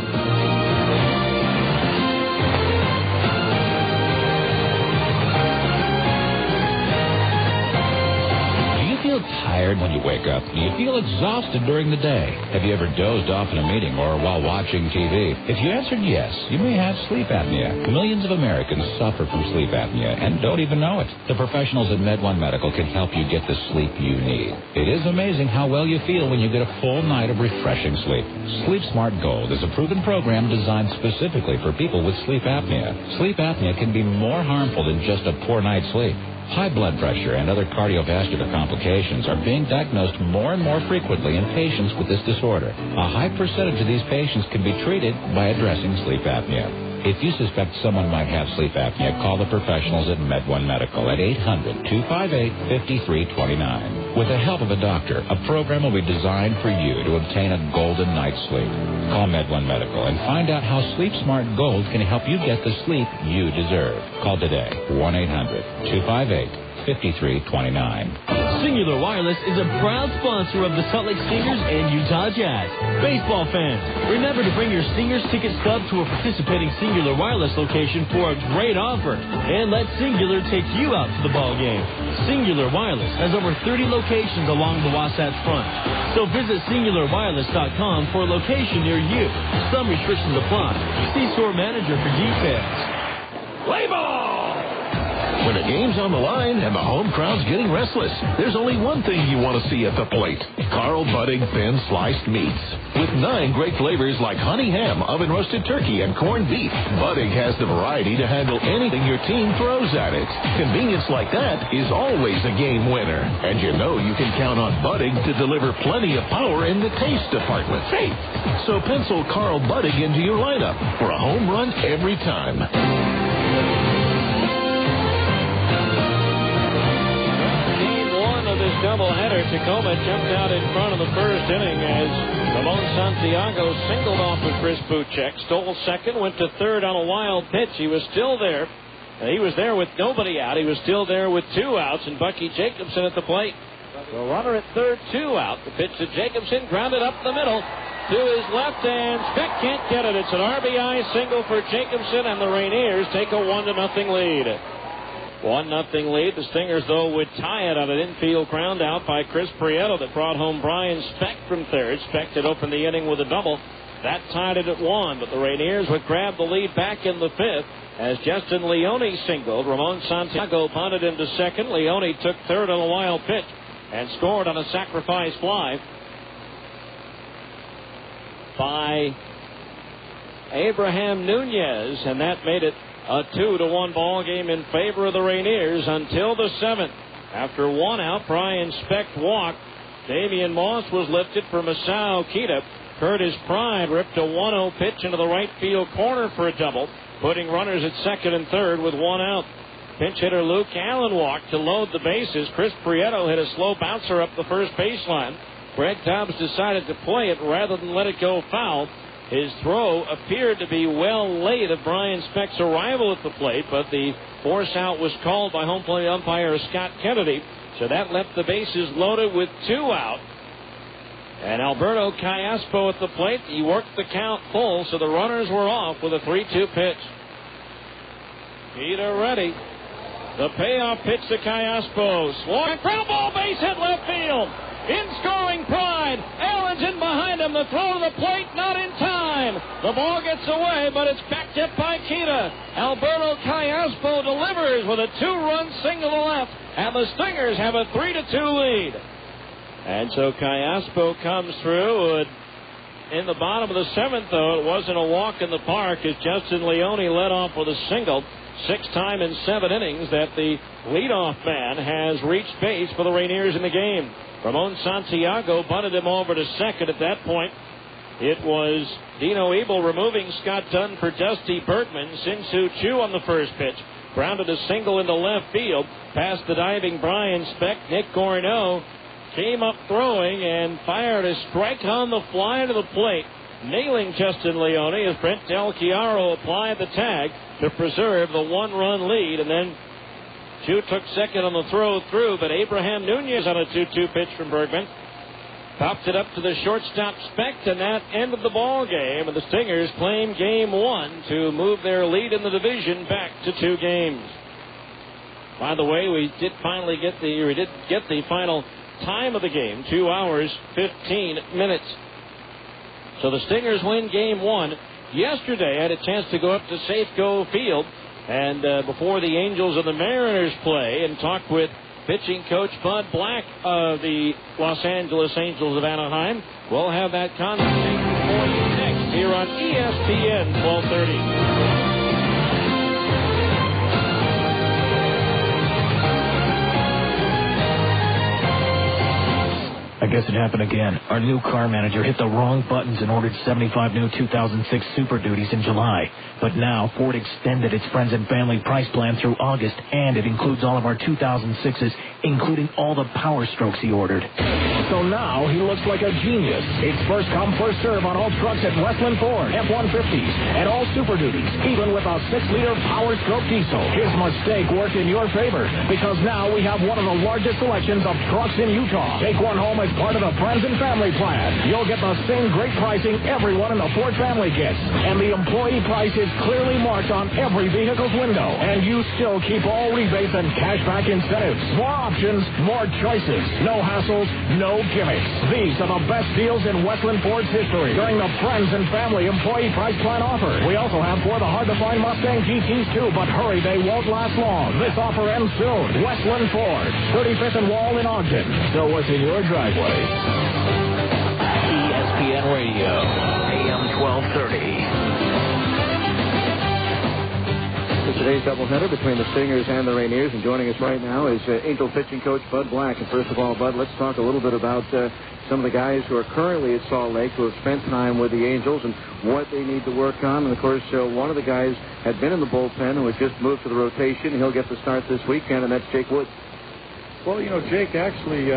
Tired when you wake up? Do you feel exhausted during the day? Have you ever dozed off in a meeting or while watching TV? If you answered yes, you may have sleep apnea. Millions of Americans suffer from sleep apnea and don't even know it. The professionals at MedOne Medical can help you get the sleep you need. It is amazing how well you feel when you get a full night of refreshing sleep. Sleep Smart Gold is a proven program designed specifically for people with sleep apnea. Sleep apnea can be more harmful than just a poor night's sleep. High blood pressure and other cardiovascular complications are being diagnosed more and more frequently in patients with this disorder. A high percentage of these patients can be treated by addressing sleep apnea. If you suspect someone might have sleep apnea, call the professionals at MedOne Medical at 800-258-5329. With the help of a doctor, a program will be designed for you to obtain a golden night's sleep. Call MedOne Medical and find out how Sleep Smart Gold can help you get the sleep you deserve. Call today, 1-800-258-5329. Singular Wireless is a proud sponsor of the Salt Lake Stingers and Utah Jazz. Baseball fans, remember to bring your Stingers ticket stub to a participating Singular Wireless location for a great offer. And let Singular take you out to the ball game. Singular Wireless has over 30 locations along the Wasatch Front. So visit SingularWireless.com for a location near you. Some restrictions apply. See store manager for details. Play ball! When a game's on the line and the home crowd's getting restless, there's only one thing you want to see at the plate. Carl Budig thin sliced meats. With 9 great flavors like honey ham, oven roasted turkey, and corned beef, Budig has the variety to handle anything your team throws at it. Convenience like that is always a game winner. And you know you can count on Budig to deliver plenty of power in the taste department. Hey, so pencil Carl Budig into your lineup for a home run every time. This doubleheader, Tacoma jumped out in front of the first inning as Ramon Santiago singled off of Chris Bootcheck, stole second, went to third on a wild pitch. He was still there. He was there with nobody out. He was still there with 2 outs, and Bucky Jacobson at the plate. The runner at third, 2 out. The pitch to Jacobson, grounded up the middle to his left, and Speck can't get it. It's an RBI single for Jacobson, and the Rainiers take a 1-0 lead. 1-0 lead. The Stingers, though, would tie it on an infield ground out by Chris Prieto that brought home Brian Speck from third. Speck had opened the inning with a double. That tied it at 1, but the Rainiers would grab the lead back in the 5th as Justin Leone singled. Ramon Santiago punted into second. Leone took third on a wild pitch and scored on a sacrifice fly by Abraham Nunez, and that made it a 2-1 ball game in favor of the Rainiers until the 7th. After 1 out, Brian Speck walked. Damian Moss was lifted for Masao Kita. Curtis Pride ripped a 1-0 pitch into the right field corner for a double, putting runners at second and third with 1 out. Pinch hitter Luke Allen walked to load the bases. Chris Prieto hit a slow bouncer up the first baseline. Greg Tubbs decided to play it rather than let it go foul. His throw appeared to be well late of Brian Speck's arrival at the plate, but the force out was called by home plate umpire Scott Kennedy, so that left the bases loaded with 2 out. And Alberto Callaspo at the plate. He worked the count full, so the runners were off with a 3-2 pitch. Peter ready. The payoff pitch to Callaspo. Swung, ground ball, base hit left field. In scoring Pride. Allen's in behind him. The throw to the plate, not in time. The ball gets away, but it's backed up by Kita. Alberto Callaspo delivers with a 2-run single to left, and the Stingers have a 3-2 lead. And so Callaspo comes through. In the bottom of the 7th, though, it wasn't a walk in the park as Justin Leone led off with a single. 6th time in 7 innings that the leadoff man has reached base for the Rainiers in the game. Ramon Santiago bunted him over to second. At that point, it was Dino Ebel removing Scott Dunn for Dusty Bergman. Sin-Soo Choo on the first pitch grounded a single into left field past the diving Brian Speck. Nick Gorneau came up throwing and fired a strike on the fly to the plate, nailing Justin Leone as Brent Del Chiaro applied the tag to preserve the 1-run lead. And then Choo took second on the throw through, but Abraham Nunez on a 2-2 pitch from Bergman popped it up to the shortstop Speck, and that ended the ball game. And the Stingers claim game 1 to move their lead in the division back to 2 games. By the way, we did get the final time of the game, 2 hours, 15 minutes. So the Stingers win game 1. Yesterday, I had a chance to go up to Safeco Field and before the Angels and the Mariners play and talk with pitching coach Bud Black of the Los Angeles Angels of Anaheim. We'll have that conversation for you next here on ESPN 1230. I guess it happened again. Our new car manager hit the wrong buttons and ordered 75 new 2006 Super Duties in July. But now, Ford extended its friends and family price plan through August, and it includes all of our 2006s, including all the Power Strokes he ordered. So now he looks like a genius. It's first come, first serve on all trucks at Westland Ford, F-150s, and all Super Duties, even with a 6-liter Power Stroke diesel. His mistake worked in your favor, because now we have one of the largest selections of trucks in Utah. Take one home as part of the Friends and Family Plan. You'll get the same great pricing everyone in the Ford family gets. And the employee price is clearly marked on every vehicle's window. And you still keep all rebates and cashback incentives. More options, more choices. No hassles, no gimmicks. These are the best deals in Westland Ford's history during the Friends and Family Employee Price Plan offer. We also have 4 of the hard-to-find Mustang GTs, too, but hurry, they won't last long. This offer ends soon. Westland Ford, 35th and Wall in Ogden. So what's in your driveway? ESPN Radio, AM 1230. Today's doubleheader between the Stingers and the Rainiers, and joining us right now is Angel pitching coach Bud Black. And first of all, Bud, let's talk a little bit about some of the guys who are currently at Salt Lake who have spent time with the Angels and what they need to work on. And, of course, one of the guys had been in the bullpen who had just moved to the rotation. He'll get the start this weekend, and that's Jake Woods. Well, Jake actually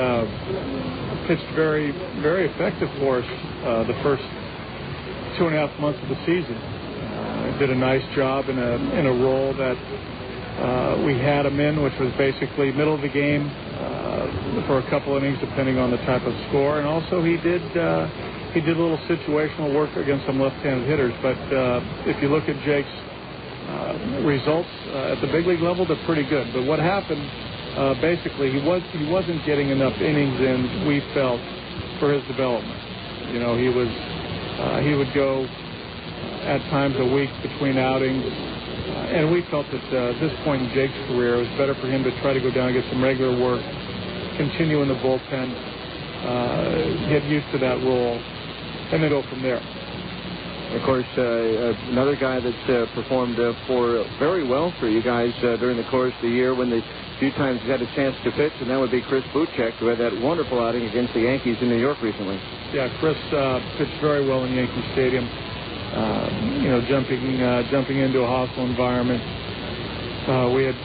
pitched very, very effective for us the first 2.5 months of the season. Did a nice job in a role that we had him in, which was basically middle of the game for a couple innings, depending on the type of score. And also he did a little situational work against some left-handed hitters. But if you look at Jake's results at the big league level, they're pretty good. But what happened, basically, he wasn't getting enough innings in, we felt, for his development. He would go at times a week between outings, and we felt that at this point in Jake's career, it was better for him to try to go down and get some regular work, continue in the bullpen, get used to that role, and then go from there. Of course, another guy that's performed very well for you guys during the course of the year when the few times he had a chance to pitch, and that would be Chris Bootcheck, who had that wonderful outing against the Yankees in New York recently. Yeah, Chris pitched very well in Yankee Stadium. Jumping into a hostile environment. We had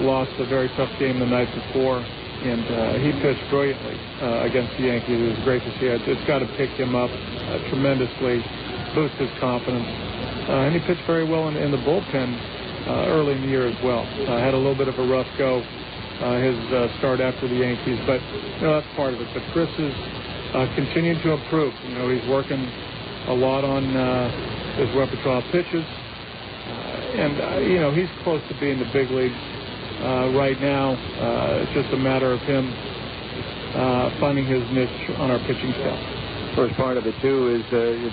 lost a very tough game the night before, and he pitched brilliantly against the Yankees. It was great to see it. It's got to pick him up tremendously, boost his confidence. And he pitched very well in the bullpen early in the year as well. Had a little bit of a rough go his start after the Yankees, but that's part of it. But Chris is continuing to improve. He's working a lot on his repertoire of pitches. And he's close to being the big league right now. It's just a matter of him finding his niche on our pitching staff. Of course, part of it, too, is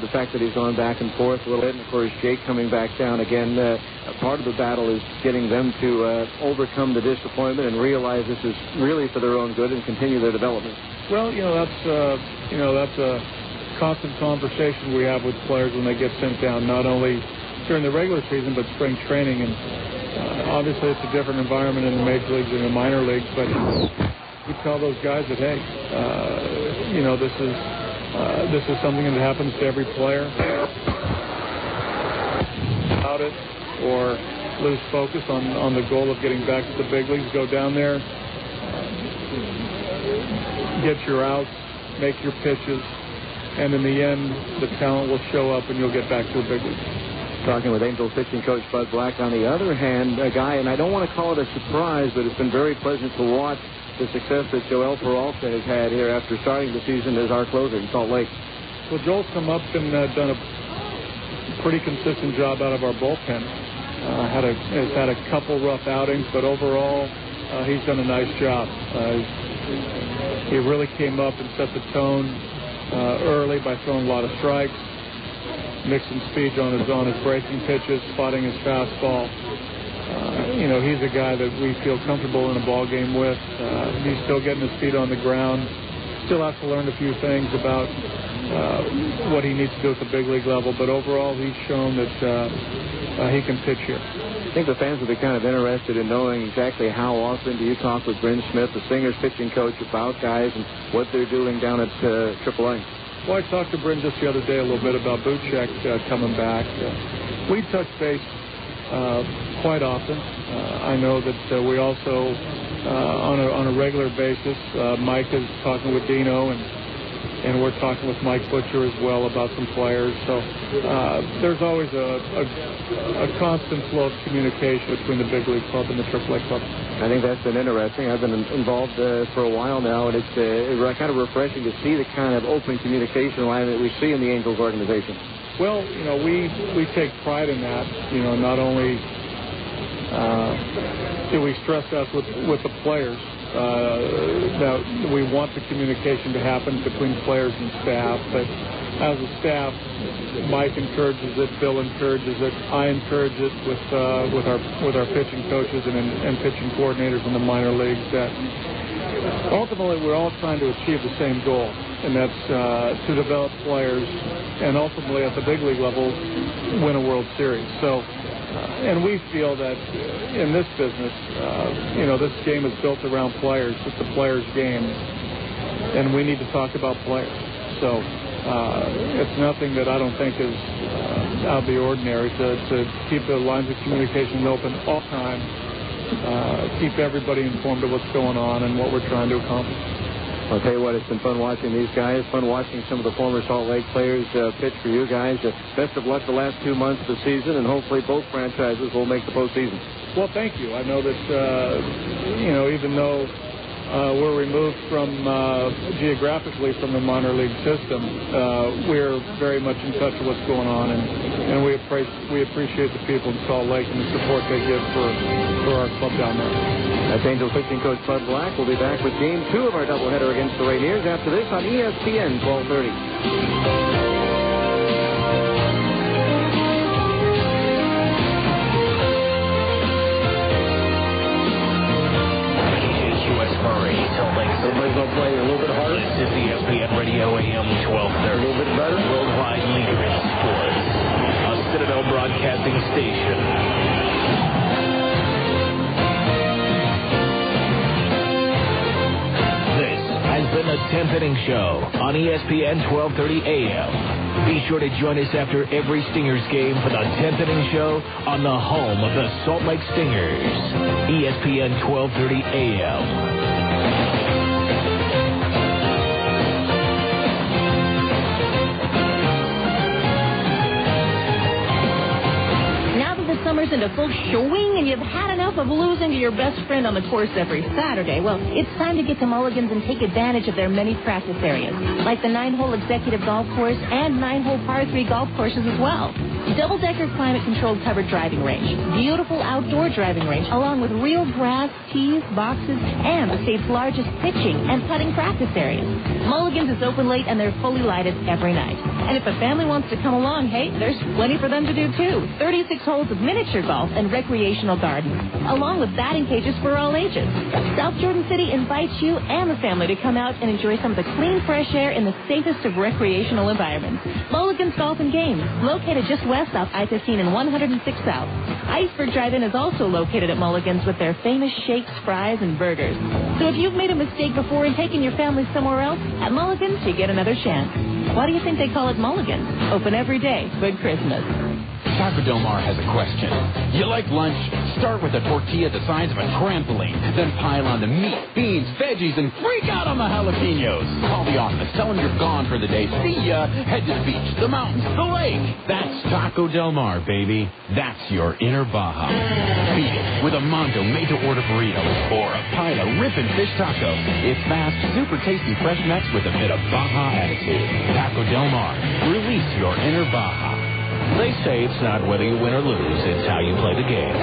the fact that he's gone back and forth a little bit. And, of course, Jake coming back down again. Part of the battle is getting them to overcome the disappointment and realize this is really for their own good and continue their development. Well, that's a constant conversation we have with players when they get sent down, not only during the regular season but spring training. And obviously it's a different environment in the major leagues than the minor leagues, but we tell those guys that, hey, this is something that happens to every player. About it, or lose focus on the goal of getting back to the big leagues. Go down there, get your outs, make your pitches, and in the end, the talent will show up and you'll get back to the big leagues. Talking with Angels pitching coach Bud Black. On the other hand, a guy, and I don't want to call it a surprise, but it's been very pleasant to watch the success that Joel Peralta has had here after starting the season as our closer in Salt Lake. Well, Joel's come up and done a pretty consistent job out of our bullpen. Has had a couple rough outings, but overall, he's done a nice job. He really came up and set the tone early by throwing a lot of strikes, mixing speed on his breaking pitches, spotting his fastball. He's a guy that we feel comfortable in a ball game with. He's still getting his feet on the ground. Still has to learn a few things about what he needs to do at the big league level, but overall he's shown that he can pitch here. I think the fans will be kind of interested in knowing exactly how often do you talk with Bryn Smith, the Stingers pitching coach, about guys and what they're doing down at AAA. Well, I talked to Bryn just the other day a little bit about Bootcheck coming back. We touch base quite often. I know that we also, on a regular basis, Mike is talking with Dino, and and we're talking with Mike Butcher as well about some players. So there's always a constant flow of communication between the big league club and the AAA club. I think that's been interesting. I've been involved for a while now, and it's kind of refreshing to see the kind of open communication line that we see in the Angels organization. Well, we take pride in that. Not only do we stress that with the players, that we want the communication to happen between players and staff, but as a staff, Mike encourages it, Bill encourages it, I encourage it with our pitching coaches and pitching coordinators in the minor leagues, that ultimately we're all trying to achieve the same goal, and that's to develop players and ultimately at the big league level win a World Series. So, and we feel that in this business, this game is built around players. It's a players' game, and we need to talk about players. So it's nothing that I don't think is out of the ordinary to keep the lines of communication open all the time, keep everybody informed of what's going on and what we're trying to accomplish. I'll tell you what, it's been fun watching these guys, fun watching some of the former Salt Lake players pitch for you guys. Best of luck the last 2 months of the season, and hopefully both franchises will make the postseason. Well, thank you. I know that, even though we're removed from geographically from the minor league system, we're very much in touch with what's going on, and we appreciate the people in Salt Lake and the support they give for our club down there. That's Angels pitching coach Bud Black. We'll be back with Game 2 of our doubleheader against the Rainiers after this on ESPN 1230. Somebody's going to play a little bit harder. This is ESPN Radio AM 1230. A little bit better. Worldwide leader in sports. A Citadel Broadcasting station. This has been the 10th Inning Show on ESPN 1230 AM. Be sure to join us after every Stingers game for the 10th Inning Show on the home of the Salt Lake Stingers. ESPN 1230 AM. Summer's into full swing and you've had enough of losing to your best friend on the course every Saturday. Well, it's time to get to Mulligan's and take advantage of their many practice areas, like the 9-hole executive golf course and 9-hole par 3 golf courses as well. Double-decker climate-controlled covered driving range, beautiful outdoor driving range, along with real grass, tees, boxes, and the state's largest pitching and putting practice areas. Mulligan's is open late and they're fully lighted every night. And if a family wants to come along, hey, there's plenty for them to do too. 36 holes of miniature golf and recreational gardens, along with batting cages for all ages. South Jordan City invites you and the family to come out and enjoy some of the clean, fresh air in the safest of recreational environments. Mulligan's Golf and Games, located just west off I-15 and 106 South. Iceberg Drive-In is also located at Mulligan's with their famous shakes, fries, and burgers. So if you've made a mistake before and taken your family somewhere else, at Mulligan's you get another chance. Why do you think they call it Mulligan's? Open every day for Christmas. Taco Del Mar has a question. You like lunch? Start with a tortilla the size of a trampoline. Then pile on the meat, beans, veggies, and freak out on the jalapenos. Call the office. Tell them you're gone for the day. See ya. Head to the beach, the mountains, the lake. That's Taco Del Mar, baby. That's your inner Baja. Beat it with a Mondo made-to-order burrito or a pile of ripping fish taco. It's fast, super tasty fresh mix with a bit of Baja attitude. Taco Del Mar. Release your inner Baja. They say it's not whether you win or lose, it's how you play the game.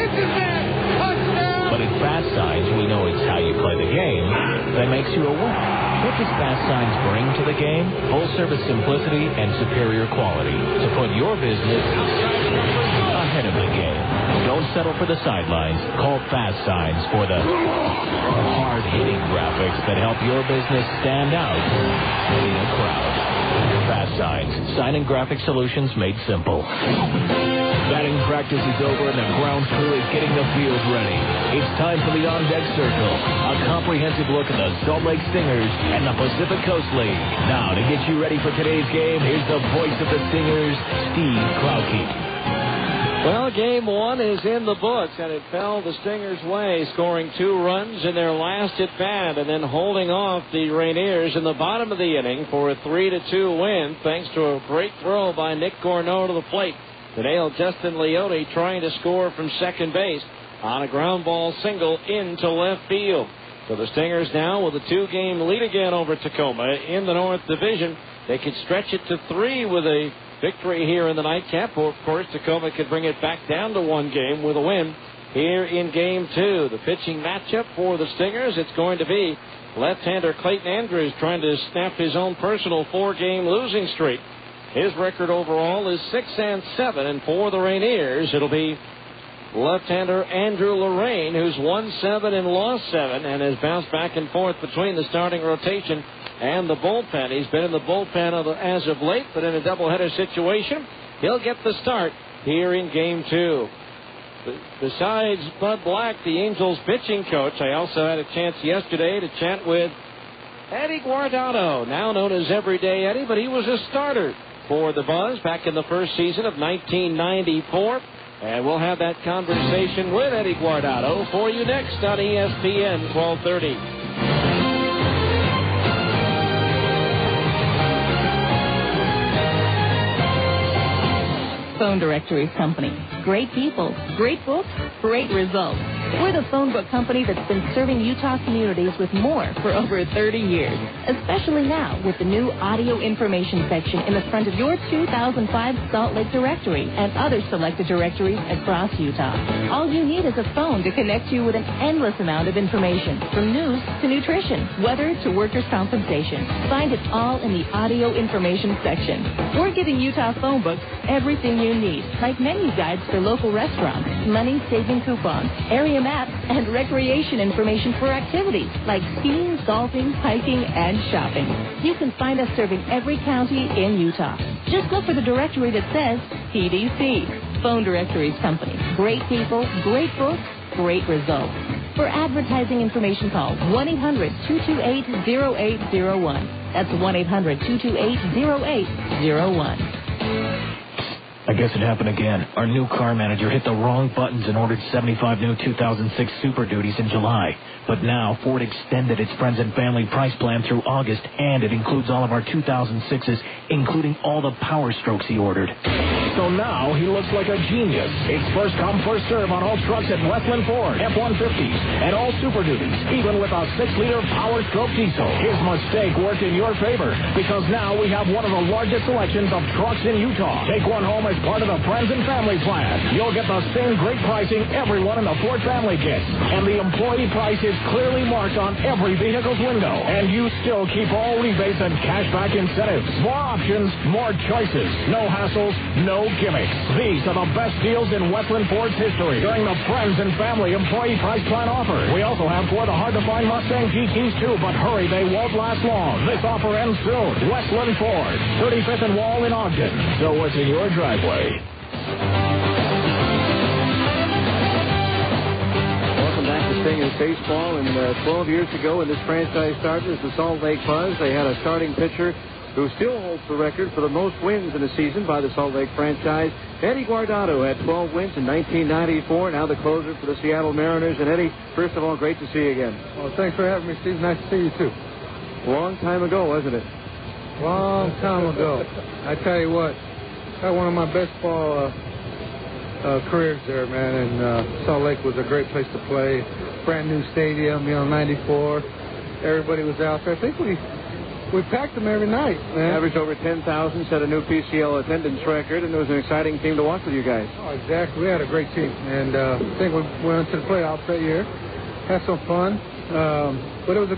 But at Fast Signs, we know it's how you play the game that makes you a winner. What does Fast Signs bring to the game? Full-service simplicity and superior quality to put your business ahead of the game. Don't settle for the sidelines. Call Fast Signs for the hard-hitting graphics that help your business stand out in a crowd. Fast Signs, sign and graphic solutions made simple. Batting practice is over and the ground crew is getting the field ready. It's time for the on-deck circle, a comprehensive look at the Salt Lake Stingers and the Pacific Coast League. Now, to get you ready for today's game, here's the voice of the Stingers, Steve Klauke. Well, game one is in the books, and it fell the Stingers' way, scoring 2 runs in their last at bat and then holding off the Rainiers in the bottom of the inning for a 3-2 win, thanks to a great throw by Nick Corneau to the plate to nail Justin Leone trying to score from second base on a ground ball single into left field. So the Stingers now with a 2-game lead again over Tacoma in the North Division. They could stretch it to 3 with a victory here in the nightcap. Of course, Tacoma could bring it back down to 1 game with a win here in game 2. The pitching matchup for the Stingers, it's going to be left-hander Clayton Andrews trying to snap his own personal 4-game losing streak. His record overall is 6-7, and for the Rainiers, it'll be left-hander Andrew Lorraine, who's won 7 and lost 7 and has bounced back and forth between the starting rotation and the bullpen. He's been in the bullpen as of late, but in a doubleheader situation, he'll get the start here in game 2. Besides Bud Black, the Angels pitching coach, I also had a chance yesterday to chat with Eddie Guardado, now known as Everyday Eddie, but he was a starter for the Buzz back in the first season of 1994. And we'll have that conversation with Eddie Guardado for you next on ESPN 1230. Phone Directories Company. Great people, great books, great results. We're the phone book company that's been serving Utah communities with more for over 30 years, especially now with the new audio information section in the front of your 2005 Salt Lake directory and other selected directories across Utah. All you need is a phone to connect you with an endless amount of information, from news to nutrition, weather to workers' compensation. Find it all in the audio information section. We're giving Utah phone books everything you need, like menu guides for local restaurants, money-saving coupons, area maps, and recreation information for activities like skiing, golfing, hiking, and shopping. You can find us serving every county in Utah. Just look for the directory that says PDC. Phone Directories Company. Great people, great books, great results. For advertising information, call 1-800-228-0801. That's 1-800-228-0801. I guess it happened again. Our new car manager hit the wrong buttons and ordered 75 new 2006 Super Duties in July. But now, Ford extended its friends and family price plan through August, and it includes all of our 2006s, including all the Power Strokes he ordered. So now he looks like a genius. It's first come, first serve on all trucks at Westland Ford, F-150s, and all Super Duties, even with a 6-liter Power Stroke diesel. His mistake worked in your favor, because now we have one of the largest selections of trucks in Utah. Take one home as part of the Friends and Family plan. You'll get the same great pricing everyone in the Ford family gets. And the employee price is clearly marked on every vehicle's window. And you still keep all rebates and cashback incentives. More options, more choices. No hassles, no gimmicks. These are the best deals in Westland Ford's history during the Friends and Family employee price plan offer. We also have 4 of the hard-to-find Mustang GTs too, but hurry, they won't last long. This offer ends soon. Westland Ford, 35th and Wall in Ogden. So what's in your driveway? Welcome back to Stingers baseball. And 12 years ago, when this franchise started as the Salt Lake Buzz, they had a starting pitcher who still holds the record for the most wins in a season by the Salt Lake franchise. Eddie Guardado had 12 wins in 1994, now the closer for the Seattle Mariners. And Eddie, first of all, great to see you again. Well, thanks for having me, Steve. Nice to see you, too. Long time ago, wasn't it? Long time ago. I tell you what, had one of my best ball careers there, man, and Salt Lake was a great place to play. Brand new stadium, 94. Everybody was out there. I think we packed them every night, man. Averaged over 10,000, set a new PCL attendance record, and it was an exciting team to watch with you guys. Oh, exactly. We had a great team, and I think we went to the playoffs that year. Had some fun, but it was a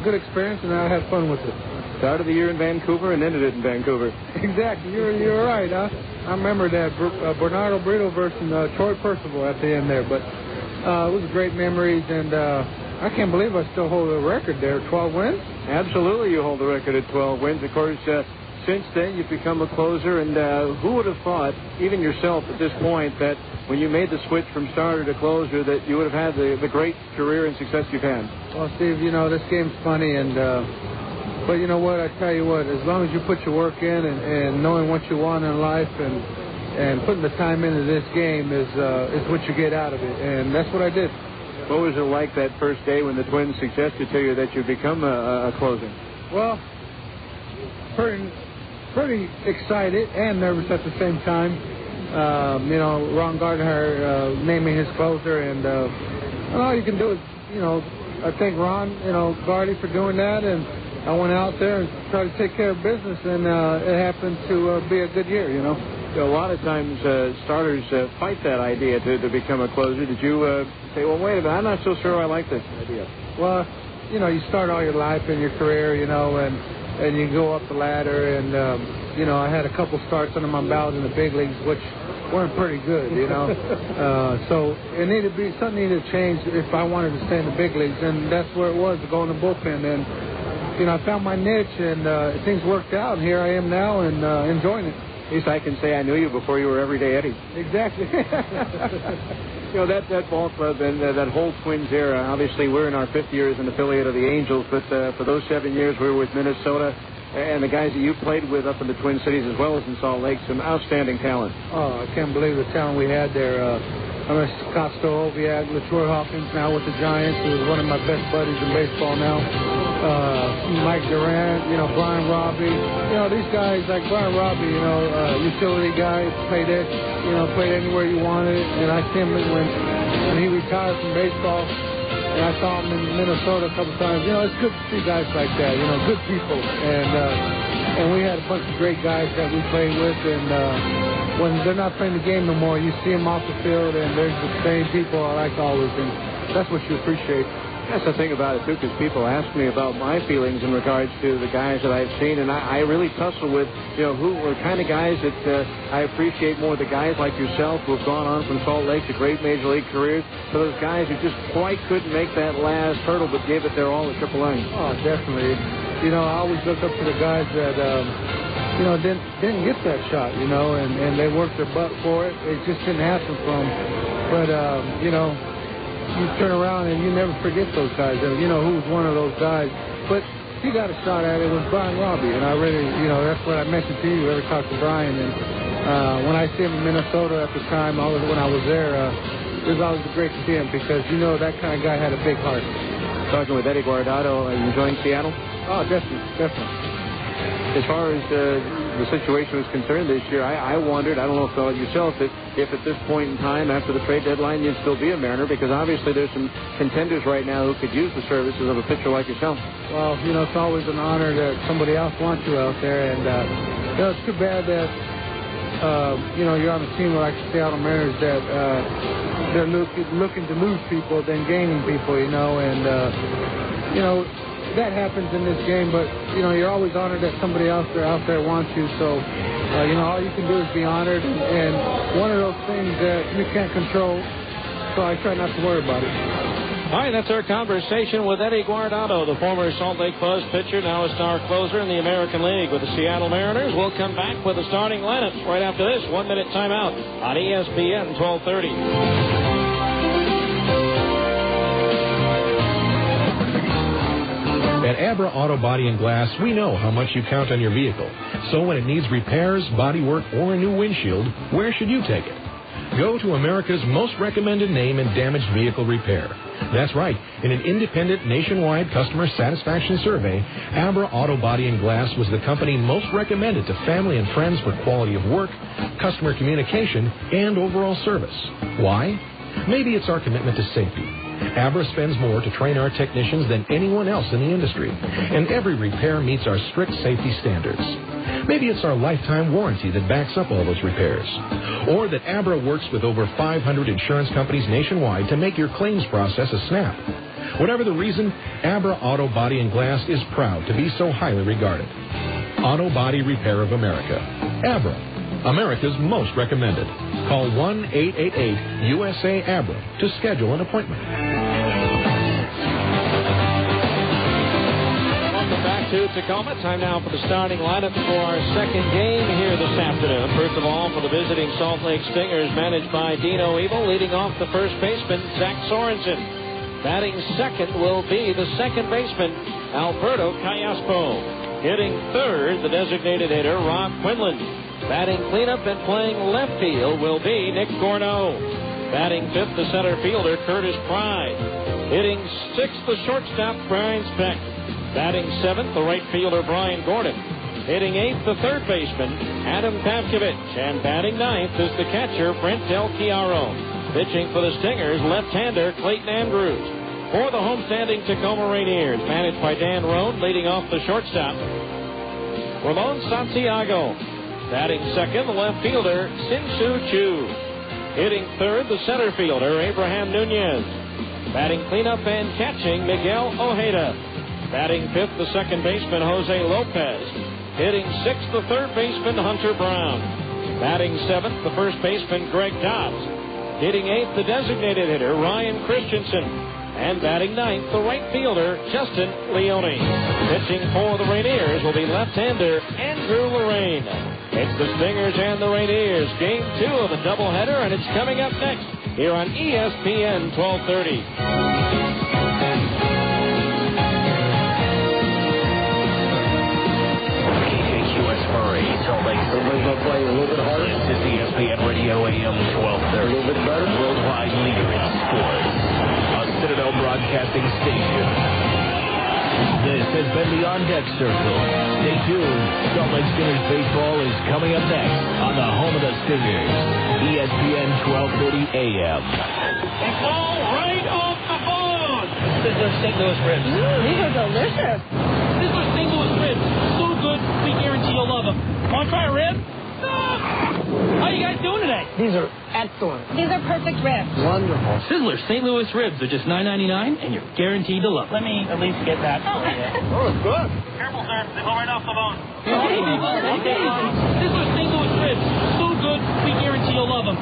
good experience, and I had fun with it. Started the year in Vancouver and ended it in Vancouver. Exactly. You're right, huh? I remember that Bernardo Brito versus Troy Percival at the end there, but it was great memories, and I can't believe I still hold the record there, 12 wins. Absolutely, you hold the record at 12 wins. Of course, since then, you've become a closer, and who would have thought, even yourself at this point, that when you made the switch from starter to closer, that you would have had the great career and success you've had? Well, Steve, this game's funny, and but you know what? I tell you what, as long as you put your work in and knowing what you want in life and and putting the time into this game is what you get out of it, and that's what I did. What was it like that first day when the Twins suggested to you that you become a closer? Well, pretty excited and nervous at the same time. Ron Gardner naming his closer, and all you can do is, I thank Ron, Gardy for doing that, and I went out there and tried to take care of business, and it happened to be a good year, A lot of times starters fight that idea to become a closer. Did you say, well, wait a minute, I'm not so sure I like this idea? Well, you start all your life in your career, and you go up the ladder, and, I had a couple starts under my belt in the big leagues, which weren't pretty good, so something needed to change if I wanted to stay in the big leagues, and that's where it was, to go in the bullpen, and, I found my niche, and things worked out, and here I am now, and enjoying it. At least I can say I knew you before you were Everyday Eddie. Exactly. That ball club and that whole Twins era, obviously we're in our 5th year as an affiliate of the Angels, but for those 7 years we were with Minnesota, and the guys that you played with up in the Twin Cities as well as in Salt Lake, some outstanding talent. Oh, I can't believe the talent we had there. Costo, Oviatt, LaTroy Hawkins now with the Giants, who is one of my best buddies in baseball now. Mike Durant, Brian Robbie. These guys like Brian Robbie, utility guy, played anywhere you wanted. And I see him when he retired from baseball. And I saw him in Minnesota a couple times. It's good to see guys like that, good people. And we had a bunch of great guys that we played with. And when they're not playing the game no more, you see them off the field, and there's the same people I like always. And that's what you appreciate. That's the thing about it, too, because people ask me about my feelings in regards to the guys that I've seen, and I really tussle with, who are kind of guys that I appreciate more, the guys like yourself who have gone on from Salt Lake to great Major League careers, to those guys who just quite couldn't make that last hurdle but gave it their all at AAA. Oh, definitely. I always look up to the guys that, didn't get that shot, and they worked their butt for it. It just didn't happen for them. But, you turn around and you never forget those guys. Who was one of those guys. But he got a shot at it was Brian Robbie, and I really, that's what I mentioned to you. Ever talked to Brian, and when I see him in Minnesota at the time, when I was there, it was always great to see him because that kind of guy had a big heart. Talking with Eddie Guardado, are you enjoying Seattle? Oh, definitely. As far as the situation was concerned this year, I wondered, I don't know if yourself, if at this point in time, after the trade deadline, you'd still be a Mariner, because obviously there's some contenders right now who could use the services of a pitcher like yourself. Well, it's always an honor that somebody else wants you out there, and it's too bad that, you're on a team like the Seattle Mariners that they're looking to lose people than gaining people, and, that happens in this game, but, you're always honored that somebody else out there wants you, so, all you can do is be honored, and one of those things that you can't control, so I try not to worry about it. All right, that's our conversation with Eddie Guardado, the former Salt Lake Buzz pitcher, now a star closer in the American League with the Seattle Mariners. We'll come back with the starting lineups right after this 1-minute timeout on ESPN 1230. At Abra Auto Body and Glass, we know how much you count on your vehicle. So when it needs repairs, body work, or a new windshield, where should you take it? Go to America's most recommended name in damaged vehicle repair. That's right. In an independent nationwide customer satisfaction survey, Abra Auto Body and Glass was the company most recommended to family and friends for quality of work, customer communication, and overall service. Why? Maybe it's our commitment to safety. Abra spends more to train our technicians than anyone else in the industry, and every repair meets our strict safety standards. Maybe it's our lifetime warranty that backs up all those repairs, or that Abra works with over 500 insurance companies nationwide to make your claims process a snap. Whatever the reason, Abra Auto Body and Glass is proud to be so highly regarded. Auto Body Repair of America. Abra, America's most recommended. Call 1-888-USA-ABRA to schedule an appointment. Welcome back to Tacoma. Time now for the starting lineup for our second game here this afternoon. First of all, for the visiting Salt Lake Stingers, managed by Dino Evil, leading off the first baseman, Zach Sorensen. Batting second will be the second baseman, Alberto Callaspo. Hitting third, the designated hitter, Rob Quinlan. Batting cleanup and playing left field will be Nick Corneau. Batting fifth, the center fielder, Curtis Pride. Hitting sixth, the shortstop, Brian Speck. Batting seventh, the right fielder, Brian Gordon. Hitting eighth, the third baseman, Adam Pavkovich. And batting ninth is the catcher, Brent Del Chiaro. Pitching for the Stingers, left-hander Clayton Andrews. For the homestanding Tacoma Rainiers, managed by Dan Roan, leading off the shortstop, Ramon Santiago. Batting second, the left fielder, Sin-Soo Choo. Hitting third, the center fielder, Abraham Nunez. Batting cleanup and catching, Miguel Ojeda. Batting fifth, the second baseman, Jose Lopez. Hitting sixth, the third baseman, Hunter Brown. Batting seventh, the first baseman, Greg Dobbs. Hitting eighth, the designated hitter, Ryan Christensen. And batting ninth, the right fielder, Justin Leone. Pitching for the Rainiers will be left-hander Andrew Lorraine. It's the Stingers and the Rainiers, Game 2 of the doubleheader, and it's coming up next here on ESPN 1230. Salt Lake City. Somebody's going to play a little bit harder. This is ESPN Radio AM 1230. A little bit better. Worldwide leader in sports. A Citadel Broadcasting Station. This has been the On Deck Circle. Stay tuned. Salt Lake Stingers baseball is coming up next on the home of the Stingers. ESPN 1230 AM. They fall right off the bone. Sizzler St. Louis ribs. These are delicious. Sizzler St. Louis ribs. So good, we guarantee you'll love them. Want to try a rib? How you guys doing today? These are excellent. These are perfect ribs. Wonderful. Sizzler St. Louis ribs are just $9.99, and you're guaranteed to love them. Let me at least get that for you. Oh, it's good. Careful, sir. They fall right off the bone. Sizzler St. Louis ribs. So good, we guarantee you'll love them.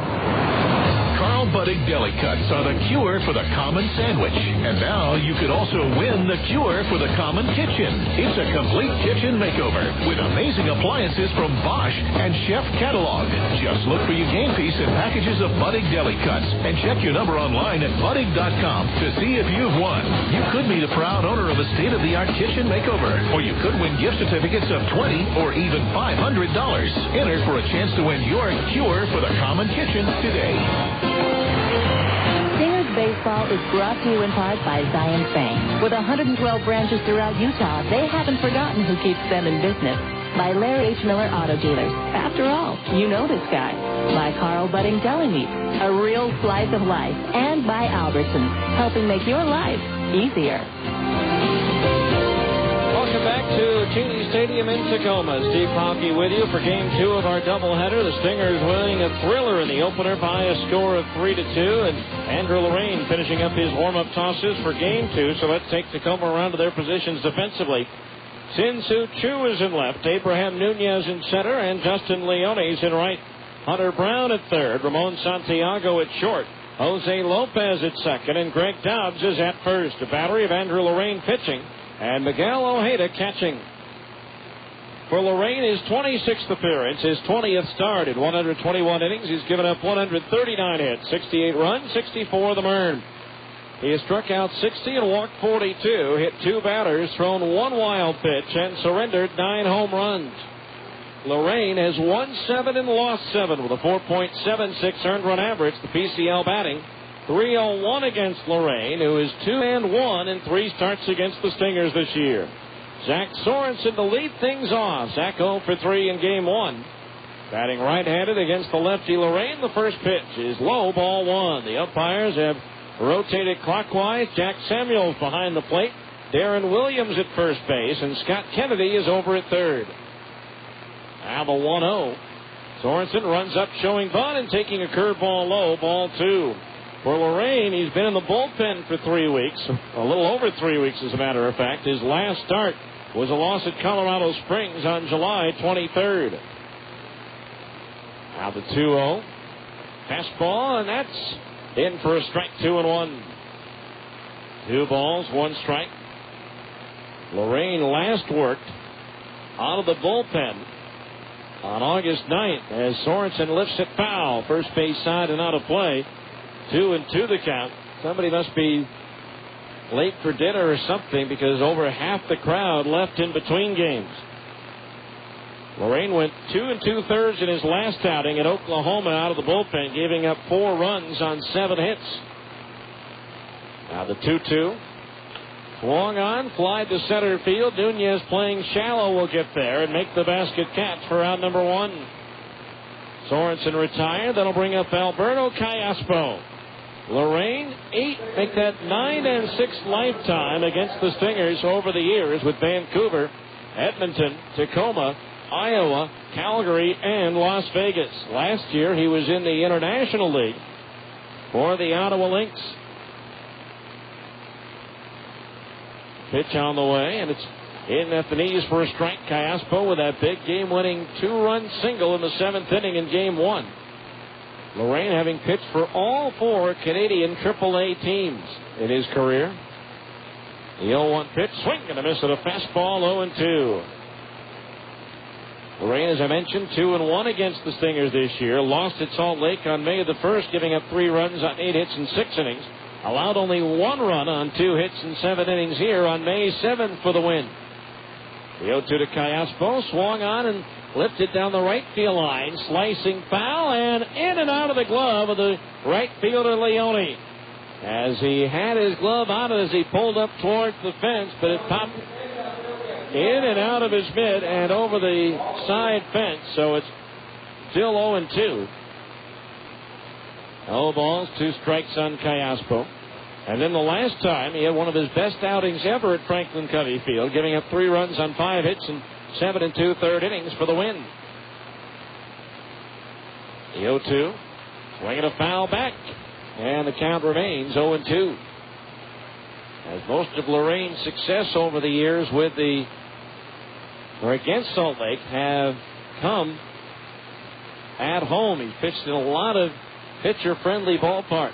Carl Buddig Deli Cuts are the cure for the common sandwich. And now you could also win the cure for the common kitchen. It's a complete kitchen makeover with amazing appliances from Bosch and Chef Catalog. Just look for your game piece and packages of Buddig Deli Cuts and check your number online at Buddig.com to see if you've won. You could meet a proud owner of a state-of-the-art kitchen makeover, or you could win gift certificates of $20 or even $500. Enter for a chance to win your cure for the common kitchen today. Stingers baseball is brought to you in part by Zions Bank. With 112 branches throughout Utah, they haven't forgotten who keeps them in business. By Larry H. Miller Auto Dealers. After all, you know this guy. By Carl Budding Deli Meats, a real slice of life. And by Albertsons, helping make your life easier. Welcome back to Cheney Stadium in Tacoma. Steve Hockey with you for Game 2 of our doubleheader. The Stingers winning a thriller in the opener by a score of 3-2, and Andrew Lorraine finishing up his warm-up tosses for Game 2. So let's take Tacoma around to their positions defensively. Sin-Soo Choo is in left, Abraham Nunez in center, and Justin Leone's in right. Hunter Brown at third, Ramon Santiago at short, Jose Lopez at second, and Greg Dobbs is at first. A battery of Andrew Lorraine pitching, and Miguel Ojeda catching. For Lorraine, his 26th appearance, his 20th start in 121 innings. He's given up 139 hits, 68 runs, 64 of them earned. He has struck out 60 and walked 42, hit 2 batters, thrown 1 wild pitch, and surrendered 9 home runs. Lorraine has won 7 and lost 7 with a 4.76 earned run average. The PCL batting .301 against Lorraine, who is 2-1 in 3 starts against the Stingers this year. Zach Sorensen to lead things off. Zach 0 for 3 in Game 1. Batting right-handed against the lefty Lorraine. The first pitch is low, ball 1. The umpires have rotated clockwise. Jack Samuels behind the plate. Darren Williams at first base, and Scott Kennedy is over at third. Now the 1-0. Sorensen runs up showing bunt and taking a curveball low, ball 2. For Lorraine, he's been in the bullpen for 3 weeks, a little over 3 weeks as a matter of fact. His last start was a loss at Colorado Springs on July 23rd. Now the 2-0. Fastball, and that's in for a strike, 2-1. 2 balls, 1 strike. Lorraine last worked out of the bullpen on August 9th as Sorensen lifts it foul. First base side and out of play. 2-2 the count. Somebody must be late for dinner or something, because over half the crowd left in between games. Lorraine went 2 2/3 in his last outing at Oklahoma out of the bullpen, giving up 4 runs on 7 hits. Now the 2-2. Swung on, fly to center field. Nunez playing shallow will get there and make the basket catch for out number 1. Sorensen retired. That'll bring up Alberto Callaspo. Lorraine, 8, make that 9 and 6 lifetime against the Stingers over the years with Vancouver, Edmonton, Tacoma, Iowa, Calgary, and Las Vegas. Last year he was in the International League for the Ottawa Lynx. Pitch on the way, and it's in at the knees for a strike. Callaspo with that big game-winning 2-run single in the 7th inning in Game 1. Lorraine having pitched for all 4 Canadian AAA teams in his career. The 0-1 pitch, swing and a miss at a fastball, 0-2. Lorraine, as I mentioned, 2-1 against the Stingers this year. Lost at Salt Lake on May the 1st, giving up 3 runs on 8 hits and 6 innings. Allowed only 1 run on 2 hits and 7 innings here on May 7th for the win. The 0-2 to Callaspo, swung on and lifted down the right field line, slicing foul, and in and out of the glove of the right fielder Leone. As he had his glove out as he pulled up towards the fence, but it popped in and out of his mitt and over the side fence, so it's still 0-2. 0 balls, 2 strikes on Callaspo. And then the last time, he had one of his best outings ever at Franklin Covey Field, giving up 3 runs on 5 hits and 7 2/3 innings for the win. The 0-2, swinging a foul back, and the count remains 0-2. As most of Lorraine's success over the years with against Salt Lake have come at home. He's pitched in a lot of pitcher-friendly ballparks.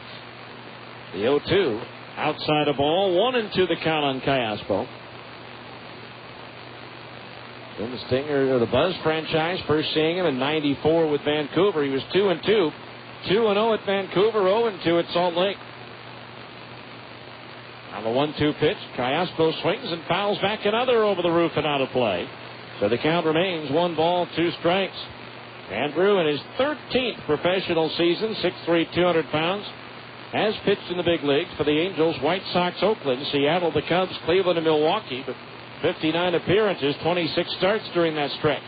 The 0-2, outside a ball, 1-2 the count on Callaspo. Then the Stinger, or the Buzz franchise, first seeing him in '94 with Vancouver. He was 2-2, 2-0 at Vancouver, 0-2 at Salt Lake. On the 1-2 pitch, Callaspo swings and fouls back another over the roof and out of play. So the count remains 1 ball, 2 strikes. Andrew, in his 13th professional season, 6'3", 200 pounds, has pitched in the big leagues for the Angels, White Sox, Oakland, Seattle, the Cubs, Cleveland, and Milwaukee. But 59 appearances, 26 starts during that stretch.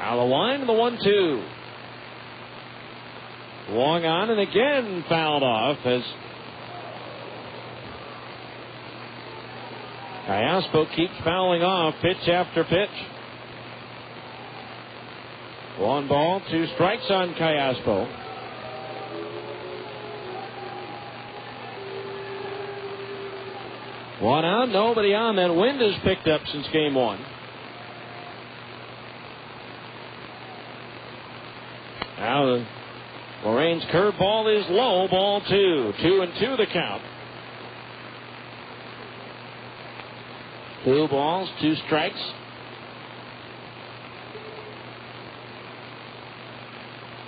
Out of the line, the 1-2. Swung on and again fouled off as Callaspo keeps fouling off pitch after pitch. 1 ball, 2 strikes on Callaspo. One out, nobody on. That wind has picked up since Game 1. Now Lorraine's curveball is low, ball 2. 2-2 the count. 2 balls, 2 strikes.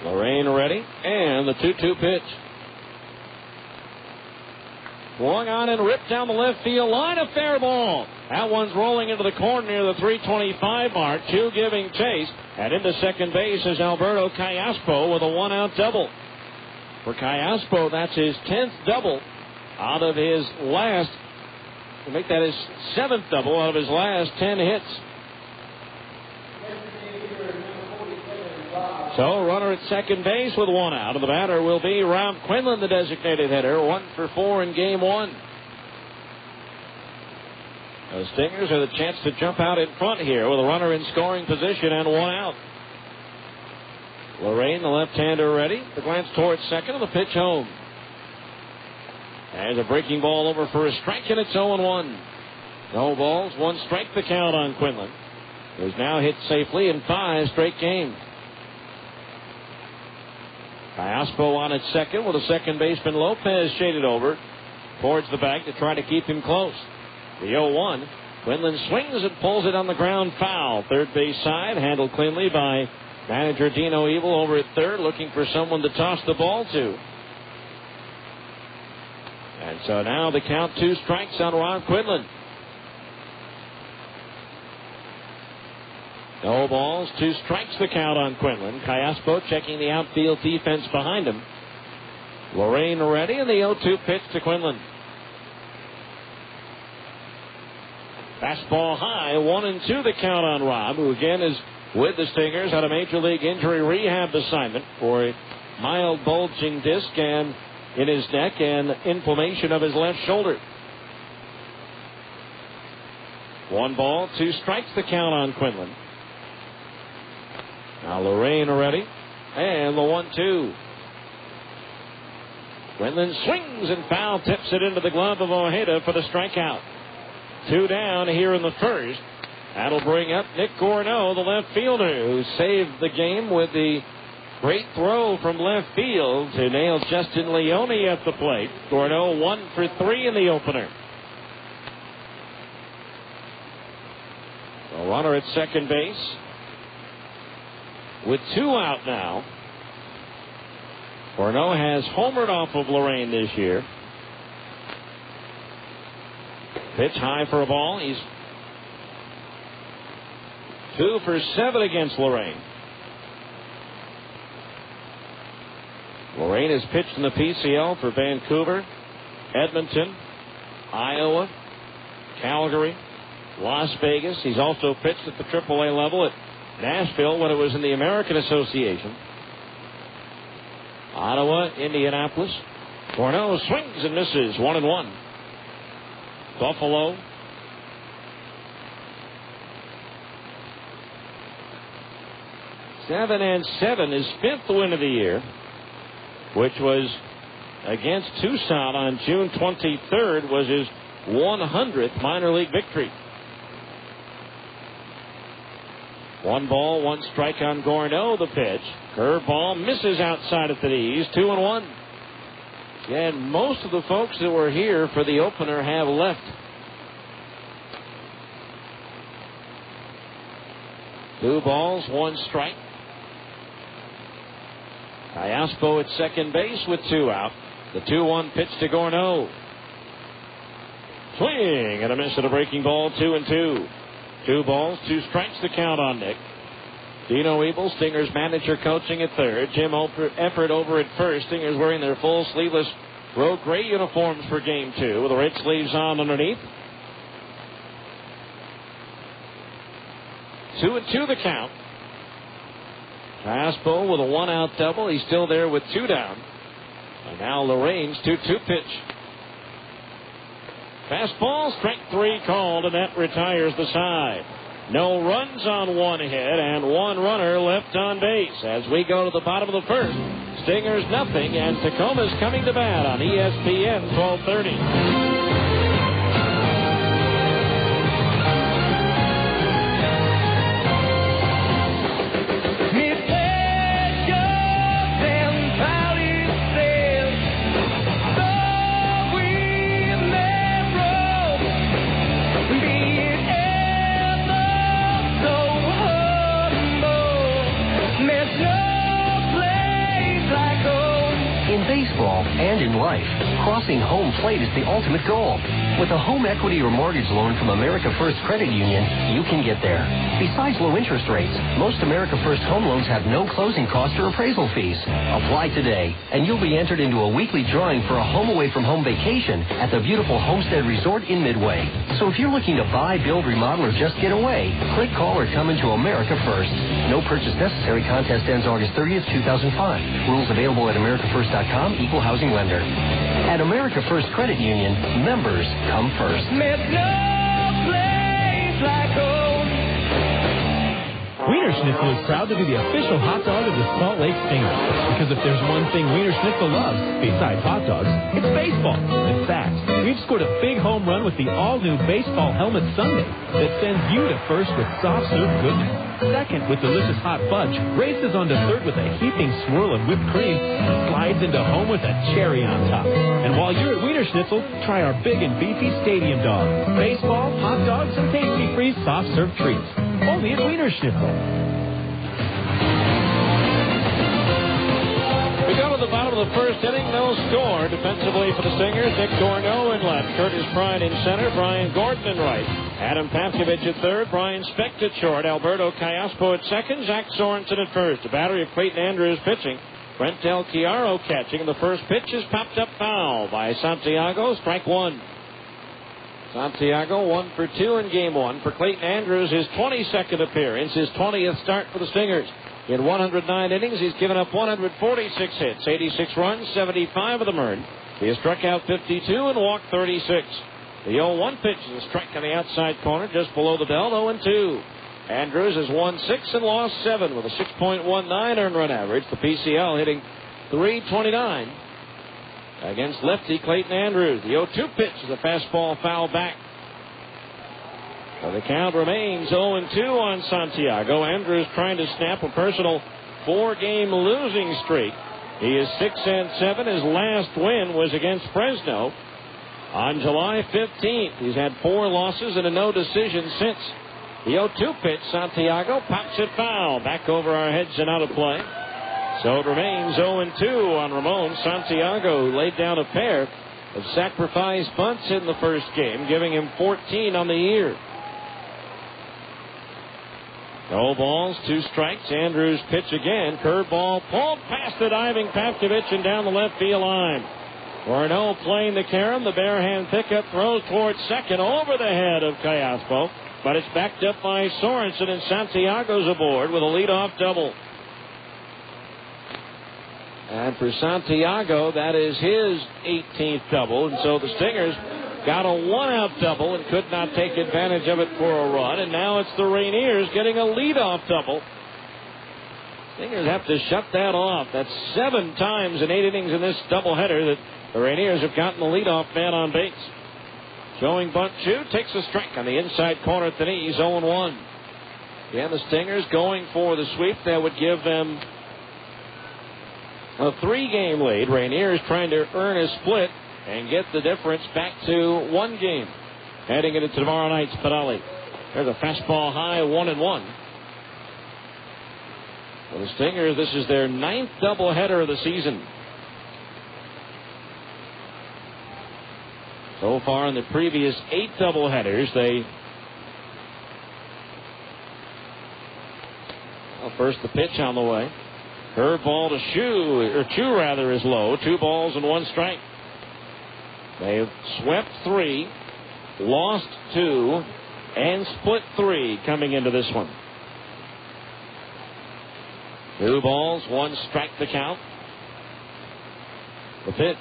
Lorraine ready, and the 2-2 pitch. Swung on and ripped down the left field line, a fair ball. That one's rolling into the corner near the 325 mark. 2 giving chase, and into second base is Alberto Callaspo with a 1-out double. For Callaspo, that's his 10th double out of his last, to make that his 7th double out of his last 10 hits. So, runner at second base with 1 out. And the batter will be Rob Quinlan, the designated hitter, 1 for 4 in Game 1. The Stingers are the chance to jump out in front here with a runner in scoring position and 1 out. Lorraine, the left-hander, ready. The glance towards second and the pitch home. There's a breaking ball over for a strike, and it's 0-1. No balls, 1 strike the count on Quinlan, who's now hit safely in 5 straight games. Callaspo on at second with a second baseman Lopez shaded over towards the bag to try to keep him close. The 0-1. Quinlan swings and pulls it on the ground foul. Third base side, handled cleanly by manager Dino Evil over at third, looking for someone to toss the ball to. And so now the count 2 strikes on Ron Quinlan. No balls, 2 strikes the count on Quinlan. Callaspo checking the outfield defense behind him. Lorraine ready, and the 0-2 pitch to Quinlan. Fastball high, 1-2 the count on Rob, who again is with the Stingers on a major league injury rehab assignment for a mild bulging disc and in his neck and inflammation of his left shoulder. 1 ball, 2 strikes the count on Quinlan. Now Lorraine ready, and the 1-2. Quinlan swings and foul tips it into the glove of Ojeda for the strikeout. 2 down here in the first. That'll bring up Nick Gorneau, the left fielder, who saved the game with the great throw from left field to nail Justin Leone at the plate. Gorneau 1 for 3 in the opener. A runner at second base with 2 out now. Gorneau has homered off of Lorraine this year. Pitch high for a ball. He's 2 for 7 against Lorraine. Lorraine has pitched in the PCL for Vancouver, Edmonton, Iowa, Calgary, Las Vegas. He's also pitched at the AAA level at Nashville when it was in the American Association. Ottawa, Indianapolis. Gorneau swings and misses. 1-1. Buffalo. Seven and 7, his 5th win of the year, which was against Tucson on June 23rd, was his 100th minor league victory. 1 ball, 1 strike on Gorneau. The pitch. Curveball misses outside at the knees. 2-1. And most of the folks that were here for the opener have left. Two balls, 1 strike. Callaspo at second base with 2 out. The 2-1 pitch to Gorneau. Swing and a miss at a breaking ball. 2-2. 2 balls, 2 strikes the count on Nick. Dino Ebel, Stingers manager, coaching at third. Jim Effort over at first. Stingers wearing their full sleeveless road gray uniforms for game 2 with the red sleeves on underneath. 2-2 the count. Callaspo with a 1-out double. He's still there with 2 down. And now Lorraine's 2-2 pitch. Fastball, strike 3 called, and that retires the side. No runs on 1 hit and 1 runner left on base as we go to the bottom of the first. Stingers nothing, and Tacoma's coming to bat on ESPN 1230. And in life, crossing home plate is the ultimate goal. With a home equity or mortgage loan from America First Credit Union, you can get there. Besides low interest rates, most America First home loans have no closing costs or appraisal fees. Apply today, and you'll be entered into a weekly drawing for a home away from home vacation at the beautiful Homestead Resort in Midway. So if you're looking to buy, build, remodel, or just get away, click, call, or come into America First. No purchase necessary. Contest ends August 30th, 2005. Rules available at AmericaFirst.com. Equal housing lender. At America First Credit Union, members come first. Wiener Schnitzel is proud to be the official hot dog of the Salt Lake Stingers. Because if there's one thing Wiener Schnitzel loves, besides hot dogs, it's baseball. In fact, we've scored a big home run with the all-new baseball helmet sundae that sends you to first with soft serve goodness. Second, with delicious hot fudge, races on to third with a heaping swirl of whipped cream, and slides into home with a cherry on top. And while you're at Wiener Schnitzel, try our big and beefy stadium dog. Baseball, hot dogs, and tasty-free soft serve treats. Only at Wiener Schnitzel. We go to the bottom of the the first inning, no score. Defensively for the Stingers, Nick Dorno in left, Curtis Pride in center, Brian Gordon in right, Adam Pavkovich at third, Brian Specht at short, Alberto Callaspo at second, Zach Sorensen at first. A battery of Clayton Andrews pitching, Brent Del Chiaro catching, and the first pitch is popped up foul by Santiago. Strike one. Santiago 1 for 2 in game one. For Clayton Andrews, his 22nd appearance, his 20th start for the Stingers. In 109 innings, he's given up 146 hits, 86 runs, 75 of them earned. He has struck out 52 and walked 36. The 0-1 pitch is a strike on the outside corner, just below the belt, 0-2. Andrews has won 6 and lost 7 with a 6.19 earned run average. The PCL hitting .329 against lefty Clayton Andrews. The 0-2 pitch is a fastball foul back. So the count remains 0-2 on Santiago. Andrews trying to snap a personal 4-game losing streak. He is 6-7. His last win was against Fresno on July 15th. He's had 4 losses and a no decision since. The 0-2 pitch, Santiago pops it foul. Back over our heads and out of play. So it remains 0-2 on Ramon. Santiago laid down a pair of sacrifice bunts in the first game, giving him 14 on the year. No balls, 2 strikes. Andrews pitch again. Curveball pulled past the diving Pavkovich and down the left field line. Orno playing the carom. The bare hand pickup throws towards second over the head of Callaspo. But it's backed up by Sorensen, and Santiago's aboard with a leadoff double. And for Santiago, that is his 18th double. And so the Stingers got a 1-out double and could not take advantage of it for a run. And now it's the Rainiers getting a leadoff double. Stingers have to shut that off. That's 7 times in 8 innings in this doubleheader that the Rainiers have gotten the leadoff man on base. Showing bunt 2, takes a strike on the inside corner at the knees, 0-1. Again, the Stingers going for the sweep. That would give them a 3-game lead. Rainiers trying to earn a split and get the difference back to 1 game. Heading into tomorrow night's finale. There's a fastball high, 1-1. For the Stingers, this is their 9th doubleheader of the season. So far in the previous 8 doubleheaders, first the pitch on the way. Curveball to Chu rather is low. 2 balls and 1 strike. They have swept 3, lost 2, and split 3 coming into this one. 2 balls, 1 strike to count. The pitch.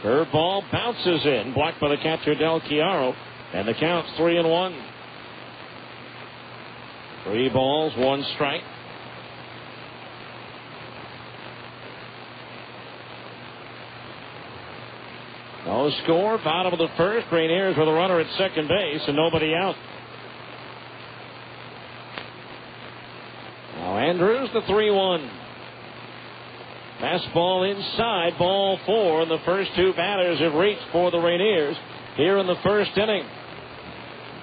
Curveball bounces in, blocked by the catcher Del Chiaro, and the count's 3-1. 3 balls, 1 strike. No score, bottom of the first. Rainiers with a runner at second base and nobody out. Now Andrews, the 3-1. Fastball inside, ball 4, and the first 2 batters have reached for the Rainiers here in the first inning.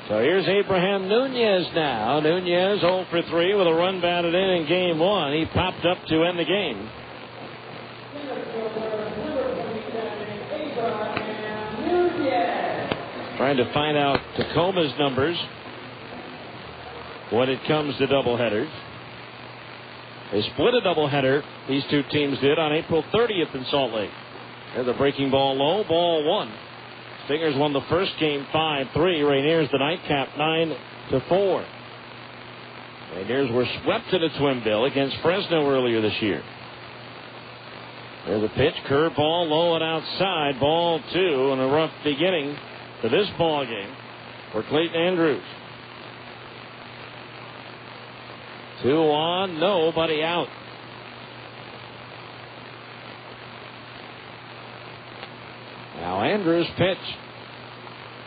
So here's Abraham Nunez now. Nunez 0 for 3 with a run batted in game 1. He popped up to end the game. Trying to find out Tacoma's numbers when it comes to doubleheaders. They split a doubleheader, these 2 teams did, on April 30th in Salt Lake. There's a breaking ball low, ball 1. Stingers won the first game 5-3. Rainiers the nightcap 9-4. Rainiers were swept in a twin bill against Fresno earlier this year. There's a pitch, curveball low and outside, ball 2, and a rough beginning to this ball game for Clayton Andrews. 2 on, nobody out. Now Andrews pitch.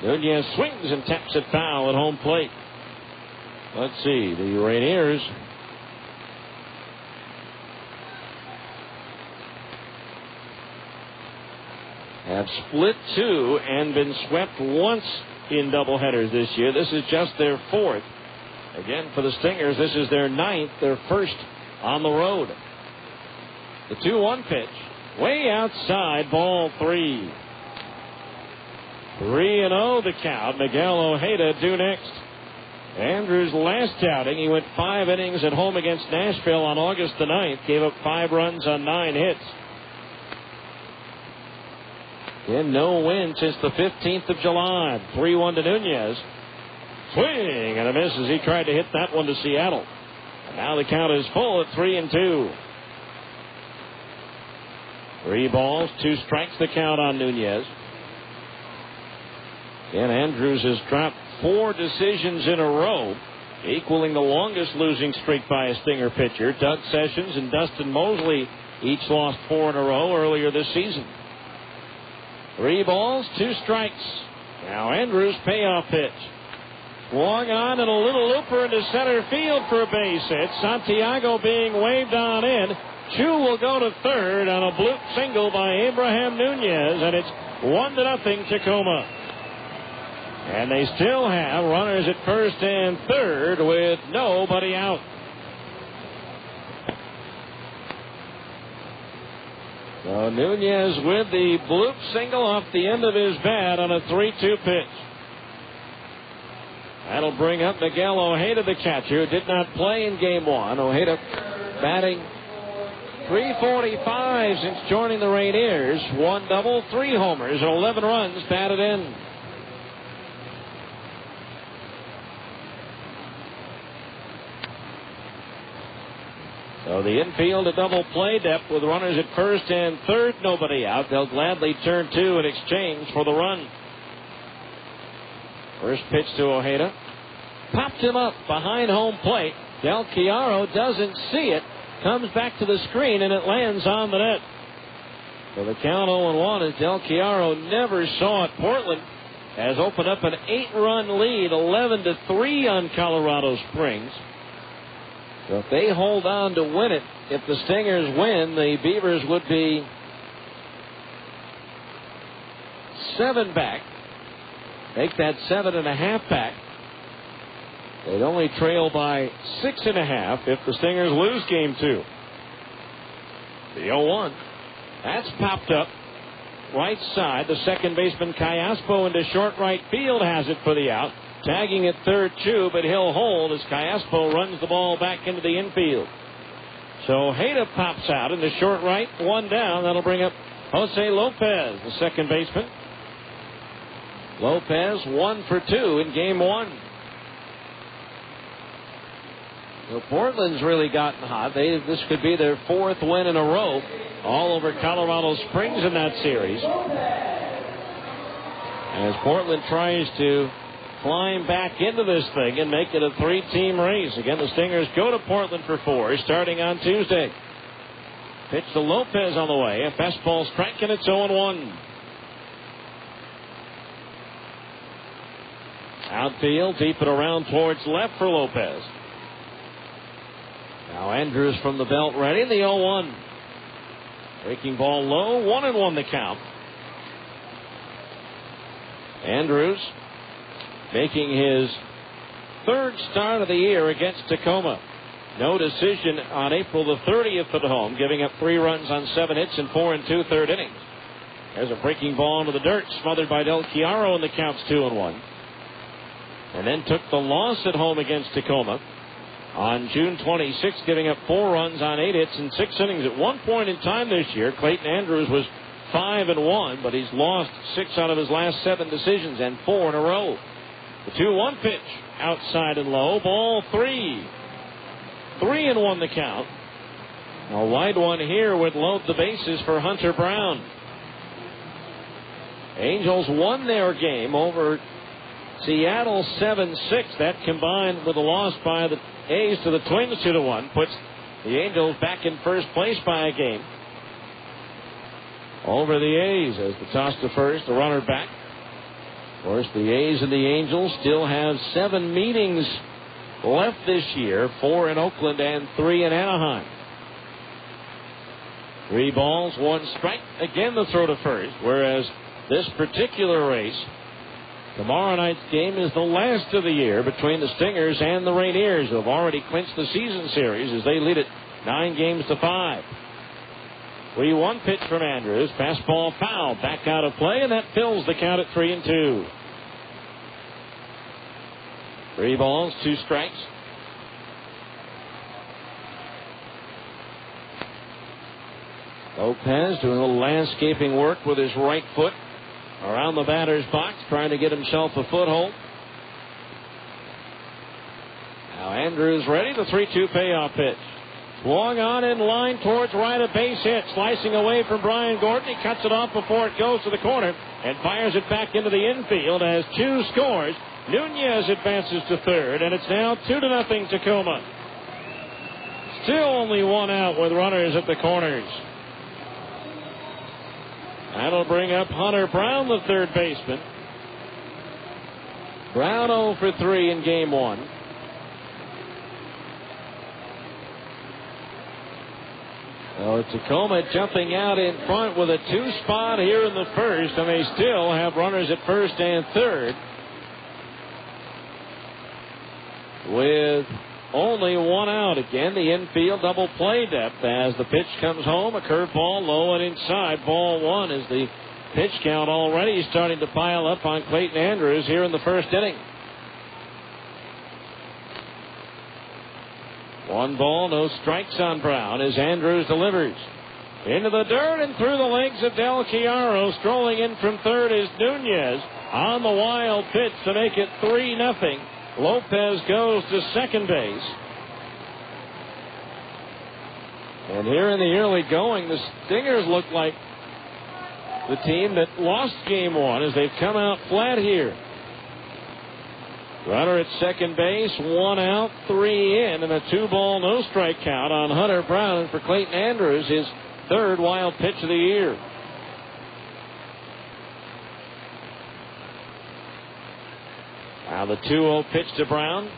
Nunez swings and taps it foul at home plate. Let's see, the Rainiers have split 2 and been swept once in doubleheaders this year. This is just their 4th. Again, for the Stingers, this is their 9th, their first on the road. The 2-1 pitch. way outside, ball 3. 3-0 the count. Miguel Ojeda due next. Andrews' last outing, he went 5 innings at home against Nashville on August the 9th. Gave up 5 runs on 9 hits. And no win since the 15th of July. 3-1 to Nunez. Swing and a miss as he tried to hit that one to Seattle. And now the count is full at 3-2. 3 balls, 2 strikes the count on Nunez. And Andrews has dropped 4 decisions in a row, equaling the longest losing streak by a Stinger pitcher. Doug Sessions and Dustin Mosley each lost 4 in a row earlier this season. 3 balls, 2 strikes. Now Andrews' payoff pitch. Swung on and a little looper into center field for a base hit. Santiago being waved on in. Chu will go to third on a bloop single by Abraham Nunez, and it's 1-0 Tacoma. And they still have runners at first and third with nobody out. So Nunez with the bloop single off the end of his bat on a 3-2 pitch. That'll bring up Miguel Ojeda, the catcher, who did not play in game 1. Ojeda batting .345 since joining the Rainiers. 1 double, 3 homers, and 11 runs batted in. So the infield a double play depth with runners at first and third, nobody out. They'll gladly turn 2 in exchange for the run. First pitch to Ojeda. Popped him up behind home plate. Del Chiaro doesn't see it. Comes back to the screen and it lands on the net. So the count 0-1 as Del Chiaro never saw it. Portland has opened up an 8-run lead, 11-3 on Colorado Springs. So if they hold on to win it, if the Stingers win, the Beavers would be 7 back. Make that 7.5 back. They'd only trail by 6.5 if the Stingers lose game 2. The 0-1. That's popped up right side. The second baseman Callaspo into short right field has it for the out. Tagging at third, Chu, but he'll hold as Callaspo runs the ball back into the infield. So Ojeda pops out into short right, 1 down. That'll bring up Jose Lopez, the second baseman. Lopez 1 for 2 in game 1. So Portland's really gotten hot. This could be their 4th win in a row, all over Colorado Springs in that series. As Portland tries to climb back into this thing and make it a 3-team race. Again, the Stingers go to Portland for 4, starting on Tuesday. Pitch to Lopez on the way. A fastball strike, and it's 0-1. Outfield, deep and around towards left for Lopez. Now Andrews from the belt ready. The 0-1. Breaking ball low. 1-1 the count. Andrews making his 3rd start of the year against Tacoma. No decision on April the 30th at home, giving up 3 runs on 7 hits in 4 2/3 innings. There's a breaking ball into the dirt, smothered by Del Chiaro, and the count's 2-1. And then took the loss at home against Tacoma on June 26th, giving up 4 runs on 8 hits in 6 innings. At one point in time this year, Clayton Andrews was 5-1, but he's lost 6 out of his last 7 decisions and 4 in a row. The 2-1 pitch outside and low, ball 3. 3-1 the count. A wide one here would load the bases for Hunter Brown. Angels won their game over Seattle 7-6. That combined with a loss by the A's to the Twins 2-1 puts the Angels back in first place by a game over the A's as the toss to first, the runner back. Of course, the A's and the Angels still have 7 meetings left this year, 4 in Oakland and 3 in Anaheim. 3 balls, 1 strike. Again, the throw to first, whereas this particular race, tomorrow night's game, is the last of the year between the Stingers and the Rainiers, who have already clinched the season series as they lead it 9-5. 3-1 pitch from Andrews. Fastball foul. Back out of play, and that fills the count at 3-2. 3 balls, 2 strikes. Lopez doing a little landscaping work with his right foot around the batter's box, trying to get himself a foothold. Now Andrews ready. The 3-2 payoff pitch. Swung on in line towards right, a base hit. Slicing away from Brian Gordon. He cuts it off before it goes to the corner and fires it back into the infield as Chu scores. Nunez advances to third, and it's now 2-0 Tacoma. Still only 1 out with runners at the corners. That'll bring up Hunter Brown, the third baseman. Brown 0 for 3 in game 1. So Tacoma jumping out in front with a 2 spot here in the first, and they still have runners at first and third with only 1 out. Again, the infield double play depth as the pitch comes home. A curveball low and inside. Ball 1 is the pitch count already starting to pile up on Clayton Andrews here in the first inning. 1 ball, no strikes on Brown as Andrews delivers. Into the dirt and through the legs of Del Chiaro. Strolling in from third is Nunez on the wild pitch to make it 3-0. Lopez goes to second base. And here in the early going, the Stingers look like the team that lost game 1 as they've come out flat here. Runner at second base, 1 out, 3 in, and a 2-ball, no strike count on Hunter Brown. And for Clayton Andrews, his third wild pitch of the year. Now the 2-0 pitch to Brown.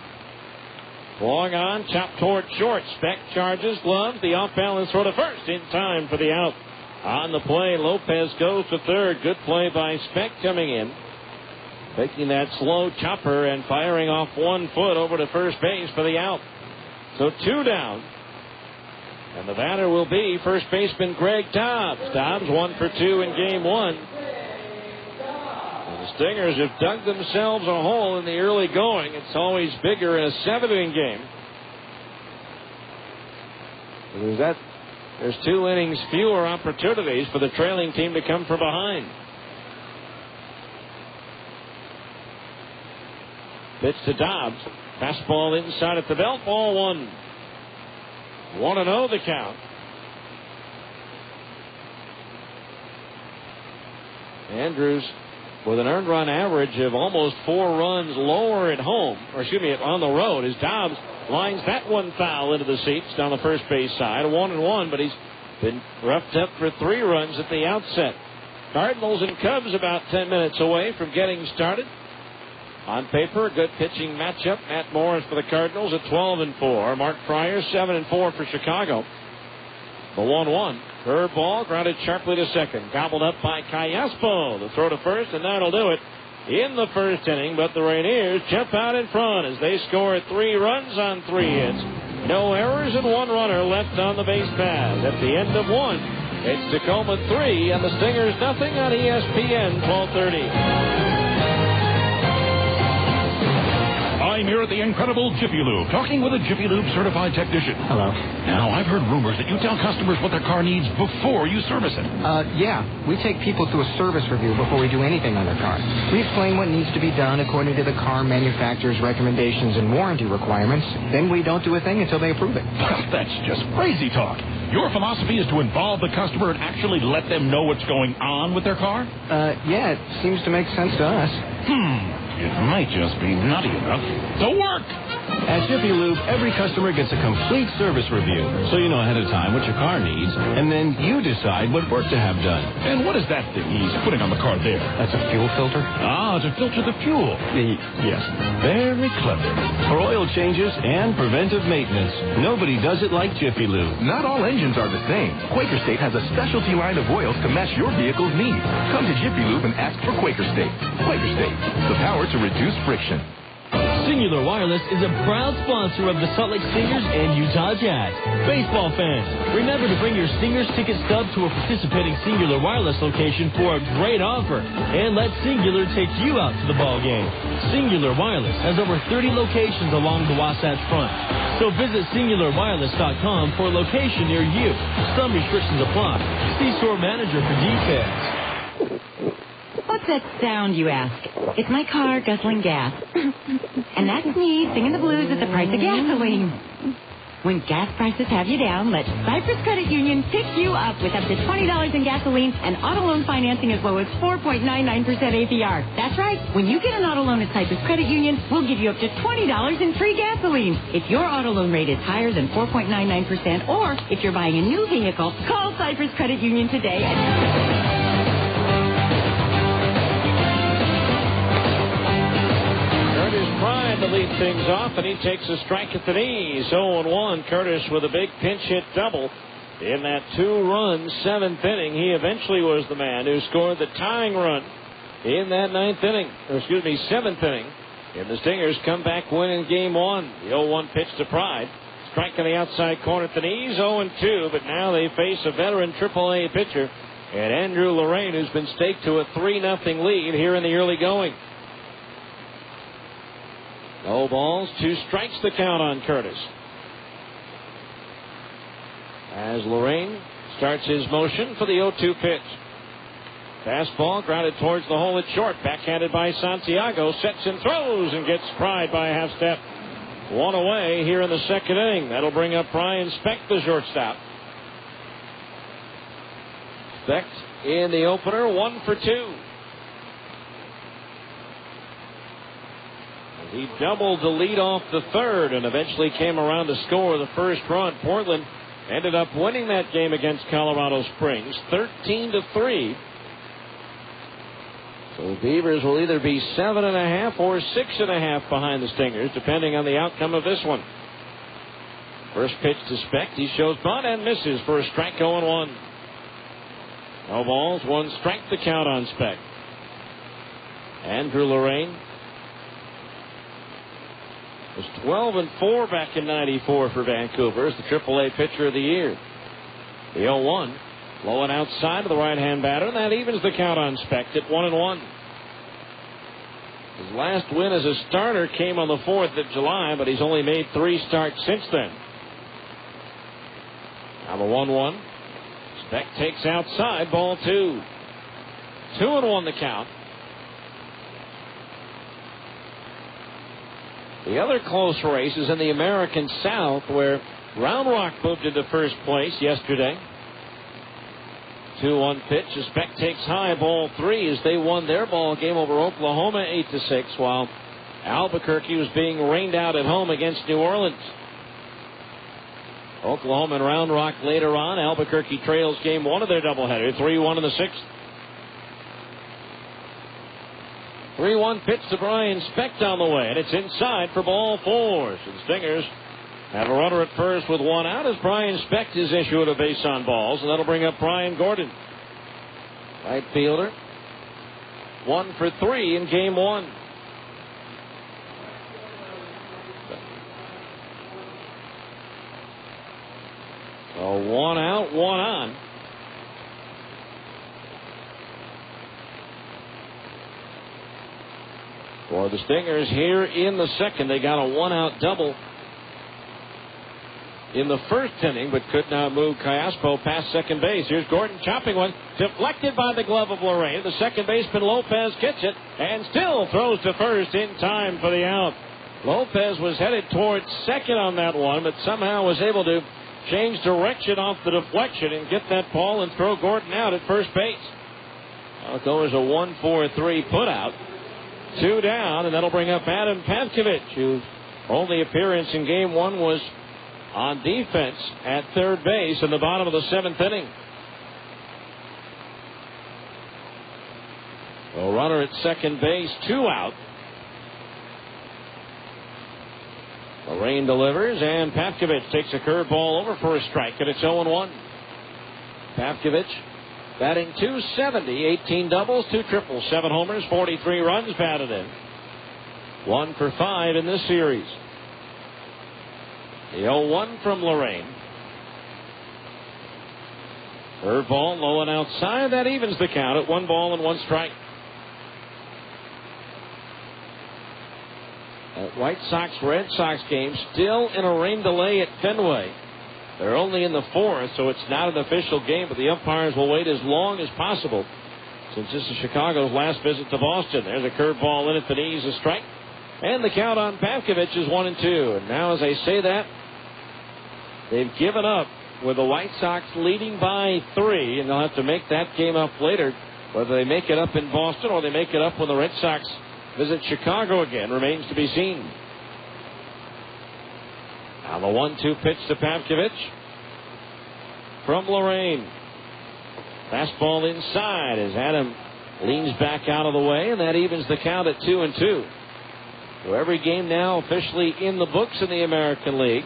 Long on, chopped toward short. Speck charges, gloves, the off-balance throw to first in time for the out. On the play, Lopez goes to third. Good play by Speck coming in. Taking that slow chopper and firing off 1 foot over to first base for the out. So 2 down. And the batter will be first baseman Greg Dobbs. Dobbs 1 for 2 in game 1. And the Stingers have dug themselves a hole in the early going. It's always bigger in a 7-inning game. There's 2 innings fewer opportunities for the trailing team to come from behind. Pitch to Dobbs. Fastball inside at the belt. Ball 1. 1-0 the count. Andrews with an earned run average of almost 4 runs lower at home, on the road, as Dobbs lines that one foul into the seats down the first base side. 1-1, but he's been roughed up for 3 runs at the outset. Cardinals and Cubs about 10 minutes away from getting started. On paper, a good pitching matchup. Matt Morris for the Cardinals at 12-4. Mark Pryor 7-4 for Chicago. The 1-1. Curveball grounded sharply to second. Gobbled up by Callaspo. The throw to first, and that'll do it in the first inning. But the Rainiers jump out in front as they score 3 runs on 3 hits. No errors and 1 runner left on the base paths. At the end of 1, it's Tacoma 3 and the Stingers nothing on ESPN 1230. I'm here at the incredible Jiffy Lube, talking with a Jiffy Lube certified technician. Hello. Now, I've heard rumors that you tell customers what their car needs before you service it. Yeah. We take people through a service review before we do anything on their car. We explain what needs to be done according to the car manufacturer's recommendations and warranty requirements. Then we don't do a thing until they approve it. Well, that's just crazy talk. Your philosophy is to involve the customer and actually let them know what's going on with their car? Yeah, it seems to make sense to us. It might just be nutty enough to work. At Jiffy Lube, every customer gets a complete service review, so you know ahead of time what your car needs, and then you decide what work to have done. And what is that thing he's putting on the car there? That's a fuel filter? Ah, to filter the fuel. Yes, very clever. For oil changes and preventive maintenance, nobody does it like Jiffy Lube. Not all engines are the same. Quaker State has a specialty line of oils to match your vehicle's needs. Come to Jiffy Lube and ask for Quaker State. Quaker State, the power to reduce friction. Singular Wireless is a proud sponsor of the Salt Lake Stingers and Utah Jazz. Baseball fans, remember to bring your Stingers ticket stub to a participating Singular Wireless location for a great offer. And let Singular take you out to the ball game. Singular Wireless has over 30 locations along the Wasatch Front. So visit singularwireless.com for a location near you. Some restrictions apply. See store manager for details. What's that sound, you ask? It's my car guzzling gas. And that's me singing the blues at the price of gasoline. When gas prices have you down, let Cypress Credit Union pick you up with up to $20 in gasoline and auto loan financing as low as 4.99% APR. That's right. When you get an auto loan at Cypress Credit Union, we'll give you up to $20 in free gasoline. If your auto loan rate is higher than 4.99%, or if you're buying a new vehicle, call Cypress Credit Union today at... Pride to lead things off, and he takes a strike at the knees. 0-1. Curtis with a big pinch hit double in that 2-run 7th inning. He eventually was the man who scored the tying run in that 7th inning. And the Stingers come back winning game 1. The 0-1 pitch to Pride. Strike on the outside corner at the knees. 0-2. But now they face a veteran AAA pitcher, and Andrew Lorraine, who's been staked to a 3-0 lead here in the early going. No balls, 2 strikes the count on Curtis. As Lorraine starts his motion for the 0-2 pitch. Fastball grounded towards the hole at short. Backhanded by Santiago. Sets and throws and gets Pride by a half step. 1 away here in the 2nd inning. That'll bring up Brian Speck, the shortstop. Speck in the opener, 1 for 2. He doubled the lead off the 3rd and eventually came around to score the first run. Portland ended up winning that game against Colorado Springs 13-3. So the Beavers will either be 7.5 or 6.5 behind the Stingers, depending on the outcome of this one. First pitch to Speck. He shows bunt and misses for a strike. 0-1. No balls, 1 strike the count on Speck. Andrew Lorraine was 12-4 back in '94 for Vancouver as the AAA pitcher of the year. The 0-1 low and outside of the right-hand batter, and that evens the count on Speck at 1-1. His last win as a starter came on the 4th of July, but he's only made 3 starts since then. Now the 1-1. Speck takes outside, ball 2. 2-1 the count. The other close race is in the American South, where Round Rock moved into first place yesterday. 2-1 pitch. Speck takes high, ball 3, as they won their ball game over Oklahoma 8-6, while Albuquerque was being rained out at home against New Orleans. Oklahoma and Round Rock later on. Albuquerque trails game 1 of their doubleheader, 3-1 in the 6th. 3-1 pitch to Brian Speck down the way, and it's inside for ball 4. So the Stingers have a runner at first with 1 out as Brian Speck is issued a base on balls, and that'll bring up Brian Gordon. Right fielder. 1 for 3 in game 1. So 1 out, 1 on. For the Stingers here in the 2nd, they got a 1-out double in the 1st inning, but could not move Callaspo past second base. Here's Gordon chopping one, deflected by the glove of Lorraine. The second baseman Lopez gets it and still throws to first in time for the out. Lopez was headed towards second on that one, but somehow was able to change direction off the deflection and get that ball and throw Gordon out at first base. Well, it goes a 1-4-3 put out. 2 down, and that'll bring up Adam Pavkovich, whose only appearance in game 1 was on defense at third base in the bottom of the 7th inning. A runner at second base, 2 out. Lorraine delivers, and Pavkovich takes a curveball over for a strike, and it's 0-1. Pavkovich batting .270, 18 doubles, 2 triples, 7 homers, 43 runs batted in. 1 for 5 in this series. The 0-1 from Lorraine. Curveball low and outside. That evens the count at 1 ball and 1 strike. That White Sox-Red Sox game still in a rain delay at Fenway. They're only in the 4th, so it's not an official game, but the umpires will wait as long as possible since this is Chicago's last visit to Boston. There's a curveball in at the knees, a strike. And the count on Pavkovich is 1-2. And now as I say that, they've given up with the White Sox leading by 3, and they'll have to make that game up later. Whether they make it up in Boston or they make it up when the Red Sox visit Chicago again remains to be seen. Now the 1-2 pitch to Pavkovich from Lorraine. Fastball inside as Adam leans back out of the way, and that evens the count at 2-2. So every game now officially in the books in the American League,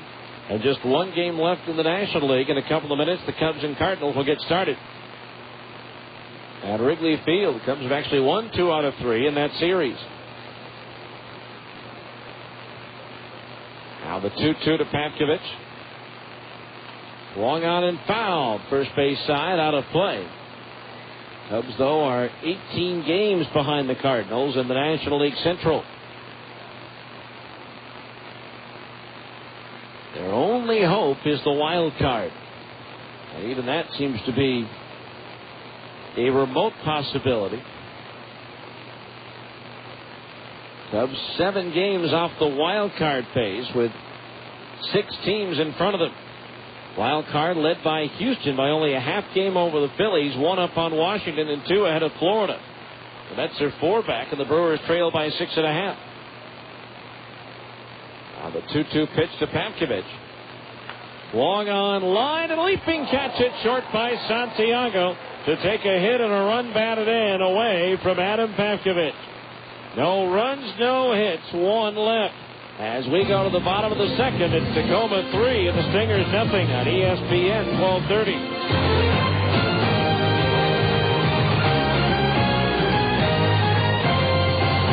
and just one game left in the National League. In a couple of minutes, the Cubs and Cardinals will get started at Wrigley Field. The Cubs have actually won 2 out of 3 in that series. Now the 2-2 to Pavkovich. Swung on and fouled. First base side, out of play. Cubs, though, are 18 games behind the Cardinals in the National League Central. Their only hope is the wild card. And even that seems to be a remote possibility. Cubs 7 games off the wild card phase with 6 teams in front of them. Wild card led by Houston by only a half game over the Phillies, 1 up on Washington and 2 ahead of Florida. The Mets are 4 back, and the Brewers trail by 6.5. Now the 2-2 pitch to Pavkovich. Long on line and leaping catch it short by Santiago to take a hit and a run batted in away from Adam Pavkovich. No runs, no hits, 1 left. As we go to the bottom of the second, it's Tacoma 3 and the Stingers nothing on ESPN 1230.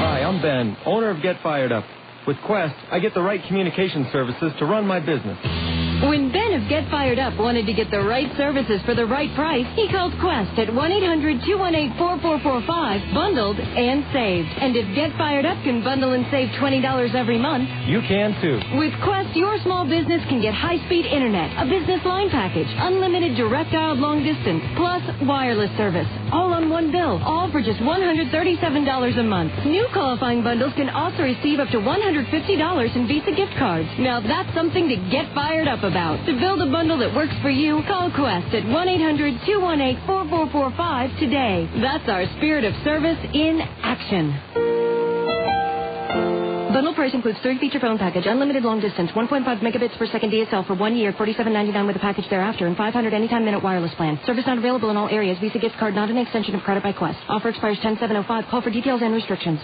Hi, I'm Ben, owner of Get Fired Up. With Quest, I get the right communication services to run my business. When Ben of Get Fired Up wanted to get the right services for the right price, he called Quest at 1-800-218-4445, bundled and saved. And if Get Fired Up can bundle and save $20 every month, you can too. With Quest, your small business can get high-speed internet, a business line package, unlimited direct dialed long distance, plus wireless service, all on one bill, all for just $137 a month. New qualifying bundles can also receive up to $150 in Visa gift cards. Now that's something to get fired up about. To build a bundle that works for you, call Quest at 1-800-218-4445 today. That's our spirit of service in action. Bundle price includes 3-feature phone package, unlimited long distance, 1.5 megabits per second DSL for 1 year, $47.99 with a package thereafter, and 500 anytime minute wireless plan. Service not available in all areas. Visa gift card not an extension of credit by Quest. Offer expires 10/7/05. Call for details and restrictions.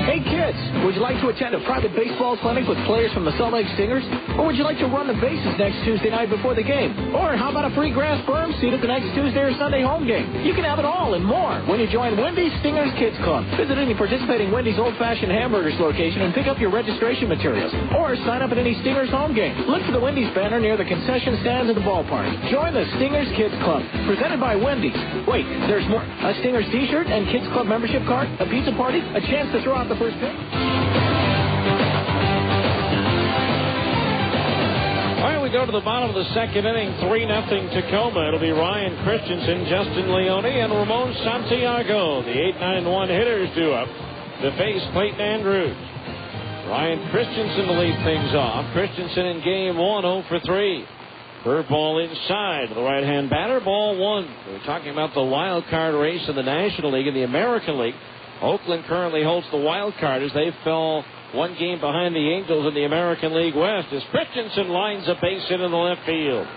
Hey kids, would you like to attend a private baseball clinic with players from the Salt Lake Stingers? Or would you like to run the bases next Tuesday night before the game? Or how about a free grass berm seat at the next Tuesday or Sunday home game? You can have it all and more when you join Wendy's Stingers Kids Club. Visit any participating Wendy's Old-Fashioned Hamburgers location and pick up your registration materials. Or sign up at any Stingers home game. Look for the Wendy's banner near the concession stands at the ballpark. Join the Stingers Kids Club, presented by Wendy's. Wait, there's more. A Stingers t-shirt and Kids Club membership card, a pizza party, a chance to throw out the first pitch. All right, we go to the bottom of the second inning, 3-0 Tacoma. It'll be Ryan Christensen, Justin Leone, and Ramon Santiago. The 8-9-1 hitters due up to face Clayton Andrews. Ryan Christensen to lead things off. Christensen in game 1, 0 for 3. Curveball inside to the right-hand batter, ball 1. We're talking about the wild card race in the National League and the American League. Oakland currently holds the wild card as they fell 1 game behind the Angels in the American League West as Christensen lines a base hit in the left field.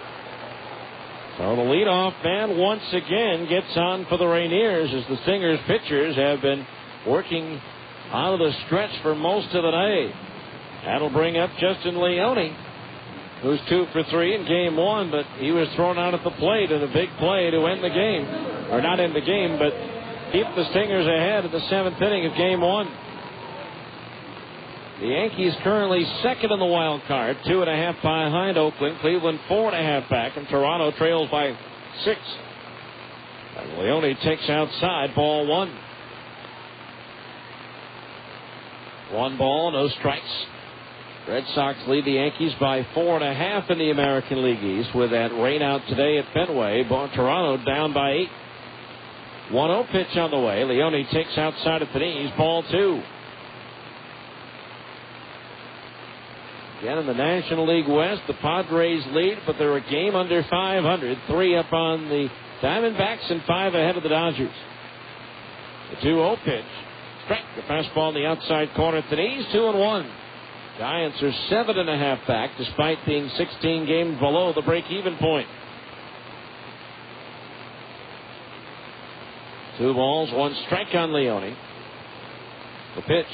So the leadoff man once again gets on for the Rainiers as the Stingers pitchers have been working out of the stretch for most of the day. That'll bring up Justin Leone, who's 2 for 3 in game 1, but he was thrown out at the plate in a big play to end the game. Or not end the game, but keep the Stingers ahead in the 7th inning of game 1. The Yankees currently second in the wild card, 2.5 behind Oakland. Cleveland 4.5 back, and Toronto trails by 6. And Leone takes outside, ball 1. 1 ball, no strikes. Red Sox lead the Yankees by 4.5 in the American League East with that rain out today at Fenway. Toronto down by 8. 1-0 pitch on the way. Leone takes outside at the knees, ball 2. Again in the National League West, the Padres lead, but they're a game under 500. 3 up on the Diamondbacks and 5 ahead of the Dodgers. The 2-0 pitch. Strike. The fastball on the outside corner at the knees, 2-1. Giants are 7.5 back, despite being 16 games below the break-even point. 2 balls, 1 strike on Leone. The pitch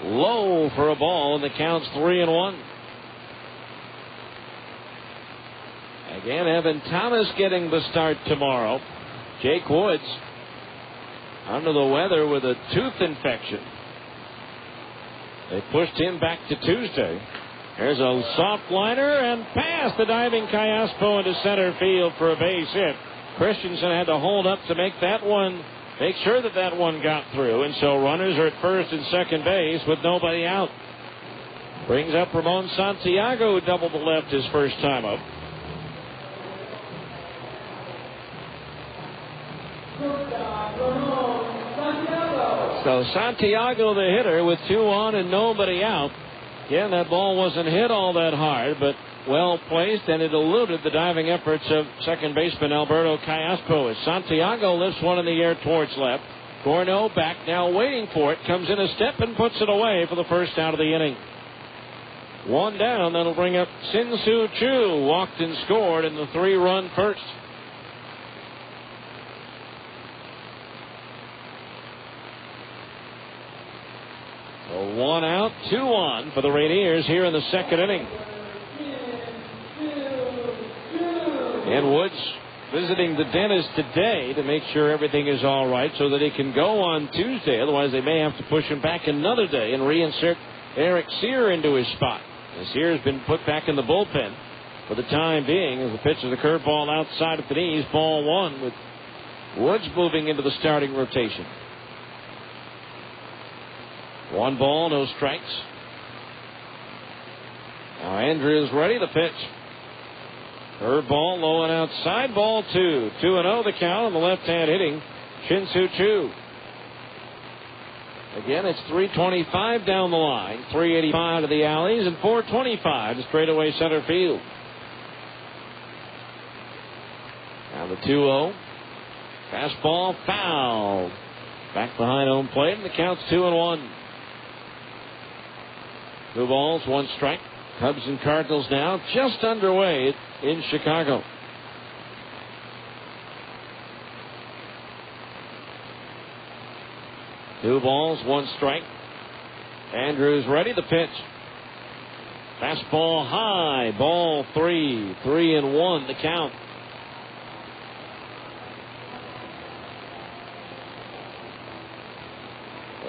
low for a ball, and the count's 3-1. Again, Evan Thomas getting the start tomorrow. Jake Woods under the weather with a tooth infection. They pushed him back to Tuesday. There's a soft liner and past the diving Callaspo into center field for a base hit. Christensen had to hold up to make sure that one got through. And so runners are at first and second base with nobody out. Brings up Ramon Santiago, who doubled the left his first time up. So Santiago, the hitter, with 2 on and nobody out. Again, that ball wasn't hit all that hard, but well placed, and it eluded the diving efforts of second baseman Alberto Callaspo as Santiago lifts one in the air towards left. Gorno back now waiting for it, comes in a step and puts it away for the first out of the inning. 1 down, that'll bring up Sin-Soo Choo, walked and scored in the 3-run first. So 1 out, 2 on for the Rainiers here in the second inning. And Woods visiting the dentist today to make sure everything is all right so that he can go on Tuesday. Otherwise, they may have to push him back another day and reinsert Eric Sear into his spot. Sear has been put back in the bullpen for the time being as the pitch is a curveball outside at the knees, ball 1, with Woods moving into the starting rotation. 1 ball, no strikes. Now Andrews ready, the pitch. Curveball low and outside, ball 2. 2-0 the count on the left-hand hitting Sin-Soo Choo. Again, it's 325 down the line, 385 to the alleys, and 425 to straightaway center field. Now the 2-0. Fastball foul. Back behind home plate, and the count's 2-1. 2 balls, 1 strike. Cubs and Cardinals now just underway in Chicago. Two balls, 1 strike. Andrews ready, the pitch. Fastball high, ball 3. 3-1 the count.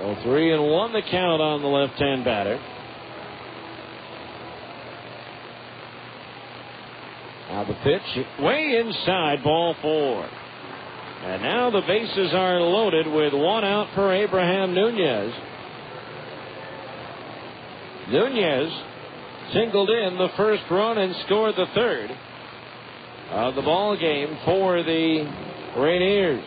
Well, 3-1 the count on the left-hand batter. Now the pitch way inside, ball 4. And now the bases are loaded with 1 out for Abraham Nunez. Nunez singled in the first run and scored the 3rd of the ball game for the Rainiers.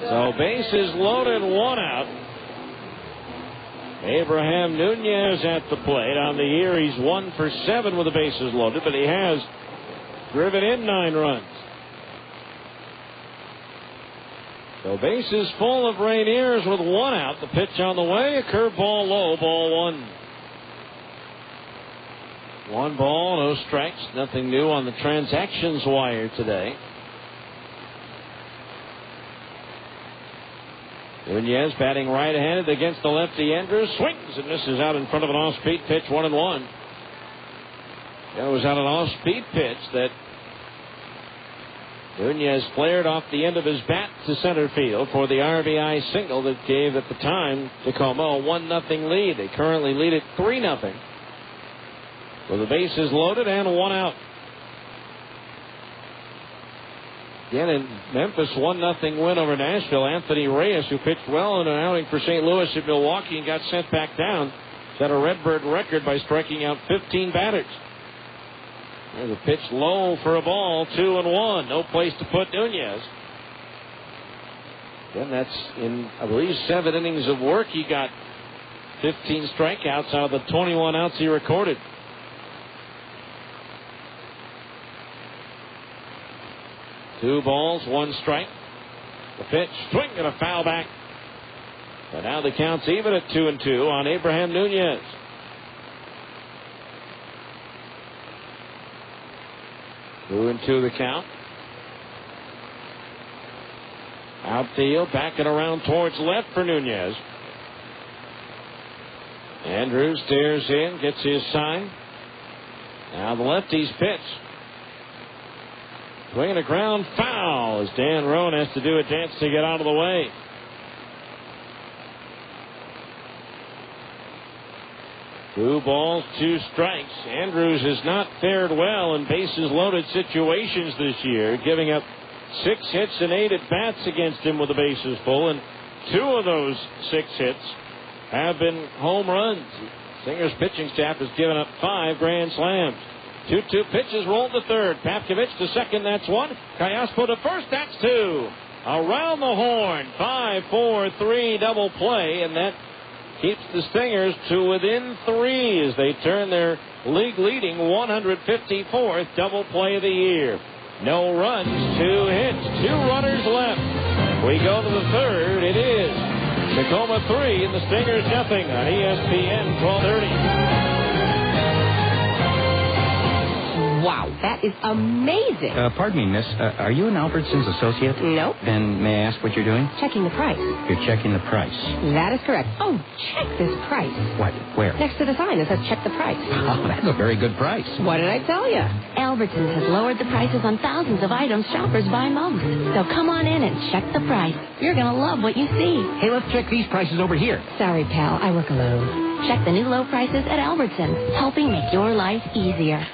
So bases loaded, 1 out. Abraham Nunez at the plate. On the year, he's 1 for 7 with the bases loaded, but he has driven in 9 runs. So bases full of Rainiers with 1 out. The pitch on the way, a curveball low, ball 1. 1 ball, no strikes. Nothing new on the transactions wire today. Nunez batting right-handed against the lefty Andrews. Swings and misses out in front of an off-speed pitch, 1-1. That was on an off-speed pitch that Nunez flared off the end of his bat to center field for the RBI single that gave, at the time, Tacoma a 1-0 lead. They currently lead it 3-0. With the bases loaded and one out. Again in Memphis, 1-0 win over Nashville. Anthony Reyes, who pitched well in an outing for St. Louis and Milwaukee and got sent back down, set a Redbird record by striking out 15 batters. There's a pitch low for a ball, 2-1. No place to put Nunez. Again, that's in, I believe, 7 innings of work. He got 15 strikeouts out of the 21 outs he recorded. Two balls, one strike. The pitch, swing and a foul back. And now the count's even at 2-2 on Abraham Nunez. Two and two the count. Outfield, backing around towards left for Nunez. Andrews stares in, gets his sign. Now the lefty's pitch. Swinging a ground foul as Dan Roan has to do a dance to get out of the way. Two balls, two strikes. Andrews has not fared well in bases loaded situations this year, giving up 6 hits and 8 at-bats against him with the bases full, and 2 of those 6 hits have been home runs. Singer's pitching staff has given up 5 grand slams. 2-2 pitches rolled to third. Papkovich to second, that's 1. Callaspo to first, that's 2. Around the horn, 5-4-3 double play, and that keeps the Stingers to within 3 as they turn their league-leading 154th double play of the year. No runs, 2 hits, 2 runners left. We go to the third. It is Tacoma 3 and the Stingers nothing on ESPN 1230. Wow, that is amazing. Pardon me, miss. Are you an Albertsons associate? No. Then may I ask what you're doing? Checking the price. You're checking the price. That is correct. Oh, check this price. What? Where? Next to the sign that says check the price. Oh, that's a very good price. What did I tell you? Albertsons has lowered the prices on thousands of items shoppers buy most. So come on in and check the price. You're going to love what you see. Hey, let's check these prices over here. Sorry, pal. I work alone. Check the new low prices at Albertsons, helping make your life easier.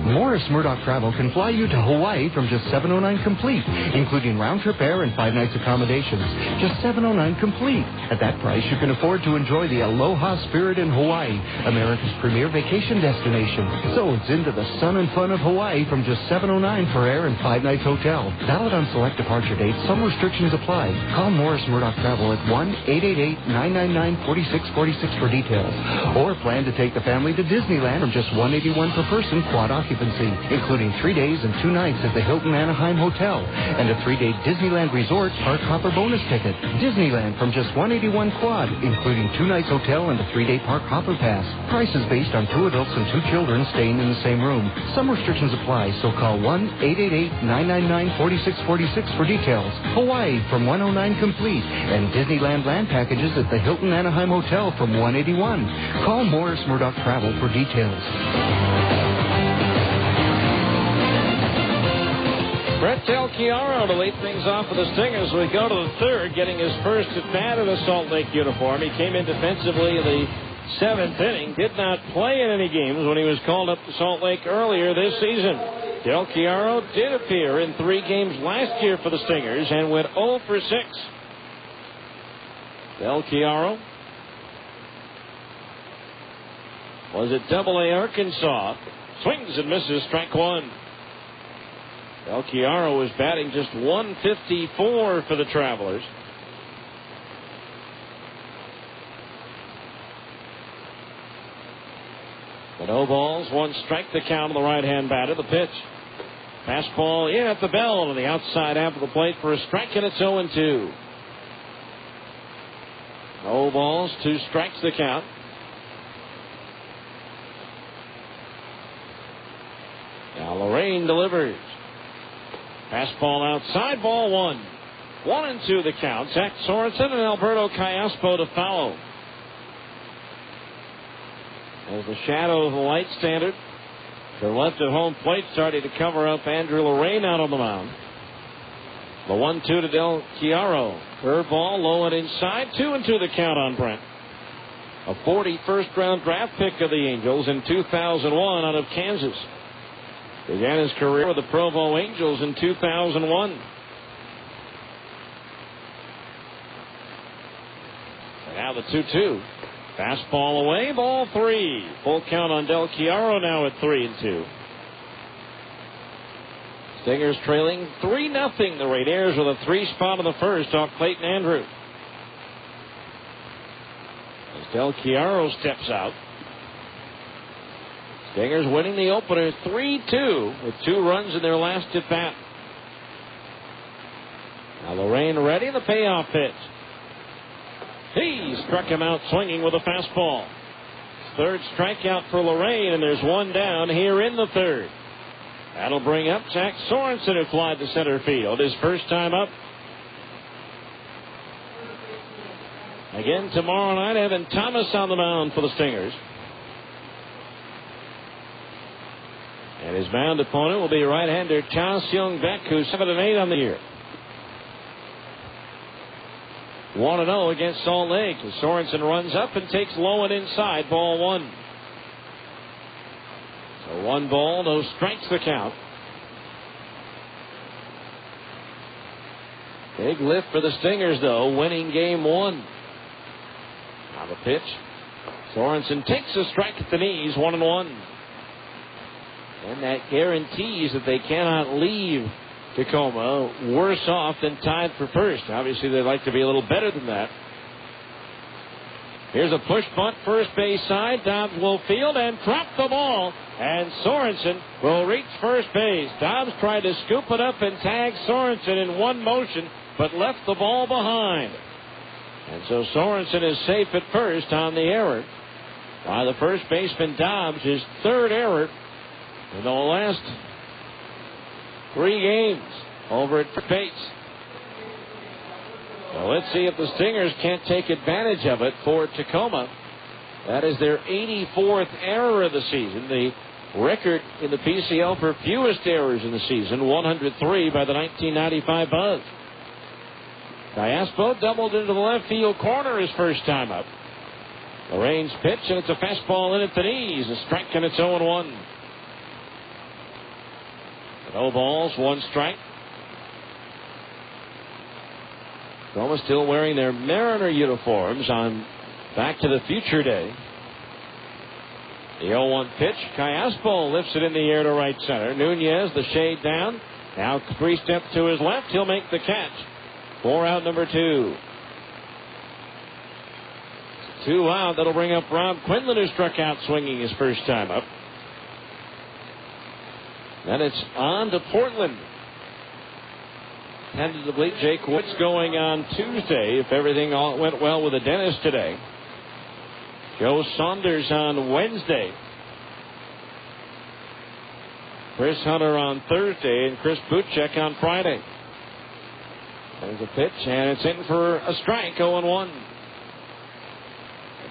Morris Murdoch Travel can fly you to Hawaii from just $709 complete, including round-trip air and 5 nights accommodations. Just $709 complete. At that price, you can afford to enjoy the aloha spirit in Hawaii, America's premier vacation destination. So it's into the sun and fun of Hawaii from just $709 for air and 5 nights hotel. Valid on select departure dates. Some restrictions apply. Call Morris Murdoch Travel at 1-888-999-4646 for details. Or plan to take the family to Disneyland from just $181 per person, quad occupancy, including 3 days and 2 nights at the Hilton Anaheim Hotel and a 3-day Disneyland Resort Park Hopper bonus ticket. Disneyland from just $181 quad, including 2 nights hotel and a 3-day Park Hopper pass. Prices based on 2 adults and 2 children staying in the same room. Some restrictions apply, so call 1-888-999-4646 for details. Hawaii from $109 complete and Disneyland land packages at the Hilton Anaheim Hotel from $181. Call Morris Murdoch Travel for details. Brett Del Chiaro to lead things off for the Stingers. We go to the third, getting his first at bat in a Salt Lake uniform. He came in defensively in the 7th inning. Did not play in any games when he was called up to Salt Lake earlier this season. Del Chiaro did appear in 3 games last year for the Stingers and went 0 for 6. Del Chiaro was at Double-A Arkansas. Swings and misses, strike 1. Del Chiaro was batting just .154 for the Travelers. But no balls, 1 strike the count on the right-hand batter. The pitch. Fastball in at the bell on the outside half of the plate for a strike, and it's 0-2. No balls, 2 strikes the count. Now Lorraine delivers. Fastball outside, ball 1. 1-2 the count. Zach Sorensen and Alberto Callaspo to follow. As the shadow of the light standard, the left at home plate starting to cover up Andrew Lorraine out on the mound. The 1-2 to Del Chiaro. Curveball low and inside. 2-2 the count on Brent. A 41st round draft pick of the Angels in 2001 out of Kansas. Began his career with the Provo Angels in 2001. And now the 2-2. Fastball away, ball 3. Full count on Del Chiaro now at 3-2. Stingers trailing 3-0. The Rainiers with a 3 spot in the first off Clayton Andrews. As Del Chiaro steps out. Stingers winning the opener 3-2 with 2 runs in their last at bat. Now Lorraine ready, the payoff pitch. He struck him out swinging with a fastball. Third strikeout for Lorraine, and there's 1 down here in the third. That'll bring up Jack Sorensen, who flied to center field his first time up. Again tomorrow night, Evan Thomas on the mound for the Stingers. And his mound opponent will be right-hander Cha Seung-baek, who's 7-8 on the year. 1-0 against Salt Lake as Sorensen runs up and takes low and inside, ball 1. So 1 ball, no strikes the count. Big lift for the Stingers, though, winning game 1. Now the pitch. Sorensen takes a strike at the knees, 1-1. And that guarantees that they cannot leave Tacoma worse off than tied for first. Obviously, they'd like to be a little better than that. Here's a push bunt, first base side. Dobbs will field and drop the ball. And Sorensen will reach first base. Dobbs tried to scoop it up and tag Sorensen in one motion, but left the ball behind. And so Sorensen is safe at first on the error. By the first baseman Dobbs, his 3rd error in the last 3 games over at first base. So let's see if the Stingers can't take advantage of it for Tacoma. That is their 84th error of the season. The record in the PCL for fewest errors in the season, 103 by the 1995 Buzz. Diaspo doubled into the left field corner his first time up. Lorraine's pitch, and it's a fastball in at the knees. A strike, and it's 0-1. No balls, 1 strike. Tacoma still wearing their Mariner uniforms on Back to the Future Day. The 0-1 pitch. Callaspo lifts it in the air to right center. Nunez, the shade down. Now 3 steps to his left. He'll make the catch. 4 out, number 2. 2 out. That'll bring up Rob Quinlan, who struck out swinging his first time up. Then it's on to Portland. Tentatively, Jake Woods going on Tuesday if everything went well with the dentist today. Joe Saunders on Wednesday. Chris Hunter on Thursday and Chris Bootcheck on Friday. There's a pitch, and it's in for a strike, 0-1.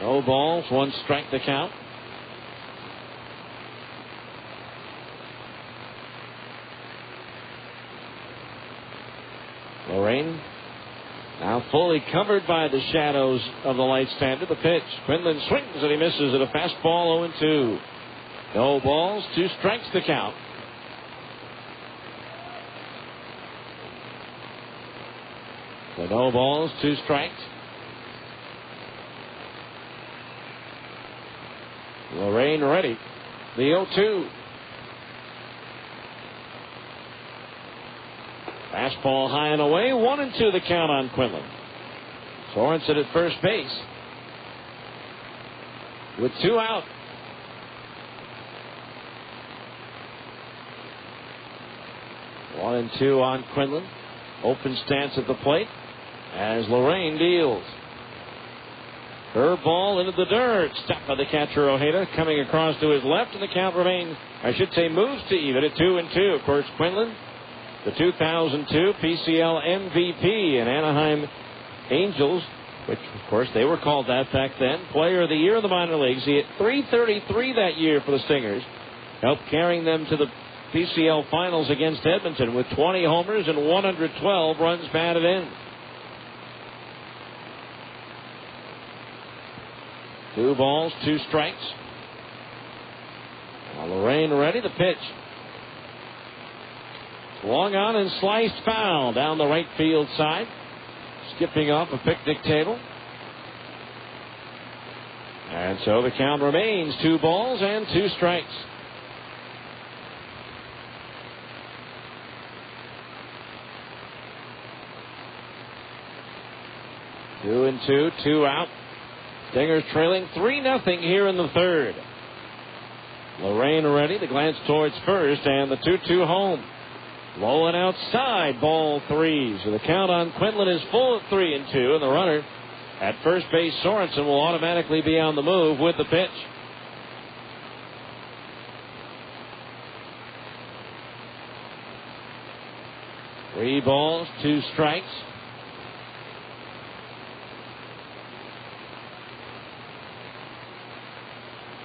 No balls, 1 strike to count. Lorraine now fully covered by the shadows of the light stand to the pitch. Quinlan swings and he misses at a fastball, 0-2. No balls, 2 strikes to count. So no balls, 2 strikes. Lorraine ready. The 0-2. Fastball high and away. 1-2 the count on Quinlan. Sorensen at first base with 2 out. One and two on Quinlan. Open stance at the plate as Lorraine deals. Curveball into the dirt. Stopped by the catcher Ojeda, coming across to his left, and the count remains, moves to even at 2-2. Of course, Quinlan, the 2002 PCL MVP and Anaheim Angels, which, of course, they were called that back then. Player of the year in the minor leagues. He hit .333 that year for the Stingers, helped carrying them to the PCL Finals against Edmonton with 20 homers and 112 runs batted in. 2 balls, 2 strikes. Now Lorraine ready to pitch. Swung on and sliced foul down the right field side. Skipping off a picnic table. And so the count remains 2 balls and 2 strikes. Two and two, 2 out. Stingers trailing 3-0 here in the third. Lorraine ready to glance towards first, and the 2-2 home. Low and outside, ball 3. So the count on Quinlan is full at 3-2, and the runner at first base, Sorensen, will automatically be on the move with the pitch. Three balls, 2 strikes.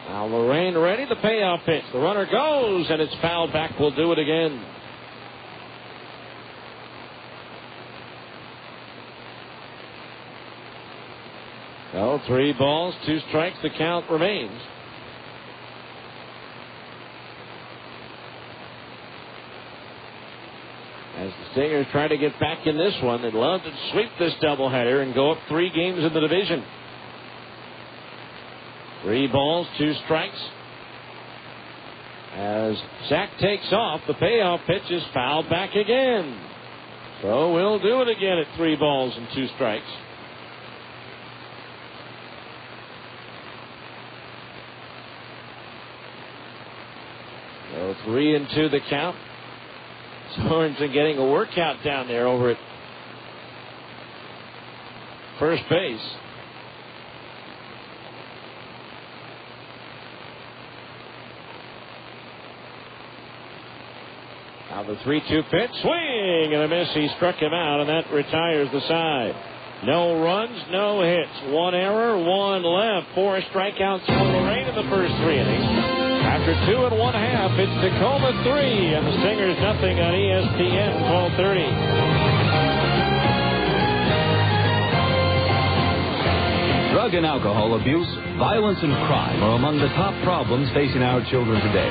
Now Lorraine ready, the payoff pitch. The runner goes, and it's fouled back. We'll do it again. So 3 balls, 2 strikes. The count remains. As the Stingers try to get back in this one, they'd love to sweep this doubleheader and go up 3 games in the division. 3 balls, 2 strikes. As Zach takes off, the payoff pitch is fouled back again. So we'll do it again at 3 balls and 2 strikes. So 3-2 the count. Sorensen getting a workout down there over at first base. Now the 3-2 pitch, swing and a miss. He struck him out, and that retires the side. No runs, no hits. 1 error, 1 left. 4 strikeouts for Lorraine in the first 3 innings. After 2 1/2, it's Tacoma 3 and the Stingers nothing on ESPN 1230. Drug and alcohol abuse, violence, and crime are among the top problems facing our children today.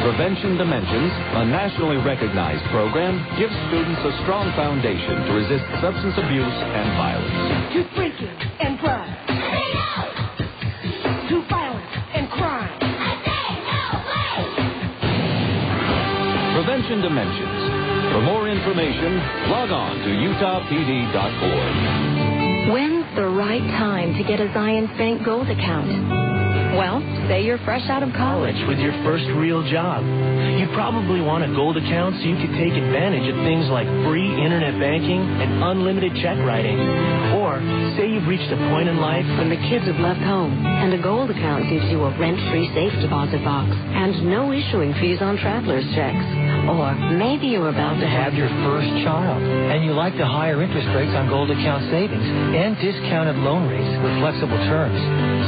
Prevention Dimensions, a nationally recognized program, gives students a strong foundation to resist substance abuse and violence. To drinking and drugs. To violence and crime. Prevention Dimensions. For more information, log on to utahpd.org. When's the right time to get a Zions Bank Gold account? Well, say you're fresh out of college with your first real job. You probably want a gold account so you can take advantage of things like free internet banking and unlimited check writing. Or say you've reached a point in life when the kids have left home and a gold account gives you a rent-free safe deposit box and no issuing fees on traveler's checks. Or maybe you're about to have your first child and you like the higher interest rates on gold account savings and discounted loan rates with flexible terms.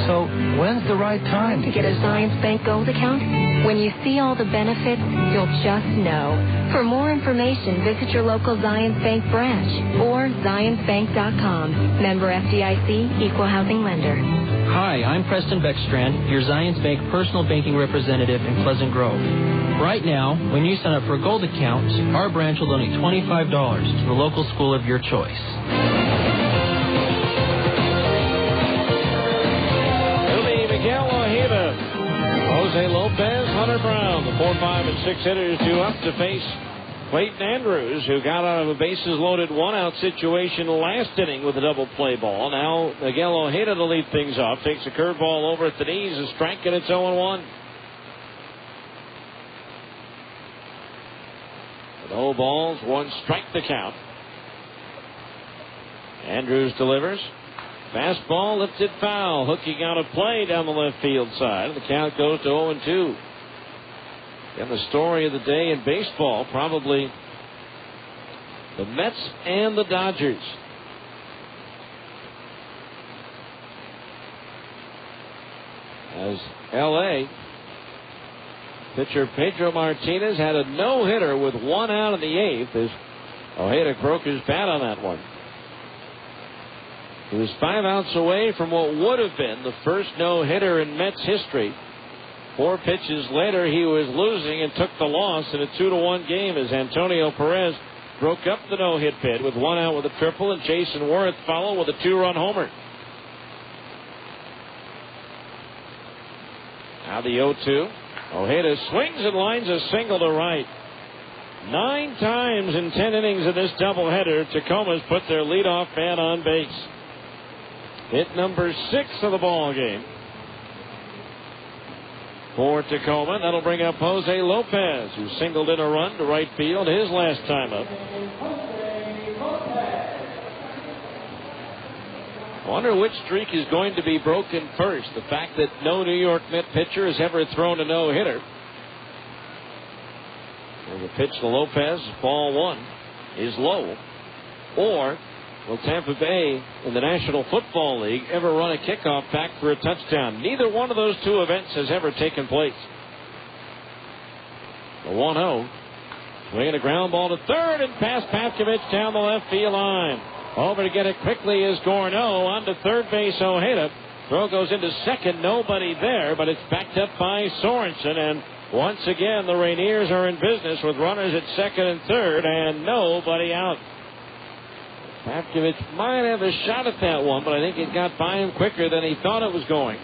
So when's the right time to get a Zions Bank Gold account? When you see all the benefits, you'll just know. For more information, visit your local Zions Bank branch or zionsbank.com. Member FDIC, Equal Housing Lender. Hi, I'm Preston Beckstrand, your Zions Bank personal banking representative in Pleasant Grove. Right now, when you sign up for a gold account, our branch will donate $25 to the local school of your choice. Miguel Ojeda, Jose Lopez, Hunter Brown, the 4, 5, and 6 hitters due up to face Clayton Andrews, who got out of a bases-loaded 1-out situation last inning with a double play ball. Now Miguel Ojeda to lead things off, takes a curveball over at the knees, a strike, and it's 0-1. No balls, 1 strike the count. Andrews delivers. Fastball lifted foul, hooking out a play down the left field side. The count goes to 0-2. And the story of the day in baseball, probably the Mets and the Dodgers. As L.A. Pitcher Pedro Martinez had a no-hitter with 1 out in the 8th as Ojeda broke his bat on that one. He was 5 outs away from what would have been the first no-hitter in Mets history. 4 pitches later, he was losing and took the loss in a 2-1 game as Antonio Perez broke up the no-hit bid with 1 out with a triple, and Jason Worth followed with a 2-run homer. Now the 0-2. Ojeda swings and lines a single to right. 9 times in 10 innings of this doubleheader, Tacoma's put their leadoff man on base. Hit number 6 of the ball game for Tacoma. That'll bring up Jose Lopez, who singled in a run to right field his last time up. I wonder which streak is going to be broken first. The fact that no New York Met pitcher has ever thrown a no-hitter. The pitch to Lopez, ball 1, is low. Or will Tampa Bay in the National Football League ever run a kickoff back for a touchdown? Neither one of those 2 events has ever taken place. The 1-0. Swinging a ground ball to third and past Patkovich down the left field line. Over to get it quickly is Gorneau. On to third base, Ojeda. Throw goes into second. Nobody there, but it's backed up by Sorensen. And once again, the Rainiers are in business with runners at second and third and nobody out. Patkovich might have a shot at that one, but I think it got by him quicker than he thought it was going.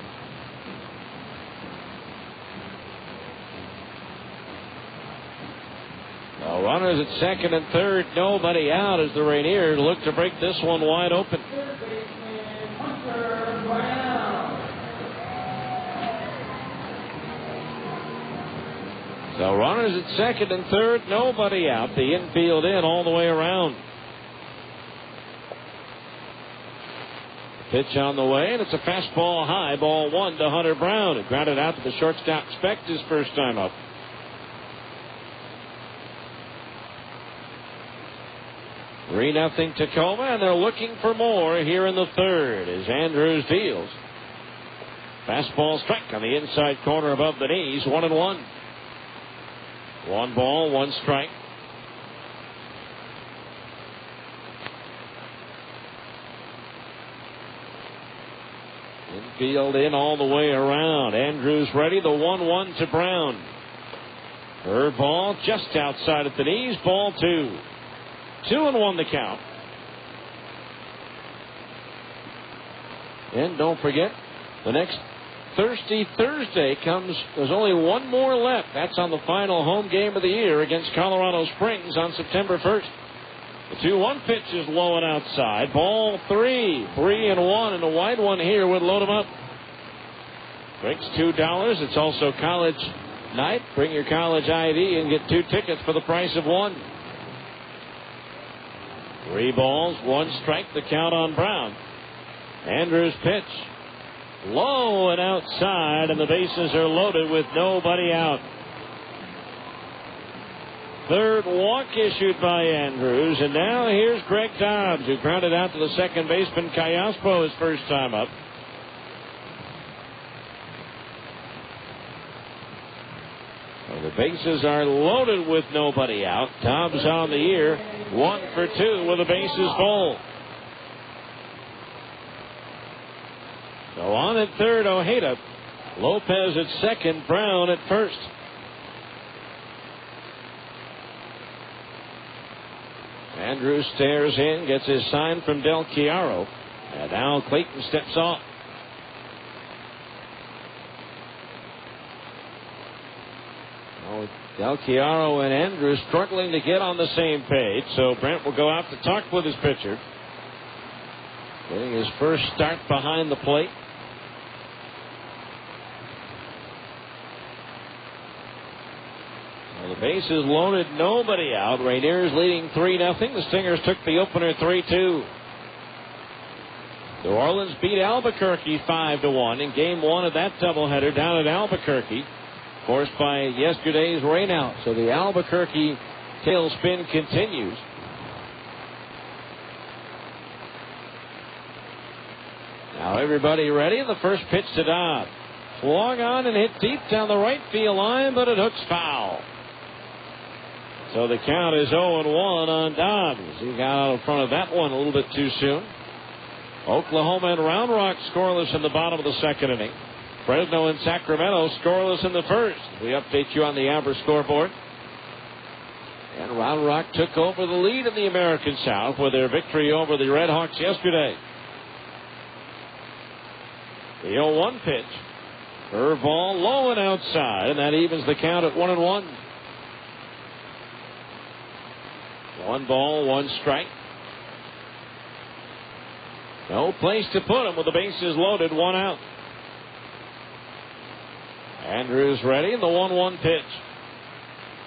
Now runners at second and third, nobody out as the Rainiers look to break this one wide open. So runners at second and third, nobody out. The infield in all the way around. Pitch on the way, and it's a fastball high, ball 1 to Hunter Brown. It grounded out to the shortstop Specht his first time up. Three 0 Tacoma, and they're looking for more here in the third as Andrews deals. Fastball strike on the inside corner above the knees, 1-1. 1 ball, 1 strike. Infield in all the way around. Andrews ready. The 1-1 to Brown. Curve ball just outside at the knees. Ball 2. 2-1 the count. And don't forget, the next Thursday comes. There's only 1 more left. That's on the final home game of the year against Colorado Springs on September 1st. The 2-1 pitch is low and outside. Ball 3. 3-1, and a wide one here would load him up. Drinks $2. It's also college night. Bring your college ID and get 2 tickets for the price of 1. 3 balls, 1 strike. The count on Brown. Andrews pitch. Low and outside, and the bases are loaded with nobody out. Third walk issued by Andrews, and now here's Greg Dobbs, who grounded out to the second baseman Callaspo his first time up. Well, the bases are loaded with nobody out. Dobbs on the year, 1 for 2 with the bases full. So on at third, Ojeda. Lopez at second, Brown at first. Andrews stares in, gets his sign from Del Chiaro. And now Clayton steps off. Oh, Del Chiaro and Andrews struggling to get on the same page. So Brent will go out to talk with his pitcher. Getting his first start behind the plate. Well, the base is loaded, nobody out. Rainiers leading 3-0. The Stingers took the opener 3-2. New Orleans beat Albuquerque 5-1 in game 1 of that doubleheader down at Albuquerque, forced by yesterday's rainout. So the Albuquerque tailspin continues. Now everybody ready. The first pitch to Dobbs. Swung on and hit deep down the right field line, but it hooks foul. So the count is 0-1 on Dobbs. He got out in front of that one a little bit too soon. Oklahoma and Round Rock scoreless in the bottom of the second inning. Fresno and Sacramento scoreless in the first. We update you on the average scoreboard. And Round Rock took over the lead in the American South with their victory over the Red Hawks yesterday. The 0-1 pitch. Curveball low and outside, and that evens the count at 1-1. 1 ball, 1 strike. No place to put him with the bases loaded, 1 out. Andrews ready, and the 1-1 pitch.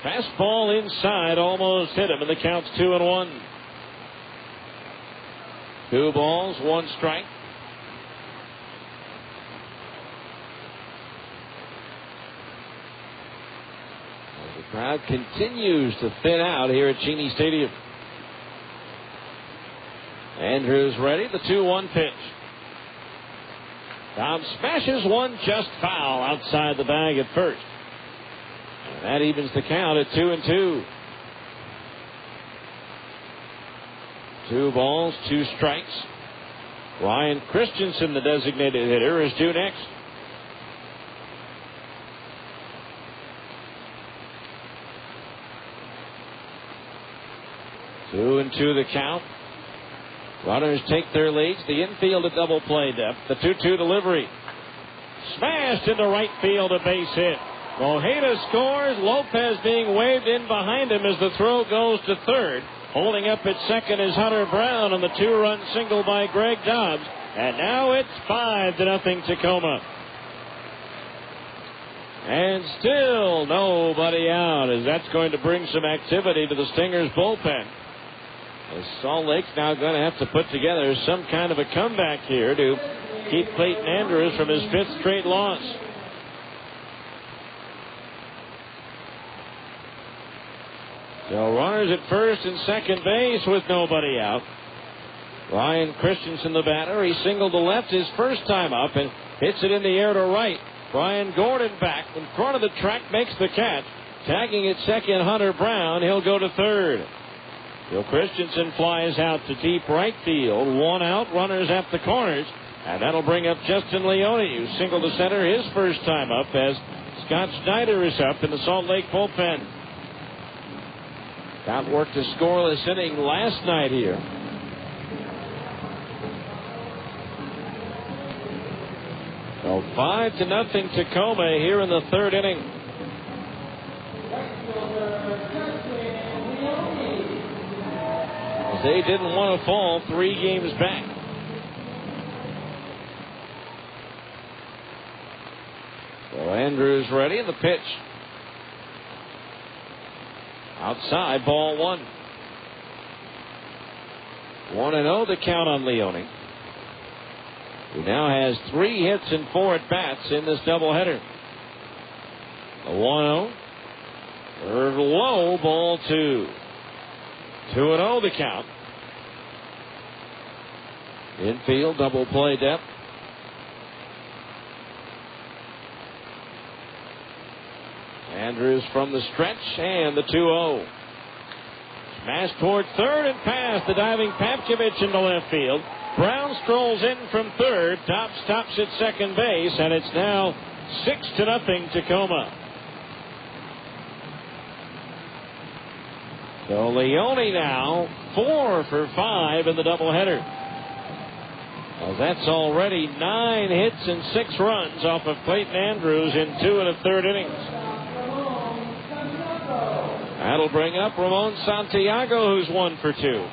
Fastball inside, almost hit him, and the count's 2-1. 2 balls, 1 strike. The crowd continues to thin out here at Cheney Stadium. Andrews ready, the 2-1 pitch. Dobbs smashes one just foul outside the bag at first. And that evens the count at 2-2. 2 balls, 2 strikes. Ryan Christensen, the designated hitter, is due next. Two and 2 the count. Runners take their leads. The infield at double play depth. The 2-2 delivery. Smashed into right field, a base hit. Ojeda scores. Lopez being waved in behind him as the throw goes to third. Holding up at second is Hunter Brown on the 2-run single by Greg Dobbs. And now it's 5-0 Tacoma. And still nobody out, as that's going to bring some activity to the Stingers bullpen. As Salt Lake's now going to have to put together some kind of a comeback here to keep Clayton Andrews from his 5th straight loss. So runners at first and second base with nobody out. Ryan Christensen, the batter, he singled to left his first time up and hits it in the air to right. Brian Gordon back in front of the track, makes the catch. Tagging at second, Hunter Brown. He'll go to third. Bill Christensen flies out to deep right field. 1 out, runners at the corners. And that'll bring up Justin Leone, who singled to center his first time up, as Scott Snyder is up in the Salt Lake bullpen. Scott worked a scoreless inning last night here. So 5-0 Tacoma here in the 3rd inning. They didn't want to fall 3 games back. So Andrews ready, and the pitch. Outside, ball 1. 1-0 the count on Leone, who now has 3 hits and 4 at-bats in this doubleheader. A 1-0. Third low, ball 2. 2-0 the count. Infield, double play depth. Andrews from the stretch, and the 2-0. Smash toward third and past the diving Papkevich into left field. Brown strolls in from third. Dobbs stops at second base, and it's now 6-0 Tacoma. So Leone now 4 for 5 in the doubleheader. Well, that's already 9 hits and 6 runs off of Clayton Andrews in 2 1/3 innings. That'll bring up Ramon Santiago, who's 1 for 2.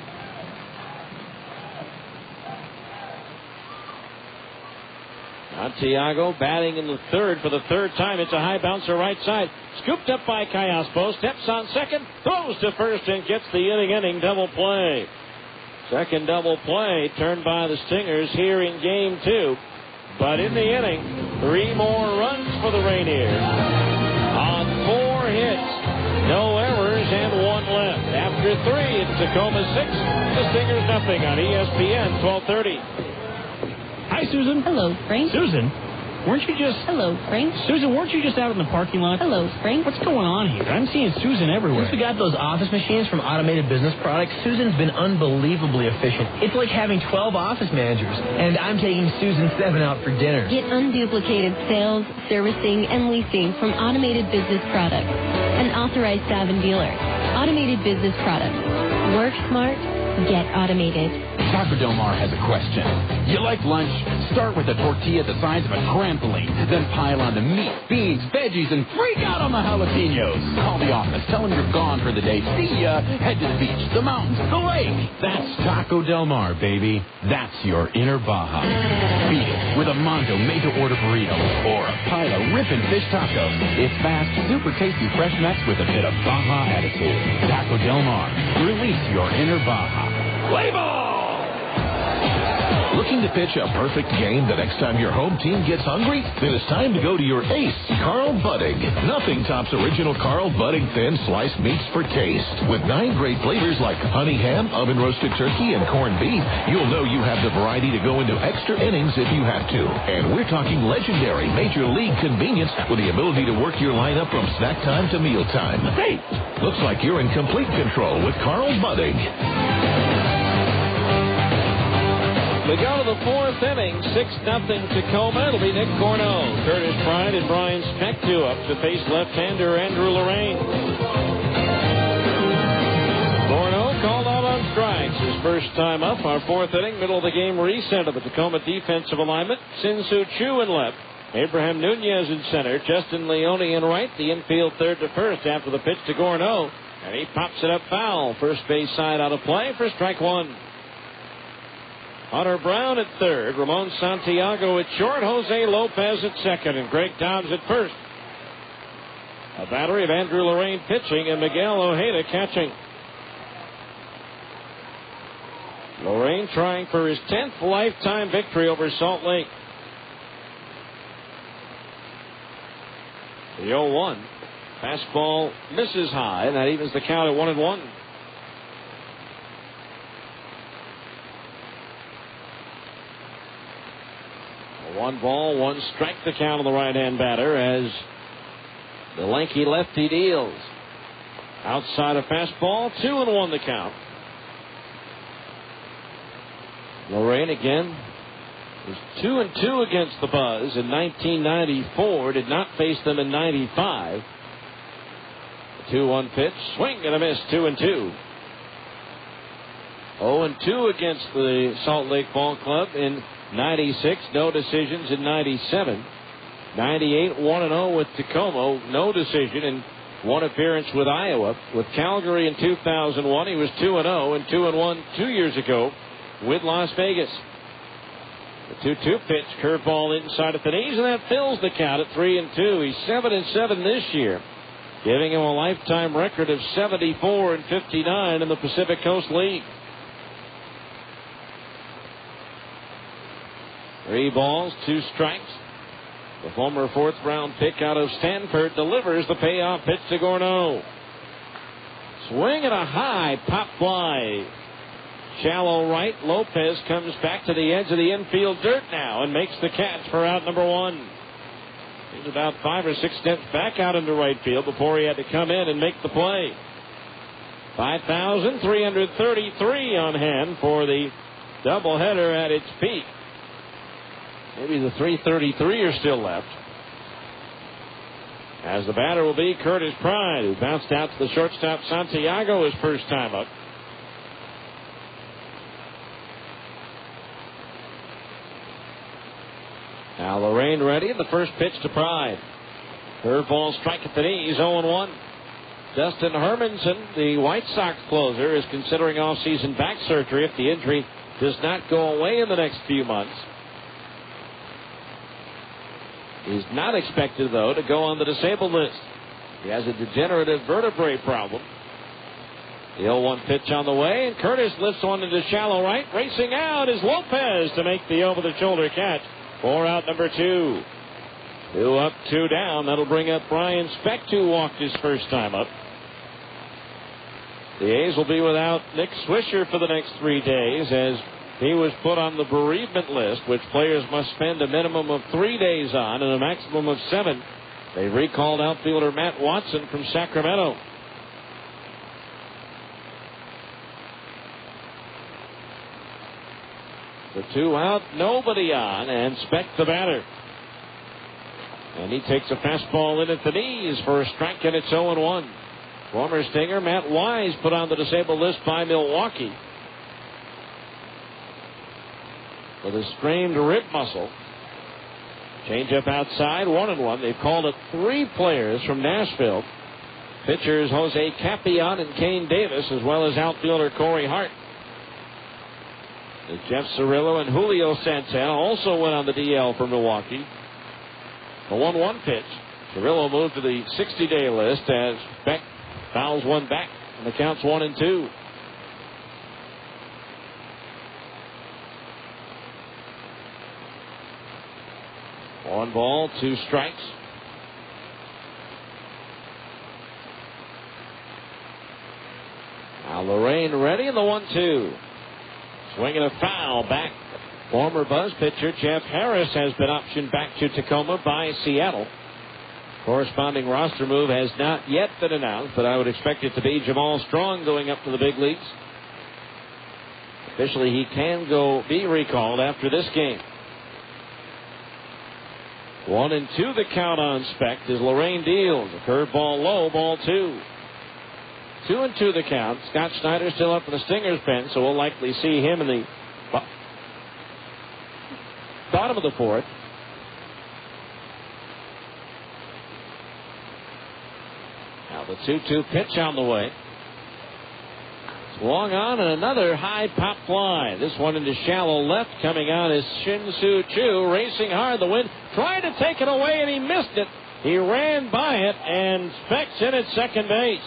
Santiago batting in the 3rd for the 3rd time. It's a high bouncer right side. Scooped up by Callaspo. Steps on second. Throws to first and gets the inning double play. Second double play turned by the Stingers here in game 2. But in the inning, 3 more runs for the Rainiers. On 4 hits. No errors and 1 left. After 3, it's Tacoma 6. The Stingers nothing on ESPN 1230. Hi, Susan. Hello, Frank. Susan, weren't you just... Hello, Frank. Susan, weren't you just out in the parking lot? Hello, Frank. What's going on here? I'm seeing Susan everywhere. Since we got those office machines from Automated Business Products, Susan's been unbelievably efficient. It's like having 12 office managers, and I'm taking Susan 7 out for dinner. Get unduplicated sales, servicing, and leasing from Automated Business Products, an authorized Savin dealer. Automated Business Products. Work smart, get automated. Taco Del Mar has a question. You like lunch? Start with a tortilla the size of a trampoline. Then pile on the meat, beans, veggies, and freak out on the jalapenos. Call the office. Tell them you're gone for the day. See ya. Head to the beach, the mountains, the lake. That's Taco Del Mar, baby. That's your inner Baja. Beat it with a Mondo made-to-order burrito or a pile of ripping fish tacos. It's fast, super tasty fresh mix with a bit of Baja attitude. Taco Del Mar. Release your inner Baja. Play ball! Looking to pitch a perfect game the next time your home team gets hungry? Then it's time to go to your ace, Carl Budding. Nothing tops original Carl Budding thin sliced meats for taste. With 9 great flavors like honey ham, oven roasted turkey, and corned beef, you'll know you have the variety to go into extra innings if you have to. And we're talking legendary Major League convenience with the ability to work your lineup from snack time to meal time. Hey, looks like you're in complete control with Carl Budding. We go to the 4th inning, 6-0 Tacoma. It'll be Nick Corneau, Curtis Pride, and Brian Spectu up to face left-hander Andrew Lorraine. Corneau called out on strikes his first time up. Our 4th inning, middle of the game reset of the Tacoma defensive alignment. Sin-Soo Choo in left. Abraham Nunez in center. Justin Leone in right. The infield third to first after the pitch to Corneau. And he pops it up foul. First base side out of play for strike one. Hunter Brown at third, Ramon Santiago at short, Jose Lopez at second, and Greg Dobbs at first. A battery of Andrew Lorraine pitching and Miguel Ojeda catching. Lorraine trying for his 10th lifetime victory over Salt Lake. The 0-1. Fastball misses high, and that evens the count at 1-1. One ball, one strike, the count on the right-hand batter as the lanky lefty deals. Outside a fastball, 2-1 the count. Lorraine again was 2-2 against the Buzz in 1994. Did not face them in 95. The 2-1 pitch, swing and a miss, 2-2. 0-2 against the Salt Lake Ball Club in 96, no decisions in 97. 98, 1-0 with Tacoma, no decision, and one appearance with Iowa. With Calgary in 2001, he was 2-0 and 2-1 2 years ago with Las Vegas. The 2-2 pitch, curveball inside at the knees, and that fills the count at 3-2. He's 7-7 this year, giving him a lifetime record of 74 and 59 in the Pacific Coast League. 3 balls, 2 strikes. The former 4th round pick out of Stanford delivers the payoff pitch to Corneau. Swing and a high pop fly. Shallow right. Lopez comes back to the edge of the infield dirt now and makes the catch for out number 1. He's about 5 or 6 steps back out into right field before he had to come in and make the play. 5,333 on hand for the doubleheader at its peak. Maybe the 333 are still left. As the batter will be Curtis Pride, who bounced out to the shortstop Santiago his first time up. Now Lorraine ready, and the first pitch to Pride. Curveball strike at the knees, 0-1. Dustin Hermanson, the White Sox closer, is considering off-season back surgery if the injury does not go away in the next few months. He's not expected, though, to go on the disabled list. He has a degenerative vertebrae problem. The 0-1 pitch on the way, and Curtis lifts one into shallow right. Racing out is Lopez to make the over-the-shoulder catch for out number 2. 2 up, 2 down. That'll bring up Brian Specht, who walked his first time up. The A's will be without Nick Swisher for the next 3 days as He was put on the bereavement list, which players must spend a minimum of 3 days on and a maximum of 7. They recalled outfielder Matt Watson from Sacramento. The 2 out, nobody on, and Speck the batter. And he takes a fastball in at the knees for a strike, and it's 0-1. Former Stinger Matt Wise put on the disabled list by Milwaukee with a strained rib muscle. Change-up outside, 1-1. They've called it 3 players from Nashville. Pitchers Jose Capion and Kane Davis, as well as outfielder Corey Hart. Jeff Cirillo and Julio Santana also went on the DL for Milwaukee. The 1-1 pitch. Cirillo moved to the 60-day list as Beck fouls one back, and the count's 1-2. One ball, 2 strikes. Now Lorraine ready in the 1-2. Swinging a foul back. Former Buzz pitcher Jeff Harris has been optioned back to Tacoma by Seattle. Corresponding roster move has not yet been announced, but I would expect it to be Jamal Strong going up to the big leagues. Officially, he can be recalled after this game. 1-2 the count on Speck as Lorraine deals. A curveball low, ball 2. 2-2 the count. Scott Snyder still up in the Stingers pen, so we'll likely see him in the bottom of the 4th. Now the 2-2 pitch on the way. Swung on, and another high pop fly. This one into shallow left. Coming on is Shin-Soo Choo, racing hard. The wind trying to take it away, and he missed it. He ran by it, and Speck's in at second base.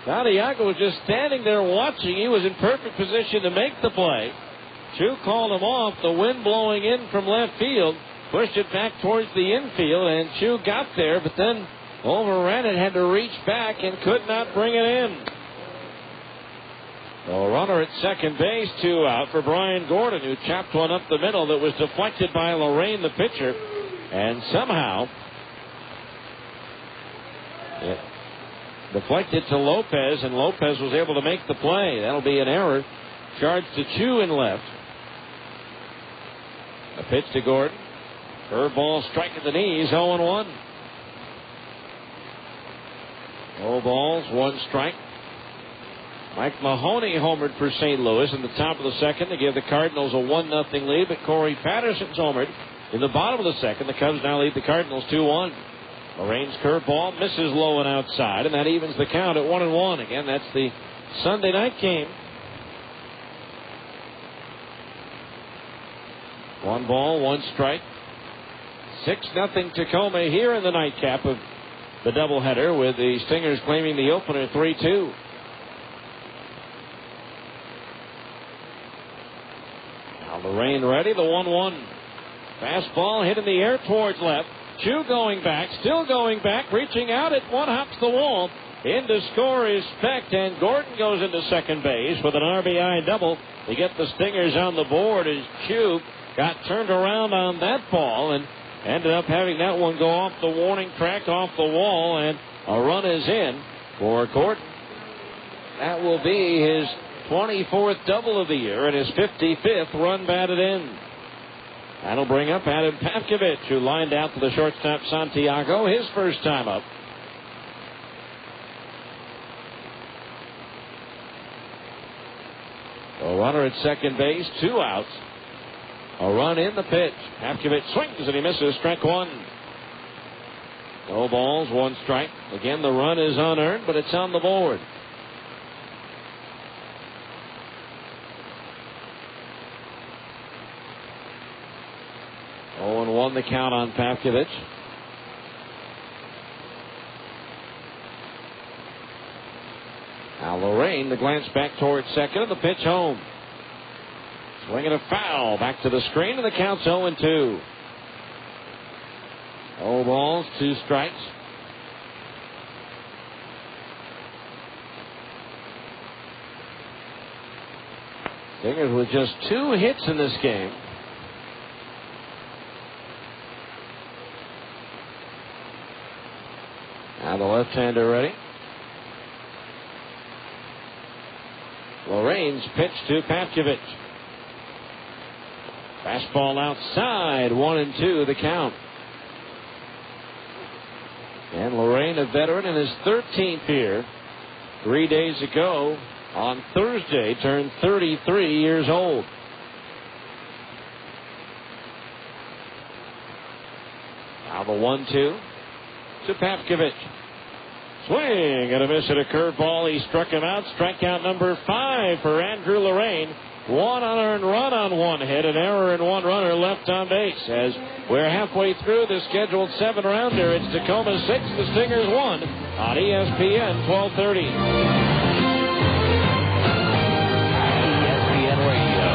Santiago was just standing there watching. He was in perfect position to make the play. Choo called him off. The wind blowing in from left field pushed it back towards the infield, and Choo got there, but then overran it, had to reach back, and could not bring it in. A runner at second base, 2 out for Brian Gordon, who chopped one up the middle that was deflected by Lorraine, the pitcher, and somehow it deflected to Lopez, and Lopez was able to make the play. That'll be an error. Charge to Choo in left. A pitch to Gordon. Curveball, strike at the knees, 0-1. No balls, 1 strike. Mike Mahoney homered for St. Louis in the top of the second to give the Cardinals a 1-0 lead, but Corey Patterson's homered in the bottom of the second. The Cubs now lead the Cardinals 2-1. Lorraine's curveball misses low and outside, and that evens the count at 1-1. Again, that's the Sunday night game. 1 ball, 1 strike. 6-0 Tacoma here in the nightcap of the doubleheader, with the Stingers claiming the opener 3-2. Now Lorraine ready, the 1-1. Fastball hit in the air towards left. Choo going back, still going back, reaching out at one, hops the wall. In to score is Speck, and Gordon goes into second base with an RBI double to get the Stingers on the board as Choo got turned around on that ball and ended up having that one go off the warning track, off the wall, and a run is in for Gordon. That will be his 24th double of the year and his 55th run batted in. That'll bring up Adam Pavkovich, who lined out to the shortstop Santiago, his first time up. A runner at second base, 2 outs. A run in the pitch. Pavkovich swings and he misses, strike 1. No balls, 1 strike. Again, the run is unearned, but it's on the board. Oh, and 1 the count on Pavkovich. Now Lorraine, the glance back towards second, and the pitch home. Swinging a foul back to the screen, and the count's 0-2. 0 balls, 2 strikes. Stingers with just 2 hits in this game. Now the left-hander ready. Lorraine's pitch to Patkovich. Fastball outside, 1-2 the count. And Lorraine, a veteran in his 13th year, 3 days ago on Thursday, turned 33 years old. Now the 1-2 to Patkovich. Swing and a miss at a curveball. He struck him out. Strikeout number 5 for Andrew Lorraine. 1 unearned run on 1 hit, an error and 1 runner left on base. As we're halfway through the scheduled 7-rounder, it's Tacoma 6, the Stingers 1 on ESPN 1230. ESPN Radio,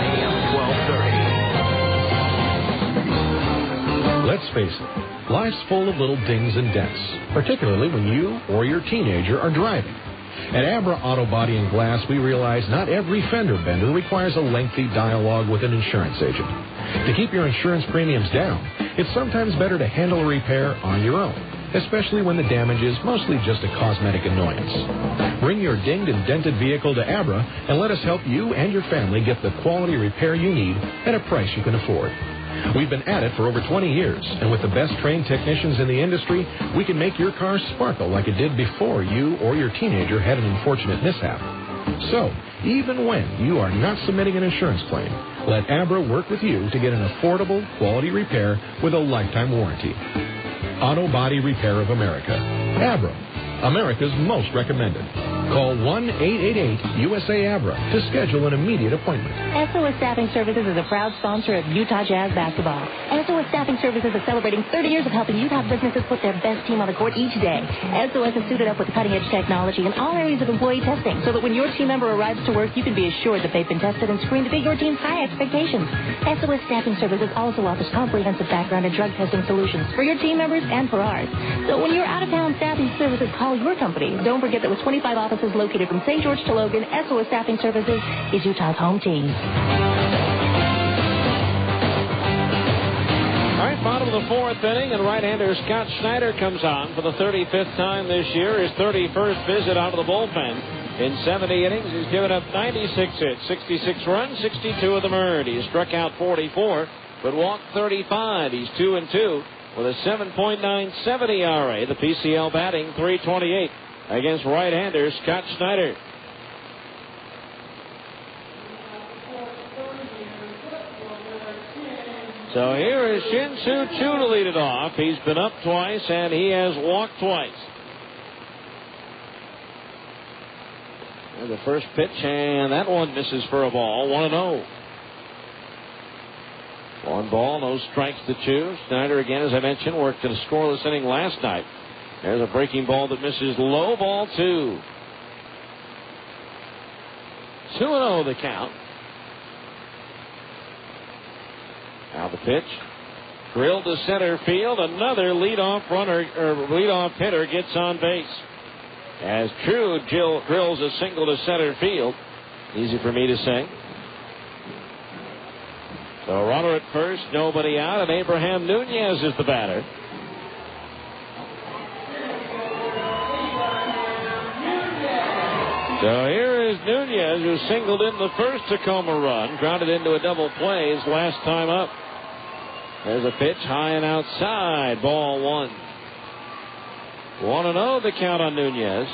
AM 1230. Let's face it, life's full of little dings and dents, particularly when you or your teenager are driving. At Abra Auto Body and Glass, we realize not every fender bender requires a lengthy dialogue with an insurance agent. To keep your insurance premiums down, it's sometimes better to handle a repair on your own, especially when the damage is mostly just a cosmetic annoyance. Bring your dinged and dented vehicle to Abra and let us help you and your family get the quality repair you need at a price you can afford. We've been at it for over 20 years, and with the best trained technicians in the industry, we can make your car sparkle like it did before you or your teenager had an unfortunate mishap. So, even when you are not submitting an insurance claim, let Abra work with you to get an affordable, quality repair with a lifetime warranty. Auto Body Repair of America. Abra, America's most recommended. Call 1-888-USA-ABRA to schedule an immediate appointment. SOS Staffing Services is a proud sponsor of Utah Jazz basketball. SOS Staffing Services is celebrating 30 years of helping Utah businesses put their best team on the court each day. SOS is suited up with cutting-edge technology in all areas of employee testing so that when your team member arrives to work, you can be assured that they've been tested and screened to meet your team's high expectations. SOS Staffing Services also offers comprehensive background and drug testing solutions for your team members and for ours. So when you're out-of-town staffing services, call your company. Don't forget that with 25 offices located from St. George to Logan, SOS Staffing Services is Utah's home team. All right, bottom of the 4th inning, and right-hander Scott Schneider comes on for the 35th time this year, his 31st visit out of the bullpen. In 70 innings, he's given up 96 hits, 66 runs, 62 of them earned. He's struck out 44, but walked 35. He's 2-2 with a 7.97 ERA. The PCL batting .328 against right-hander Scott Schneider. So here is Shin-Soo Choo to lead it off. He's been up twice and he has walked twice. And the first pitch, and that one misses for a ball. 1-0. 1 ball, no strikes to Choo. Schneider, again, as I mentioned, worked in a scoreless inning last night. There's a breaking ball that misses low, ball 2. 2-0 the count. Now the pitch. Drilled to center field. Another leadoff runner, or leadoff hitter gets on base. As True drills a single to center field. Easy for me to say. So runner at first, nobody out, and Abraham Nunez is the batter. So here is Nunez, who singled in the first Tacoma run, grounded into a double play his last time up. There's a pitch high and outside, ball 1. 1-0 the count on Nunez.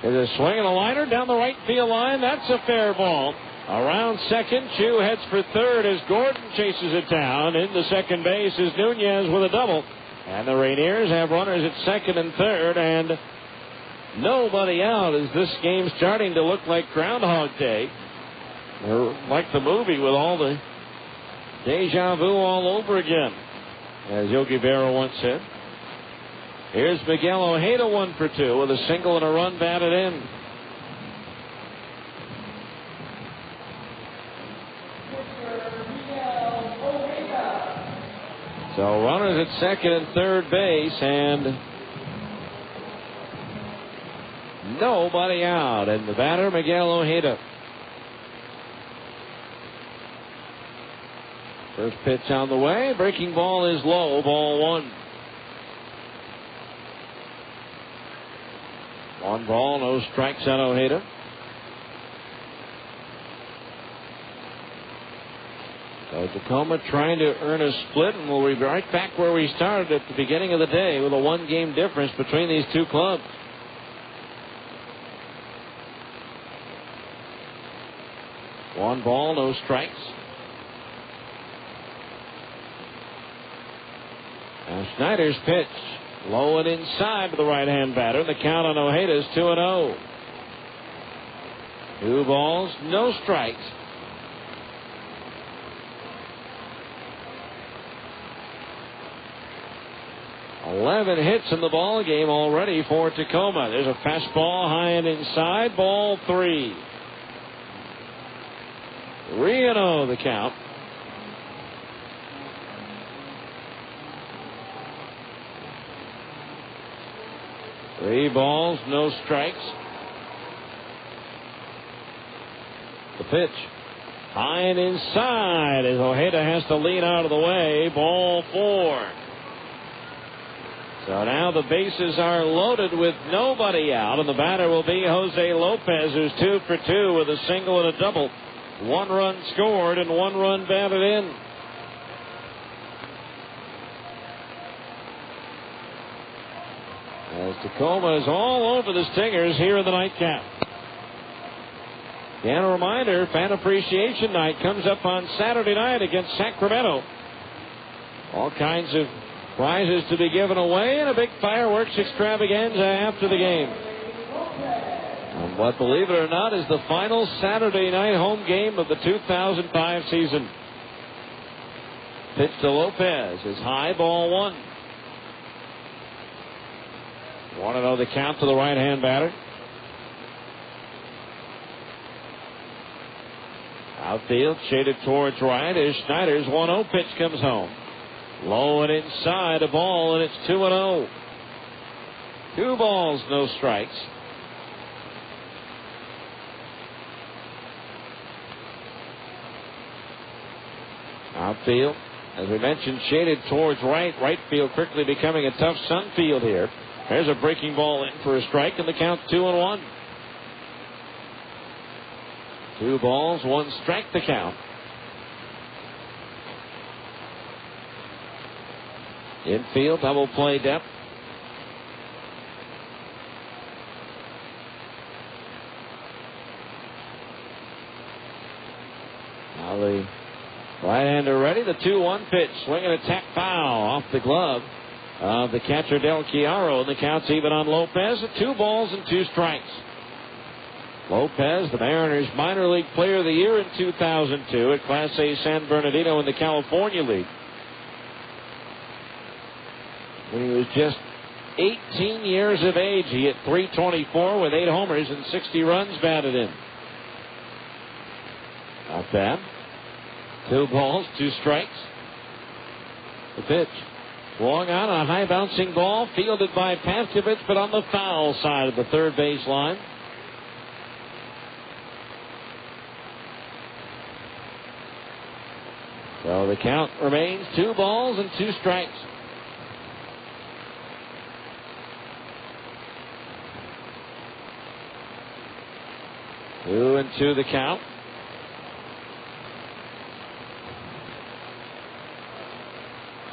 There's a swing and a liner down the right field line. That's a fair ball. Around second, Choo heads for third as Gordon chases it down. Into second base is Nunez with a double. And the Rainiers have runners at second and third, and nobody out as this game's starting to look like Groundhog Day. Or like the movie with all the deja vu all over again, as Yogi Berra once said. Here's Miguel Ojeda 1 for 2 with a single and a run batted in. So runners at second and third base, and nobody out. And the batter, Miguel Ojeda. First pitch on the way. Breaking ball is low. Ball one. 1 ball, no strikes on Ojeda. So Tacoma trying to earn a split, and we'll be right back where we started at the beginning of the day with a 1-game difference between these two clubs. One ball, no strikes. Now Snyder's pitch, low and inside to the right-hand batter. The count on Ojeda is 2-0. 2 balls, no strikes. 11 hits in the ball game already for Tacoma. There's a fastball high and inside. Ball 3. 3-0 the count. Three balls, no strikes. The pitch. High and inside as Ojeda has to lean out of the way. Ball 4. So now the bases are loaded with nobody out, and the batter will be Jose Lopez, who's 2 for 2 with a single and a double. 1 run scored and 1 run batted in. As Tacoma is all over the Stingers here in the nightcap. And a reminder, Fan Appreciation Night comes up on Saturday night against Sacramento. All kinds of prizes to be given away and a big fireworks extravaganza after the game. And what, believe it or not, is the final Saturday night home game of the 2005 season. Pitch to Lopez is high, ball 1. 1-0 the count to the right-hand batter. Outfield shaded towards right as Snyder's 1-0 pitch comes home. Low and inside, a ball, and it's 2-0. 2 balls, no strikes. Outfield, as we mentioned, shaded towards right. Right field quickly becoming a tough sun field here. There's a breaking ball in for a strike, and the count's 2-1. 2 balls, 1 strike the count. Infield, double play depth. Now the right-hander ready. The 2-1 pitch. Swing and attack foul off the glove of the catcher Del Chiaro. And the count's even on Lopez. 2 balls and 2 strikes. Lopez, the Mariners minor league player of the year in 2002 at Class A San Bernardino in the California League. When he was just 18 years of age, he hit .324 with 8 homers and 60 runs batted in. Not bad. 2 balls, 2 strikes. The pitch. Swung on a high bouncing ball, fielded by Paskovich, but on the foul side of the third base line. So the count remains 2 balls and 2 strikes. 2-2 the count.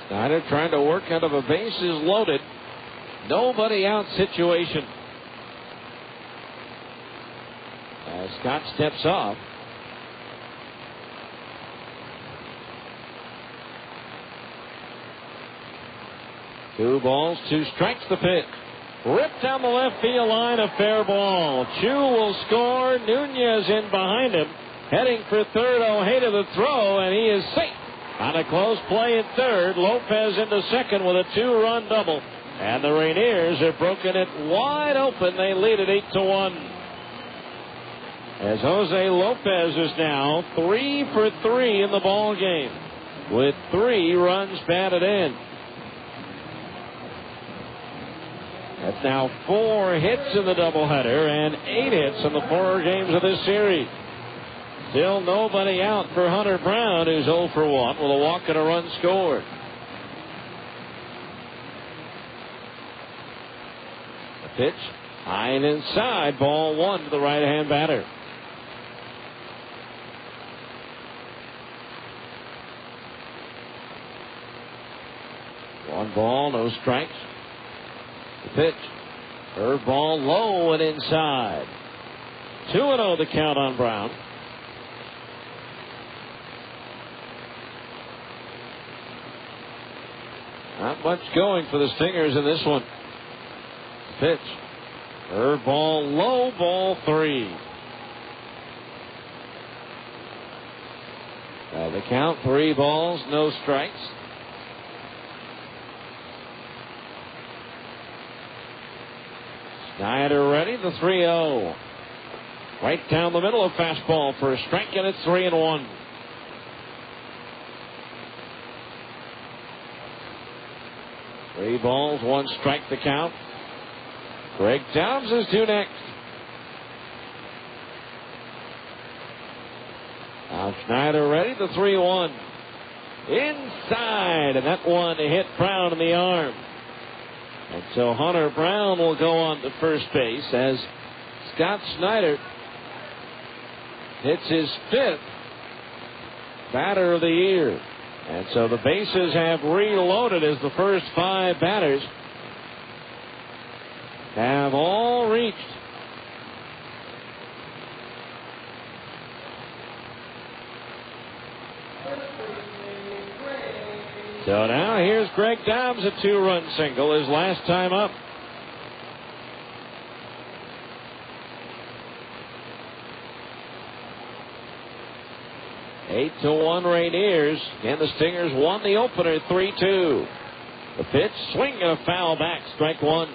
Snyder trying to work out of a bases loaded, nobody out situation. As Scott steps off. Two balls, 2 strikes the pitch. Ripped down the left field line, a fair ball. Chu will score. Nunez in behind him. Heading for third, Ojeda the throw, and he is safe. On a close play at third, Lopez into second with a 2-run double. And the Rainiers have broken it wide open. They lead it 8-1. As Jose Lopez is now 3 for 3 in the ball game. with 3 runs batted in. That's now 4 hits in the doubleheader and 8 hits in the 4 games of this series. Still nobody out for Hunter Brown, who's 0 for 1 with a walk and a run scored. The pitch, high and inside, ball 1 to the right-hand batter. One ball, no strikes. The pitch, curveball low and inside. 2-0 the count on Brown. Not much going for the Stingers in this one. Pitch, curveball low, ball 3. The count, 3 balls, no strikes. Snyder ready, the 3-0. Right down the middle, a fastball for a strike, and it's 3-1. Three balls, 1 strike the count. Greg Dobbs is due next. Now Snyder ready, the 3-1. Inside, and that one hit Brown in the arm. And so Hunter Brown will go on to first base as Scott Snyder hits his 5th batter of the year. And so the bases have reloaded as the first 5 batters have all reached. So now here's Greg Dobbs, a 2-run single, his last time up. Eight to 1 Rainiers, and the Stingers won the opener 3-2. The pitch, swing and a foul back, strike 1.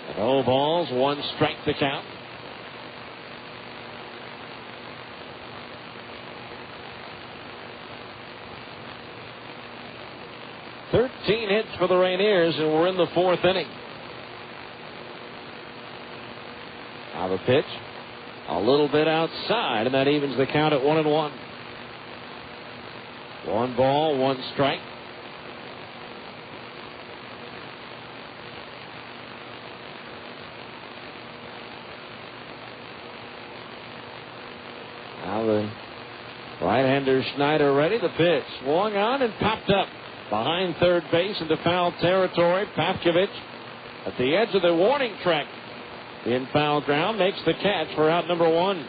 And 0 balls, 1 strike to count. Hits for the Rainiers, and we're in the 4th inning. Now the pitch, a little bit outside, and that evens the count at 1-1. 1 ball, 1 strike. Now the right-hander Snyder ready. The pitch swung on and popped up behind third base into foul territory. Pavkovich at the edge of the warning track in foul ground makes the catch for out number 1.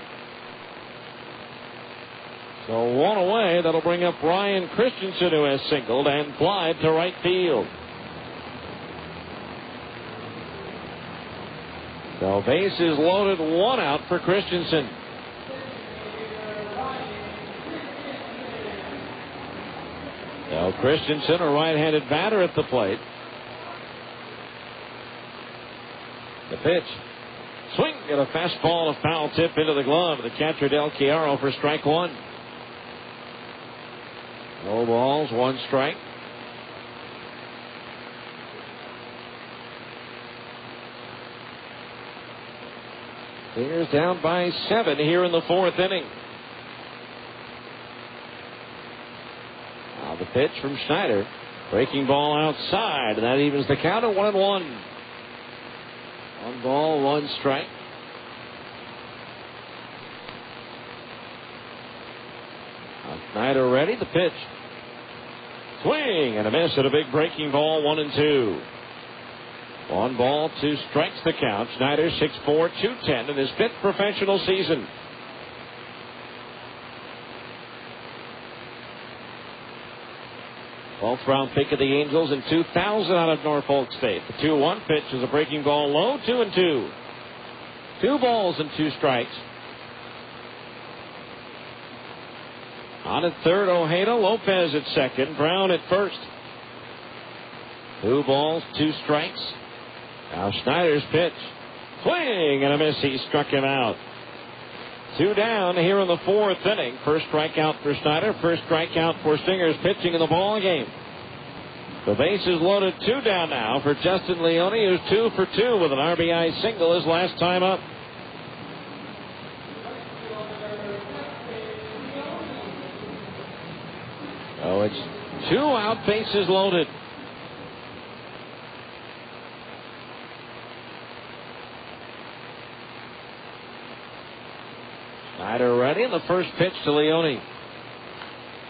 So 1 away. That'll bring up Ryan Christensen, who has singled and flied to right field. So bases loaded, 1 out for Christensen. Now Christensen, a right-handed batter at the plate. The pitch. Swing and a fastball, a foul tip into the glove of the catcher Del Chiaro for strike 1. 0 balls, 1 strike. Stingers down by 7 here in the 4th inning. The pitch from Snyder. Breaking ball outside, and that evens the count at 1-1. 1 ball, 1 strike. Now Snyder ready. The pitch. Swing and a miss at a big breaking ball, 1-2. 1 ball, 2 strikes the count. Snyder 6'4", 210 in his 5th professional season. 12th round pick of the Angels in 2000 out of Norfolk State. The 2-1 pitch is a breaking ball low, 2-2. 2 balls and 2 strikes. On at third, Ojeda. Lopez at second. Brown at first. 2 balls, 2 strikes. Now Snyder's pitch. Swing and a miss. He struck him out. 2 down here in the 4th inning. First strikeout for Snyder. First strikeout for Stingers pitching in the ball game. The base is loaded. 2 down now for Justin Leone, who's 2 for 2 with an RBI single his last time up. Oh, it's 2 out, bases loaded. Snyder ready, and the first pitch to Leone.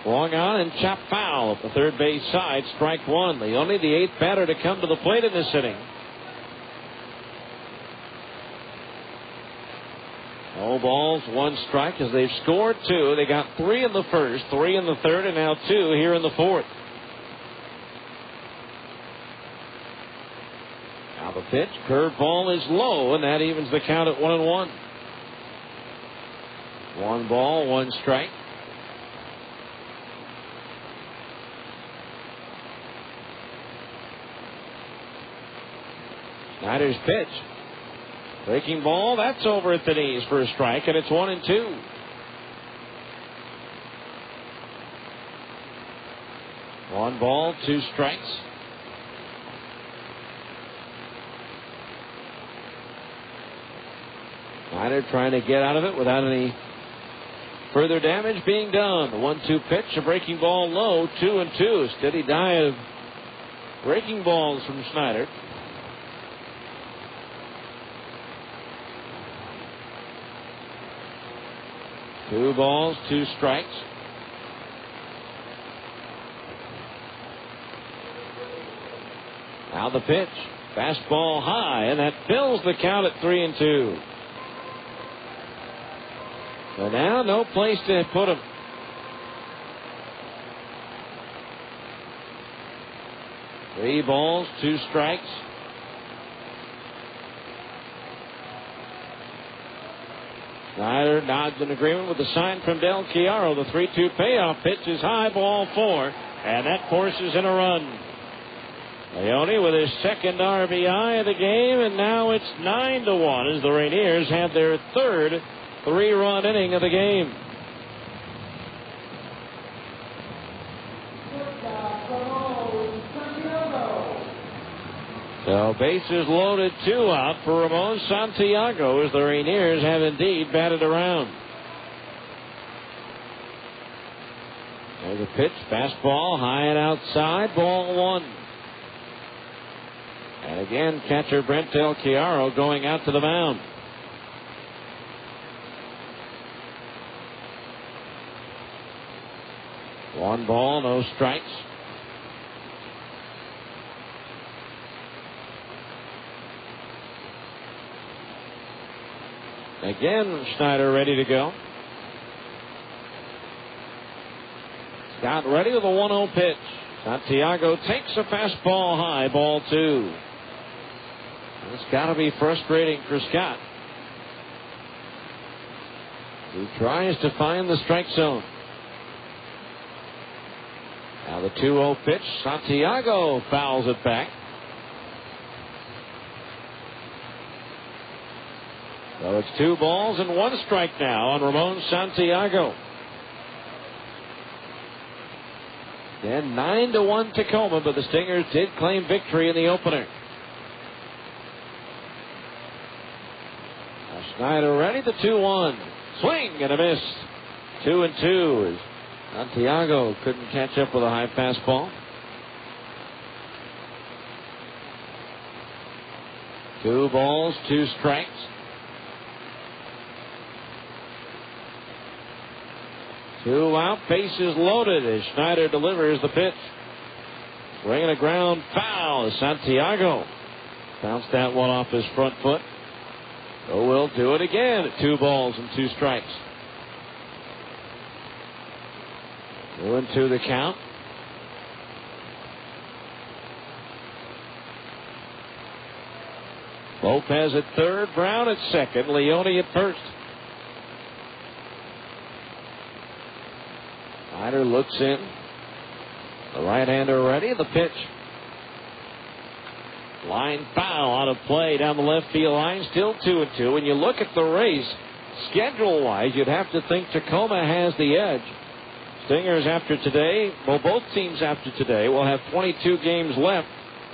Swung on and chopped foul at the third base side. Strike 1. Leone, the 8th batter to come to the plate in this inning. No balls, 1 strike as they've scored 2. They got 3 in the first, 3 in the third, and now 2 here in the 4th. Now the pitch, curveball is low, and that evens the count at 1-1. 1 ball, 1 strike. Snyder's pitch. Breaking ball, that's over at the knees for a strike, and it's 1-2. One ball, 2 strikes. Snyder trying to get out of it without any further damage being done. The 1-2 pitch, a breaking ball low, 2-2. Steady dive of breaking balls from Snyder. Two balls, 2 strikes. Now the pitch. Fastball high, and that fills the count at 3-2. So now no place to put him. Three balls, 2 strikes. Snyder nods in agreement with the sign from Del Chiaro. The 3-2 payoff pitch is high, ball 4, and that forces in a run. Leone with his second RBI of the game, and now it's 9-1 as the Rainiers have their third 3-run inning of the game. So bases loaded, 2 out for Ramon Santiago as the Rainiers have indeed batted around. There's a pitch, fastball, high and outside, ball 1. And again, catcher Brent Del Chiaro going out to the mound. One ball, no strikes. Again, Snyder ready to go. Scott ready with a 1-0 pitch. Santiago takes a fastball high, ball 2. It's got to be frustrating for Scott. He tries to find the strike zone. Now the 2-0 pitch. Santiago fouls it back. So it's 2 balls and 1 strike now on Ramon Santiago. Then 9-1 Tacoma, but the Stingers did claim victory in the opener. Now Snyder ready, the 2-1. Swing and a miss. 2-2 as Santiago couldn't catch up with a high fastball. 2 balls, 2 strikes. Two out, bases loaded as Snyder delivers the pitch. Swinging a ground foul as Santiago bounced that one off his front foot. So we'll do it again at 2 balls and 2 strikes. 2-2 the count. Lopez at third, Brown at second, Leone at first. Snyder looks in. The right-hander ready. The pitch. Line foul out of play down the left field line. Still 2-2. When you look at the race schedule-wise, you'd have to think Tacoma has the edge. Stingers after today, well, both teams after today will have 22 games left.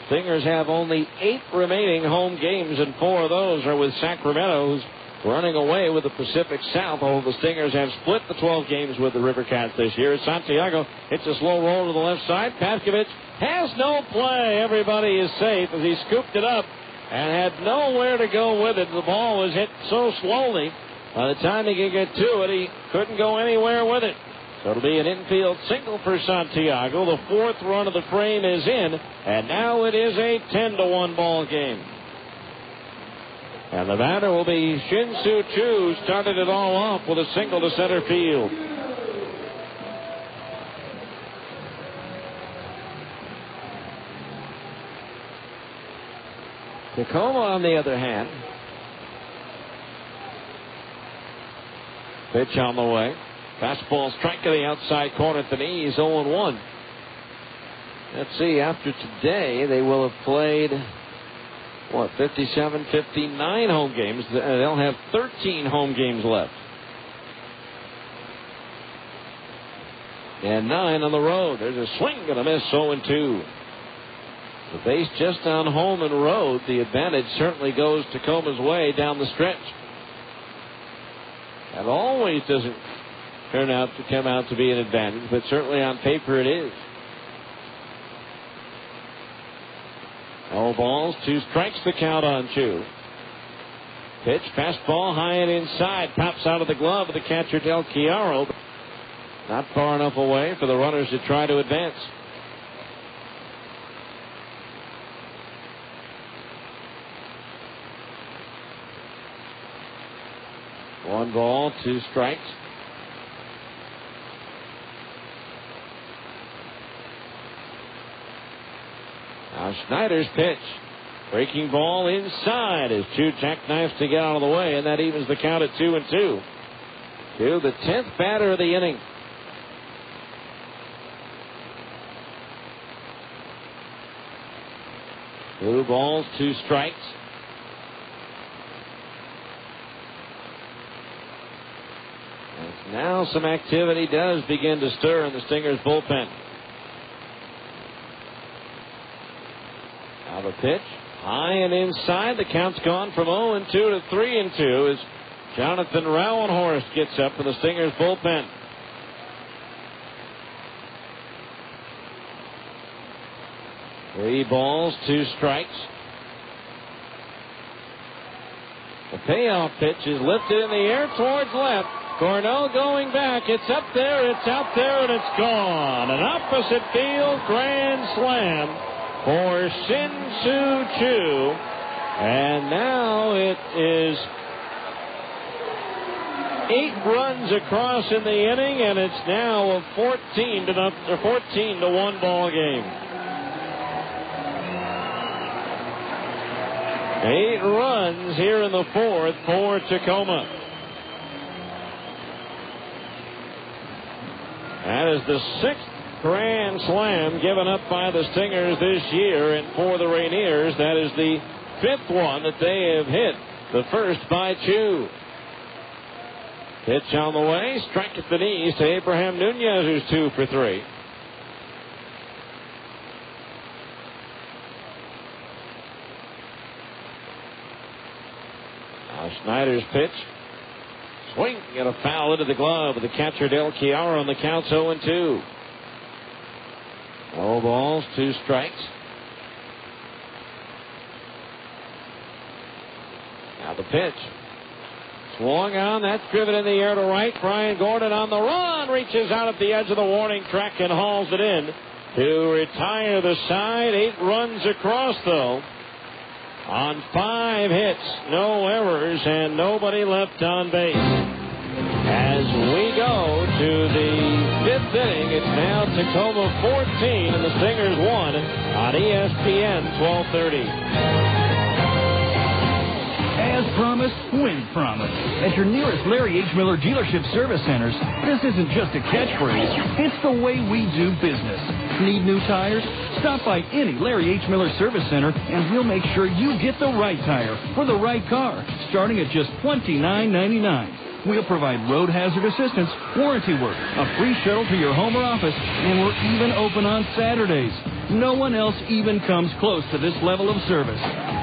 Stingers have only 8 remaining home games, and 4 of those are with Sacramento, who's running away with the Pacific South. Although the Stingers have split the 12 games with the River Cats this year. Santiago hits a slow roll to the left side. Paskovich has no play. Everybody is safe as he scooped it up and had nowhere to go with it. The ball was hit so slowly. By the time he could get to it, he couldn't go anywhere with it. So it'll be an infield single for Santiago. The 4th run of the frame is in, and now it is a 10-1 ball game. And the batter will be Shin-Soo Choo, started it all off with a single to center field. Tacoma, on the other hand, pitch on the way. Fastball strike to the outside corner at the knees, 0-1. Let's see, after today, they will have played, 57, 59 home games. They'll have 13 home games left. And 9 on the road. There's a swing and a miss, 0-2. The base just on home and road. The advantage certainly goes Tacoma's way down the stretch. That always doesn't come out to be an advantage, but certainly on paper it is. No balls, 2 strikes, the count on Choo. Pitch, fastball, high and inside, pops out of the glove of the catcher Del Chiaro. Not far enough away for the runners to try to advance. One ball, 2 strikes. Now Schneider's pitch. Breaking ball inside as Choo jackknifes to get out of the way, and that evens the count at 2-2. To the 10th batter of the inning. Two balls, 2 strikes. As now some activity does begin to stir in the Stingers bullpen. Now the pitch, high and inside. The count's gone from 0-2 to 3-2 as Jonathan Rauenhorst gets up for the Stingers bullpen. Three balls, 2 strikes. The payoff pitch is lifted in the air towards left. Cornell going back. It's up there, it's out there, and it's gone. An opposite field grand slam for Shin-Soo Choo. And now it is 8 runs across in the inning, and it's now a 14-1 ball game. 8 runs here in the 4th for Tacoma. That is the 6th grand slam given up by the Stingers this year, and for the Rainiers, that is the 5th one that they have hit, the first by Choo. Pitch on the way, strike at the knees to Abraham Nunez, who's 2 for 3. Now Schneider's pitch. Swing and a foul into the glove of the catcher Del Chiaro, and the count's 0-2. No balls, 2 strikes. Now the pitch. Swung on, that's driven in the air to right. Brian Gordon on the run, reaches out at the edge of the warning track and hauls it in to retire the side. 8 runs across, though, on 5 hits, no errors, and nobody left on base. As we go to the 5th inning, it's now Tacoma 14 and the Stingers 1 on ESPN 1230. As promised, win promise. At your nearest Larry H. Miller Dealership Service Centers, this isn't just a catchphrase. It's the way we do business. Need new tires? Stop by any Larry H. Miller Service Center, and we'll make sure you get the right tire for the right car, starting at just $29.99. We'll provide road hazard assistance, warranty work, a free shuttle to your home or office, and we're even open on Saturdays. No one else even comes close to this level of service.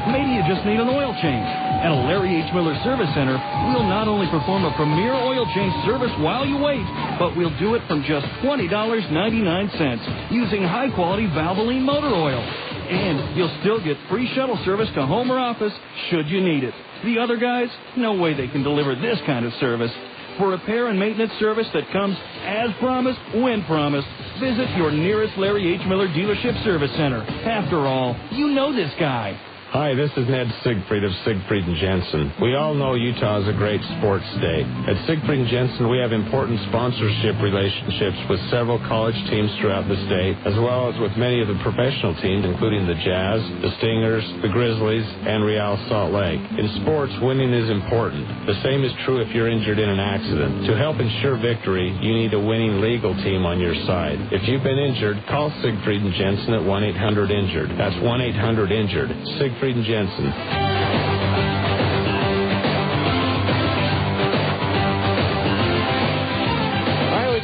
Maybe you just need an oil change. At a Larry H. Miller Service Center, we'll not only perform a premier oil change service while you wait, but we'll do it from just $20.99 using high-quality Valvoline motor oil. And you'll still get free shuttle service to home or office should you need it. The other guys, no way they can deliver this kind of service. For repair and maintenance service that comes as promised, when promised, visit your nearest Larry H. Miller Dealership Service Center. After all, you know this guy. Hi, this is Ned Siegfried of Siegfried & Jensen. We all know Utah is a great sports state. At Siegfried & Jensen, we have important sponsorship relationships with several college teams throughout the state, as well as with many of the professional teams, including the Jazz, the Stingers, the Grizzlies, and Real Salt Lake. In sports, winning is important. The same is true if you're injured in an accident. To help ensure victory, you need a winning legal team on your side. If you've been injured, call Siegfried & Jensen at 1-800-INJURED. That's 1-800-INJURED. Siegfried & Jensen.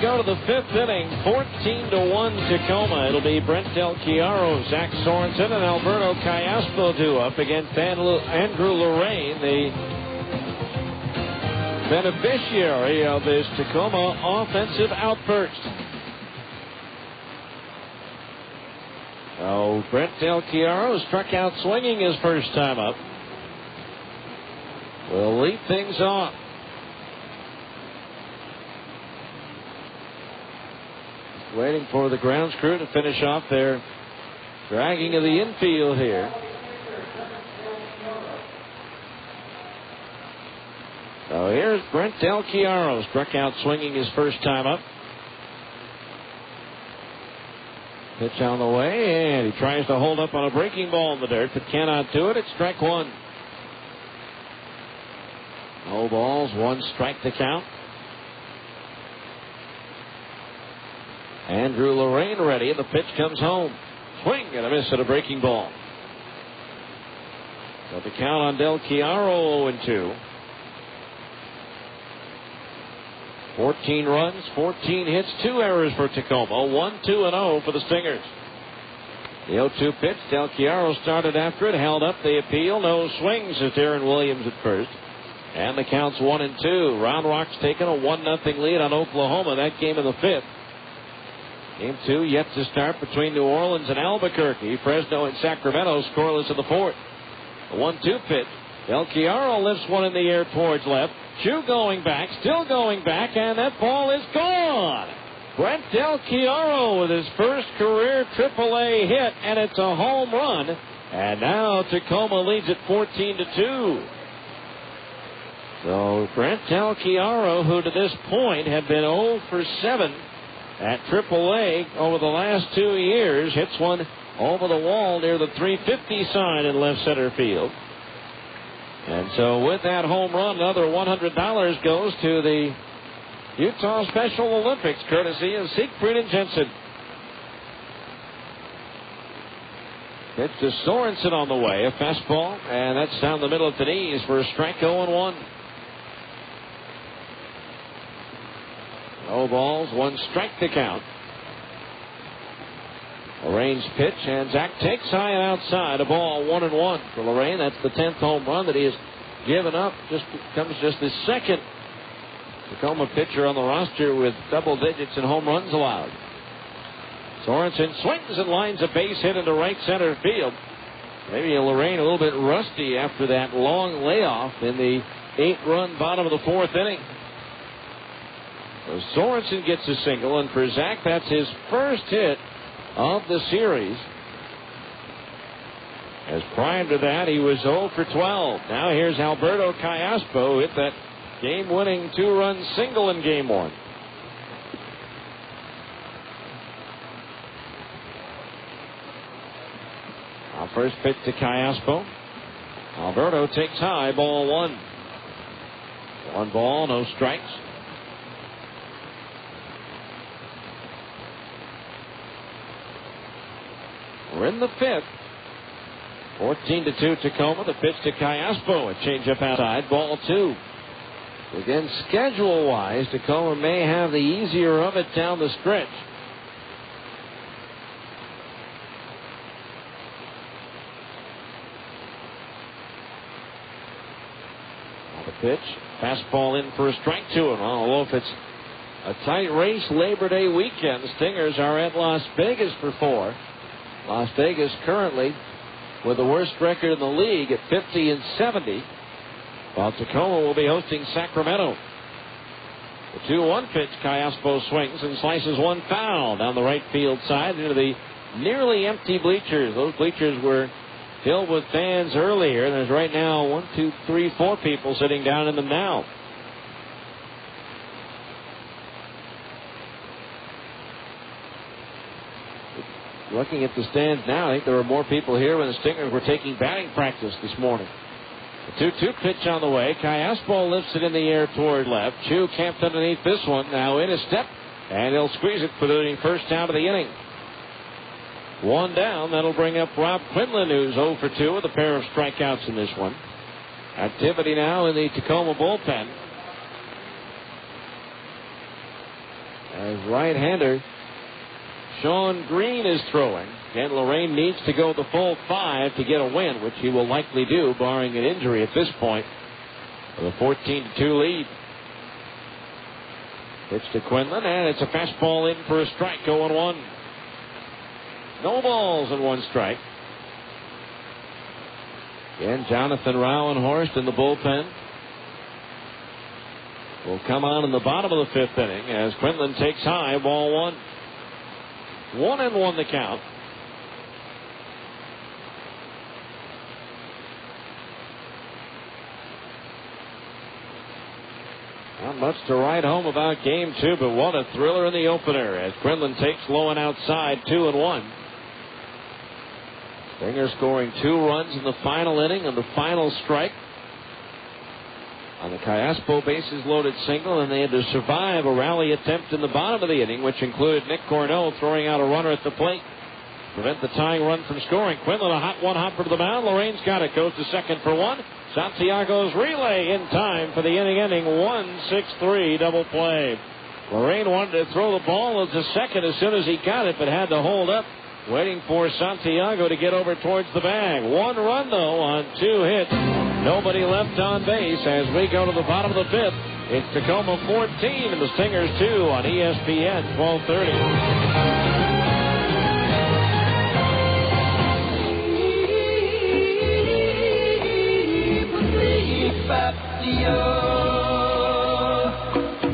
Go to the fifth inning, 14-1 Tacoma. It'll be Brent Del Chiaro, Zach Sorensen, and Alberto Callaspo due up against Andrew Lorraine, the beneficiary of this Tacoma offensive outburst. So Brent Del Chiaro struck out swinging his first time up. We'll lead things off. Waiting for the grounds crew to finish off their dragging of the infield here. So here's Brent Del Chiaro, struck out swinging his first time up. Pitch on the way, and he tries to hold up on a breaking ball in the dirt, but cannot do it. It's strike one. No balls, one strike to count. Andrew Lorraine ready, and the pitch comes home. Swing and a miss at a breaking ball. So the count on Del Chiaro 0-2. 14 runs, 14 hits, 2 errors for Tacoma. 1-2-0 for the Stingers. The 0-2 pitch, Del Chiaro started after it, held up the appeal. No swings as Darren Williams at first. And the count's 1-2. Round Rock's taken a 1-0 lead on Oklahoma. That game in the fifth. Game 2 yet to start between New Orleans and Albuquerque. Fresno and Sacramento scoreless in the fourth. The 1-2 pitch. Del Chiaro lifts one in the air towards left. Chu going back, still going back, and that ball is gone. Brent Del Chiaro with his first career AAA hit, and it's a home run. And now Tacoma leads at 14-2. So Brent Del Chiaro, who to this point had been 0 for 7 at AAA over the last 2 years, hits one over the wall near the 350 sign in left center field. And so with that home run, another $100 goes to the Utah Special Olympics, courtesy of Siegfried & Jensen. Pitch to Sorensen on the way, a fastball, and that's down the middle at the knees for a strike. 0-1. No balls, one strike to count. Lorraine's pitch, and Zach takes high and outside. A ball, 1-1 for Lorraine. That's the 10th home run that he has given up. Comes just the second Tacoma pitcher on the roster with double digits in home runs allowed. Sorensen swings and lines a base hit into right center field. Maybe Lorraine a little bit rusty after that long layoff in the 8-run bottom of the fourth inning. So Sorensen gets a single, and for Zach, that's his first hit of the series. As prior to that, he was 0 for 12. Now here's Alberto Callaspo, who hit that game-winning 2-run single in game 1. Our first pitch to Callaspo. Alberto takes high, ball 1. 1 ball, no strikes. We're in the fifth. 14-2 Tacoma. The pitch to Callaspo. A changeup outside. Ball 2. Again, schedule-wise, Tacoma may have the easier of it down the stretch. The pitch, fastball in for a strike to him. I don't know if it's a tight race Labor Day weekend. The Stingers are at Las Vegas for 4. Las Vegas currently with the worst record in the league at 50-70. While Tacoma will be hosting Sacramento. The 2-1 pitch, Cayaspo swings and slices one foul down the right field side into the nearly empty bleachers. Those bleachers were filled with fans earlier. There's right now 1, 2, 3, 4 people sitting down in them now. Looking at the stands now, I think there were more people here when the Stingers were taking batting practice this morning. The 2-2 pitch on the way. Cayaspo lifts it in the air toward left. Chu camped underneath this one. Now in a step, and he'll squeeze it for the first out of the inning. One down. That'll bring up Rob Quinlan, who's 0 for 2 with a pair of strikeouts in this one. Activity now in the Tacoma bullpen. As right-hander Sean Green is throwing. And Lorraine needs to go the full 5 to get a win, which he will likely do, barring an injury at this point, with a 14-2 lead. Pitch to Quinlan, and it's a fastball in for a strike, 0-1. No balls and 1 strike. Again, Jonathan Rowenhorst in the bullpen will come on in the bottom of the 5th inning as Quinlan takes high, ball 1. 1-1 the count. Not much to write home about game 2, but what a thriller in the opener as Quinlan takes low and outside, 2-1. Stingers scoring 2 runs in the final inning and the final strike on the Cayaspo bases loaded single, and they had to survive a rally attempt in the bottom of the inning, which included Nick Cornell throwing out a runner at the plate. Prevent the tying run from scoring. Quinlan a hot one hopper to the mound. Lorraine's got it. Goes to second for 1. Santiago's relay in time for the inning ending 1-6-3 double play. Lorraine wanted to throw the ball to second as soon as he got it, but had to hold up, waiting for Santiago to get over towards the bag. 1 run, though, on 2 hits. Nobody left on base as we go to the bottom of the 5th. It's Tacoma 14 and the Stingers 2 on ESPN 1230.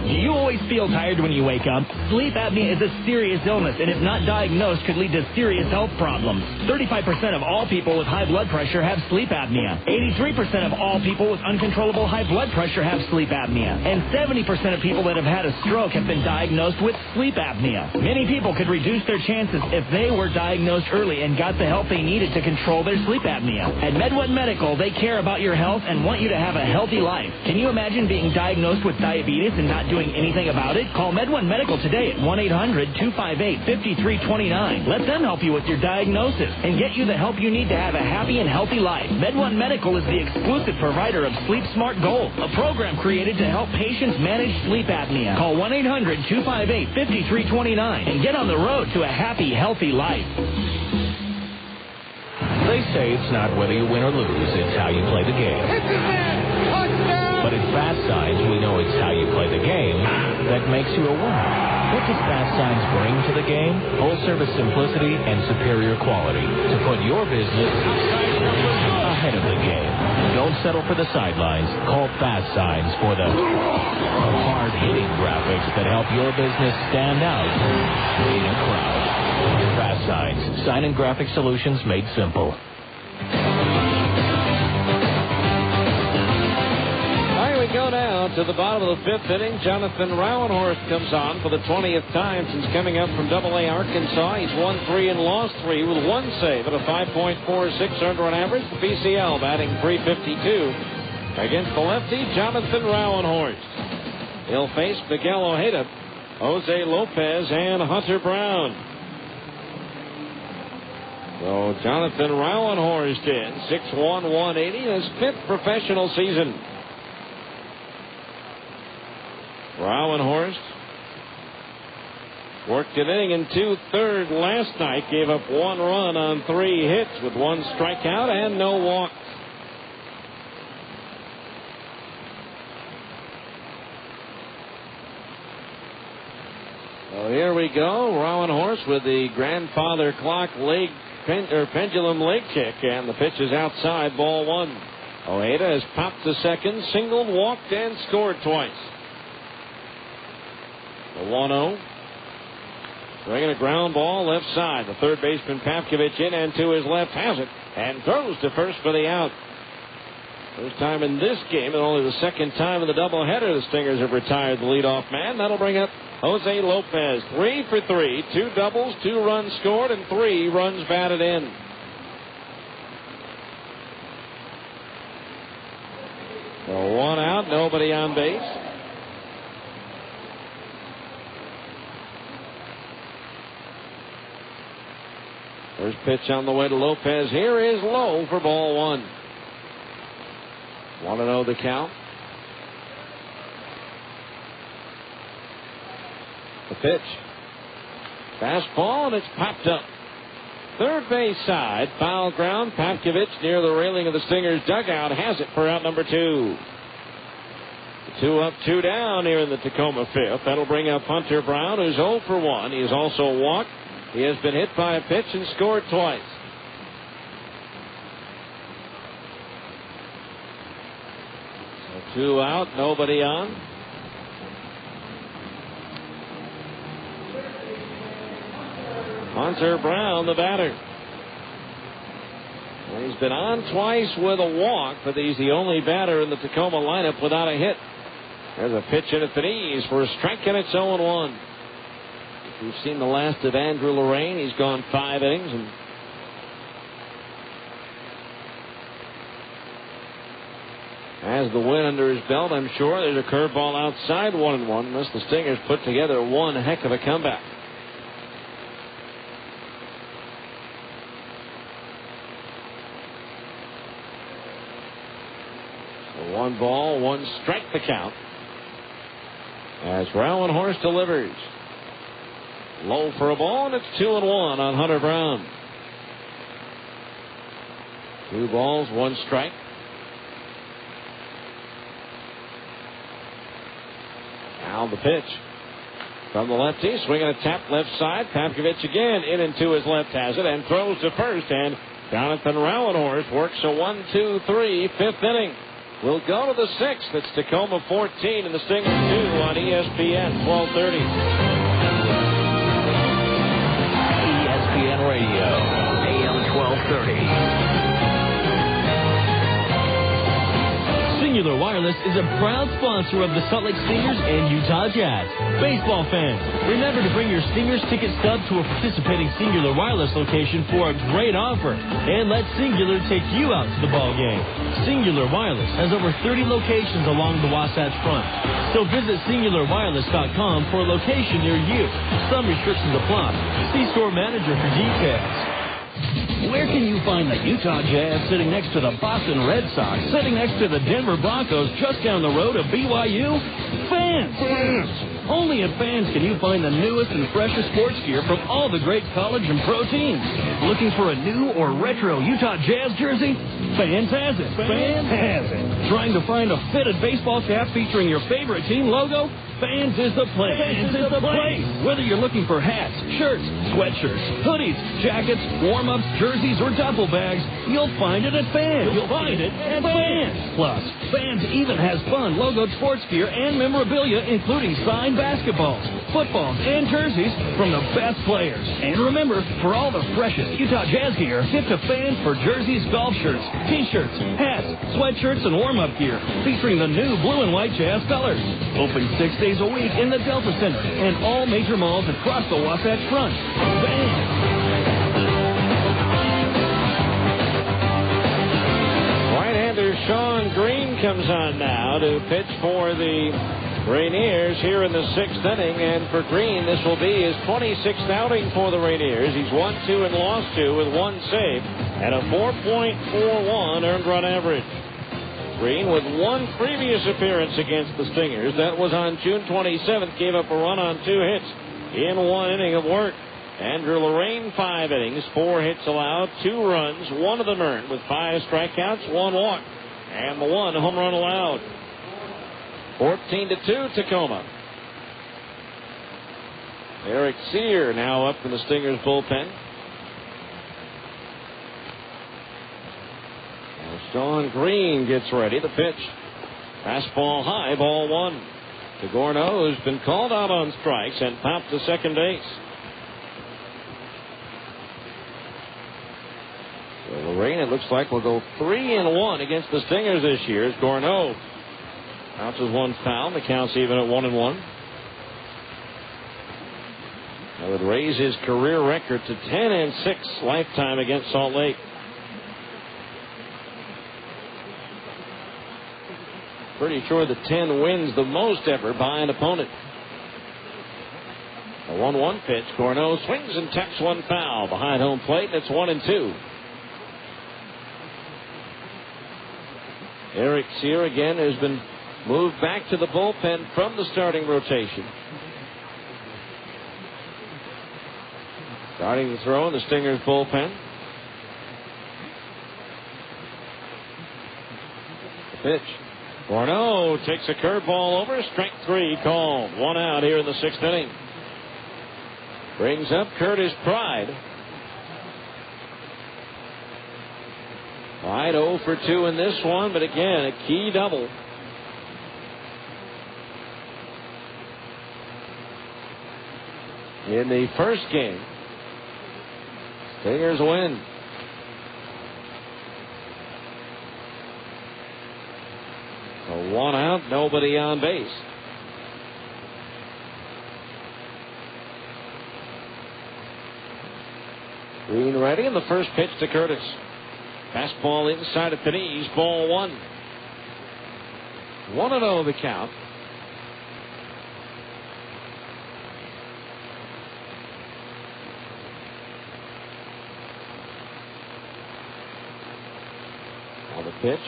Do you always feel tired when you wake up? Sleep apnea is a serious illness, and if not diagnosed, could lead to serious health problems. 35% of all people with high blood pressure have sleep apnea. 83% of all people with uncontrollable high blood pressure have sleep apnea. And 70% of people that have had a stroke have been diagnosed with sleep apnea. Many people could reduce their chances if they were diagnosed early and got the help they needed to control their sleep apnea. At MedOne Medical, they care about your health and want you to have a healthy life. Can you imagine being diagnosed with diabetes and not doing anything about it? Call MedOne Medical today at 1-800-258-5329. Let them help you with your diagnosis and get you the help you need to have a happy and healthy life. MedOne Medical is the exclusive provider of Sleep Smart Gold, a program created to help patients manage sleep apnea. Call 1-800-258-5329 and get on the road to a happy, healthy life. They say it's not whether you win or lose, it's how you play the game. But at Fast Signs, we know it's how you play the game that makes you a winner. What does Fast Signs bring to the game? Full-service simplicity and superior quality to put your business ahead of the game. Don't settle for the sidelines. Call Fast Signs for the hard-hitting graphics that help your business stand out in a crowd. Fast Signs, sign and graphic solutions made simple. Go now to the bottom of the 5th inning. Jonathan Rowenhorst comes on for the 20th time since coming up from Double-A Arkansas. He's won 3 and lost 3 with 1 save at a 5.46 earned run average. The PCL batting .352 against the lefty Jonathan Rowenhorst. He'll face Miguel Ojeda, Jose Lopez, and Hunter Brown. So Jonathan Rowenhorst in 6'1", 180, his 5th professional season. Rowenhorst worked an inning and 2/3 last night. Gave up 1 run on 3 hits with 1 strikeout and no walks. So here we go. Rowenhorst with the grandfather clock pendulum leg kick, and the pitch is outside, ball 1. Ojeda has popped to second, singled, walked, and scored twice. The 1-0. Bringing a ground ball left side. The third baseman Pavkovich in and to his left has it and throws to first for the out. First time in this game and only the second time in the doubleheader the Stingers have retired the leadoff man. That'll bring up Jose Lopez. 3 for 3. 2 doubles, 2 runs scored, and 3 runs batted in. So 1 out, nobody on base. First pitch on the way to Lopez here is low for ball 1. 1-0 the count. The pitch. Fastball, and it's popped up. Third base side, foul ground. Pavkovich near the railing of the Stingers dugout has it for out number 2. 2 up, 2 down here in the Tacoma 5th. That'll bring up Hunter Brown, who's 0 for 1. He has also walked. He has been hit by a pitch and scored twice. So 2 out, nobody on. Hunter Brown, the batter. Well, he's been on twice with a walk, but he's the only batter in the Tacoma lineup without a hit. There's a pitch in at the knees for a strike, and it's 0-1. If you've seen the last of Andrew Lorraine, he's gone 5 innings and has the win under his belt. I'm sure there's a curveball outside, 1-1, unless the Stingers put together one heck of a comeback. So 1 ball, 1 strike the count as Rowenhorst delivers. Low for a ball, and it's 2-1 on Hunter Brown. 2 balls, 1 strike. Now the pitch from the lefty, swinging a tap left side. Pavkovich again in and to his left has it and throws to first. And Jonathan Rowenhorst works a 1-2-3 5th inning. We'll go to the 6th. It's Tacoma 14 and the Stingers 2 on ESPN 1230. ESPN Radio, AM 1230. Singular Wireless is a proud sponsor of the Salt Lake Stingers and Utah Jazz. Baseball fans, remember to bring your Stingers ticket stub to a participating Singular Wireless location for a great offer. And let Singular take you out to the ball game. Singular Wireless has over 30 locations along the Wasatch Front. So visit singularwireless.com for a location near you. Some restrictions apply. See store manager for details. Where can you find the Utah Jazz sitting next to the Boston Red Sox, sitting next to the Denver Broncos, just down the road of BYU? Fans! Only at Fans can you find the newest and freshest sports gear from all the great college and pro teams. Looking for a new or retro Utah Jazz jersey? Fans has it. Fans has it. Trying to find a fitted baseball cap featuring your favorite team logo? Fans is the place. Fans is the place. Whether you're looking for hats, shirts, sweatshirts, hoodies, jackets, warm-ups, jerseys, or duffel bags, you'll find it at Fans. You'll find it at Fans. Plus, Fans even has fun logoed sports gear and memorabilia, including signed basketballs, footballs, and jerseys from the best players. And remember, for all the freshest Utah Jazz gear, get to Fans for jerseys, golf shirts, t-shirts, hats, sweatshirts, and warm-up gear featuring the new blue and white Jazz colors. Open 6 days a week in the Delta Center and all major malls across the Wasatch Front. Fans. Right-hander Sean Green comes on now to pitch for the Rainiers here in the 6th inning, and for Green, this will be his 26th outing for the Rainiers. He's won 2 and lost 2 with 1 save and a 4.41 earned run average. Green, with one previous appearance against the Stingers, that was on June 27th, gave up a run on 2 hits in 1 inning of work. Andrew Lorraine, 5 innings, 4 hits allowed, 2 runs, 1 of them earned with 5 strikeouts, 1 walk, and the 1 home run allowed. 14-2 Tacoma. Eric Sear now up in the Stingers bullpen. Now Sean Green gets ready. The pitch. Fastball high, ball 1. DeGorno has been called out on strikes and popped to second base. So Lorraine, it looks like, will go 3-1 against the Stingers this year as Gorno bounces one foul. The count's even at 1-1. That would raise his career record to 10-6 lifetime against Salt Lake. Pretty sure the 10 wins the most ever by an opponent. A 1-1 pitch. Gorno swings and taps one foul behind home plate. It's 1-2. Eric Sear again has been moved back to the bullpen from the starting rotation. Starting to throw in the Stingers bullpen. The pitch. Gorno takes a curveball over. Strike 3 called. 1 out here in the 6th inning. Brings up Curtis Pride. Pride 0 for 2 in this one, but again, a key double. In the first game, Stingers win. So 1 out, nobody on base. Green ready, and the first pitch to Curtis. Fastball inside of the knees, ball 1. 1-0 the count. On the pitch.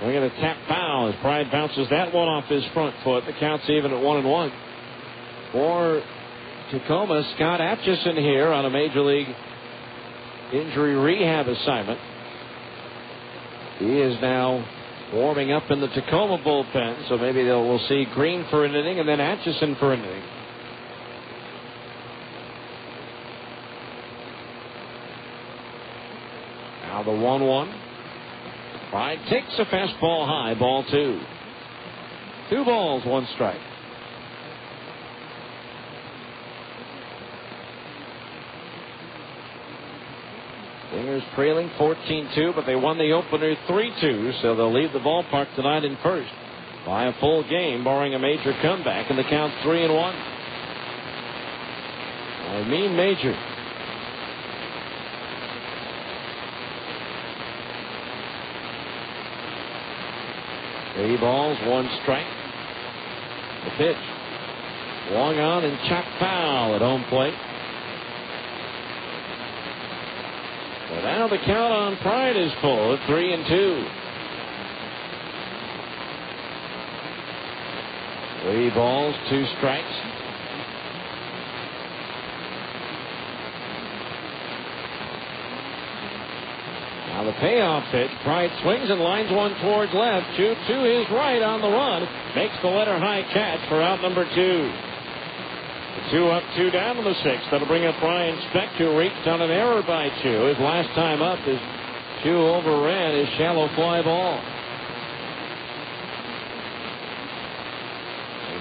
We're going to tap foul as Pride bounces that one off his front foot. The count's even at 1-1. For Tacoma, Scott Atchison here on a major league injury rehab assignment. He is now warming up in the Tacoma bullpen, so maybe we'll see Green for an inning and then Atchison for an inning. Now the 1-1. Pride takes a fastball high, ball 2. 2 balls, 1 strike. Stingers trailing 14-2, but they won the opener 3-2, so they'll leave the ballpark tonight in first by a full game, barring a major comeback, and the count's 3-1. I mean major. Three balls, 1 strike. The pitch. Swung on and chopped foul at home plate. But now the count on Pride is full at 3-2. 3 balls, 2 strikes. Now the payoff pitch. Pride swings and lines one towards left. Shoot to his right on the run. Makes the letter high catch for out number 2. The 2 up, 2 down to the 6th. That'll bring up Ryan Speck, who reached on an error by Chu. His last time up, his Chu overran his shallow fly ball.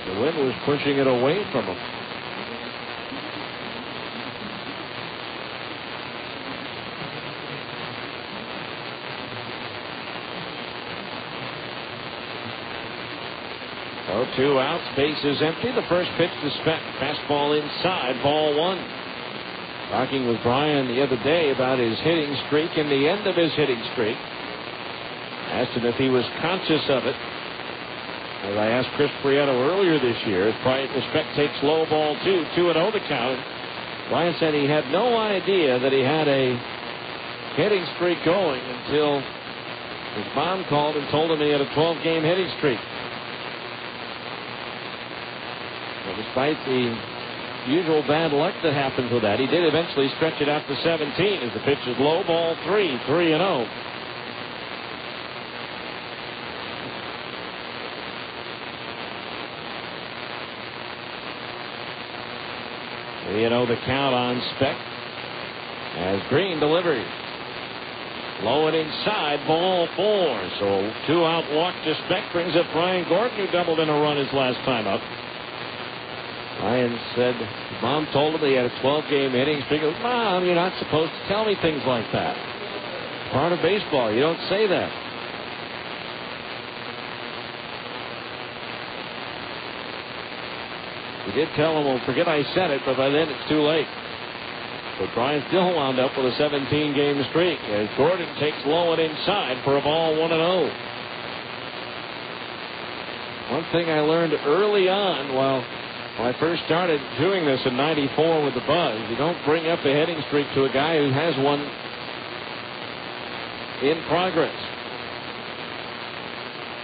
The wind was pushing it away from him. So 2 outs, base is empty. The first pitch to Speck. Fastball inside, ball 1. Talking with Brian the other day about his hitting streak and the end of his hitting streak. Asked him if he was conscious of it. As I asked Chris Prieto earlier this year, Speck takes low ball 2, 2-0 the count. Brian said he had no idea that he had a hitting streak going until His mom called and told him he had a 12-game hitting streak. But despite the usual bad luck that happens with that, he did eventually stretch it out to 17 as the pitch is low, ball 3-0. The count on Speck as Green delivers. Low and inside, ball 4. So 2-out walk to Speck brings up Brian Gordon, who doubled in a run his last time up. Ryan said Mom told him he had a 12-game hitting streak. He goes, Mom, you're not supposed to tell me things like that. Part of baseball. You don't say that. He did tell him, well, forget I said it, but by then it's too late. But Brian still wound up with a 17-game streak as Gordon takes low and inside for a ball 1-0. One thing I learned early on when I first started doing this in '94 with the Buzz, you don't bring up a hitting streak to a guy who has one in progress.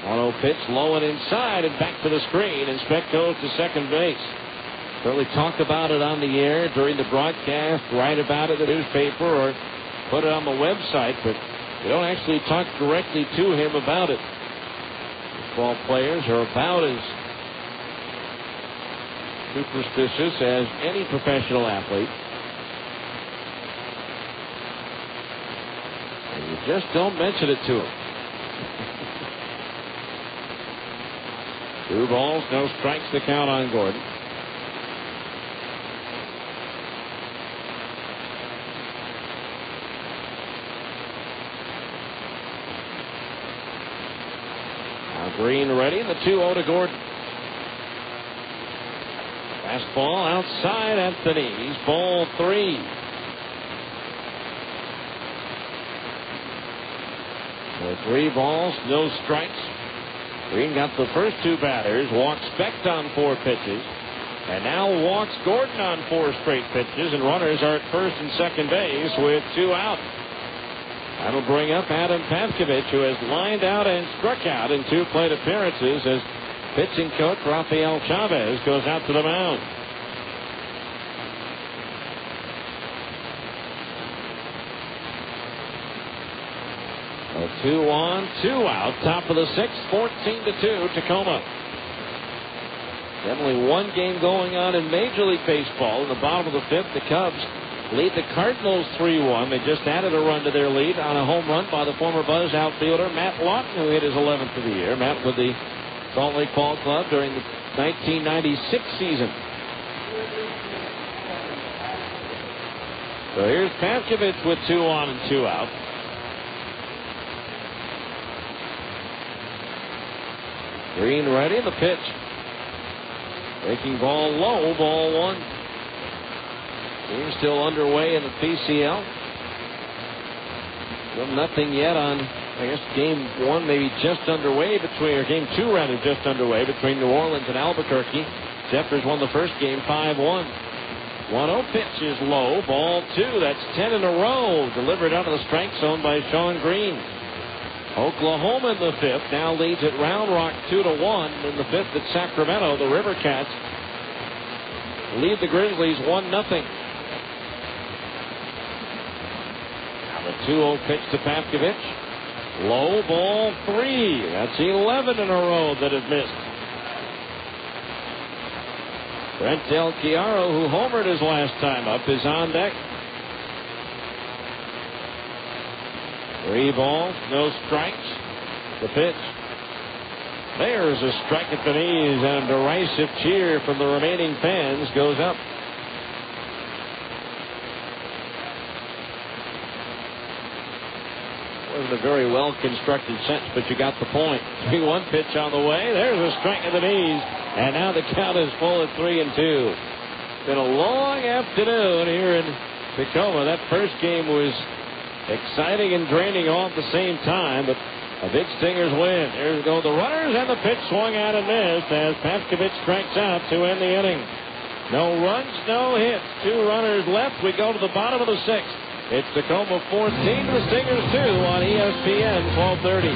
1-0 pitch, low and inside, and back to the screen, and Speck goes to second base. Really talk about it on the air during the broadcast, write about it in the newspaper, or put it on the website, but you don't actually talk directly to him about it. Baseball players are about as superstitious as any professional athlete. And you just don't mention it to him. 2 balls, no strikes, the count on Gordon. Now Green ready, the 2-0 to Gordon. Fastball outside Anthony's, ball 3. So 3 balls, no strikes. Green got the first 2 batters, walks Speck on 4 pitches, and now walks Gordon on 4 straight pitches, and runners are at first and second base with 2 out. That'll bring up Adam Pavkovich, who has lined out and struck out in 2 plate appearances as pitching coach Rafael Chavez goes out to the mound. A 2-on, 2-out, top of the 6th, 14-2, Tacoma. Definitely one game going on in Major League Baseball. In the bottom of the 5th, the Cubs lead the Cardinals 3-1. They just added a run to their lead on a home run by the former Buzz outfielder Matt Lawton, who hit his 11th of the year. Matt with the Salt Lake Ball Club during the 1996 season. So here's Pavkovich with 2 on and 2 out. Green ready, the pitch. Breaking ball low, ball 1. Game still underway in the PCL. Still nothing yet on, I guess, game 1 maybe just underway between, or game 2 rather, just underway between New Orleans and Albuquerque. Zephyrs won the first game 5-1. 1-0 pitch is low, ball 2. That's 10 in a row. Delivered out of the strike zone by Sean Green. Oklahoma in the 5th now leads at Round Rock 2-1. In the 5th at Sacramento, the River Cats lead the Grizzlies 1-0. Now the 2-0 pitch to Pavkovich. Low, ball 3. That's 11 in a row that have missed. Brent Del Chiaro, who homered his last time up, is on deck. 3 balls, no strikes. The pitch. There's a strike at the knees, and a derisive cheer from the remaining fans goes up. Wasn't a very well-constructed sentence, but you got the point. 3-1 pitch on the way. There's a strike at the knees, and now the count is full at 3-2. It's been a long afternoon here in Tacoma. That first game was exciting and draining all at the same time, but a big Stingers win. There go the runners, and the pitch swung out and missed as Pavkovich strikes out to end the inning. No runs, no hits. 2 runners left. We go to the bottom of the 6th. It's Tacoma 14, the Stingers 2 on ESPN 1230.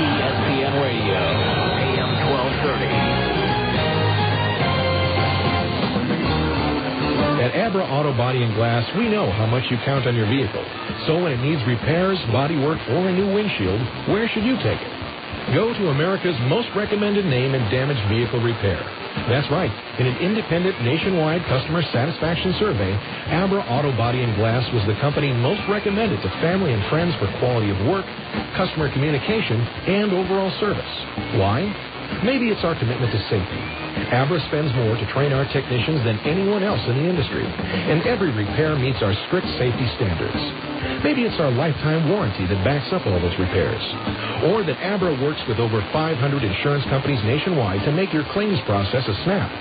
ESPN Radio, AM 1230. At Abra Auto Body and Glass, we know how much you count on your vehicle. So when it needs repairs, body work, or a new windshield, where should you take it? Go to America's most recommended name in damaged vehicle repair. That's right. In an independent nationwide customer satisfaction survey, Abra Auto Body and Glass was the company most recommended to family and friends for quality of work, customer communication, and overall service. Why? Maybe it's our commitment to safety. Abra spends more to train our technicians than anyone else in the industry, and every repair meets our strict safety standards. Maybe it's our lifetime warranty that backs up all those repairs, or that Abra works with over 500 insurance companies nationwide to make your claims process a snap.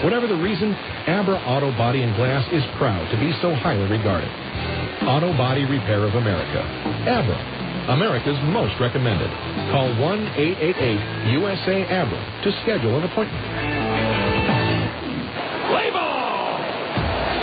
Whatever the reason, Abra Auto Body and Glass is proud to be so highly regarded. Auto Body Repair of America. Abra, America's most recommended. Call 1-888-USA-ABRA to schedule an appointment. Play ball!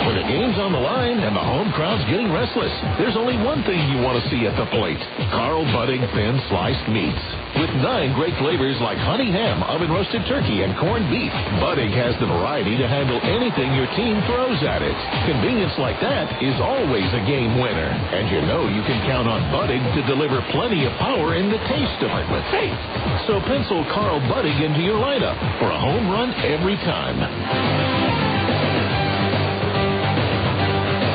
When the game's on the line and the home crowd's getting restless, there's only one thing you want to see at the plate. Carl Budding thin sliced meats. With 9 great flavors like honey ham, oven roasted turkey, and corned beef, Budding has the variety to handle anything your team throws at it. Convenience like that is always a game winner. And you know you can count on Budding to deliver plenty of power in the taste department. Hey, so pencil Carl Budding into your lineup for a home run every time.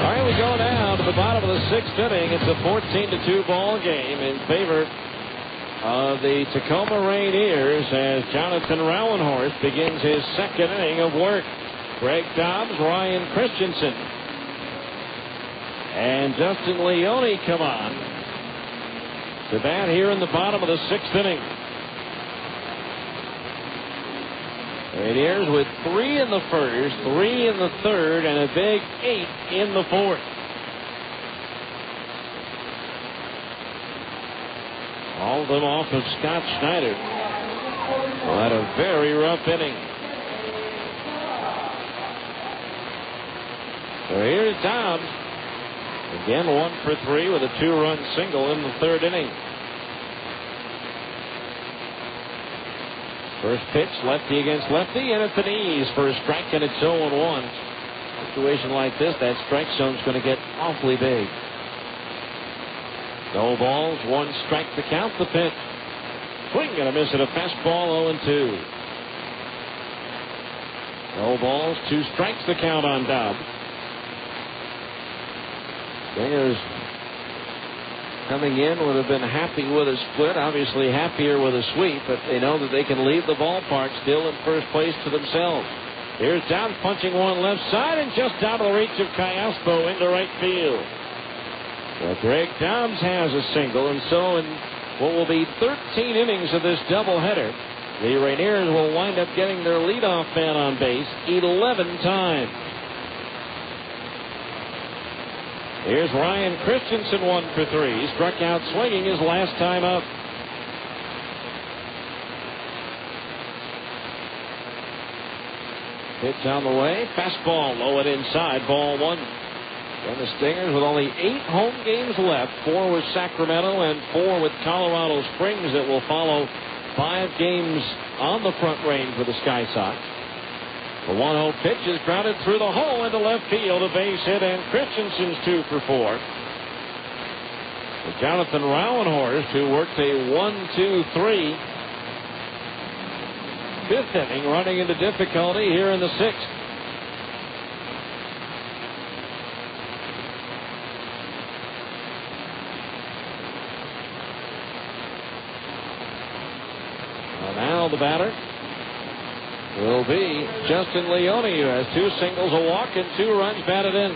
All right, we go now to the bottom of the 6th inning. It's a 14-2 ball game in favor of the Tacoma Rainiers as Jonathan Rauenhorst begins his 2nd inning of work. Greg Dobbs, Ryan Christensen, and Justin Leone come on to bat here in the bottom of the 6th inning. Rainiers with 3 in the first, 3 in the third, and a big 8 in the fourth. All of them off of Scott Schneider. Well, had a very rough inning. So here's Dobbs. Again, 1 for 3 with a 2-run single in the 3rd inning. First pitch, lefty against lefty, and it's an ease for a strike, and it's 0-1. Situation like this, that strike zone's going to get awfully big. No balls, 1 strike to count. The pitch. Swing and a miss at a fastball, 0-2. No balls, 2 strikes to count on Dobbs. Stingers coming in would have been happy with a split, obviously happier with a sweep, but they know that they can leave the ballpark still in first place to themselves. Here's Dobbs punching one left side and just out of the reach of Cayaspo into right field. Well, Greg Dobbs has a single, and so in what will be 13 innings of this doubleheader, the Rainiers will wind up getting their leadoff man on base 11 times. Here's Ryan Christensen, 1 for 3. Struck out swinging his last time up. Pitch on the way. Fastball low and inside. Ball 1. And the Stingers with only 8 home games left. 4 with Sacramento and 4 with Colorado Springs that will follow 5 games on the front range for the Sky Sox. The 1-0 pitch is grounded through the hole into left field. A base hit, and Christensen's 2 for 4. With Jonathan Rauenhorst, who worked a 1-2-3 5th inning, running into difficulty here in the 6th. Well, now the batter will be Justin Leone, who has 2 singles, a walk, and 2 runs batted in.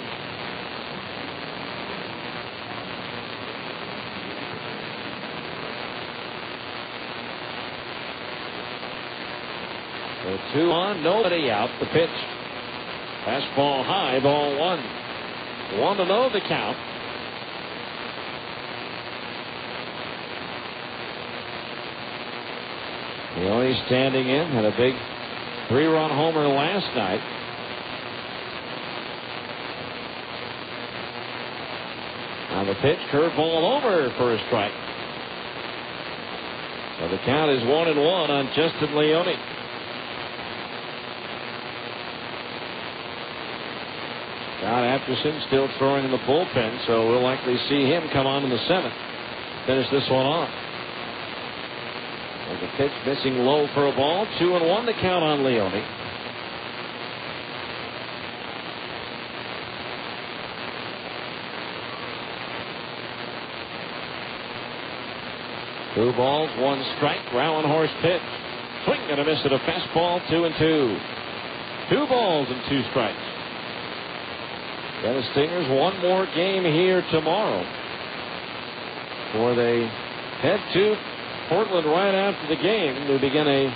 So 2 on, nobody out. The pitch. Fastball high, ball 1. 1-0 the count. Leone standing in, had a big 3-run homer last night. the pitch, curveball over for a strike. So the count is 1-1 on Justin Leone. Scott Atchison still throwing in the bullpen, so we'll likely see him come on in the 7th. Finish this one off. There's a pitch missing low for a ball. 2-1 the count on Leone. Two balls, one strike. Rowan-Horst pitch. Swing and a miss at a fastball. 2-2. 2 balls and 2 strikes. And the Stingers one more game here tomorrow before they head to Portland right after the game to begin a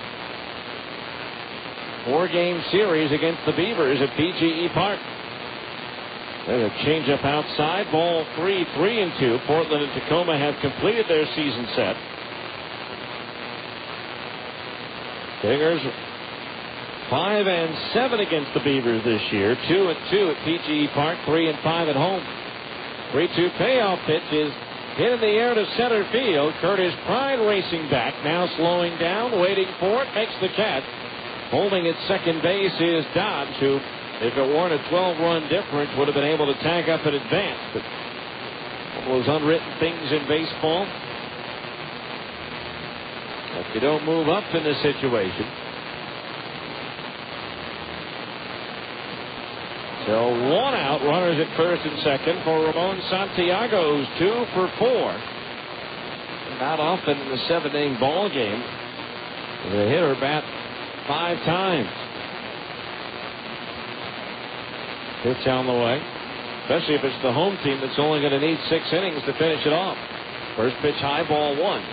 4-game series against the Beavers at PGE Park. There's a changeup outside. Ball 3, 3-2. Portland and Tacoma have completed their season set. Stingers 5-7 against the Beavers this year. 2-2 at PGE Park. 3-5 at home. 3-2 payoff pitch is hit in the air to center field. Curtis Pride racing back. Now slowing down, waiting for it. Makes the catch. Holding at second base is Dodge, who, if it weren't a 12-run difference, would have been able to tag up in advance. But one of those unwritten things in baseball. If you don't move up in this situation. So 1 out, runners at first and second for Ramon Santiago's 2 for 4. Not often in the 7-inning ball game. The hitter bat 5 times. Pitch on the way, especially if it's the home team that's only going to need 6 innings to finish it off. First pitch high, ball 1.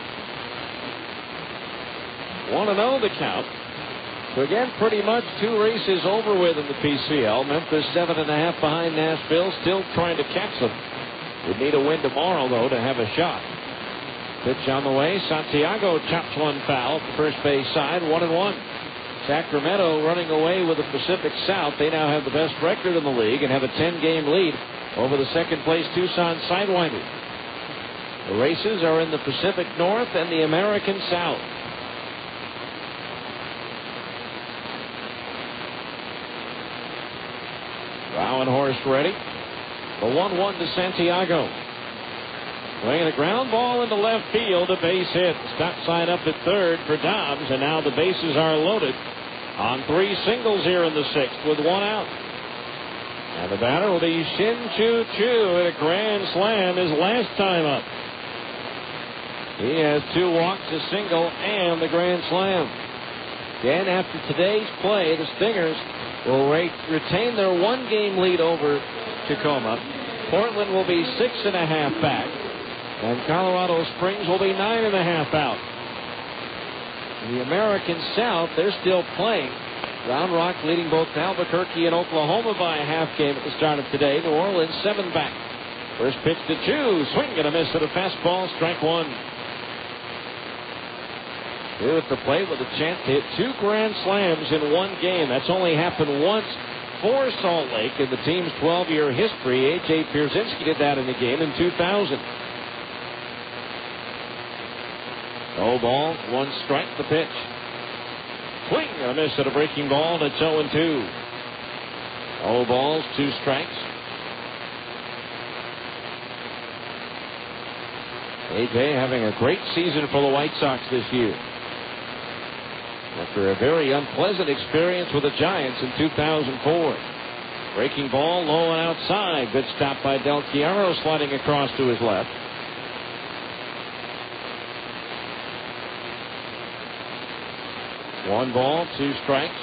1-0 the count. So again, pretty much 2 races over with in the PCL. Memphis 7.5 behind Nashville, still trying to catch them. Would need a win tomorrow, though, to have a shot. Pitch on the way. Santiago chops one foul at the first base side. 1-1. Sacramento running away with the Pacific South. They now have the best record in the league and have a 10-game lead over the second-place Tucson Sidewinders. The races are in the Pacific North and the American South. Rowan-Horst ready. The 1-1 to Santiago. Playing a ground ball into left field, a base hit. Stop sign up at third for Dobbs, and now the bases are loaded on 3 singles here in the 6th with 1 out. And the batter will be Shin-Chu Chu at a grand slam his last time up. He has 2 walks, a single, and the grand slam. Again, after today's play, the Stingers will retain their 1-game lead over Tacoma. Portland will be 6.5 back, and Colorado Springs will be 9.5 out. In the American South, they're still playing. Round Rock leading both Albuquerque and Oklahoma by a half game at the start of today. New Orleans 7 back. First pitch to Chu. Swing and a miss at a fastball. Strike 1. Here at the plate with a chance to hit 2 grand slams in 1 game. That's only happened once for Salt Lake in the team's 12-year history. A.J. Pierzynski did that in the game in 2000. No ball, 1 strike, the pitch. Swing and a miss at a breaking ball, and it's 0-2. No balls, 2 strikes. A.J. having a great season for the White Sox this year. After a very unpleasant experience with the Giants in 2004. Breaking ball, low and outside. Good stop by Del Chiaro, sliding across to his left. One ball, 2 strikes.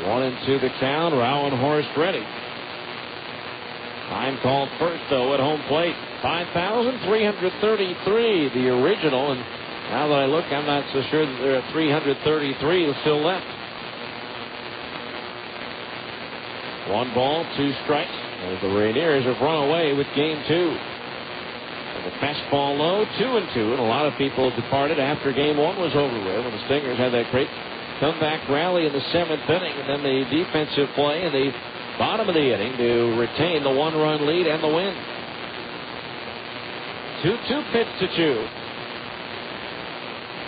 One and 2 the count. Rowan-Horst ready. Time called first, though, at home plate. 5,333, the original. And now that I look, I'm not so sure that there are 333 still left. 1 ball, 2 strikes. As the Rainiers have run away with game 2. And the fastball low, 2-2. And a lot of people departed after game 1 was over with, when the Stingers had that great comeback rally in the 7th inning. And then the defensive play and the bottom of the inning to retain the 1-run lead and the win. 2-2 pitch to Chu.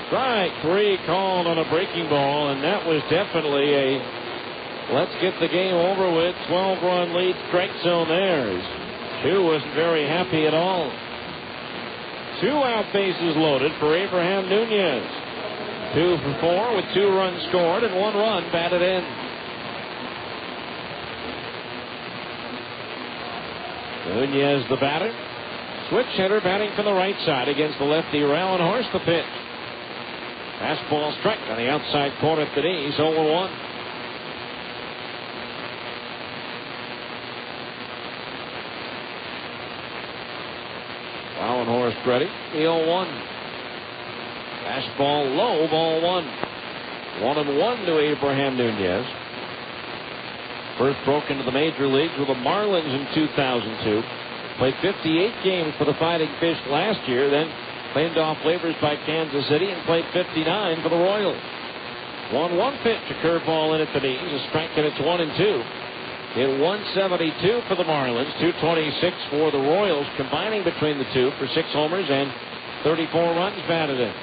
Strike 3 called on a breaking ball, and that was definitely a let's get the game over with 12-run lead strike zone there. Chu wasn't very happy at all. 2 out bases loaded for Abraham Nunez. 2 for 4 with 2 runs scored and 1 run batted in. Nunez the batter. Switch hitter batting from the right side against the lefty Rowan Horse. The pitch. Fastball strike on the outside corner at the knees. 0-1. Rowan Horse ready. The 0-1. Fastball low. Ball 1. 1-1 to Abraham Nunez. First broke into the major leagues with the Marlins in 2002. Played 58 games for the Fighting Fish last year, then claimed off waivers by Kansas City and played 59 for the Royals. 1-1 pitch, a curveball in at the knees, a strike, and it's 1-2. Hit 172 for the Marlins, 226 for the Royals, combining between the two for 6 homers and 34 runs batted in.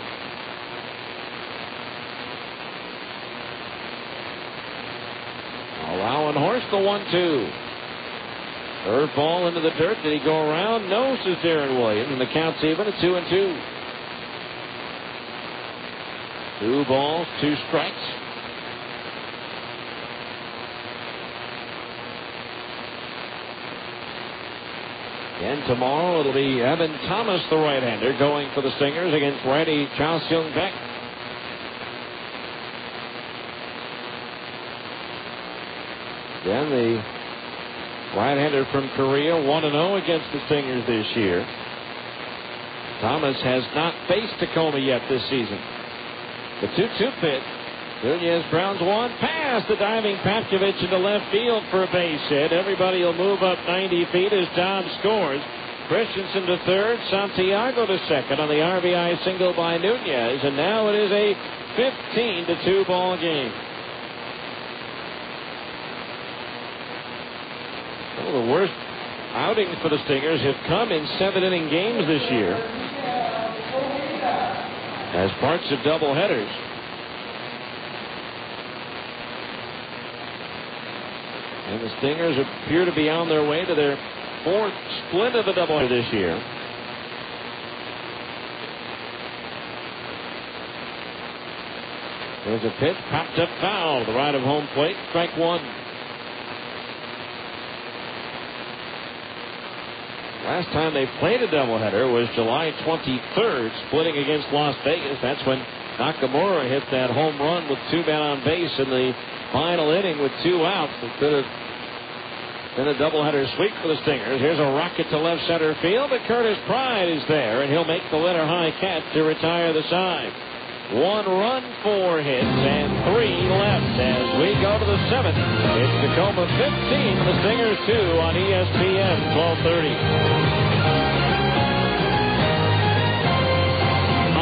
Allowing Horse the 1-2. Third ball into the dirt. Did he go around? No, says Darren Williams, and the count's even at 2-2. 2 balls, 2 strikes. And tomorrow it'll be Evan Thomas, the right-hander, going for the Stingers against righty Cha Seung Baek. Then the right-hander from Korea, 1-0 against the Stingers this year. Thomas has not faced Tacoma yet this season. The 2-2 pitch. Nunez grounds one past the diving Patkovich into left field for a base hit. Everybody will move up 90 feet as Dobbs scores. Christensen to third, Santiago to second on the RBI single by Nunez, and now it is a 15-2 ball game. Some of the worst outings for the Stingers have come in 7-inning games this year as parts of doubleheaders. And the Stingers appear to be on their way to their 4th split of a doubleheader this year. There's a pitch, popped up foul to the right of home plate, strike 1. Last time they played a doubleheader was July 23rd, splitting against Las Vegas. That's when Nakamura hit that home run with 2 men on base in the final inning with 2 outs. It could have been a doubleheader sweep for the Stingers. Here's a rocket to left center field, but Curtis Pride is there, and he'll make the letter high catch to retire the side. 1 run, 4 hits, and 3 left as we go to the 7th. It's Tacoma 15, the Stingers 2 on ESPN 1230.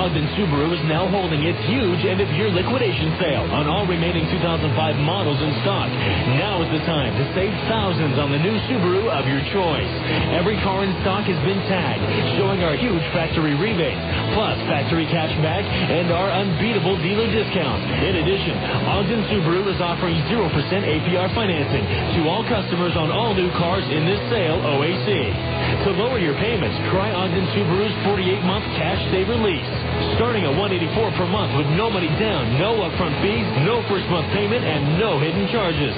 Ogden Subaru is now holding its huge end-of-year liquidation sale on all remaining 2005 models in stock. Now is the time to save thousands on the new Subaru of your choice. Every car in stock has been tagged, showing our huge factory rebates, plus factory cashback and our unbeatable dealer discounts. In addition, Ogden Subaru is offering 0% APR financing to all customers on all new cars in this sale OAC. To lower your payments, try Ogden Subaru's 48-month cash saver lease. Starting at $184 per month with no money down, no upfront fees, no first month payment, and no hidden charges.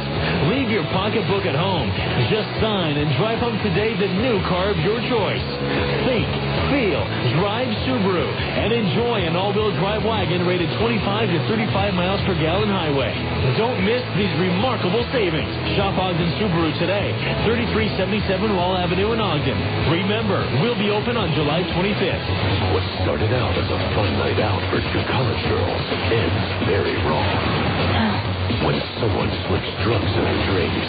Leave your pocketbook at home. Just sign and drive home today the new car of your choice. Think, feel, drive Subaru, and enjoy an all-wheel drive wagon rated 25 to 35 miles per gallon highway. Don't miss these remarkable savings. Shop Ogden Subaru today, 3377 Wall Avenue in Ogden. Remember, we'll be open on July 25th. What started out as a fun night out for 2 college girls ends very wrong. When someone slips drugs in their drinks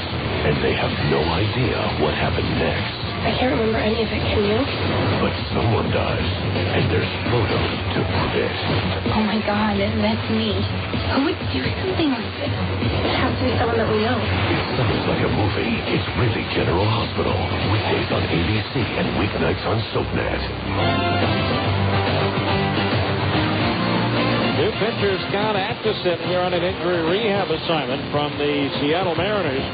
and they have no idea what happened next. I can't remember any of it, can you? But someone does, and there's photos to prove it. Oh my God, that's me. Who would do something like this? It has to be someone that we know. It sounds like a movie. It's really General Hospital. Weekdays on ABC and weeknights on SoapNet. New pitcher Scott Atchison here on an injury rehab assignment from the Seattle Mariners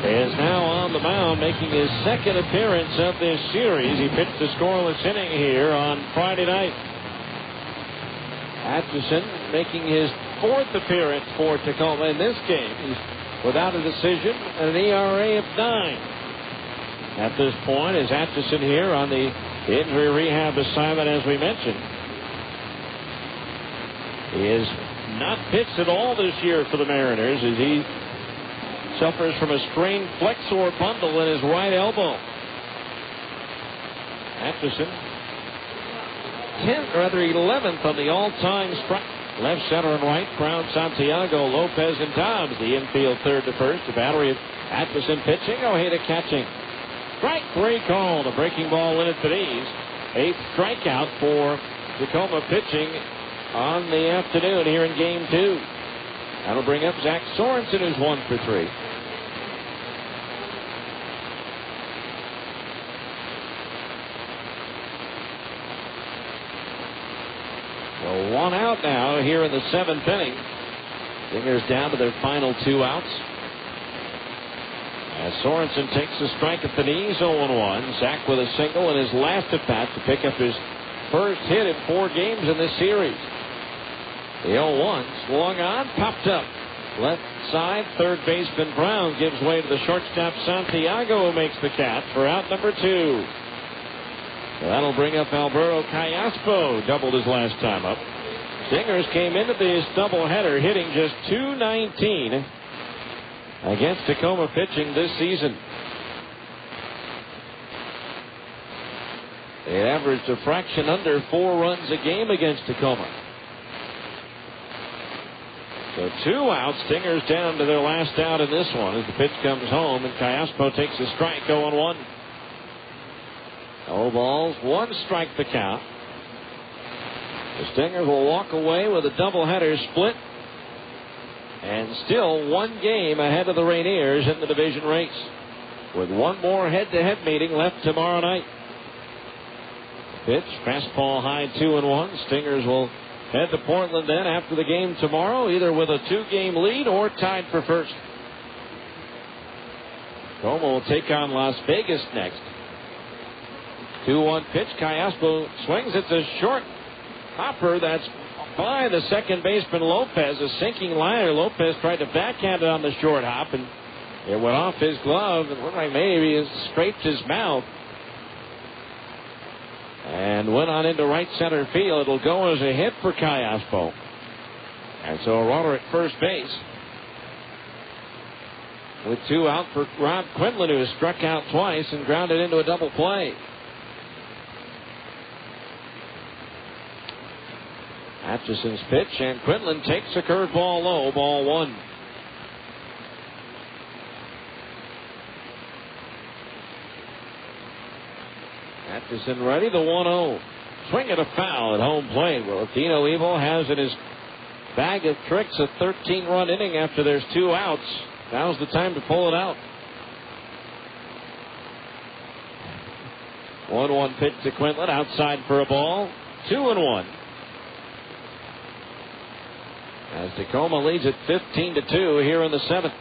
is now on the mound, making his second appearance of this series. He pitched a scoreless inning here on Friday night. Atchison making his fourth appearance for Tacoma in this game. He's without a decision and an ERA of 9. At this point is Atchison here on the injury rehab assignment, as we mentioned. He has not pitched at all this year for the Mariners as he suffers from a strained flexor bundle in his right elbow. Atchison 11th on the all-time strike. Left, center, and right, Crown, Santiago, Lopez, and Dobbs. The infield third to first. The battery of Atchison pitching, Ojeda catching. Strike 3 called. A breaking ball in at Belize. 8th strikeout for Tacoma pitching on the afternoon here in Game 2. That'll bring up Zach Sorensen, who's 1 for 3. So 1 out now here in the 7th inning. Stingers down to their final 2 outs. As Sorensen takes a strike at the knees, 0-1. Zach with a single in his last at bat to pick up his first hit in 4 games in this series. The 0-1 swung on, popped up. Left side, third baseman Brown gives way to the shortstop Santiago, who makes the catch for out number 2. So that'll bring up Alberto Callaspo, doubled his last time up. Stingers came into this doubleheader hitting just .219 against Tacoma pitching this season. They averaged a fraction under 4 runs a game against Tacoma. So 2 outs. Stingers down to their last out in this one as the pitch comes home and Callaspo takes a strike, 0-1. No balls, 1 strike the count. The Stingers will walk away with a doubleheader split and still 1 game ahead of the Rainiers in the division race, with 1 more head-to-head meeting left tomorrow night. Pitch, fastball high, 2-1. Stingers will head to Portland then after the game tomorrow, either with a 2-game lead or tied for first. Tacoma will take on Las Vegas next. 2-1 pitch. Callaspo swings. It's a short hopper that's by the second baseman Lopez. A sinking liner. Lopez tried to backhand it on the short hop, and it went off his glove. It looked like maybe he scraped his mouth. And went on into right center field. It'll go as a hit for Callaspo. And so a runner at first base. With 2 out for Rob Quinlan, who has struck out twice and grounded into a double play. Atchison's pitch, and Quinlan takes a curveball low, ball 1. Atchison ready, the 1-0. Swing at a foul at home plate. Well, Tino Evil has in his bag of tricks a 13-run inning after there's 2 outs. Now's the time to pull it out. 1-1 pitch to Quinlan, outside for a ball. 2-1. As Tacoma leads it 15-2 here in the 7th.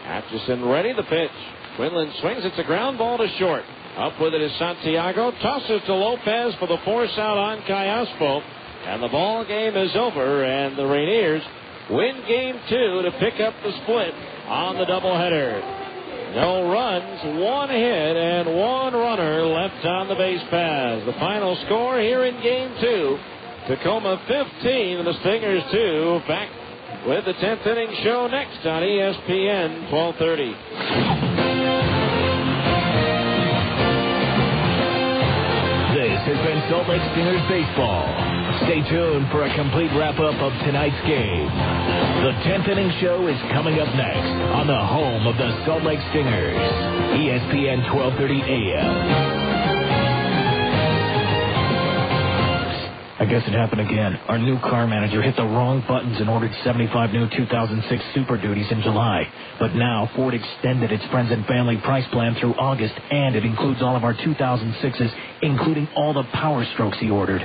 Atchison ready, the pitch. Quinlan swings. It's a ground ball to short. Up with it is Santiago. Tosses to Lopez for the force out on Callaspo. And the ball game is over. And the Rainiers win game 2 to pick up the split on the doubleheader. No runs, 1 hit, and 1 runner left on the base paths. The final score here in game 2. Tacoma 15 and the Stingers 2. Back with the 10th inning show next on ESPN 1230. This has been Salt Lake Stingers baseball. Stay tuned for a complete wrap-up of tonight's game. The 10th inning show is coming up next on the home of the Salt Lake Stingers, ESPN 1230 AM. I guess it happened again. Our new car manager hit the wrong buttons and ordered 75 new 2006 Super Duties in July. But now Ford extended its friends and family price plan through August, and it includes all of our 2006s, including all the Power Strokes he ordered.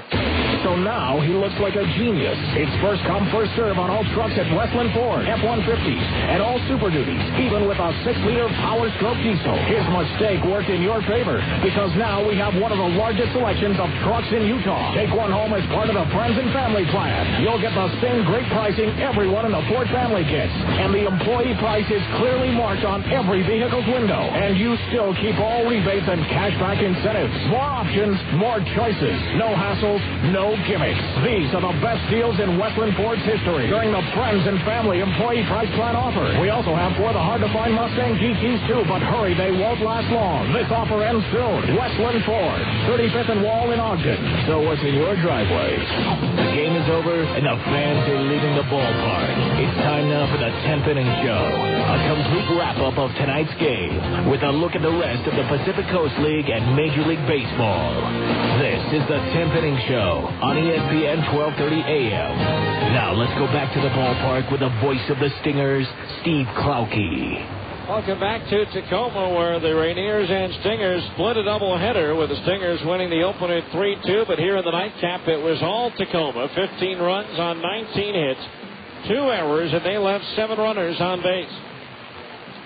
So now he looks like a genius. It's first come, first serve on all trucks at Westland Ford, F-150s, and all Super Duties, even with a 6-liter Power Stroke diesel. His mistake worked in your favor, because now we have one of the largest selections of trucks in Utah. Take one home as part of the Friends and Family plan. You'll get the same great pricing everyone in the Ford family gets. And the employee price is clearly marked on every vehicle's window. And you still keep all rebates and cashback incentives. More options, more choices. No hassles, no gimmicks. These are the best deals in Westland Ford's history during the Friends and Family employee price plan offer. We also have 4 of the hard-to-find Mustang GTs too, but hurry, they won't last long. This offer ends soon. Westland Ford, 35th and Wall in Ogden. So what's in your driveway? The game is over, and the fans are leaving the ballpark. It's time now for the 10th inning show. A complete wrap-up of tonight's game with a look at the rest of the Pacific Coast League and Major League Baseball. This is the 10th inning show on ESPN 1230 AM. Now let's go back to the ballpark with the voice of the Stingers, Steve Klauke. Welcome back to Tacoma, where the Rainiers and Stingers split a doubleheader, with the Stingers winning the opener 3-2. But here in the nightcap, it was all Tacoma. 15 runs on 19 hits, 2 errors, and they left 7 runners on base.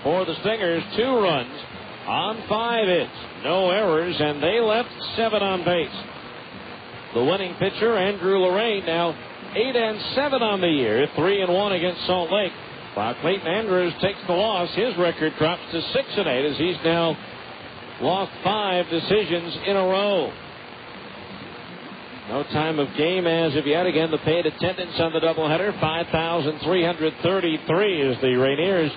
For the Stingers, 2 runs on 5 hits, no errors, and they left 7 on base. The winning pitcher, Andrew Lorraine, now 8-7 on the year, 3-1 against Salt Lake. While Clayton Andrews takes the loss, his record drops to 6-8 as he's now lost 5 decisions in a row. No time of game as of yet. Again, the paid attendance on the doubleheader, 5,333, as the Rainiers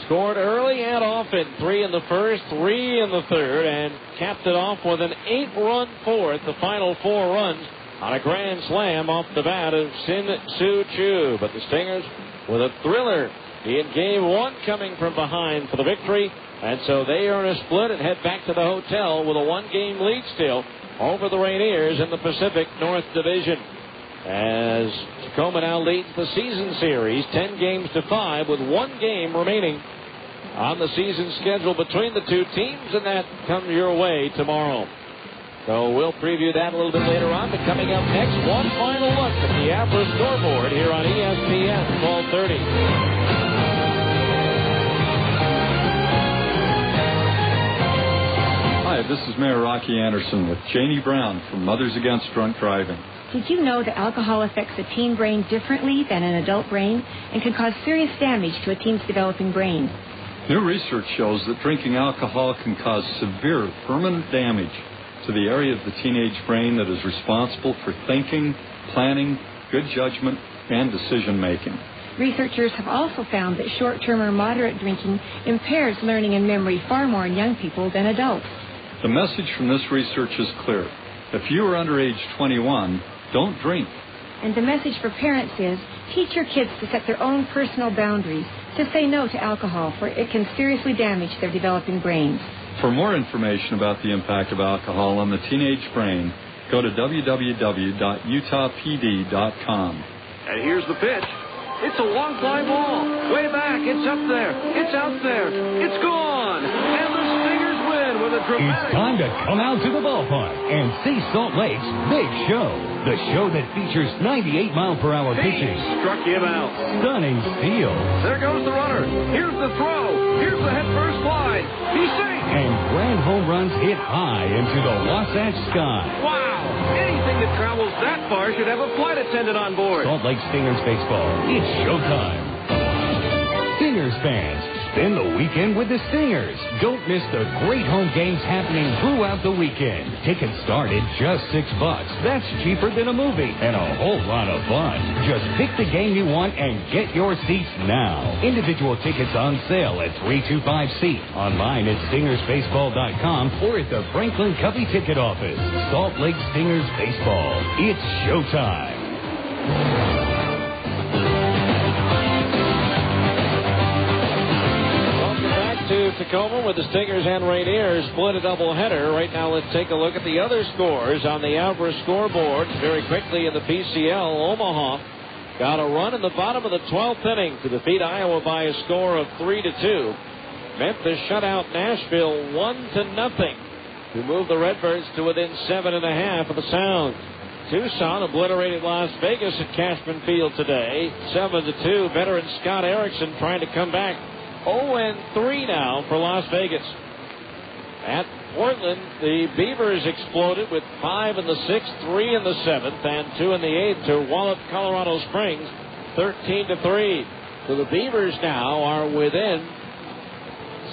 scored early and often. 3 in the first, 3 in the third, and capped it off with an 8-run fourth. The final 4 runs on a grand slam off the bat of Sin Soo Choo. But the Stingers with a thriller in game 1, coming from behind for the victory. And so they earn a split and head back to the hotel with a 1-game lead still over the Rainiers in the Pacific North Division. As Tacoma now leads the season series 10-5 with 1 game remaining on the season schedule between the 2 teams, and that comes your way tomorrow. So we'll preview that a little bit later on. But coming up next, one final look at the Abra scoreboard here on ESPN 1230. Hi, this is Mayor Rocky Anderson with Janie Brown from Mothers Against Drunk Driving. Did you know that alcohol affects a teen brain differently than an adult brain and can cause serious damage to a teen's developing brain? New research shows that drinking alcohol can cause severe permanent damage to the area of the teenage brain that is responsible for thinking, planning, good judgment, and decision-making. Researchers have also found that short-term or moderate drinking impairs learning and memory far more in young people than adults. The message from this research is clear. If you are under age 21, don't drink. And the message for parents is, teach your kids to set their own personal boundaries, to say no to alcohol, for it can seriously damage their developing brains. For more information about the impact of alcohol on the teenage brain, go to www.utahpd.com. And here's the pitch. It's a long fly ball. Way back. It's up there. It's out there. It's gone. And the Stingers win with a dramatic... It's time to come out to the ballpark and see Salt Lake's big show. The show that features 98-mile-per-hour pitching. Struck him out. Stunning steals. There goes the runner. Here's the throw. Here's the head-first slide. He's safe. And grand home runs hit high into the Wasatch sky. Wow. Anything that travels that far should have a flight attendant on board. Salt Lake Stingers baseball. It's showtime. Stingers fans, Spend the weekend with the Stingers. Don't miss the great home games happening throughout the weekend. Tickets start at just $6. That's cheaper than a movie and a whole lot of fun. Just pick the game you want and get your seats now. Individual tickets on sale at $3.25 online at StingersBaseball.com or at the Franklin Covey Ticket Office. Salt Lake Stingers Baseball. It's showtime. To Tacoma with the Stingers and Rainiers split a doubleheader. Right now, let's take a look at the other scores on the Alvarez scoreboard. Very quickly in the PCL, Omaha got a run in the bottom of the 12th inning to defeat Iowa by a score of 3-2. Memphis shut out Nashville 1-0 to move the Redbirds to within 7.5 of the Sound. Tucson obliterated Las Vegas at Cashman Field today, 7-2. Veteran Scott Erickson trying to come back. 0-3 now for Las Vegas. At Portland, the Beavers exploded with 5 in the 6th, 3 in the 7th, and 2 in the 8th to wallop Colorado Springs 13-3. So the Beavers now are within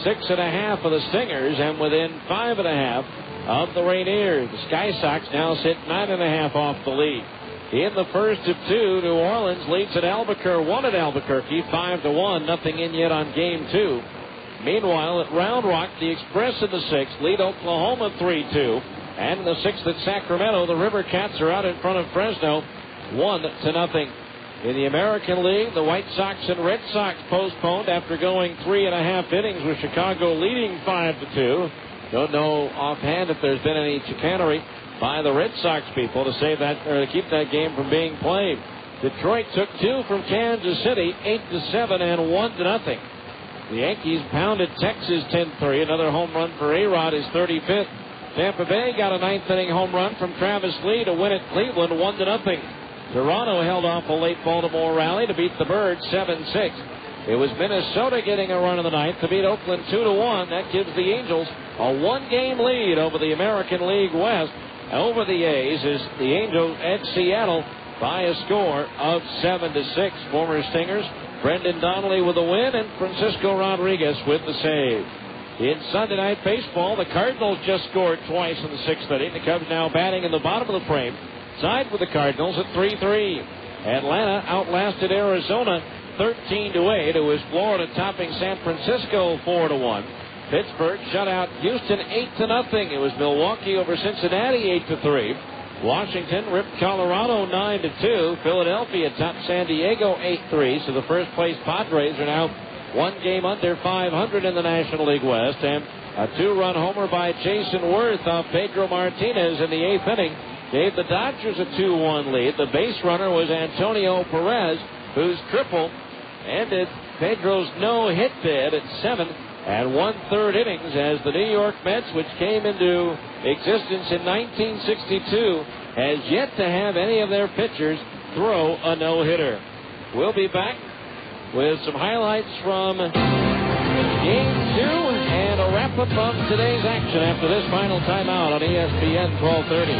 6.5 of the Stingers and within 5.5 of the Rainiers. The Sky Sox now sit 9.5 off the lead. In the first of 2, New Orleans leads at Albuquerque, won at Albuquerque, 5-1, nothing in yet on game 2. Meanwhile, at Round Rock, the Express in the 6th lead Oklahoma 3-2. And in the 6th at Sacramento, the River Cats are out in front of Fresno, 1-0. In the American League, the White Sox and Red Sox postponed after going 3.5 innings with Chicago leading 5-2. Don't know offhand if there's been any chicanery by the Red Sox people to save that or to keep that game from being played. Detroit took 2 from Kansas City, 8-7 and 1-0. The Yankees pounded Texas 10-3. Another home run for A-Rod, his 35th. Tampa Bay got a 9th inning home run from Travis Lee to win at Cleveland 1-0. Toronto held off a late Baltimore rally to beat the Birds 7-6. It was Minnesota getting a run in the 9th to beat Oakland 2-1. That gives the Angels a 1-game lead over the American League West. Over the A's is the Angels at Seattle by a score of 7-6. Former Stingers, Brendan Donnelly with the win and Francisco Rodriguez with the save. In Sunday Night Baseball, the Cardinals just scored twice in the 6th inning. The Cubs now batting in the bottom of the frame, tied with the Cardinals at 3-3. Atlanta outlasted Arizona 13-8. It was Florida topping San Francisco 4-1. Pittsburgh shut out Houston 8-0. It was Milwaukee over Cincinnati 8-3. Washington ripped Colorado 9-2. Philadelphia topped San Diego 8-3. So the first place Padres are now 1 game under 500 in the National League West. And a 2-run homer by Jason Worth off Pedro Martinez in the 8th inning gave the Dodgers a 2-1 lead. The base runner was Antonio Perez, whose triple ended Pedro's no-hit bid at 7 1/3 innings as the New York Mets, which came into existence in 1962, has yet to have any of their pitchers throw a no-hitter. We'll be back with some highlights from Game 2 and a wrap-up of today's action after this final timeout on ESPN 1230.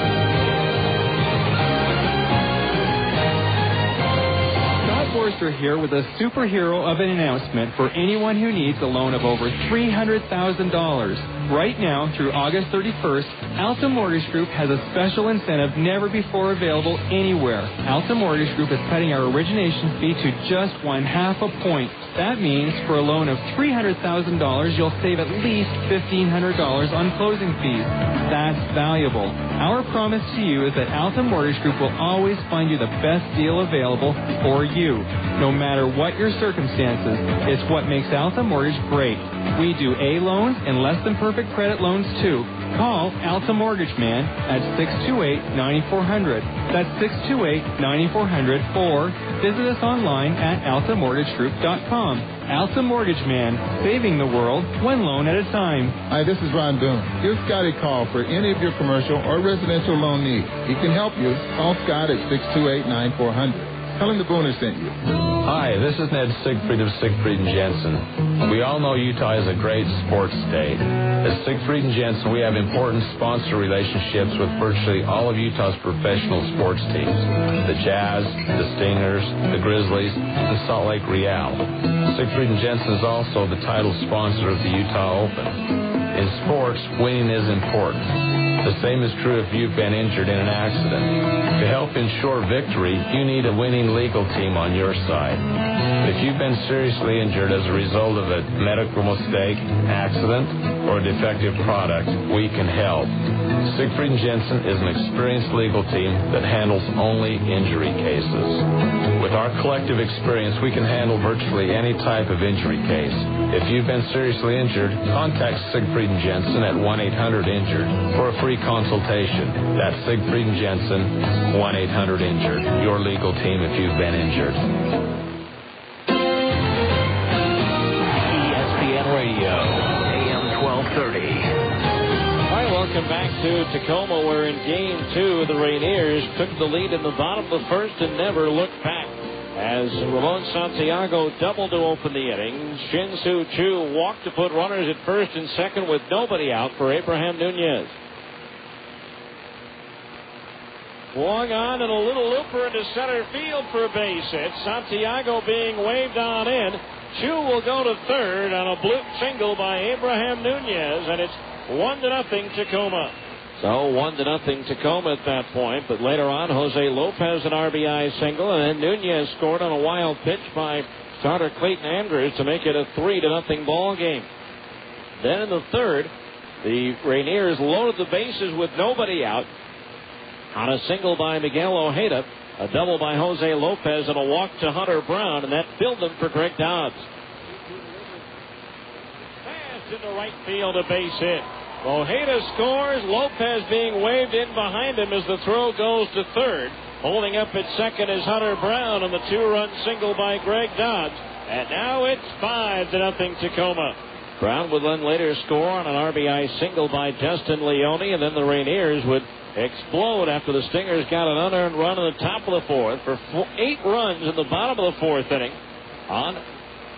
Forster here with a superhero of an announcement for anyone who needs a loan of over $300,000. Right now, through August 31st, Alta Mortgage Group has a special incentive never before available anywhere. Alta Mortgage Group is cutting our origination fee to just 0.5 point. That means for a loan of $300,000, you'll save at least $1,500 on closing fees. That's valuable. Our promise to you is that Alta Mortgage Group will always find you the best deal available for you, no matter what your circumstances. It's what makes Alta Mortgage great. We do A loans and less than perfect credit loans too. Call Alta Mortgage Man at 628-9400. That's 628-9400, or visit us online at altamortgagegroup.com. Alta Mortgage Man, saving the world one loan at a time. Hi, this is Ron Boone. Give Scott a call for any of your commercial or residential loan needs. He can help you. Call Scott at 628-9400. Tell him the Booner sent you. Hi, this is Ned Siegfried of Siegfried & Jensen. We all know Utah is a great sports state. At Siegfried & Jensen, we have important sponsor relationships with virtually all of Utah's professional sports teams. The Jazz, the Stingers, the Grizzlies, and Salt Lake Real. Siegfried & Jensen is also the title sponsor of the Utah Open. In sports, winning is important. The same is true if you've been injured in an accident. To help ensure victory, you need a winning legal team on your side. If you've been seriously injured as a result of a medical mistake, accident, or a defective product, we can help. Siegfried & Jensen is an experienced legal team that handles only injury cases. With our collective experience, we can handle virtually any type of injury case. If you've been seriously injured, contact Siegfried & Jensen at 1-800-INJURED for a free consultation. That's Siegfried & Jensen, 1-800-INJURED. Your legal team if you've been injured. ESPN Radio, AM 1230. All right, welcome back to Tacoma, where in Game 2, the Rainiers took the lead in the bottom of the first and never looked back. As Ramon Santiago doubled to open the inning, Shin-Soo Choo walked to put runners at first and second with nobody out for Abraham Nunez. Swung on and a little looper into center field for a base hit. Santiago being waved on in. Choo will go to third on a bloop single by Abraham Nunez, and it's 1-0 Tacoma. So 1-0 Tacoma at that point, but later on, Jose Lopez an RBI single, and then Nunez scored on a wild pitch by starter Clayton Andrews to make it a 3-0 ball game. Then in the third, the Rainiers loaded the bases with nobody out on a single by Miguel Ojeda, a double by Jose Lopez, and a walk to Hunter Brown, and that filled them for Greg Dodds. Fast into right field, a base hit. Ojeda scores, Lopez being waved in behind him as the throw goes to third. Holding up at second is Hunter Brown on the two-run single by Greg Dodds. And now it's 5-0 Tacoma. Brown would then later score on an RBI single by Justin Leone, and then the Rainiers would explode after the Stingers got an unearned run in the top of the fourth for 8 runs in the bottom of the fourth inning on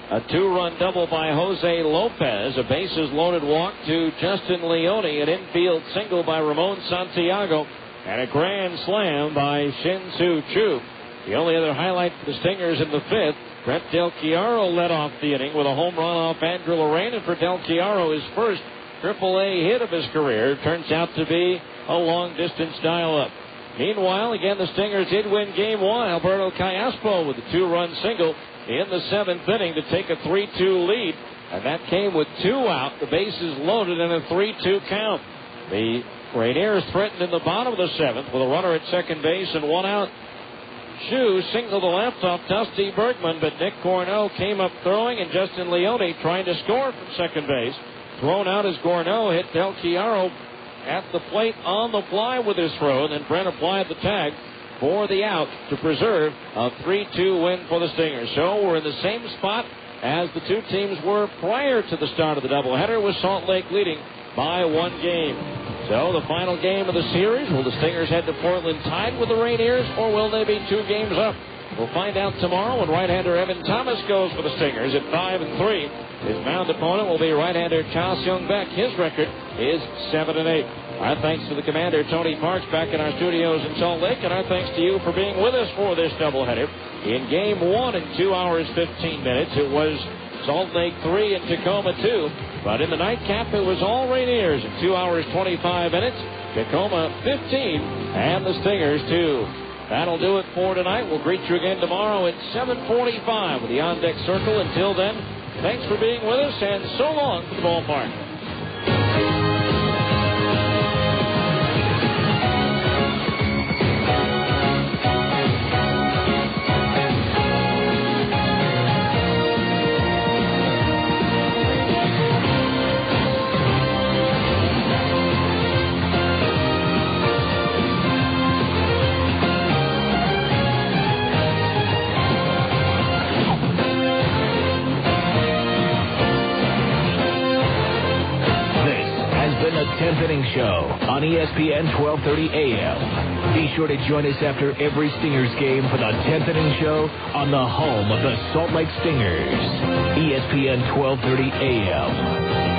a 2-run double by Jose Lopez, a bases-loaded walk to Justin Leone, an infield single by Ramon Santiago, and a grand slam by Shin-Soo Choo. The only other highlight for the Stingers in the fifth, Brett Del Chiaro led off the inning with a home run off Andrew Lorraine, and for Del Chiaro, his first AAA hit of his career turns out to be a long-distance dial-up. Meanwhile, again, the Stingers did win Game 1. Alberto Callaspo with a 2-run single in the 7th inning to take a 3-2 lead, and that came with 2 out, the bases loaded, and a 3-2 count. The Rainiers threatened in the bottom of the 7th with a runner at second base and 1 out. Choo singled the left off Dusty Bergman, but Nick Gorneau came up throwing, and Justin Leone trying to score from second base. Thrown out as Gorneau hit Del Chiaro at the plate on the fly with his throw, and then Brent applied the tag for the out to preserve a 3-2 win for the Stingers. So we're in the same spot as the two teams were prior to the start of the doubleheader, with Salt Lake leading by 1 game. So the final game of the series, will the Stingers head to Portland tied with the Rainiers, or will they be 2 games up? We'll find out tomorrow when right-hander Evan Thomas goes for the Stingers at 5-3. His mound opponent will be right-hander Cha Seung-baek. His record is 7-8. Our thanks to the commander, Tony Parks, back in our studios in Salt Lake, and our thanks to you for being with us for this doubleheader. In Game 1 in 2 hours, 15 minutes, it was Salt Lake 3 and Tacoma 2. But in the nightcap, it was all Rainiers in 2 hours, 25 minutes. Tacoma 15 and the Stingers 2. That'll do it for tonight. We'll greet you again tomorrow at 7:45 with the on-deck circle. Until then, thanks for being with us, and so long from the ballpark. The 10th Inning Show on ESPN 1230 AM. Be sure to join us after every Stingers game for the 10th Inning Show on the home of the Salt Lake Stingers. ESPN 1230 AM.